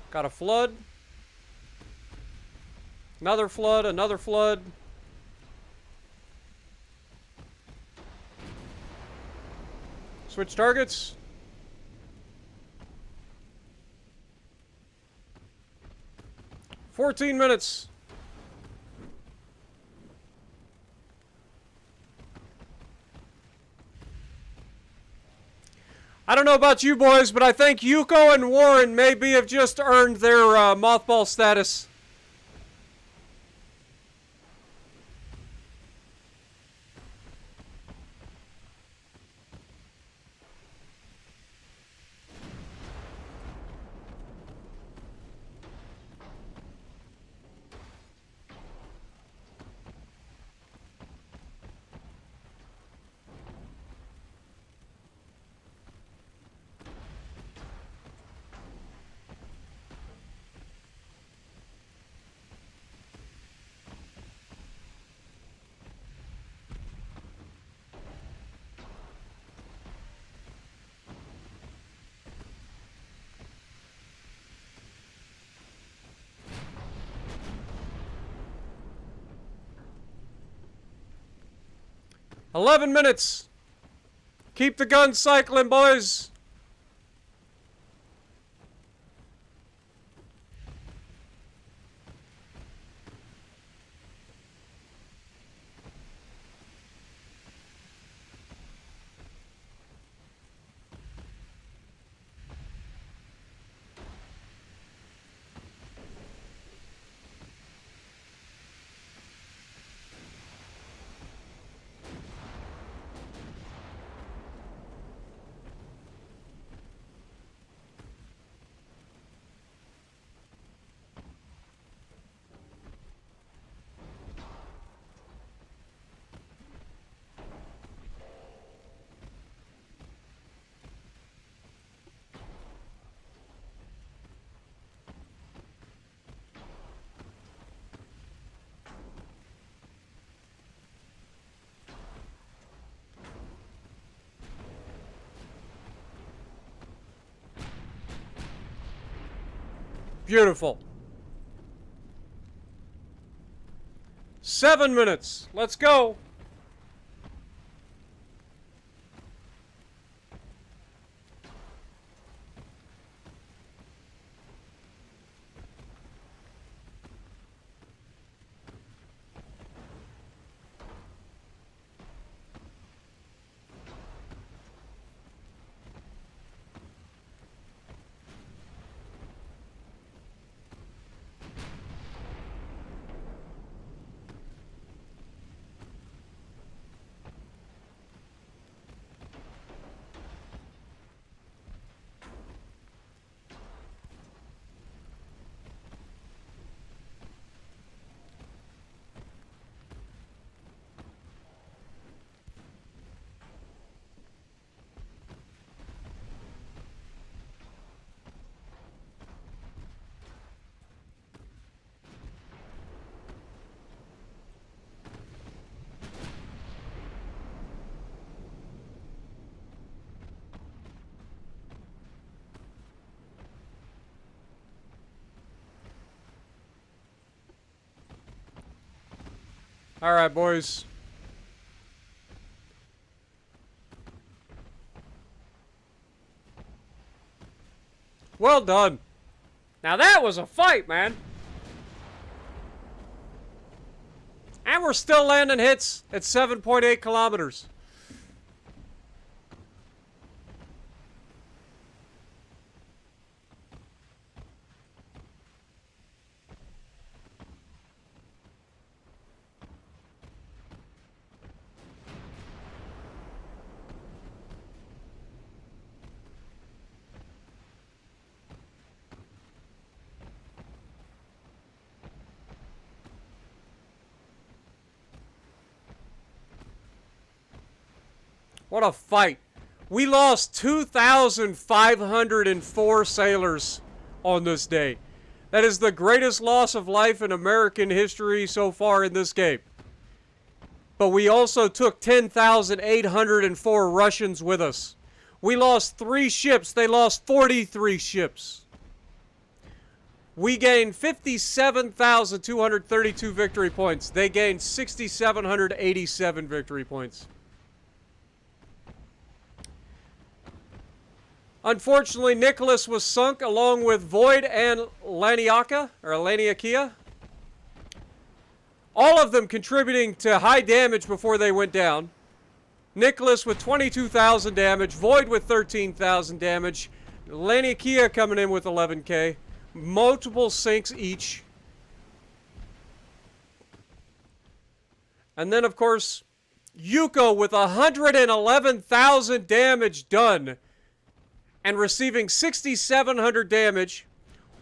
Got a flood. Another flood, another flood. Switch targets. "14 minutes. I don't know about you boys, but I think Yuko and Warren maybe have just earned their mothball status. 11 minutes. Keep the guns cycling, boys. Beautiful. 7 minutes. Let's go. All right, boys. Well done. Now that was a fight, man. And we're still landing hits at 7.8 kilometers. What a fight. We lost 2,504 sailors on this day. That is the greatest loss of life in American history so far in this game. But we also took 10,804 Russians with us. We lost 3 ships. They lost 43 ships. We gained 57,232 victory points. They gained 6,787 victory points. Unfortunately, Nicholas was sunk along with Void and Laniakia. All of them contributing to high damage before they went down. Nicholas with 22,000 damage, Void with 13,000 damage, Laniakia coming in with 11k, multiple sinks each. And then, of course, Yuko with 111,000 damage done and receiving 6,700 damage.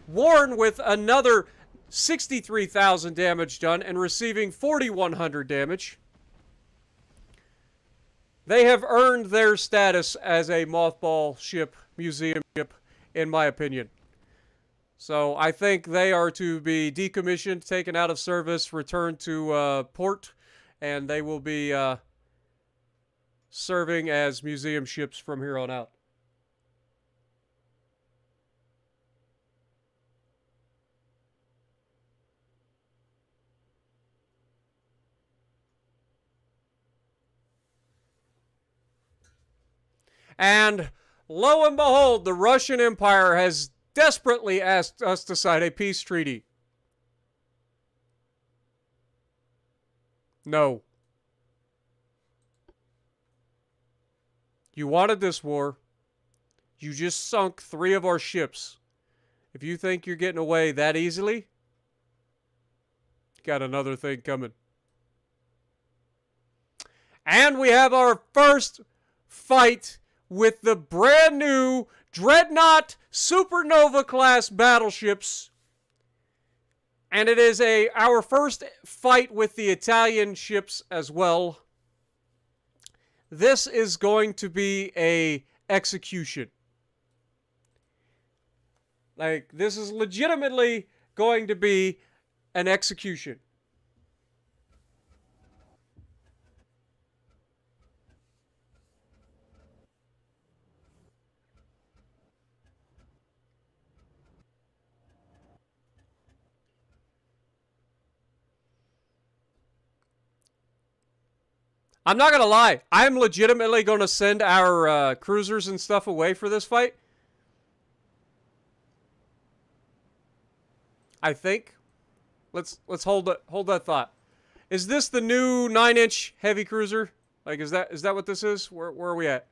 Warren with another 63,000 damage done and receiving 4,100 damage. They have earned their status as a mothball ship, museum ship, in my opinion. So I think they are to be decommissioned, taken out of service, returned to port, and they will be serving as museum ships from here on out. And lo and behold, the Russian Empire has desperately asked us to sign a peace treaty. No. You wanted this war. You just sunk 3 of our ships. If you think you're getting away that easily, got another thing coming. And we have our first fight with the brand new Dreadnought Supernova class battleships. And it is our first fight with the Italian ships as well. This is going to be a execution. Like, this is legitimately going to be an execution. I'm not going to lie. I'm legitimately going to send our cruisers and stuff away for this fight. I think. Let's hold that thought. Is this the new 9-inch heavy cruiser? Like, is that what this is? Where are we at?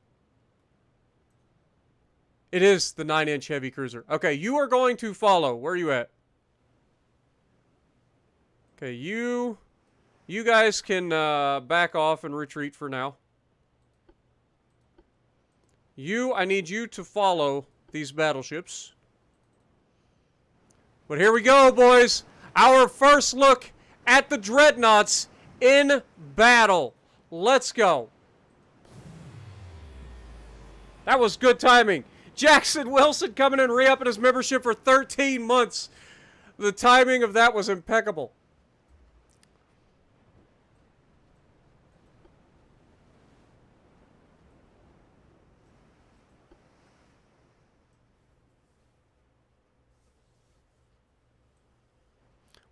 It is the 9-inch heavy cruiser. Okay, you are going to follow. Where are you at? Okay, you guys can back off and retreat for now. I need you to follow these battleships. But here we go, boys. Our first look at the Dreadnoughts in battle. Let's go. That was good timing. Jackson Wilson coming in, re-upping his membership for 13 months. The timing of that was impeccable.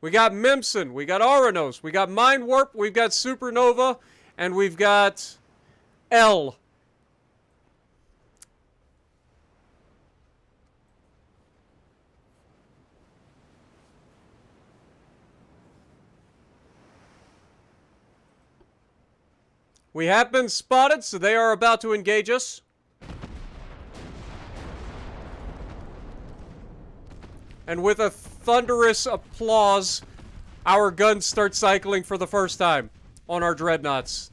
We got Mimson, we got Oranos, we got Mind Warp, we've got Supernova, and we've got L. We have been spotted, so they are about to engage us. And with a thunderous applause, our guns start cycling for the first time on our Dreadnoughts.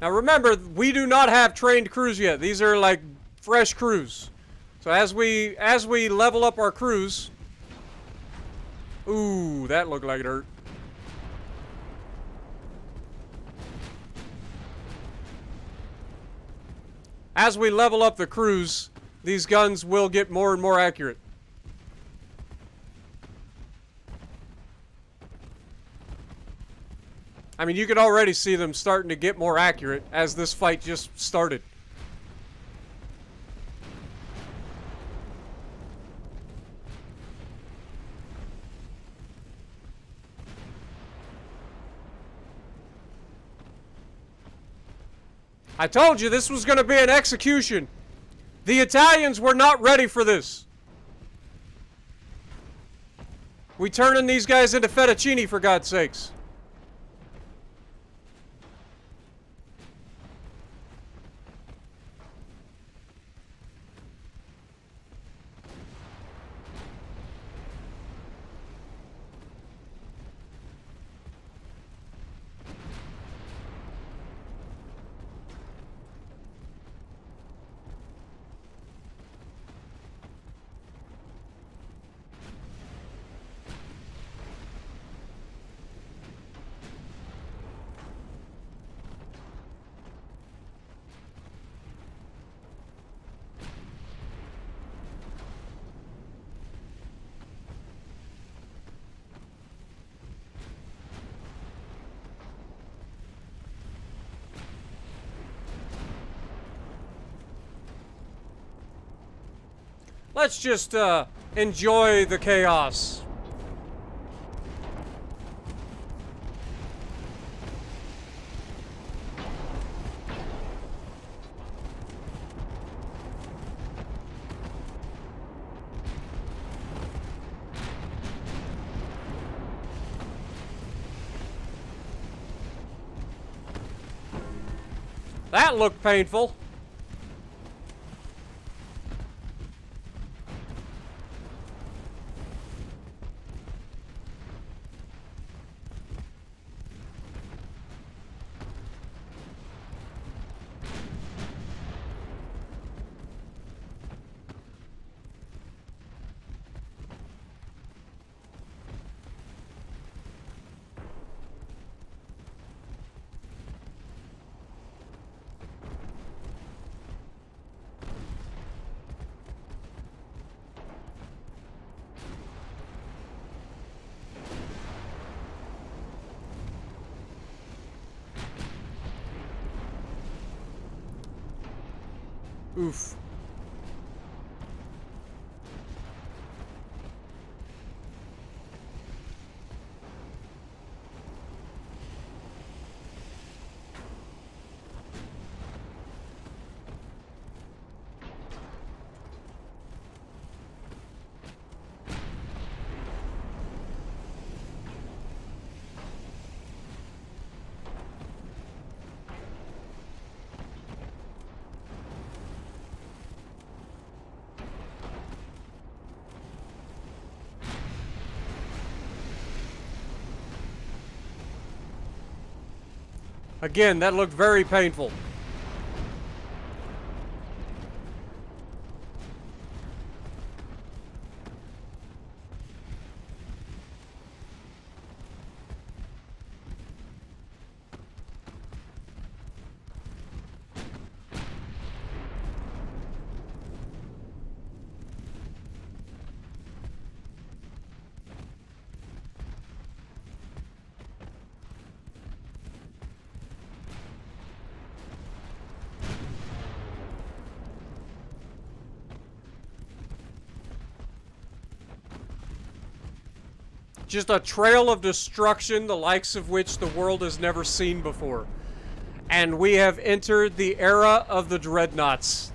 Now remember, we do not have trained crews yet. These are like fresh crews. So as we level up our crews... Ooh, that looked like it hurt. As we level up the crews, these guns will get more and more accurate. I mean, you can already see them starting to get more accurate as this fight just started. I told you this was going to be an execution. The Italians were not ready for this. We turning these guys into fettuccine, for God's sakes. Let's just enjoy the chaos. That looked painful. Oof. Again, that looked very painful. Just a trail of destruction, the likes of which the world has never seen before. And we have entered the era of the Dreadnoughts.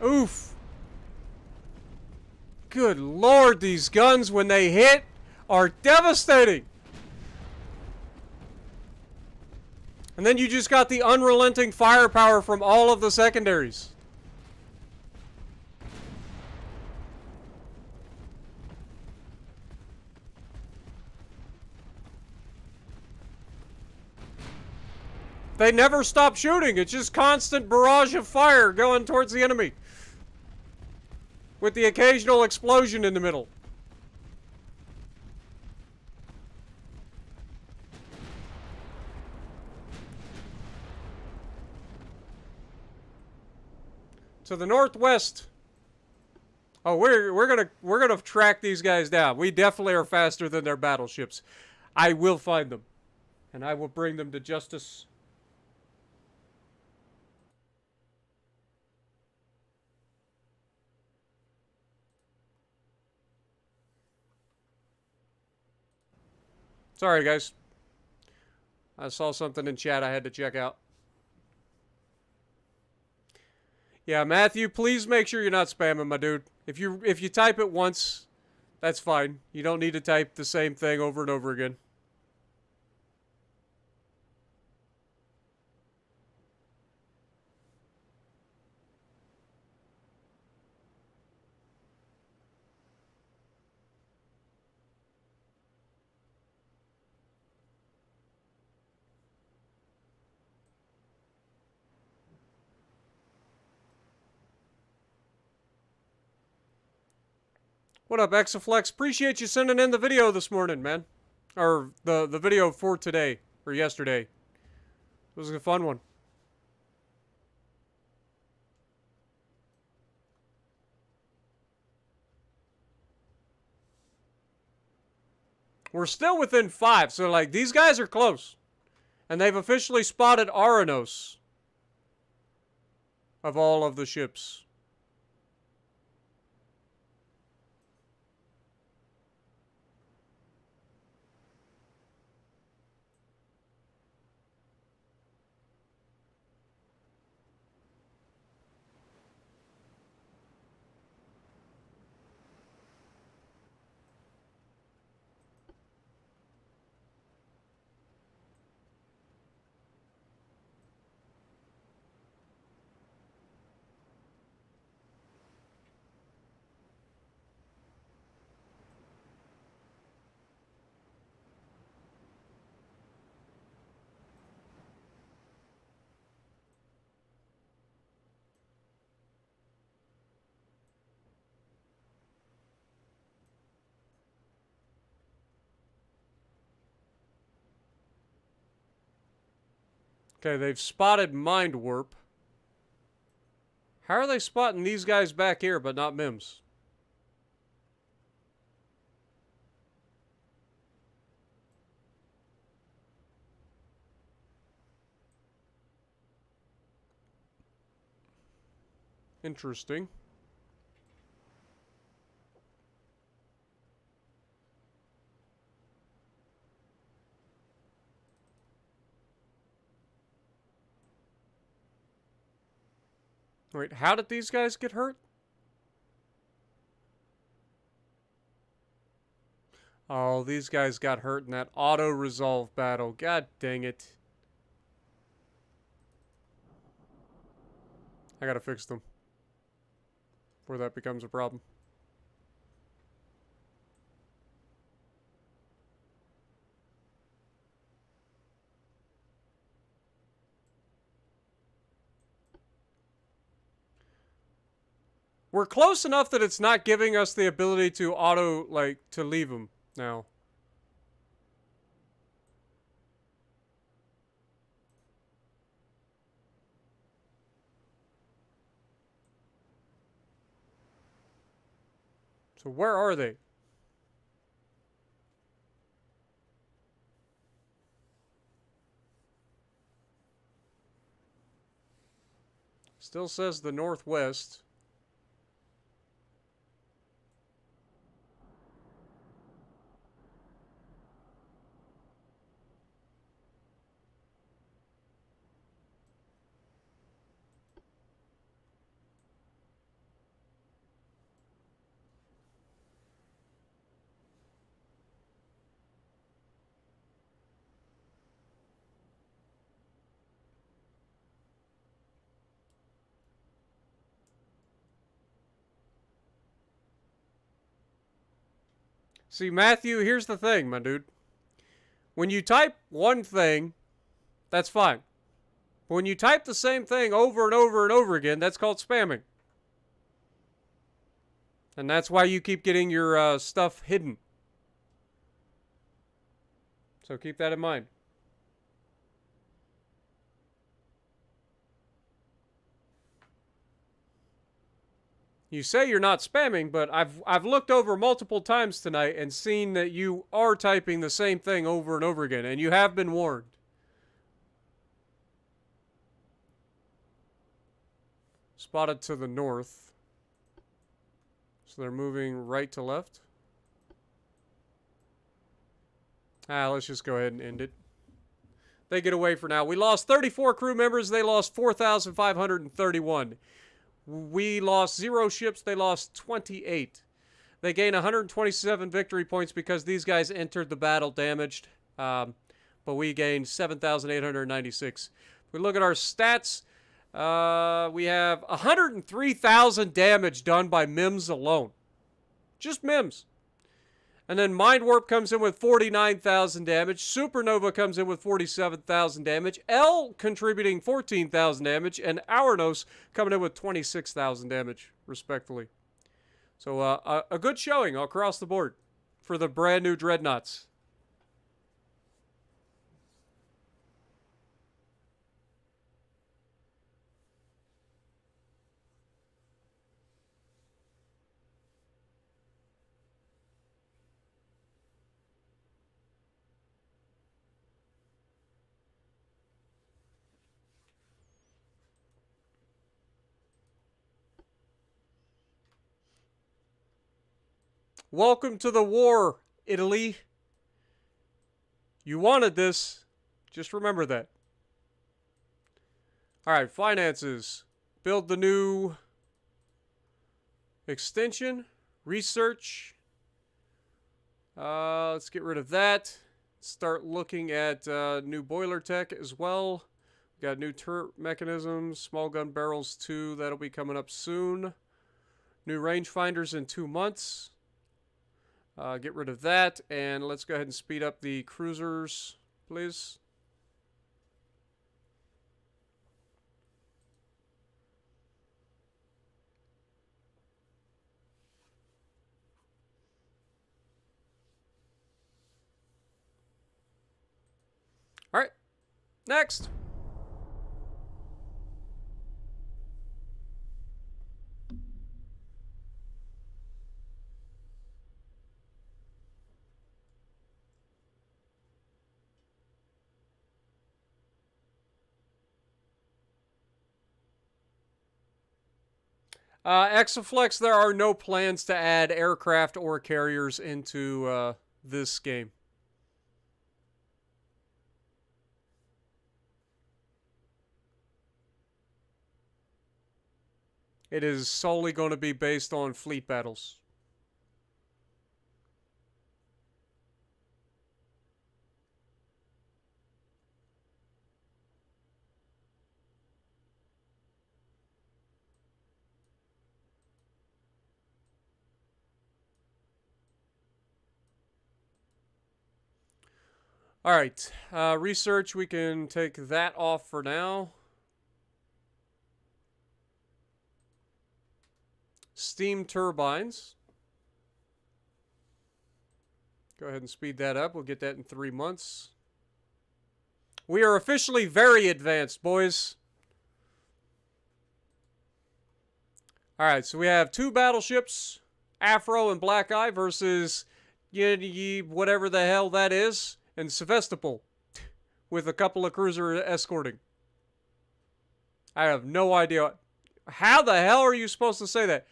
Oof. Good lord, these guns, when they hit, are devastating. And then you just got the unrelenting firepower from all of the secondaries. They never stop shooting. It's just constant barrage of fire going towards the enemy, with the occasional explosion in the middle. To the northwest. Oh, we're gonna track these guys down. We definitely are faster than their battleships. I will find them, and I will bring them to justice. Sorry, guys. I saw something in chat I had to check out. Yeah, Matthew, please make sure you're not spamming, my dude. If you type it once, that's fine. You don't need to type the same thing over and over again. What up, Exaflex? Appreciate you sending in the video this morning, man. Or the video for today, or yesterday. It was a fun one. We're still within 5, so like these guys are close. And they've officially spotted Aranos of all of the ships. Okay, they've spotted Mind Warp. How are they spotting these guys back here, but not Mims? Interesting. Wait, how did these guys get hurt? Oh, these guys got hurt in that auto-resolve battle. God dang it. I gotta fix them before that becomes a problem. We're close enough that it's not giving us the ability to auto, like, to leave them now. So where are they? Still says the northwest. See, Matthew, here's the thing, my dude. When you type one thing, that's fine. But when you type the same thing over and over and over again, that's called spamming. And that's why you keep getting your stuff hidden. So keep that in mind. You say you're not spamming, but I've looked over multiple times tonight and seen that you are typing the same thing over and over again, and you have been warned. Spotted to the north. So they're moving right to left. Let's just go ahead and end it. They get away for now. We lost 34 crew members. They lost 4,531. We lost 0 ships. They lost 28. They gained 127 victory points because these guys entered the battle damaged. But we gained 7,896. If we look at our stats, we have 103,000 damage done by MIMS alone. Just MIMS. And then Mind Warp comes in with 49,000 damage. Supernova comes in with 47,000 damage. L contributing 14,000 damage. And Aranos coming in with 26,000 damage, respectfully. So a good showing across the board for the brand new Dreadnoughts. Welcome to the war, Italy. You wanted this. Just remember that. All right, finances. Build the new extension. Research. Let's get rid of that. Start looking at new boiler tech as well. We got new turret mechanisms. Small gun barrels too. That'll be coming up soon. New rangefinders in 2 months. Get rid of that, and let's go ahead and speed up the cruisers, please. All right, next. Exaflex, there are no plans to add aircraft or carriers into this game. It is solely going to be based on fleet battles. All right, research, we can take that off for now. Steam turbines. Go ahead and speed that up. We'll get that in 3 months. We are officially very advanced, boys. All right, so we have 2 battleships, Afro and Black Eye versus whatever the hell that is, and Sevastopol, with a couple of cruiser escorting. I have no idea. How the hell are you supposed to say that?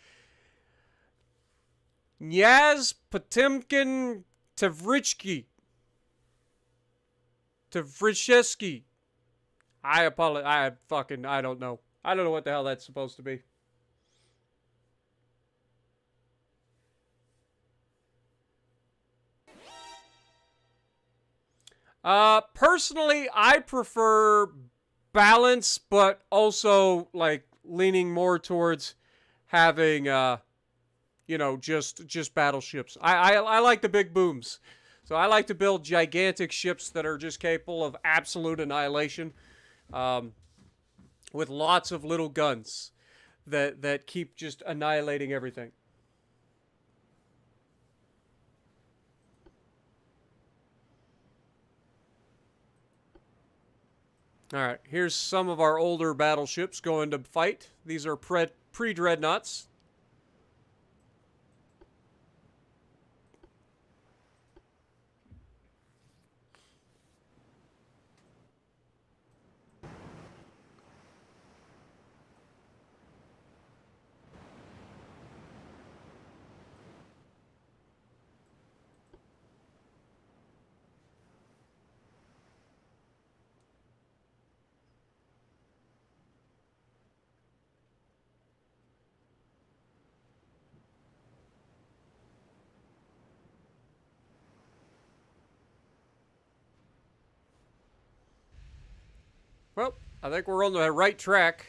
Nyaz Potemkin Tavrichki. Tavrichesky. I apologize. I don't know. I don't know what the hell that's supposed to be. Personally, I prefer balance, but also like leaning more towards having, just battleships. I like the big booms. So I like to build gigantic ships that are just capable of absolute annihilation, with lots of little guns that keep just annihilating everything. All right, here's some of our older battleships going to fight. These are pre-dreadnoughts. Well, I think we're on the right track.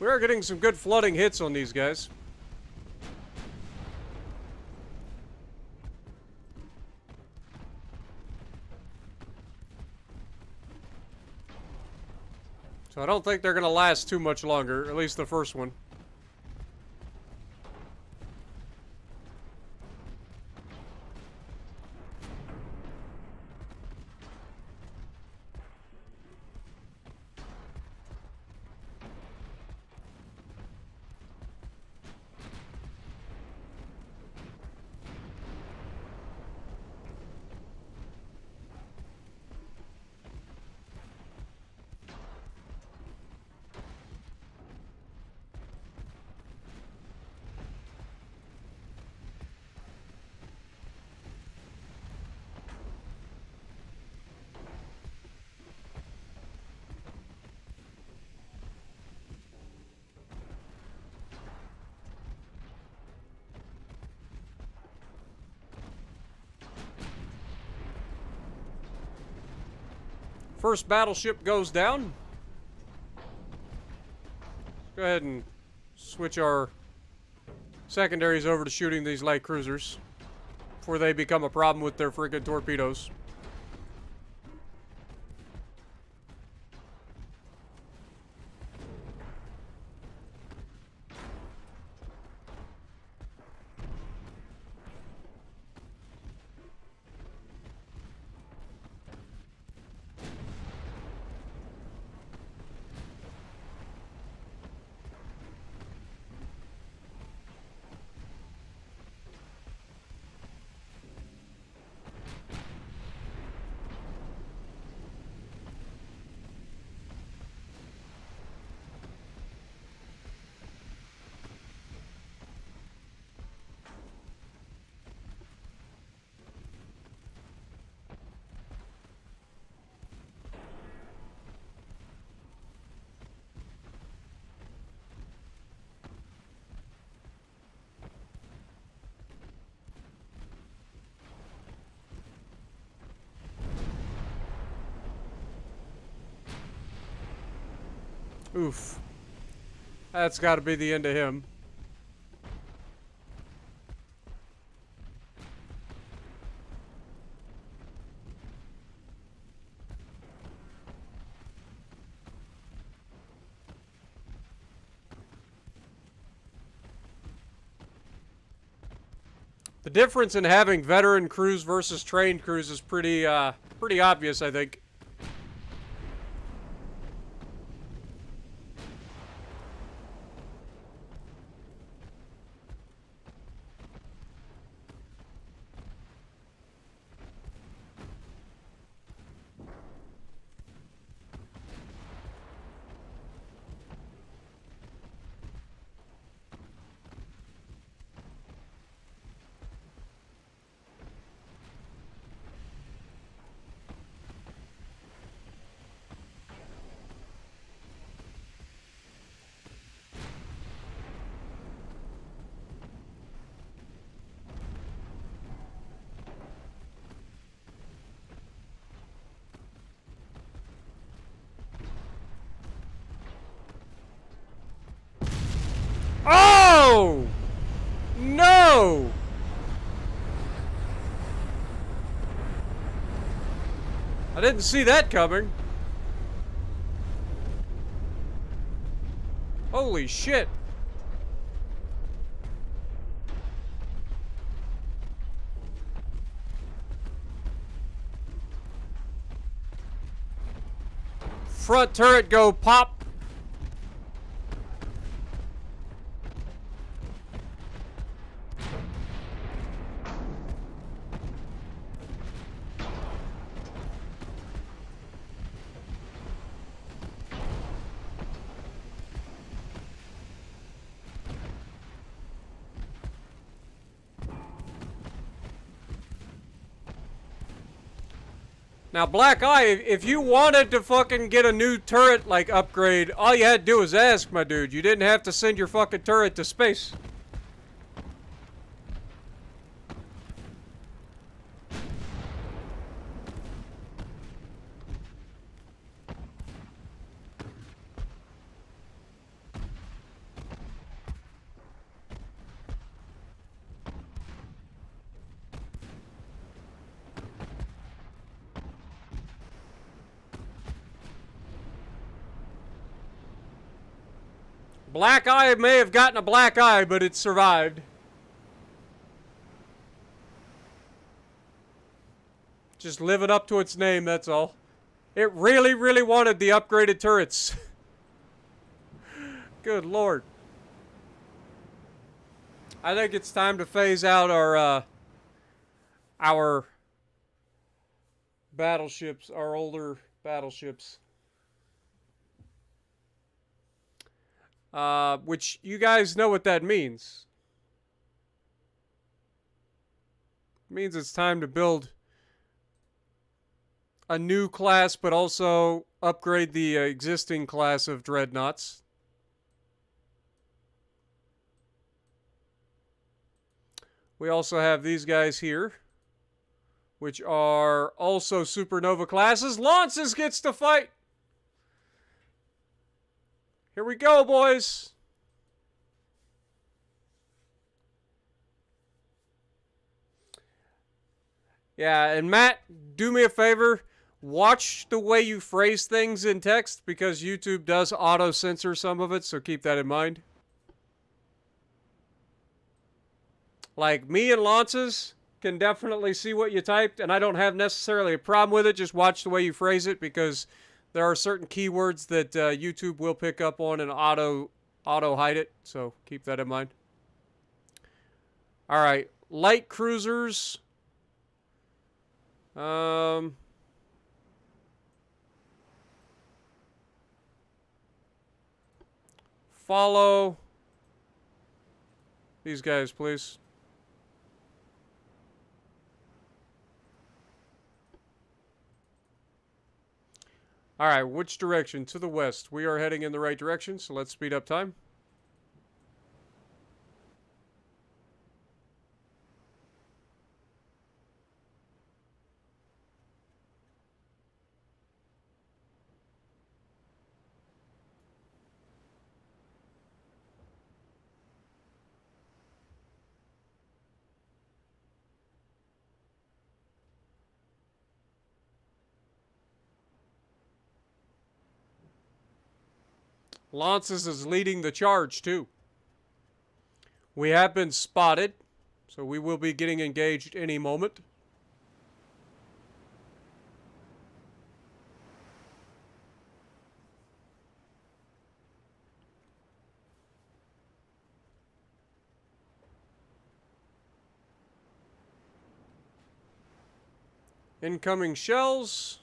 We are getting some good flooding hits on these guys. So I don't think they're going to last too much longer, at least the first one. First battleship goes down. Go ahead and switch our secondaries over to shooting these light cruisers before they become a problem with their freaking torpedoes. Oof. That's got to be the end of him. The difference in having veteran crews versus trained crews is pretty obvious, I think. Oh! No! I didn't see that coming. Holy shit. Front turret go pop. Now, Black Eye, if you wanted to fucking get a new turret, like, upgrade, all you had to do was ask, my dude. You didn't have to send your fucking turret to space. Black Eye may have gotten a black eye, but it survived. Just living up to its name, that's all. It really, really wanted the upgraded turrets. Good Lord. I think it's time to phase out our battleships, our older battleships. Which you guys know what that means. It means it's time to build a new class, but also upgrade the existing class of Dreadnoughts. We also have these guys here, which are also Supernova classes. Lances gets to fight. Here we go, boys. Yeah, and Matt, do me a favor. Watch the way you phrase things in text, because YouTube does auto-censor some of it, so keep that in mind. Like, me and Lances can definitely see what you typed, and I don't have necessarily a problem with it. Just watch the way you phrase it, because there are certain keywords that YouTube will pick up on and auto hide it, so keep that in mind. All right, light cruisers. Follow these guys, please. All right, which direction? To the west. We are heading in the right direction, so let's speed up time. Lances is leading the charge, too. We have been spotted, so we will be getting engaged any moment. Incoming shells.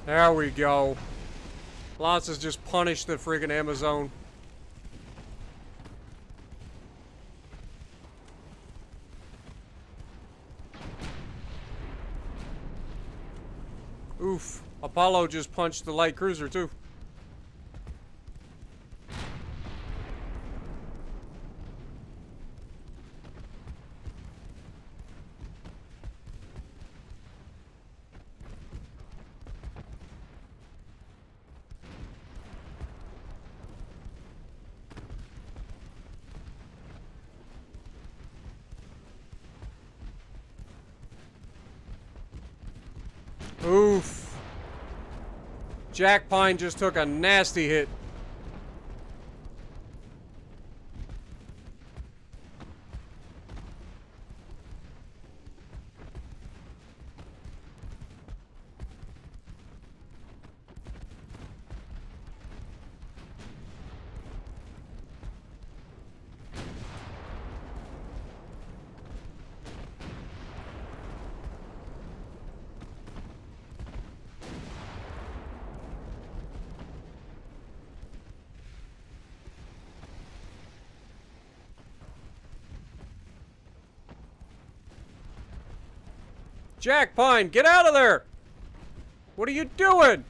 There we go. Lances just punished the friggin' Amazon. Oof. Apollo just punched the light cruiser, too. Oof. Jack Pine just took a nasty hit. Jack Pine, get out of there! What are you doing?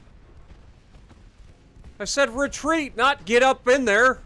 I said retreat, not get up in there.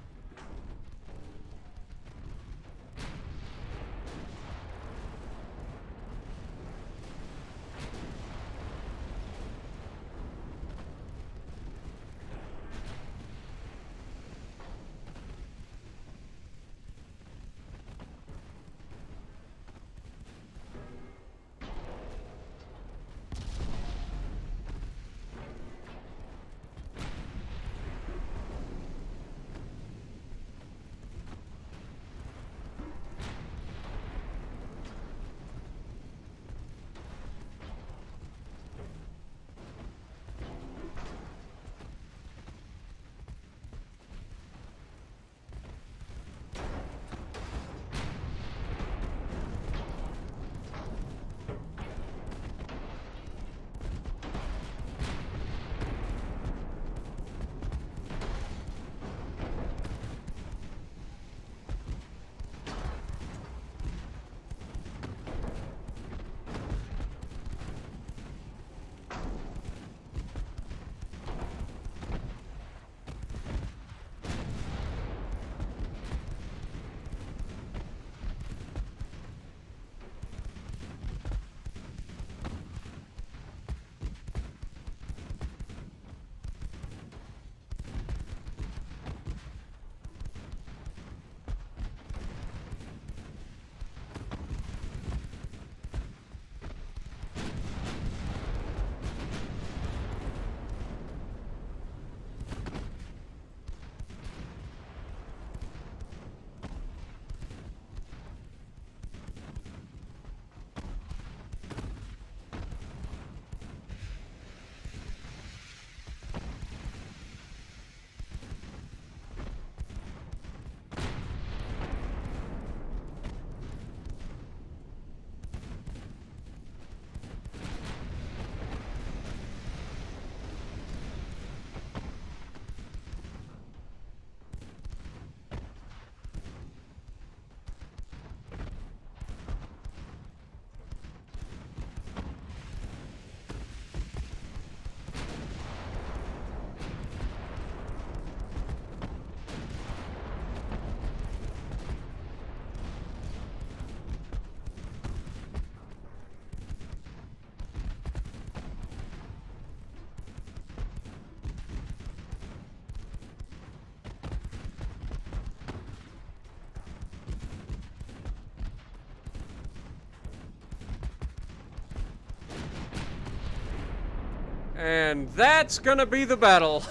And that's gonna be the battle.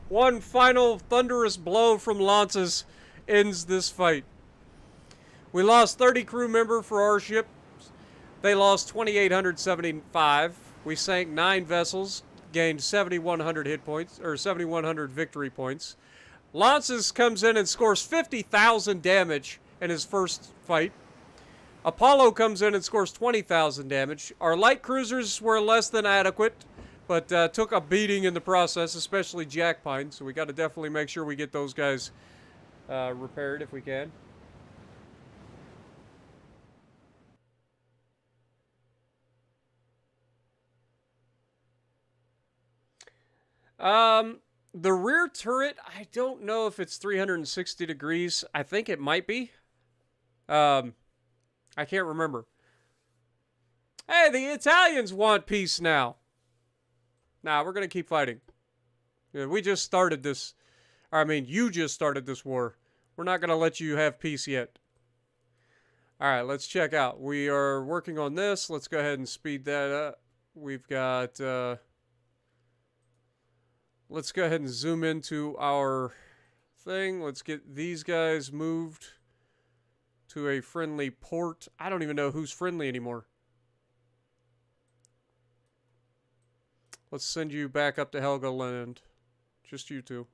One final thunderous blow from lances ends this fight. We lost 30 crew members for our ship. They lost 2,875. We sank 9 vessels, gained 7,100 hit points, or 7,100 victory points. Lances comes in and scores 50,000 damage in his first fight. Apollo comes in and scores 20,000 damage. Our light cruisers were less than adequate, but took a beating in the process, especially Jack Pine. So we got to definitely make sure we get those guys repaired if we can. The rear turret, I don't know if it's 360 degrees. I think it might be. I can't remember. Hey, the Italians want peace now. Nah, we're going to keep fighting. We just started this. I mean, you just started this war. We're not going to let you have peace yet. All right, let's check out. We are working on this. Let's go ahead and speed that up. We've got... let's go ahead and zoom into our thing. Let's get these guys moved to a friendly port. I don't even know who's friendly anymore. Let's send you back up to Helgoland. Just you two.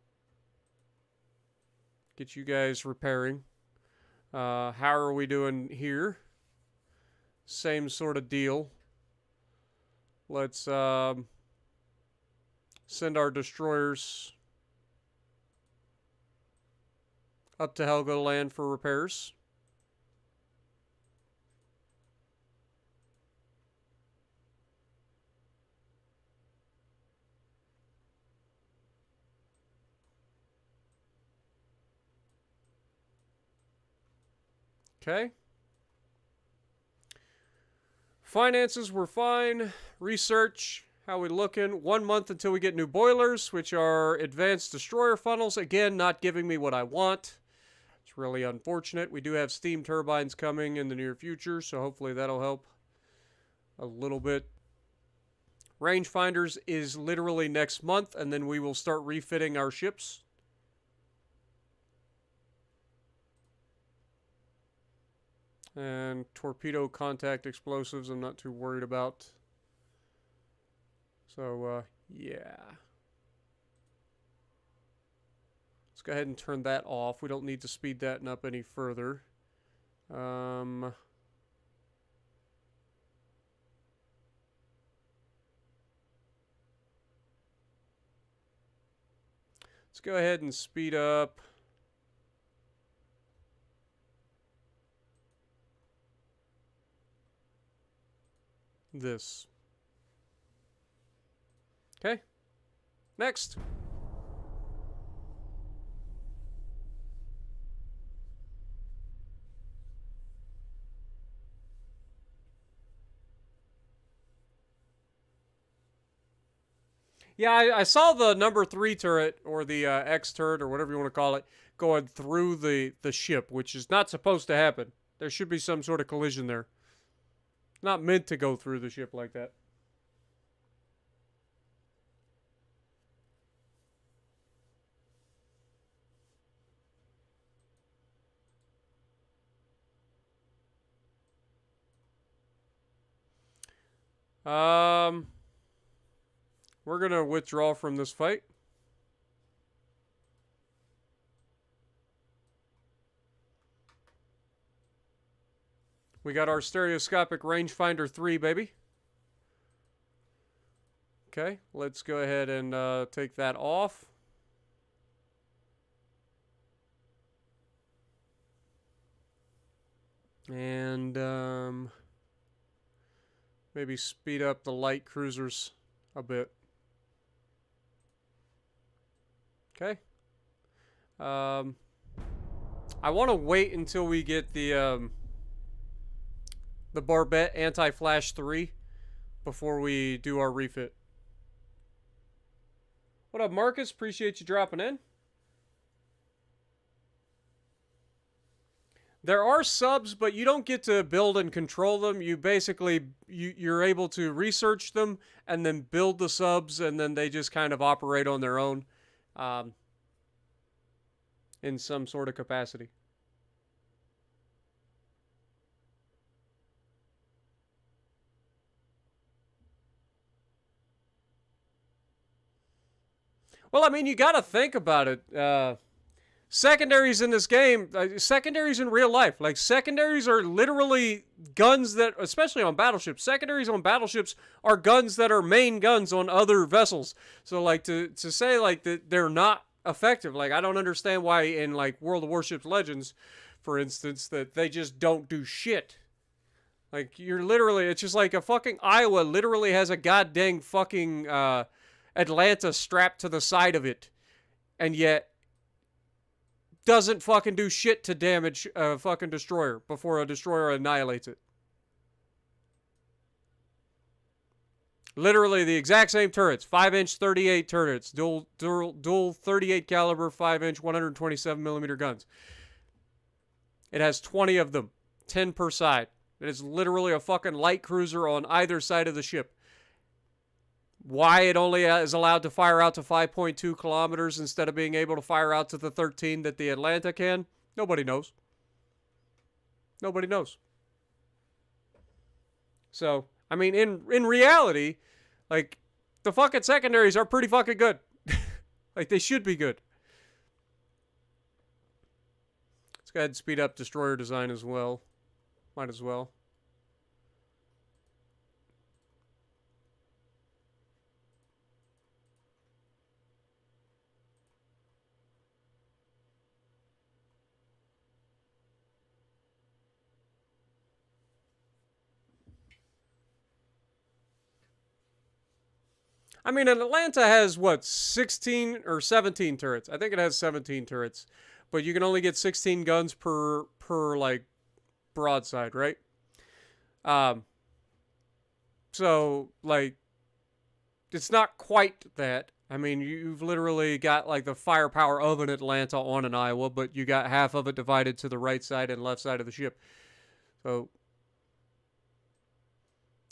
Get you guys repairing. How are we doing here? Same sort of deal. Let's send our destroyers up to Helgoland for repairs. Okay. Finances were fine. Research, how we looking? 1 month until we get new boilers, which are advanced destroyer funnels. Again, not giving me what I want. It's really unfortunate. We do have steam turbines coming in the near future, so hopefully that'll help a little bit. Rangefinders is literally next month, and then we will start refitting our ships. And torpedo contact explosives I'm not too worried about. So, yeah. Let's go ahead and turn that off. We don't need to speed that up any further. Let's go ahead and speed up this. Okay. Next. Yeah, I saw the number 3 turret, or the X turret, or whatever you want to call it, going through the ship, which is not supposed to happen. There should be some sort of collision there. Not meant to go through the ship like that. We're going to withdraw from this fight. We got our stereoscopic rangefinder 3, baby. Okay, let's go ahead and take that off. And maybe speed up the light cruisers a bit. Okay. I want to wait until we get the Barbette Anti-Flash 3 before we do our refit. What up, Marcus? Appreciate you dropping in. There are subs, but you don't get to build and control them. You basically, you're able to research them and then build the subs, and then they just kind of operate on their own in some sort of capacity. Well, I mean, you got to think about it. Secondaries in this game, secondaries in real life, like secondaries are literally guns that, especially on battleships, secondaries on battleships are guns that are main guns on other vessels. So like to say like that they're not effective, like I don't understand why in like World of Warships Legends, for instance, that they just don't do shit. Like you're literally, it's just like a fucking Iowa literally has a goddamn fucking Atlanta strapped to the side of it, and yet doesn't fucking do shit to damage a fucking destroyer before a destroyer annihilates it. Literally the exact same turrets. 5-inch 38 turrets. Dual 38 caliber 5-inch 127mm guns. It has 20 of them. 10 per side. It is literally a fucking light cruiser on either side of the ship. Why it only is allowed to fire out to 5.2 kilometers instead of being able to fire out to the 13 that the Atlanta can, nobody knows. Nobody knows. So, I mean, in reality, like, the fucking secondaries are pretty fucking good. Like, they should be good. Let's go ahead and speed up destroyer design as well. Might as well. I mean, Atlanta has, what, 16 or 17 turrets? I think it has 17 turrets. But you can only get 16 guns per like, broadside, right? So, like, it's not quite that. I mean, you've literally got, like, the firepower of an Atlanta on an Iowa, but you got half of it divided to the right side and left side of the ship. So,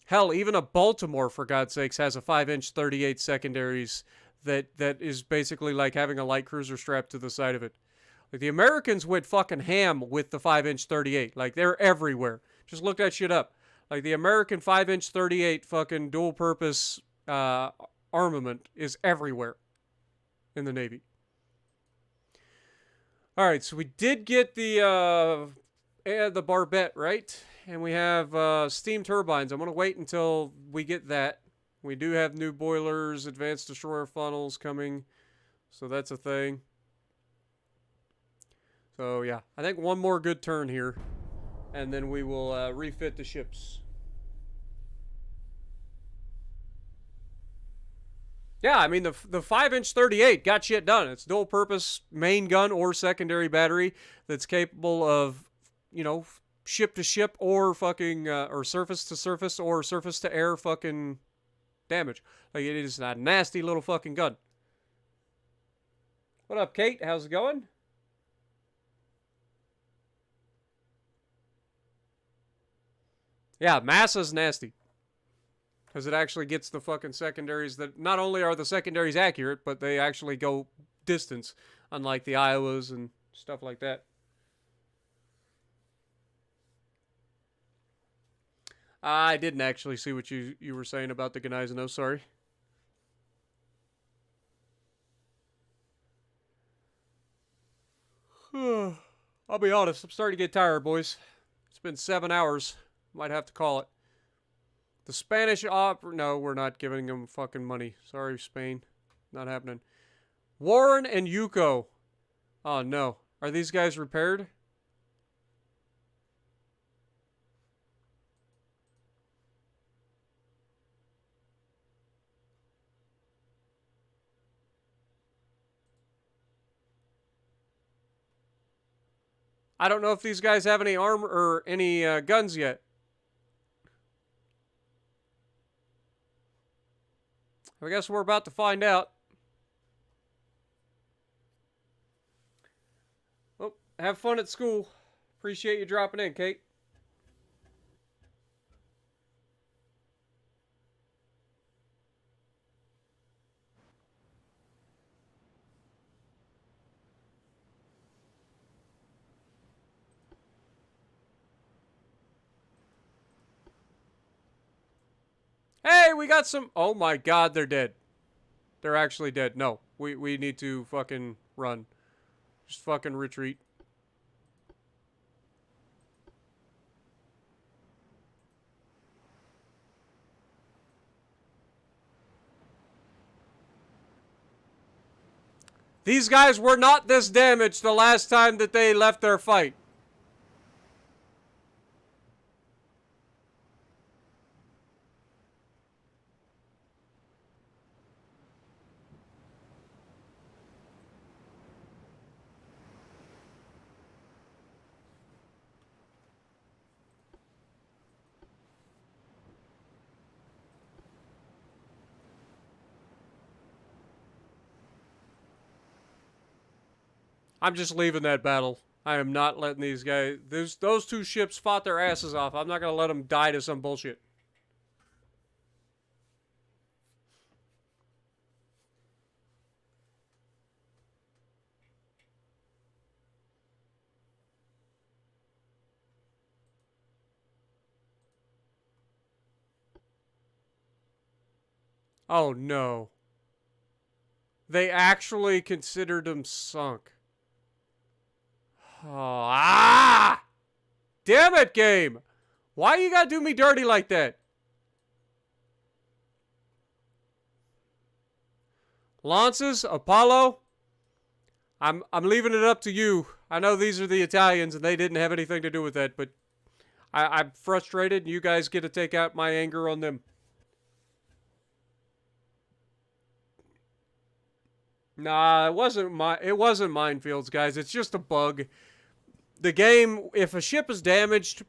hell, even a Baltimore, for God's sakes, has a 5-inch 38 secondaries that is basically like having a light cruiser strapped to the side of it. Like, the Americans went fucking ham with the 5-inch 38. Like, they're everywhere. Just look that shit up. Like, the American 5-inch 38 fucking dual-purpose armament is everywhere in the Navy. All right, so we did get the barbette, right? And we have steam turbines. I'm going to wait until we get that. We do have new boilers, advanced destroyer funnels coming. So that's a thing. So, yeah. I think one more good turn here. And then we will refit the ships. Yeah, I mean, the 5-inch 38 got shit done. It's dual-purpose main gun or secondary battery that's capable of, you know, ship-to-ship or fucking, or surface-to-surface or surface-to-air fucking damage. Like, it is a nasty little fucking gun. What up, Kate? How's it going? Yeah, massa's nasty. Because it actually gets the fucking secondaries that not only are the secondaries accurate, but they actually go distance, unlike the Iowas and stuff like that. I didn't actually see what you were saying about the Gneisenau, sorry. I'll be honest, I'm starting to get tired, boys. It's been 7 hours. Might have to call it. The Spanish opera... No, we're not giving them fucking money. Sorry, Spain. Not happening. Warren and Yuko. Oh, no. Are these guys repaired? I don't know if these guys have any armor or any guns yet. I guess we're about to find out. Well, have fun at school. Appreciate you dropping in, Kate. Hey, we got some... Oh my god, they're dead. They're actually dead. No, we need to fucking run. Just fucking retreat. These guys were not this damaged the last time that they left their fight. I'm just leaving that battle. I am not letting these guys... Those two ships fought their asses off. I'm not going to let them die to some bullshit. Oh, no. They actually considered them sunk. Oh, damn it, game! Why you gotta do me dirty like that? Lances, Apollo, I'm leaving it up to you. I know these are the Italians and they didn't have anything to do with that, but I'm frustrated and you guys get to take out my anger on them. Nah, it wasn't minefields, guys. It's just a bug. The game, if a ship is damaged,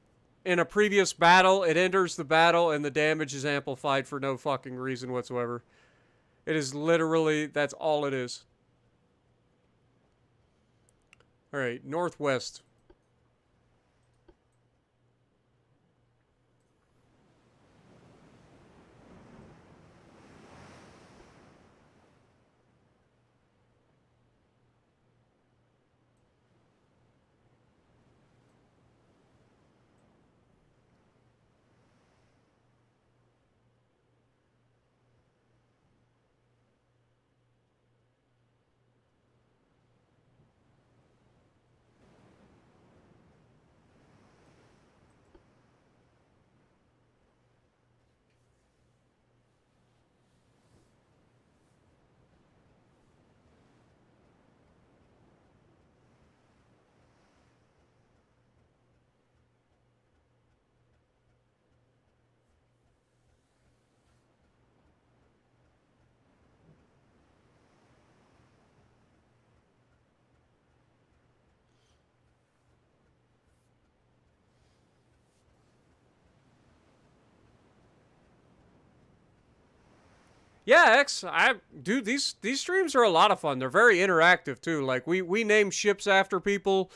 in a previous battle, it enters the battle and the damage is amplified for no fucking reason whatsoever. It is literally, that's all it is. Alright, northwest. Yeah, dude, these streams are a lot of fun. They're very interactive too. Like we name ships after people.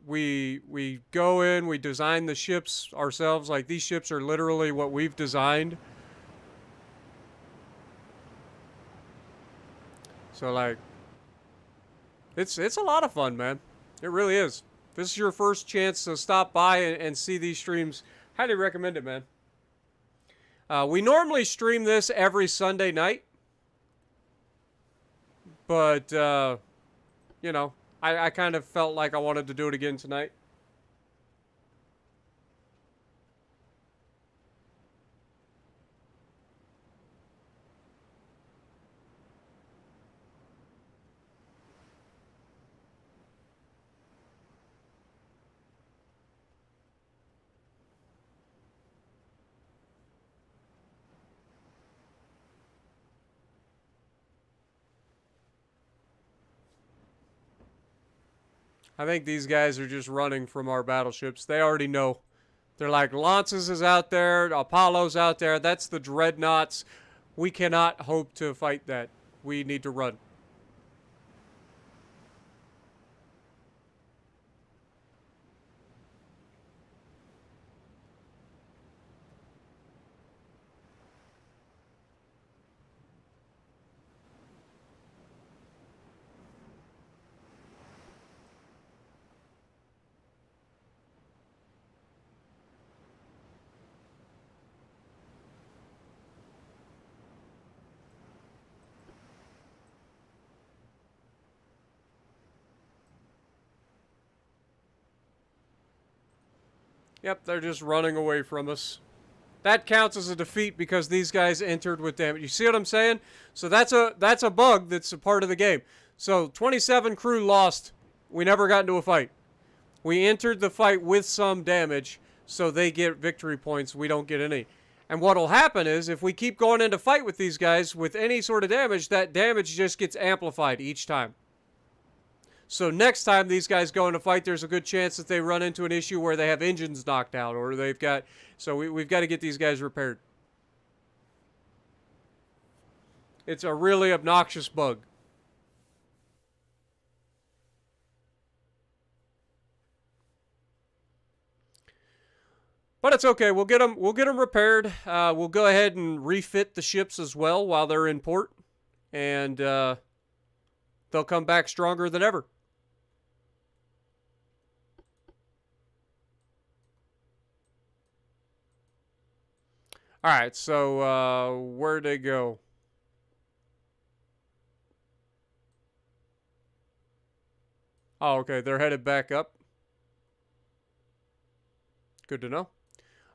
We go in, we design the ships ourselves. Like these ships are literally what we've designed. So like it's a lot of fun, man. It really is. If this is your first chance to stop by and see these streams, highly recommend it, man. We normally stream this every Sunday night, but, you know, I kind of felt like I wanted to do it again tonight. I think these guys are just running from our battleships. They already know. They're like, Lances is out there, Apollo's out there, that's the Dreadnoughts. We cannot hope to fight that. We need to run. Yep, they're just running away from us. That counts as a defeat because these guys entered with damage. You see what I'm saying? So that's a bug that's a part of the game. So 27 crew lost. We never got into a fight. We entered the fight with some damage, so they get victory points. We don't get any. And what'll happen is if we keep going into fight with these guys with any sort of damage, that damage just gets amplified each time. So next time these guys go into fight, there's a good chance that they run into an issue where they have engines knocked out or they've got... So we've got to get these guys repaired. It's a really obnoxious bug. But it's okay. We'll get them repaired. We'll go ahead and refit the ships as well while they're in port. And they'll come back stronger than ever. Alright, so where'd they go? Oh, okay, they're headed back up. Good to know.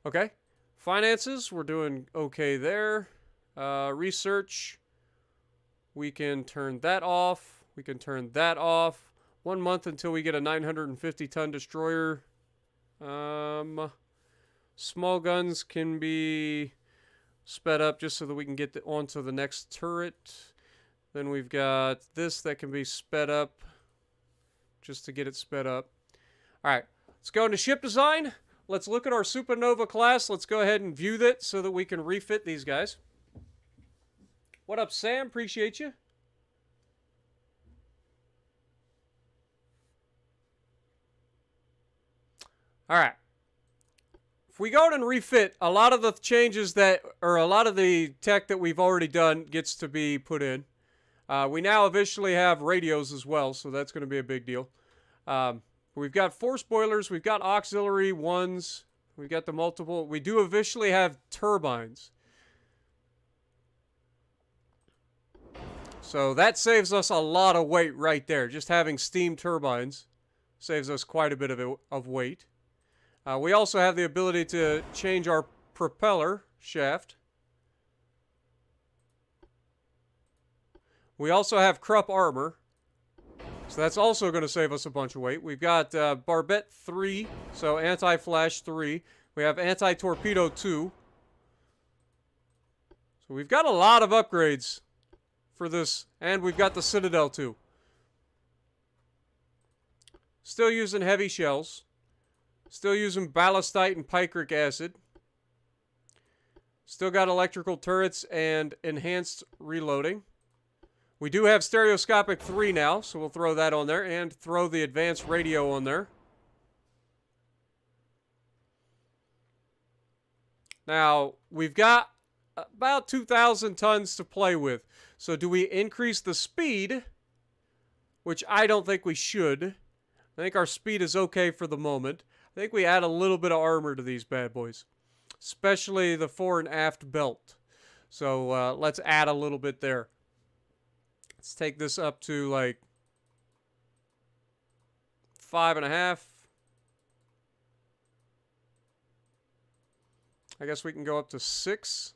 Okay, finances, we're doing okay there. Research, we can turn that off. We can turn that off. 1 month until we get a 950-ton destroyer. Small guns can be sped up just so that we can get onto the next turret. Then we've got this that can be sped up just to get it sped up. All right, let's go into ship design. let's look at our Supernova class. Let's go ahead and view that so that we can refit these guys. What up, Sam? Appreciate you. All right. If we go and refit, a lot of the changes that, or a lot of the tech that we've already done gets to be put in. We now officially have radios as well, so that's going to be a big deal. We've got 4 spoilers. We've got auxiliary ones. We've got the multiple. We do officially have turbines. So that saves us a lot of weight right there. Just having steam turbines saves us quite a bit of weight. We also have the ability to change our propeller shaft. We also have Krupp armor. So that's also going to save us a bunch of weight. We've got Barbette 3, so anti-flash 3. We have anti-torpedo 2. So we've got a lot of upgrades for this. And we've got the Citadel 2. Still using heavy shells. Still using ballastite and picric acid. Still got electrical turrets and enhanced reloading. We do have stereoscopic 3 now, so we'll throw that on there and throw the advanced radio on there. Now, we've got about 2,000 tons to play with. So do we increase the speed? Which I don't think we should. I think our speed is okay for the moment. I think we add a little bit of armor to these bad boys. Especially the fore and aft belt. So let's add a little bit there. Let's take this up to like 5.5. I guess we can go up to 6.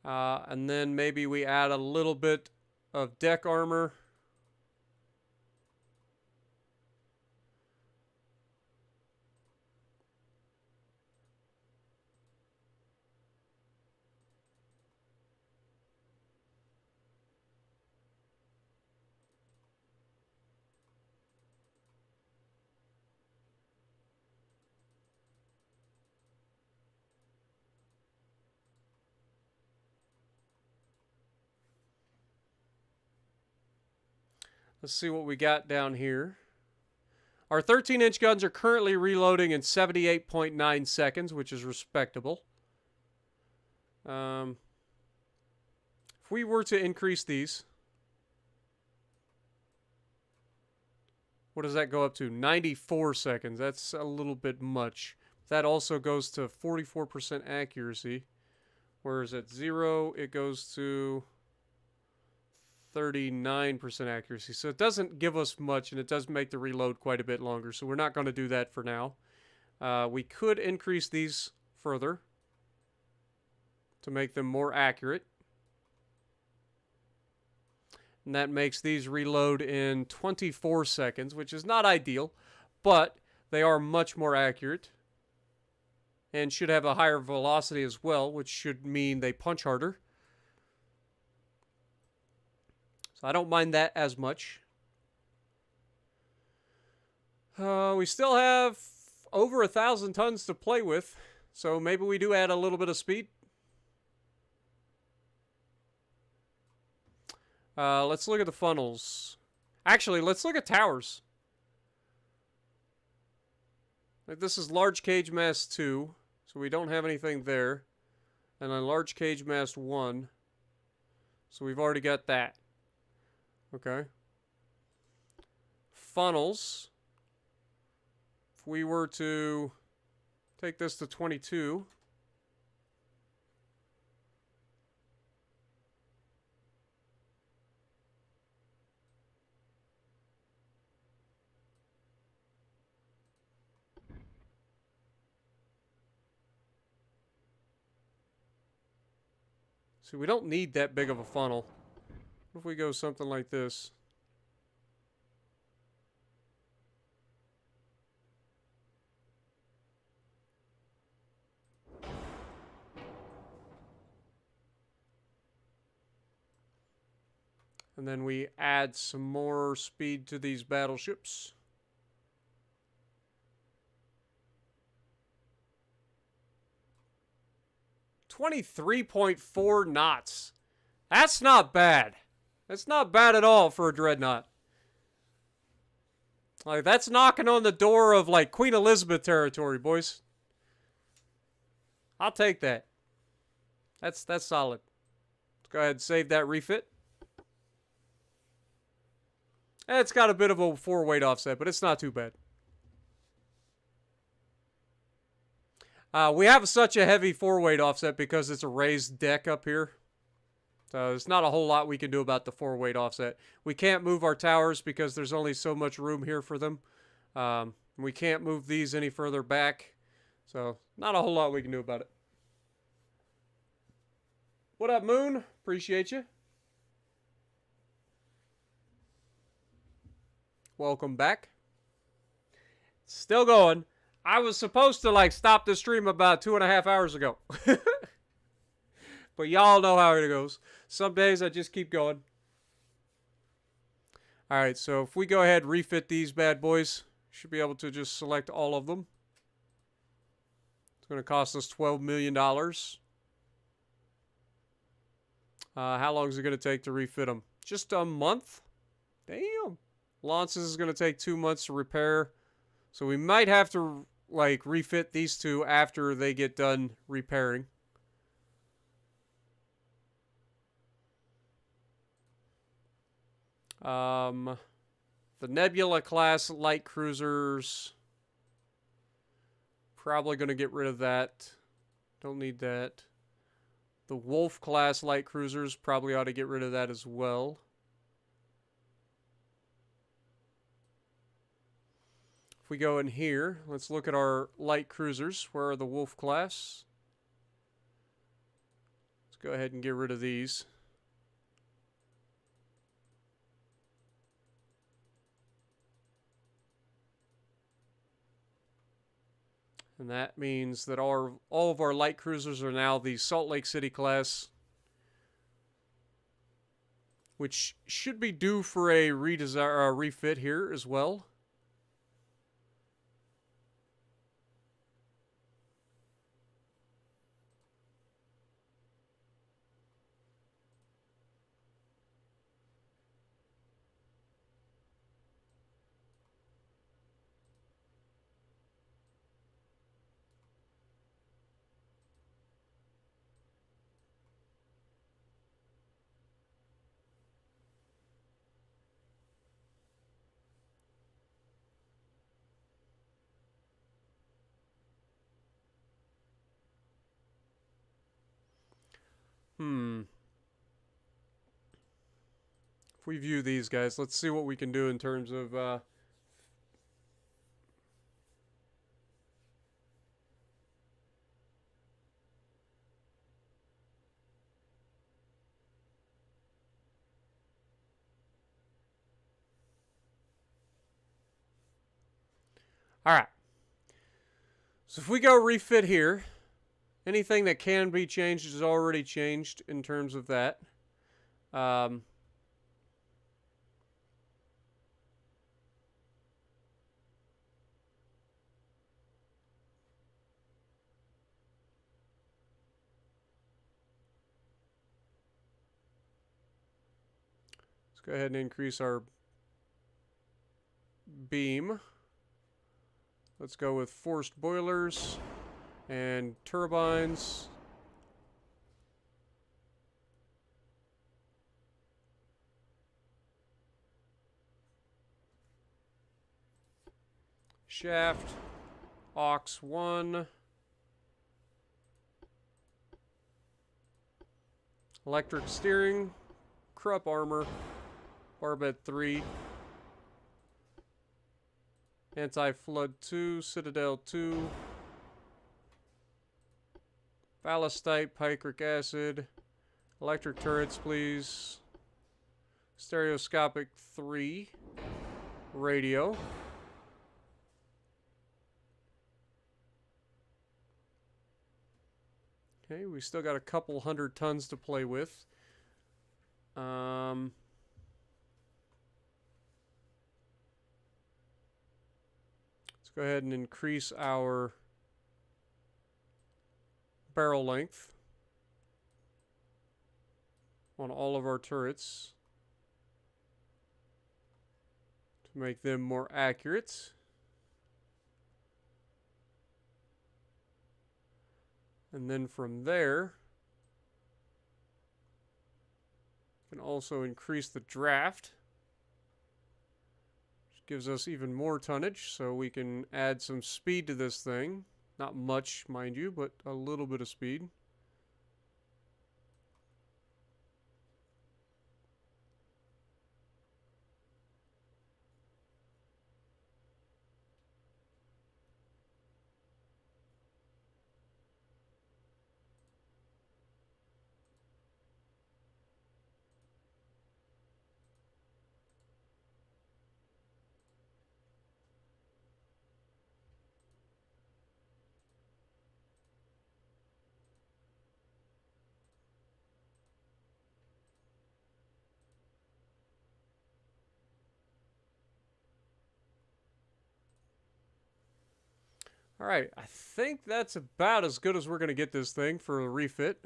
And then maybe we add a little bit of deck armor. Let's see what we got down here. Our 13-inch guns are currently reloading in 78.9 seconds, which is respectable. If we were to increase these, what does that go up to? 94 seconds. That's a little bit much. That also goes to 44% accuracy. Whereas at 0, it goes to 39% accuracy. So it doesn't give us much, and it does make the reload quite a bit longer. So we're not going to do that for now. We could increase these further to make them more accurate. And that makes these reload in 24 seconds, which is not ideal, but they are much more accurate and should have a higher velocity as well, which should mean they punch harder. I don't mind that as much. We still have over 1,000 tons to play with, so maybe we do add a little bit of speed. Let's look at the funnels. Actually, let's look at towers. Like this is large cage mast 2, so we don't have anything there. And then large cage mast 1, so we've already got that. Okay. Funnels. If we were to take this to 22. See, we don't need that big of a funnel. What if we go something like this? And then we add some more speed to these battleships. 23.4 knots. That's not bad. That's not bad at all for a Dreadnought. Like, that's knocking on the door of, like, Queen Elizabeth territory, boys. I'll take that. That's solid. Let's go ahead and save that refit. It's got a bit of a 4-weight offset, but it's not too bad. We have such a heavy 4-weight offset because it's a raised deck up here. So there's not a whole lot we can do about the 4-weight offset. We can't move our towers because there's only so much room here for them. We can't move these any further back. So not a whole lot we can do about it. What up, Moon? Appreciate you. Welcome back. Still going. I was supposed to, like, stop the stream about 2.5 hours ago. But y'all know how it goes. Some days I just keep going. Alright, so if we go ahead and refit these bad boys, should be able to just select all of them. It's going to cost us $12 million. How long is it going to take to refit them? Just a month? Damn. Launches is going to take 2 months to repair. So we might have to, like, refit these two after they get done repairing. The Nebula class light cruisers. Probably going to get rid of that. Don't need that. The Wolf class light cruisers probably ought to get rid of that as well. If we go in here, let's look at our light cruisers. Where are the Wolf class? Let's go ahead and get rid of these. And that means that all of our light cruisers are now the Salt Lake City class, which should be due for a refit here as well. If we view these guys, let's see what we can do in terms of... Alright. So if we go refit here, anything that can be changed is already changed in terms of that. Let's go ahead and increase our beam. Let's go with forced boilers and turbines. Shaft, aux 1. Electric steering, Krupp armor, barbette 3. Anti-flood 2, Citadel 2, ballastite, picric acid, electric turrets, please, stereoscopic 3, radio, okay, we still got a couple 100 tons to play with. go ahead and increase our barrel length on all of our turrets to make them more accurate. And then from there, you can also increase the draft, which gives us even more tonnage, so we can add some speed to this thing. Not much, mind you, but a little bit of speed. Alright, I think that's about as good as we're going to get this thing for a refit.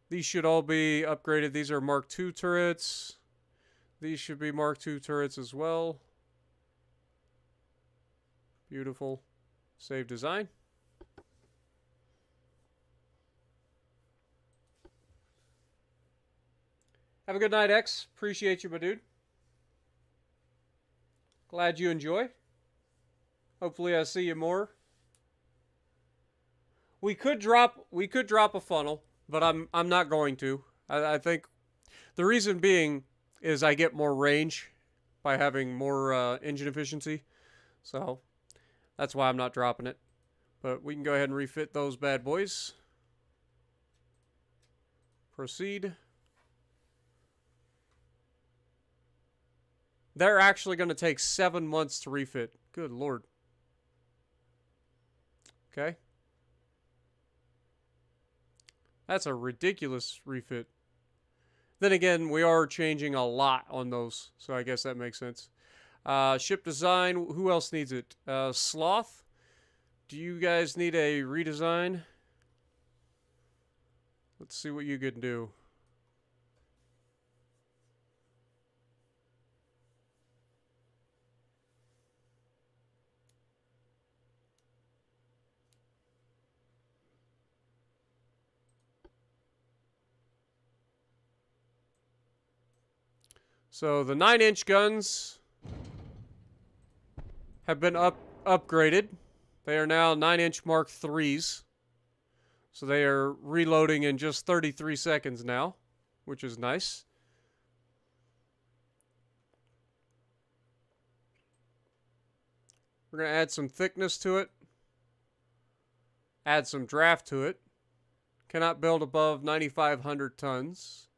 These should all be upgraded. These are Mark II turrets. These should be Mark II turrets as well. Beautiful. Save design. Have a good night, X. Appreciate you, my dude. Glad you enjoy. Hopefully I see you more. We could drop a funnel, but I'm not going to. I think the reason being is I get more range by having more engine efficiency. So that's why I'm not dropping it. But we can go ahead and refit those bad boys. Proceed. They're actually going to take 7 months to refit. Good Lord. Okay. That's a ridiculous refit. Then again, we are changing a lot on those, so I guess that makes sense. Ship design, who else needs it? Sloth, do you guys need a redesign? Let's see what you can do. So the 9-inch guns have been upgraded. They are now 9-inch Mark IIIs. So they are reloading in just 33 seconds now, which is nice. We're going to add some thickness to it. Add some draft to it. Cannot build above 9,500 tons.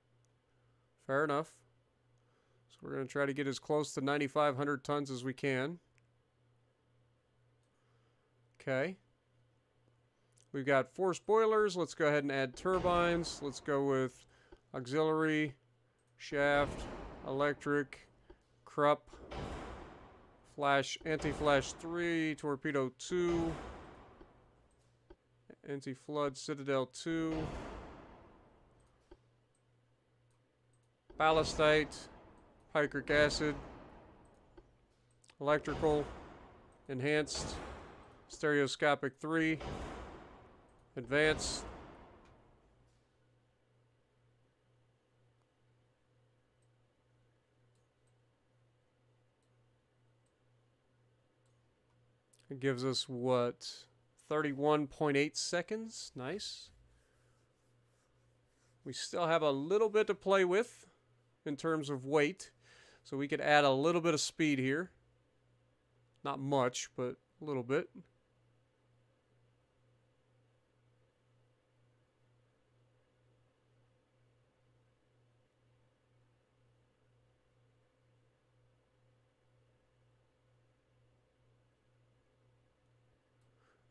Fair enough. We're going to try to get as close to 9,500 tons as we can. Okay. We've got 4 spoilers. Let's go ahead and add turbines. Let's go with auxiliary, shaft, electric, Krupp, flash, anti-flash 3, torpedo 2, anti-flood, citadel 2, ballastite, picric acid, electrical, enhanced, stereoscopic 3, advanced, it gives us what, 31.8 seconds. Nice. We still have a little bit to play with in terms of weight. So we could add a little bit of speed here. Not much, but a little bit.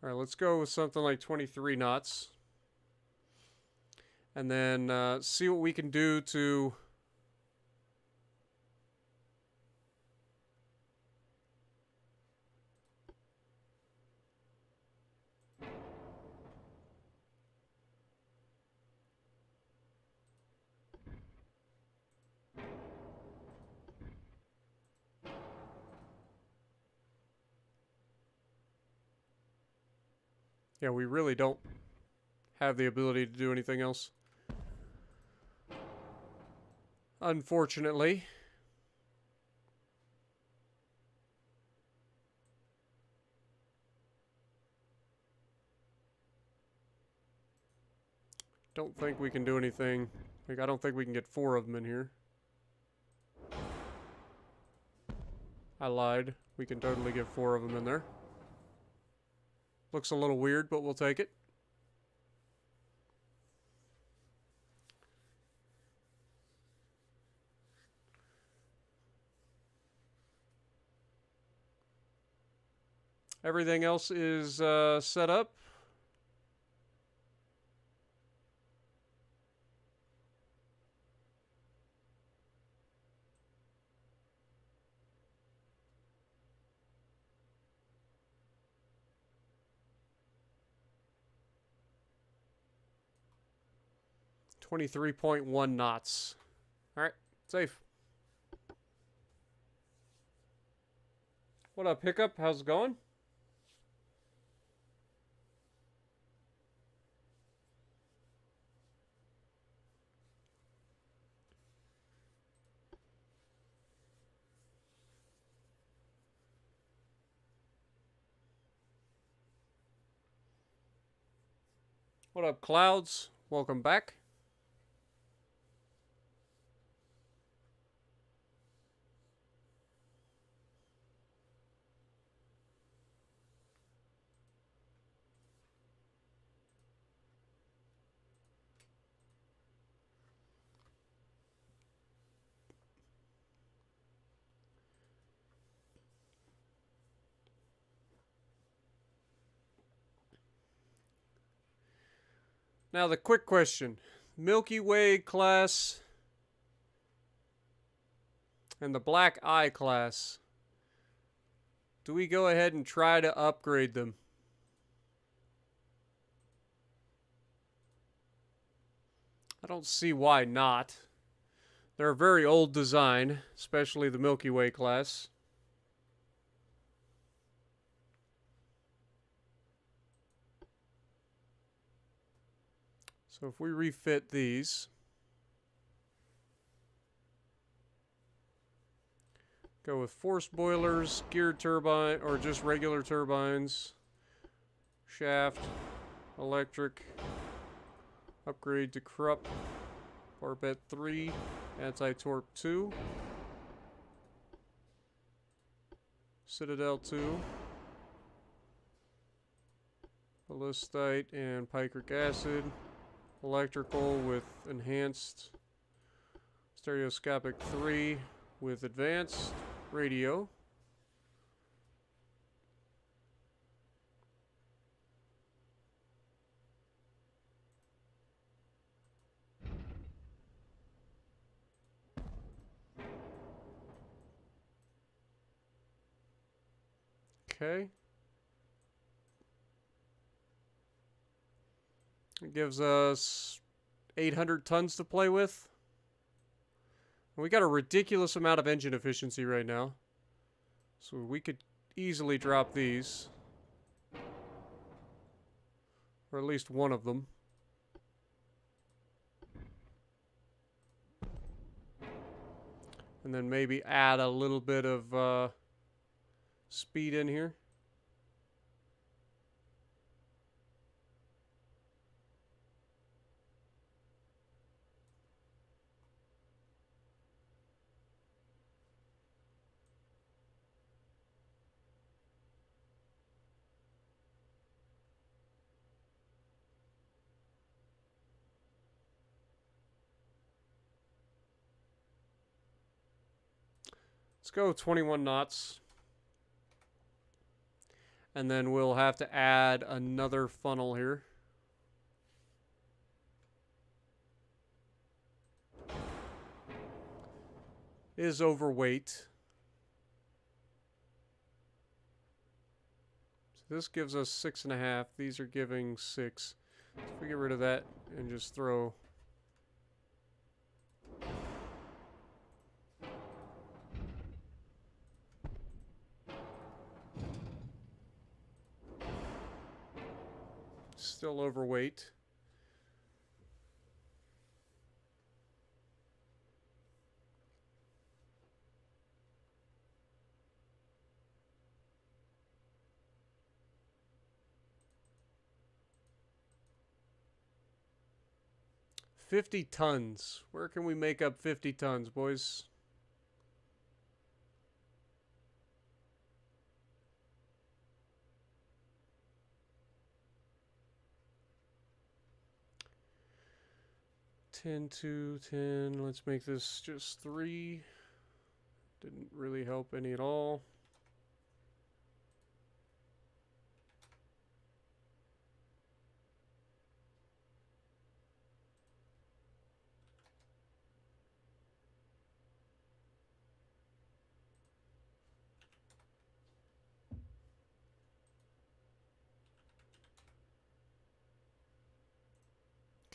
All right, let's go with something like 23 knots. And then see what we can do to Yeah, we really don't have the ability to do anything else. Unfortunately. Don't think we can do anything. Like, I don't think we can get 4 of them in here. I lied. We can totally get 4 of them in there. Looks a little weird, but we'll take it. Everything else is set up. .1 knots. All right, safe. What up, Hiccup? How's it going? What up, Clouds? Welcome back. Now the quick question. Milky Way class and the Black Eye class. Do we go ahead and try to upgrade them? I don't see why not. They're a very old design, especially the Milky Way class. So if we refit these, go with forced boilers, geared turbine, or just regular turbines, shaft, electric, upgrade to Krupp, Barbette 3, anti-torp 2, Citadel 2, ballistite and picric acid, electrical with enhanced, stereoscopic 3 with advanced, radio. Okay. It gives us 800 tons to play with. We got a ridiculous amount of engine efficiency right now. So we could easily drop these. Or at least one of them. And then maybe add a little bit of speed in here. Let's go 21 knots. And then we'll have to add another funnel here. Is overweight. So this gives us 6.5. These are giving 6. So if we get rid of that and just throw... Still overweight. $50 Where can we make up $50 boys? $10, $10. Let's make this just 3. Didn't really help any at all.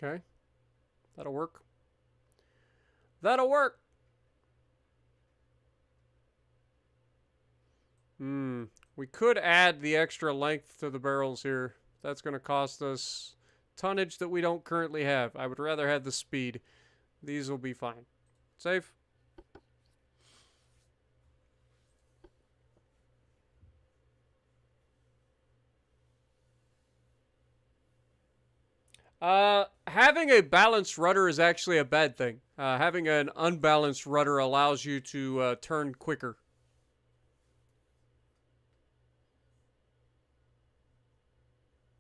Okay. That'll work. That'll work! We could add the extra length to the barrels here. That's going to cost us tonnage that we don't currently have. I would rather have the speed. These will be fine. Save. Having a balanced rudder is actually a bad thing. Having an unbalanced rudder allows you to turn quicker.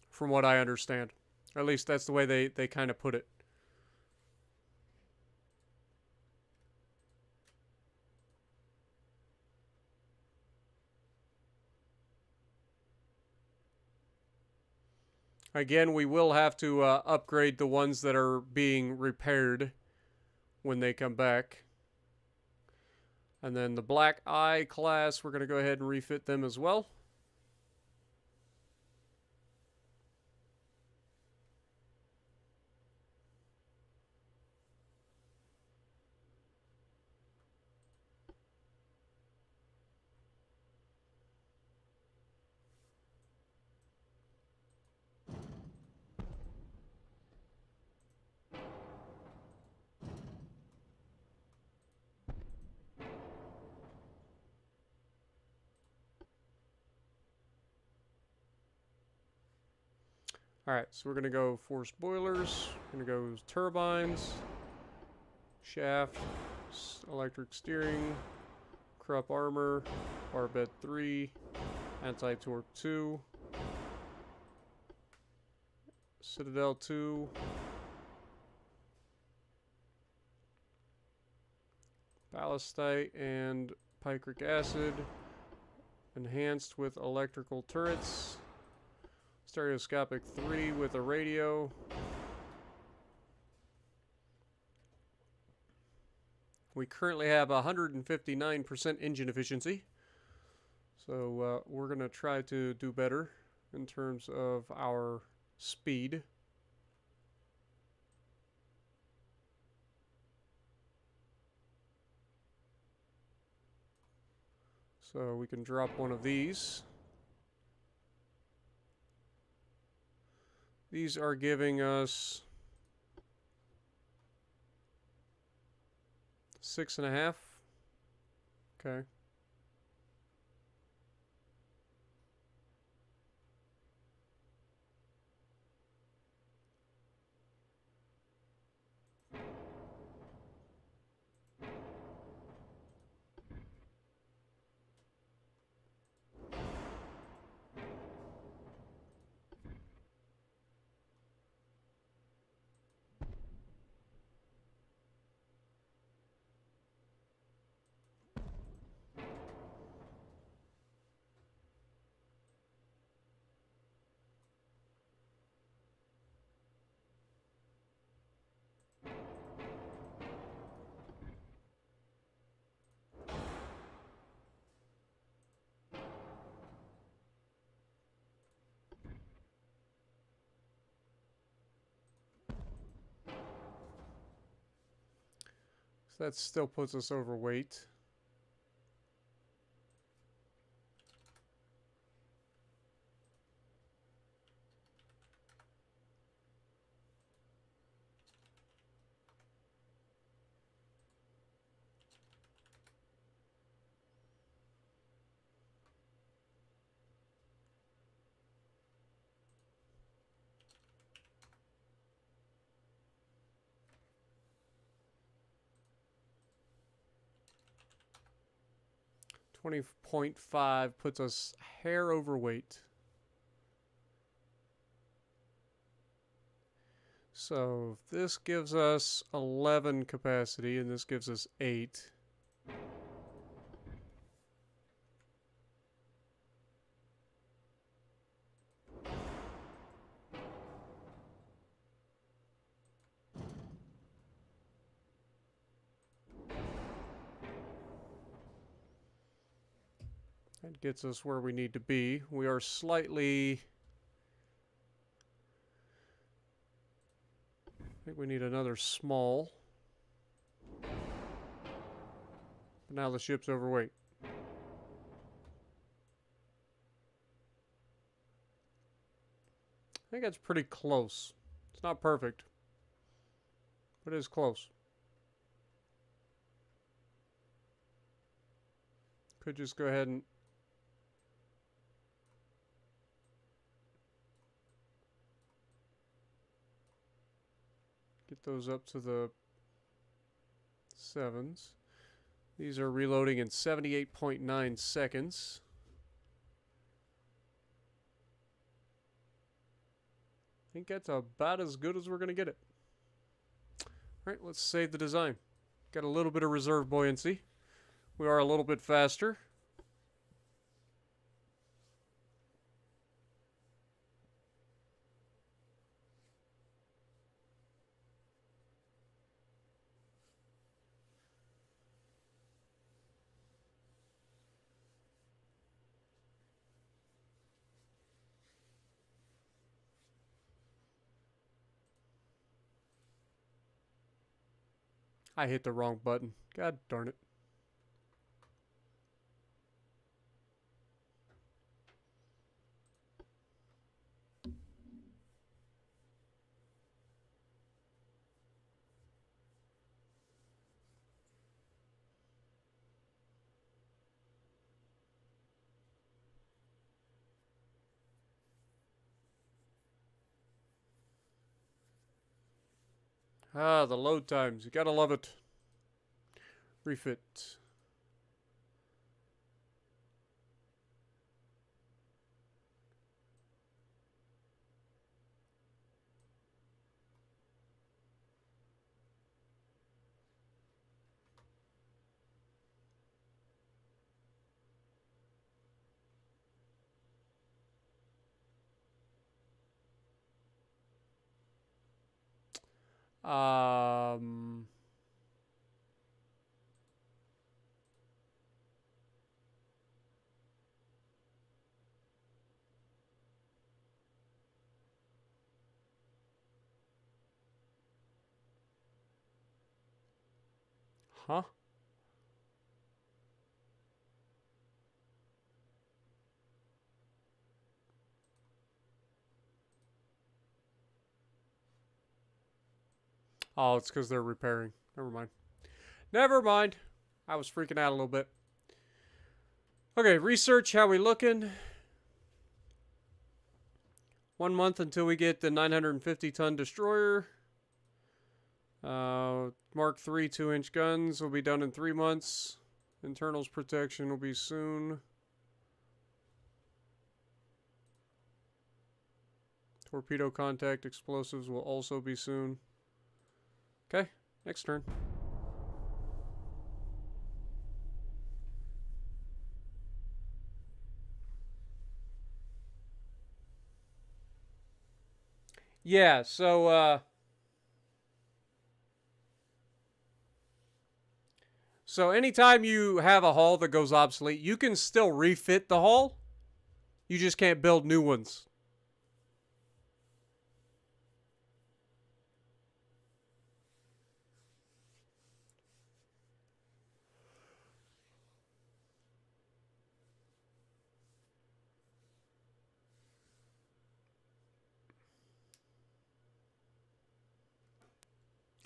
From what I understand. Or at least that's the way they kind of put it. Again, we will have to upgrade the ones that are being repaired when they come back. And then the Black Eye class, we're going to go ahead and refit them as well. Alright, so we're going to go force boilers, we're going to go turbines, shaft, electric steering, Krupp armor, barbette 3, anti-torque 2, citadel 2, ballastite and picric acid, enhanced with electrical turrets, stereoscopic 3 with a radio. We currently have 159% engine efficiency. So we're going to try to do better in terms of our speed. So we can drop one of these. These are giving us 6.5. Okay. So that still puts us overweight. 20.5 puts us a hair overweight. So this gives us 11 capacity, and this gives us 8. That gets us where we need to be. We are slightly... I think we need another small. But now the ship's overweight. I think that's pretty close. It's not perfect, but it is close. Could just go ahead and get those up to the 7s. These are reloading in 78.9 seconds. I think that's about as good as we're going to get it. Alright, let's save the design. Got a little bit of reserve buoyancy. We are a little bit faster. I hit the wrong button. God darn it. Ah, the load times. You gotta love it. Refit. Um... Huh? Oh, it's because they're repairing. Never mind. Never mind. I was freaking out a little bit. Okay, research. How we looking? 1 month until we get the 950-ton destroyer. Mark III 2-inch guns will be done in 3 months. Internals protection will be soon. Torpedo contact explosives will also be soon. Okay, next turn. Yeah, so anytime you have a hull that goes obsolete, you can still refit the hull. You just can't build new ones.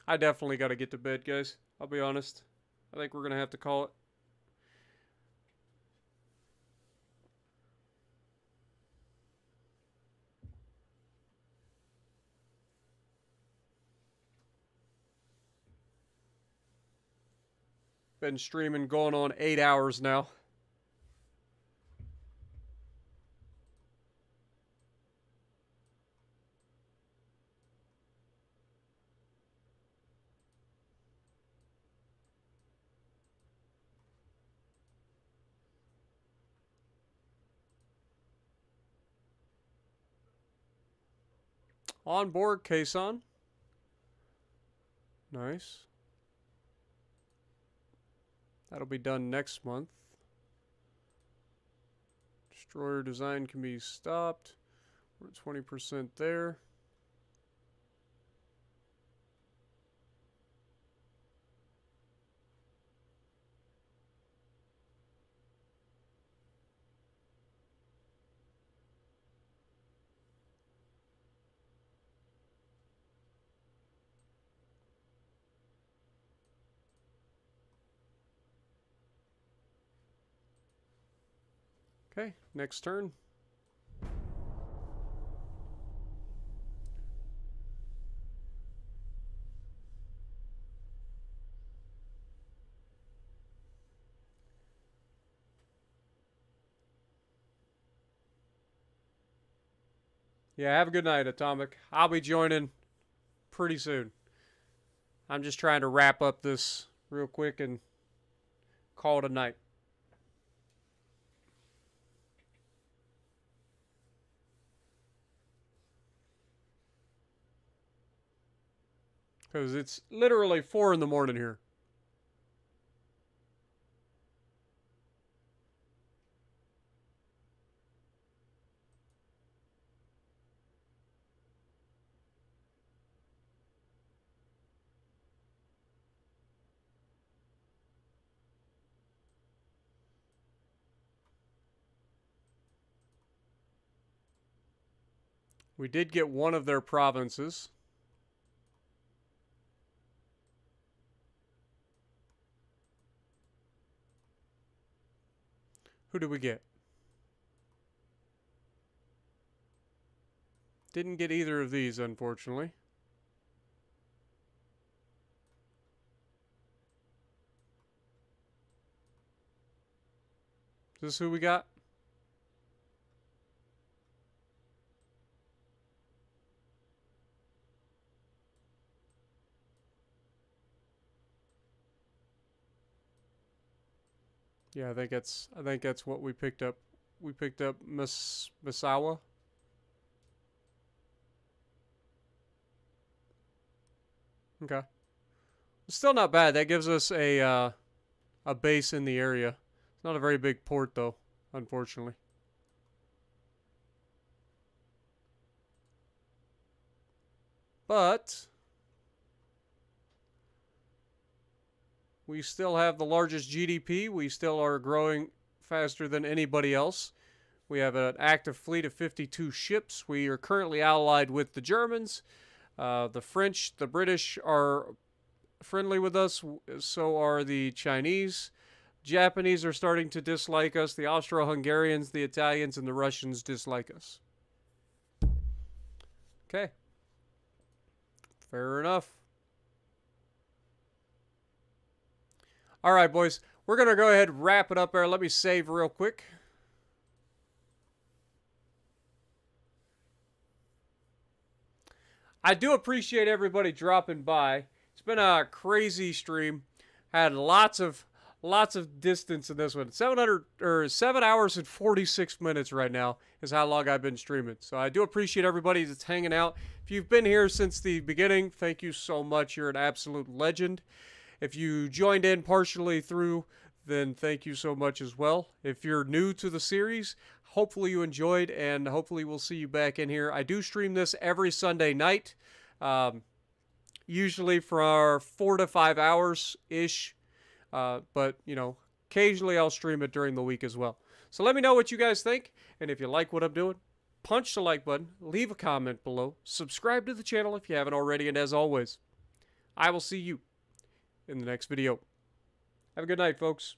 I definitely got to get to bed, guys. I'll be honest. I think we're going to have to call it. Been streaming going on 8 hours now. On board, caisson. Nice. That'll be done next month. Destroyer design can be stopped. We're at 20% there. Okay, next turn. Yeah, have a good night, Atomic. I'll be joining pretty soon. I'm just trying to wrap up this real quick and call it a night. Because it's literally 4 in the morning here. We did get one of their provinces. Who did we get? Didn't get either of these, unfortunately. Is this who we got? Yeah, I think that's what we picked up. We picked up Misawa. Okay. Still not bad. That gives us a base in the area. It's not a very big port though, unfortunately. But we still have the largest GDP. We still are growing faster than anybody else. We have an active fleet of 52 ships. We are currently allied with the Germans. The French, the British are friendly with us. So are the Chinese. Japanese are starting to dislike us. The Austro-Hungarians, the Italians, and the Russians dislike us. Okay. Fair enough. All right, boys. We're going to go ahead and wrap it up there. Let me save real quick. I do appreciate everybody dropping by. It's been a crazy stream. Had lots of distance in this one. 7 hours and 46 minutes right now is how long I've been streaming. So I do appreciate everybody that's hanging out. If you've been here since the beginning, thank you so much. You're an absolute legend. If you joined in partially through, then thank you so much as well. If you're new to the series, hopefully you enjoyed, and hopefully we'll see you back in here. I do stream this every Sunday night, usually for 4 to 5 hours-ish. But, you know, occasionally I'll stream it during the week as well. So let me know what you guys think, and if you like what I'm doing, punch the like button, leave a comment below, subscribe to the channel if you haven't already, and as always, I will see you in the next video. Have a good night, folks.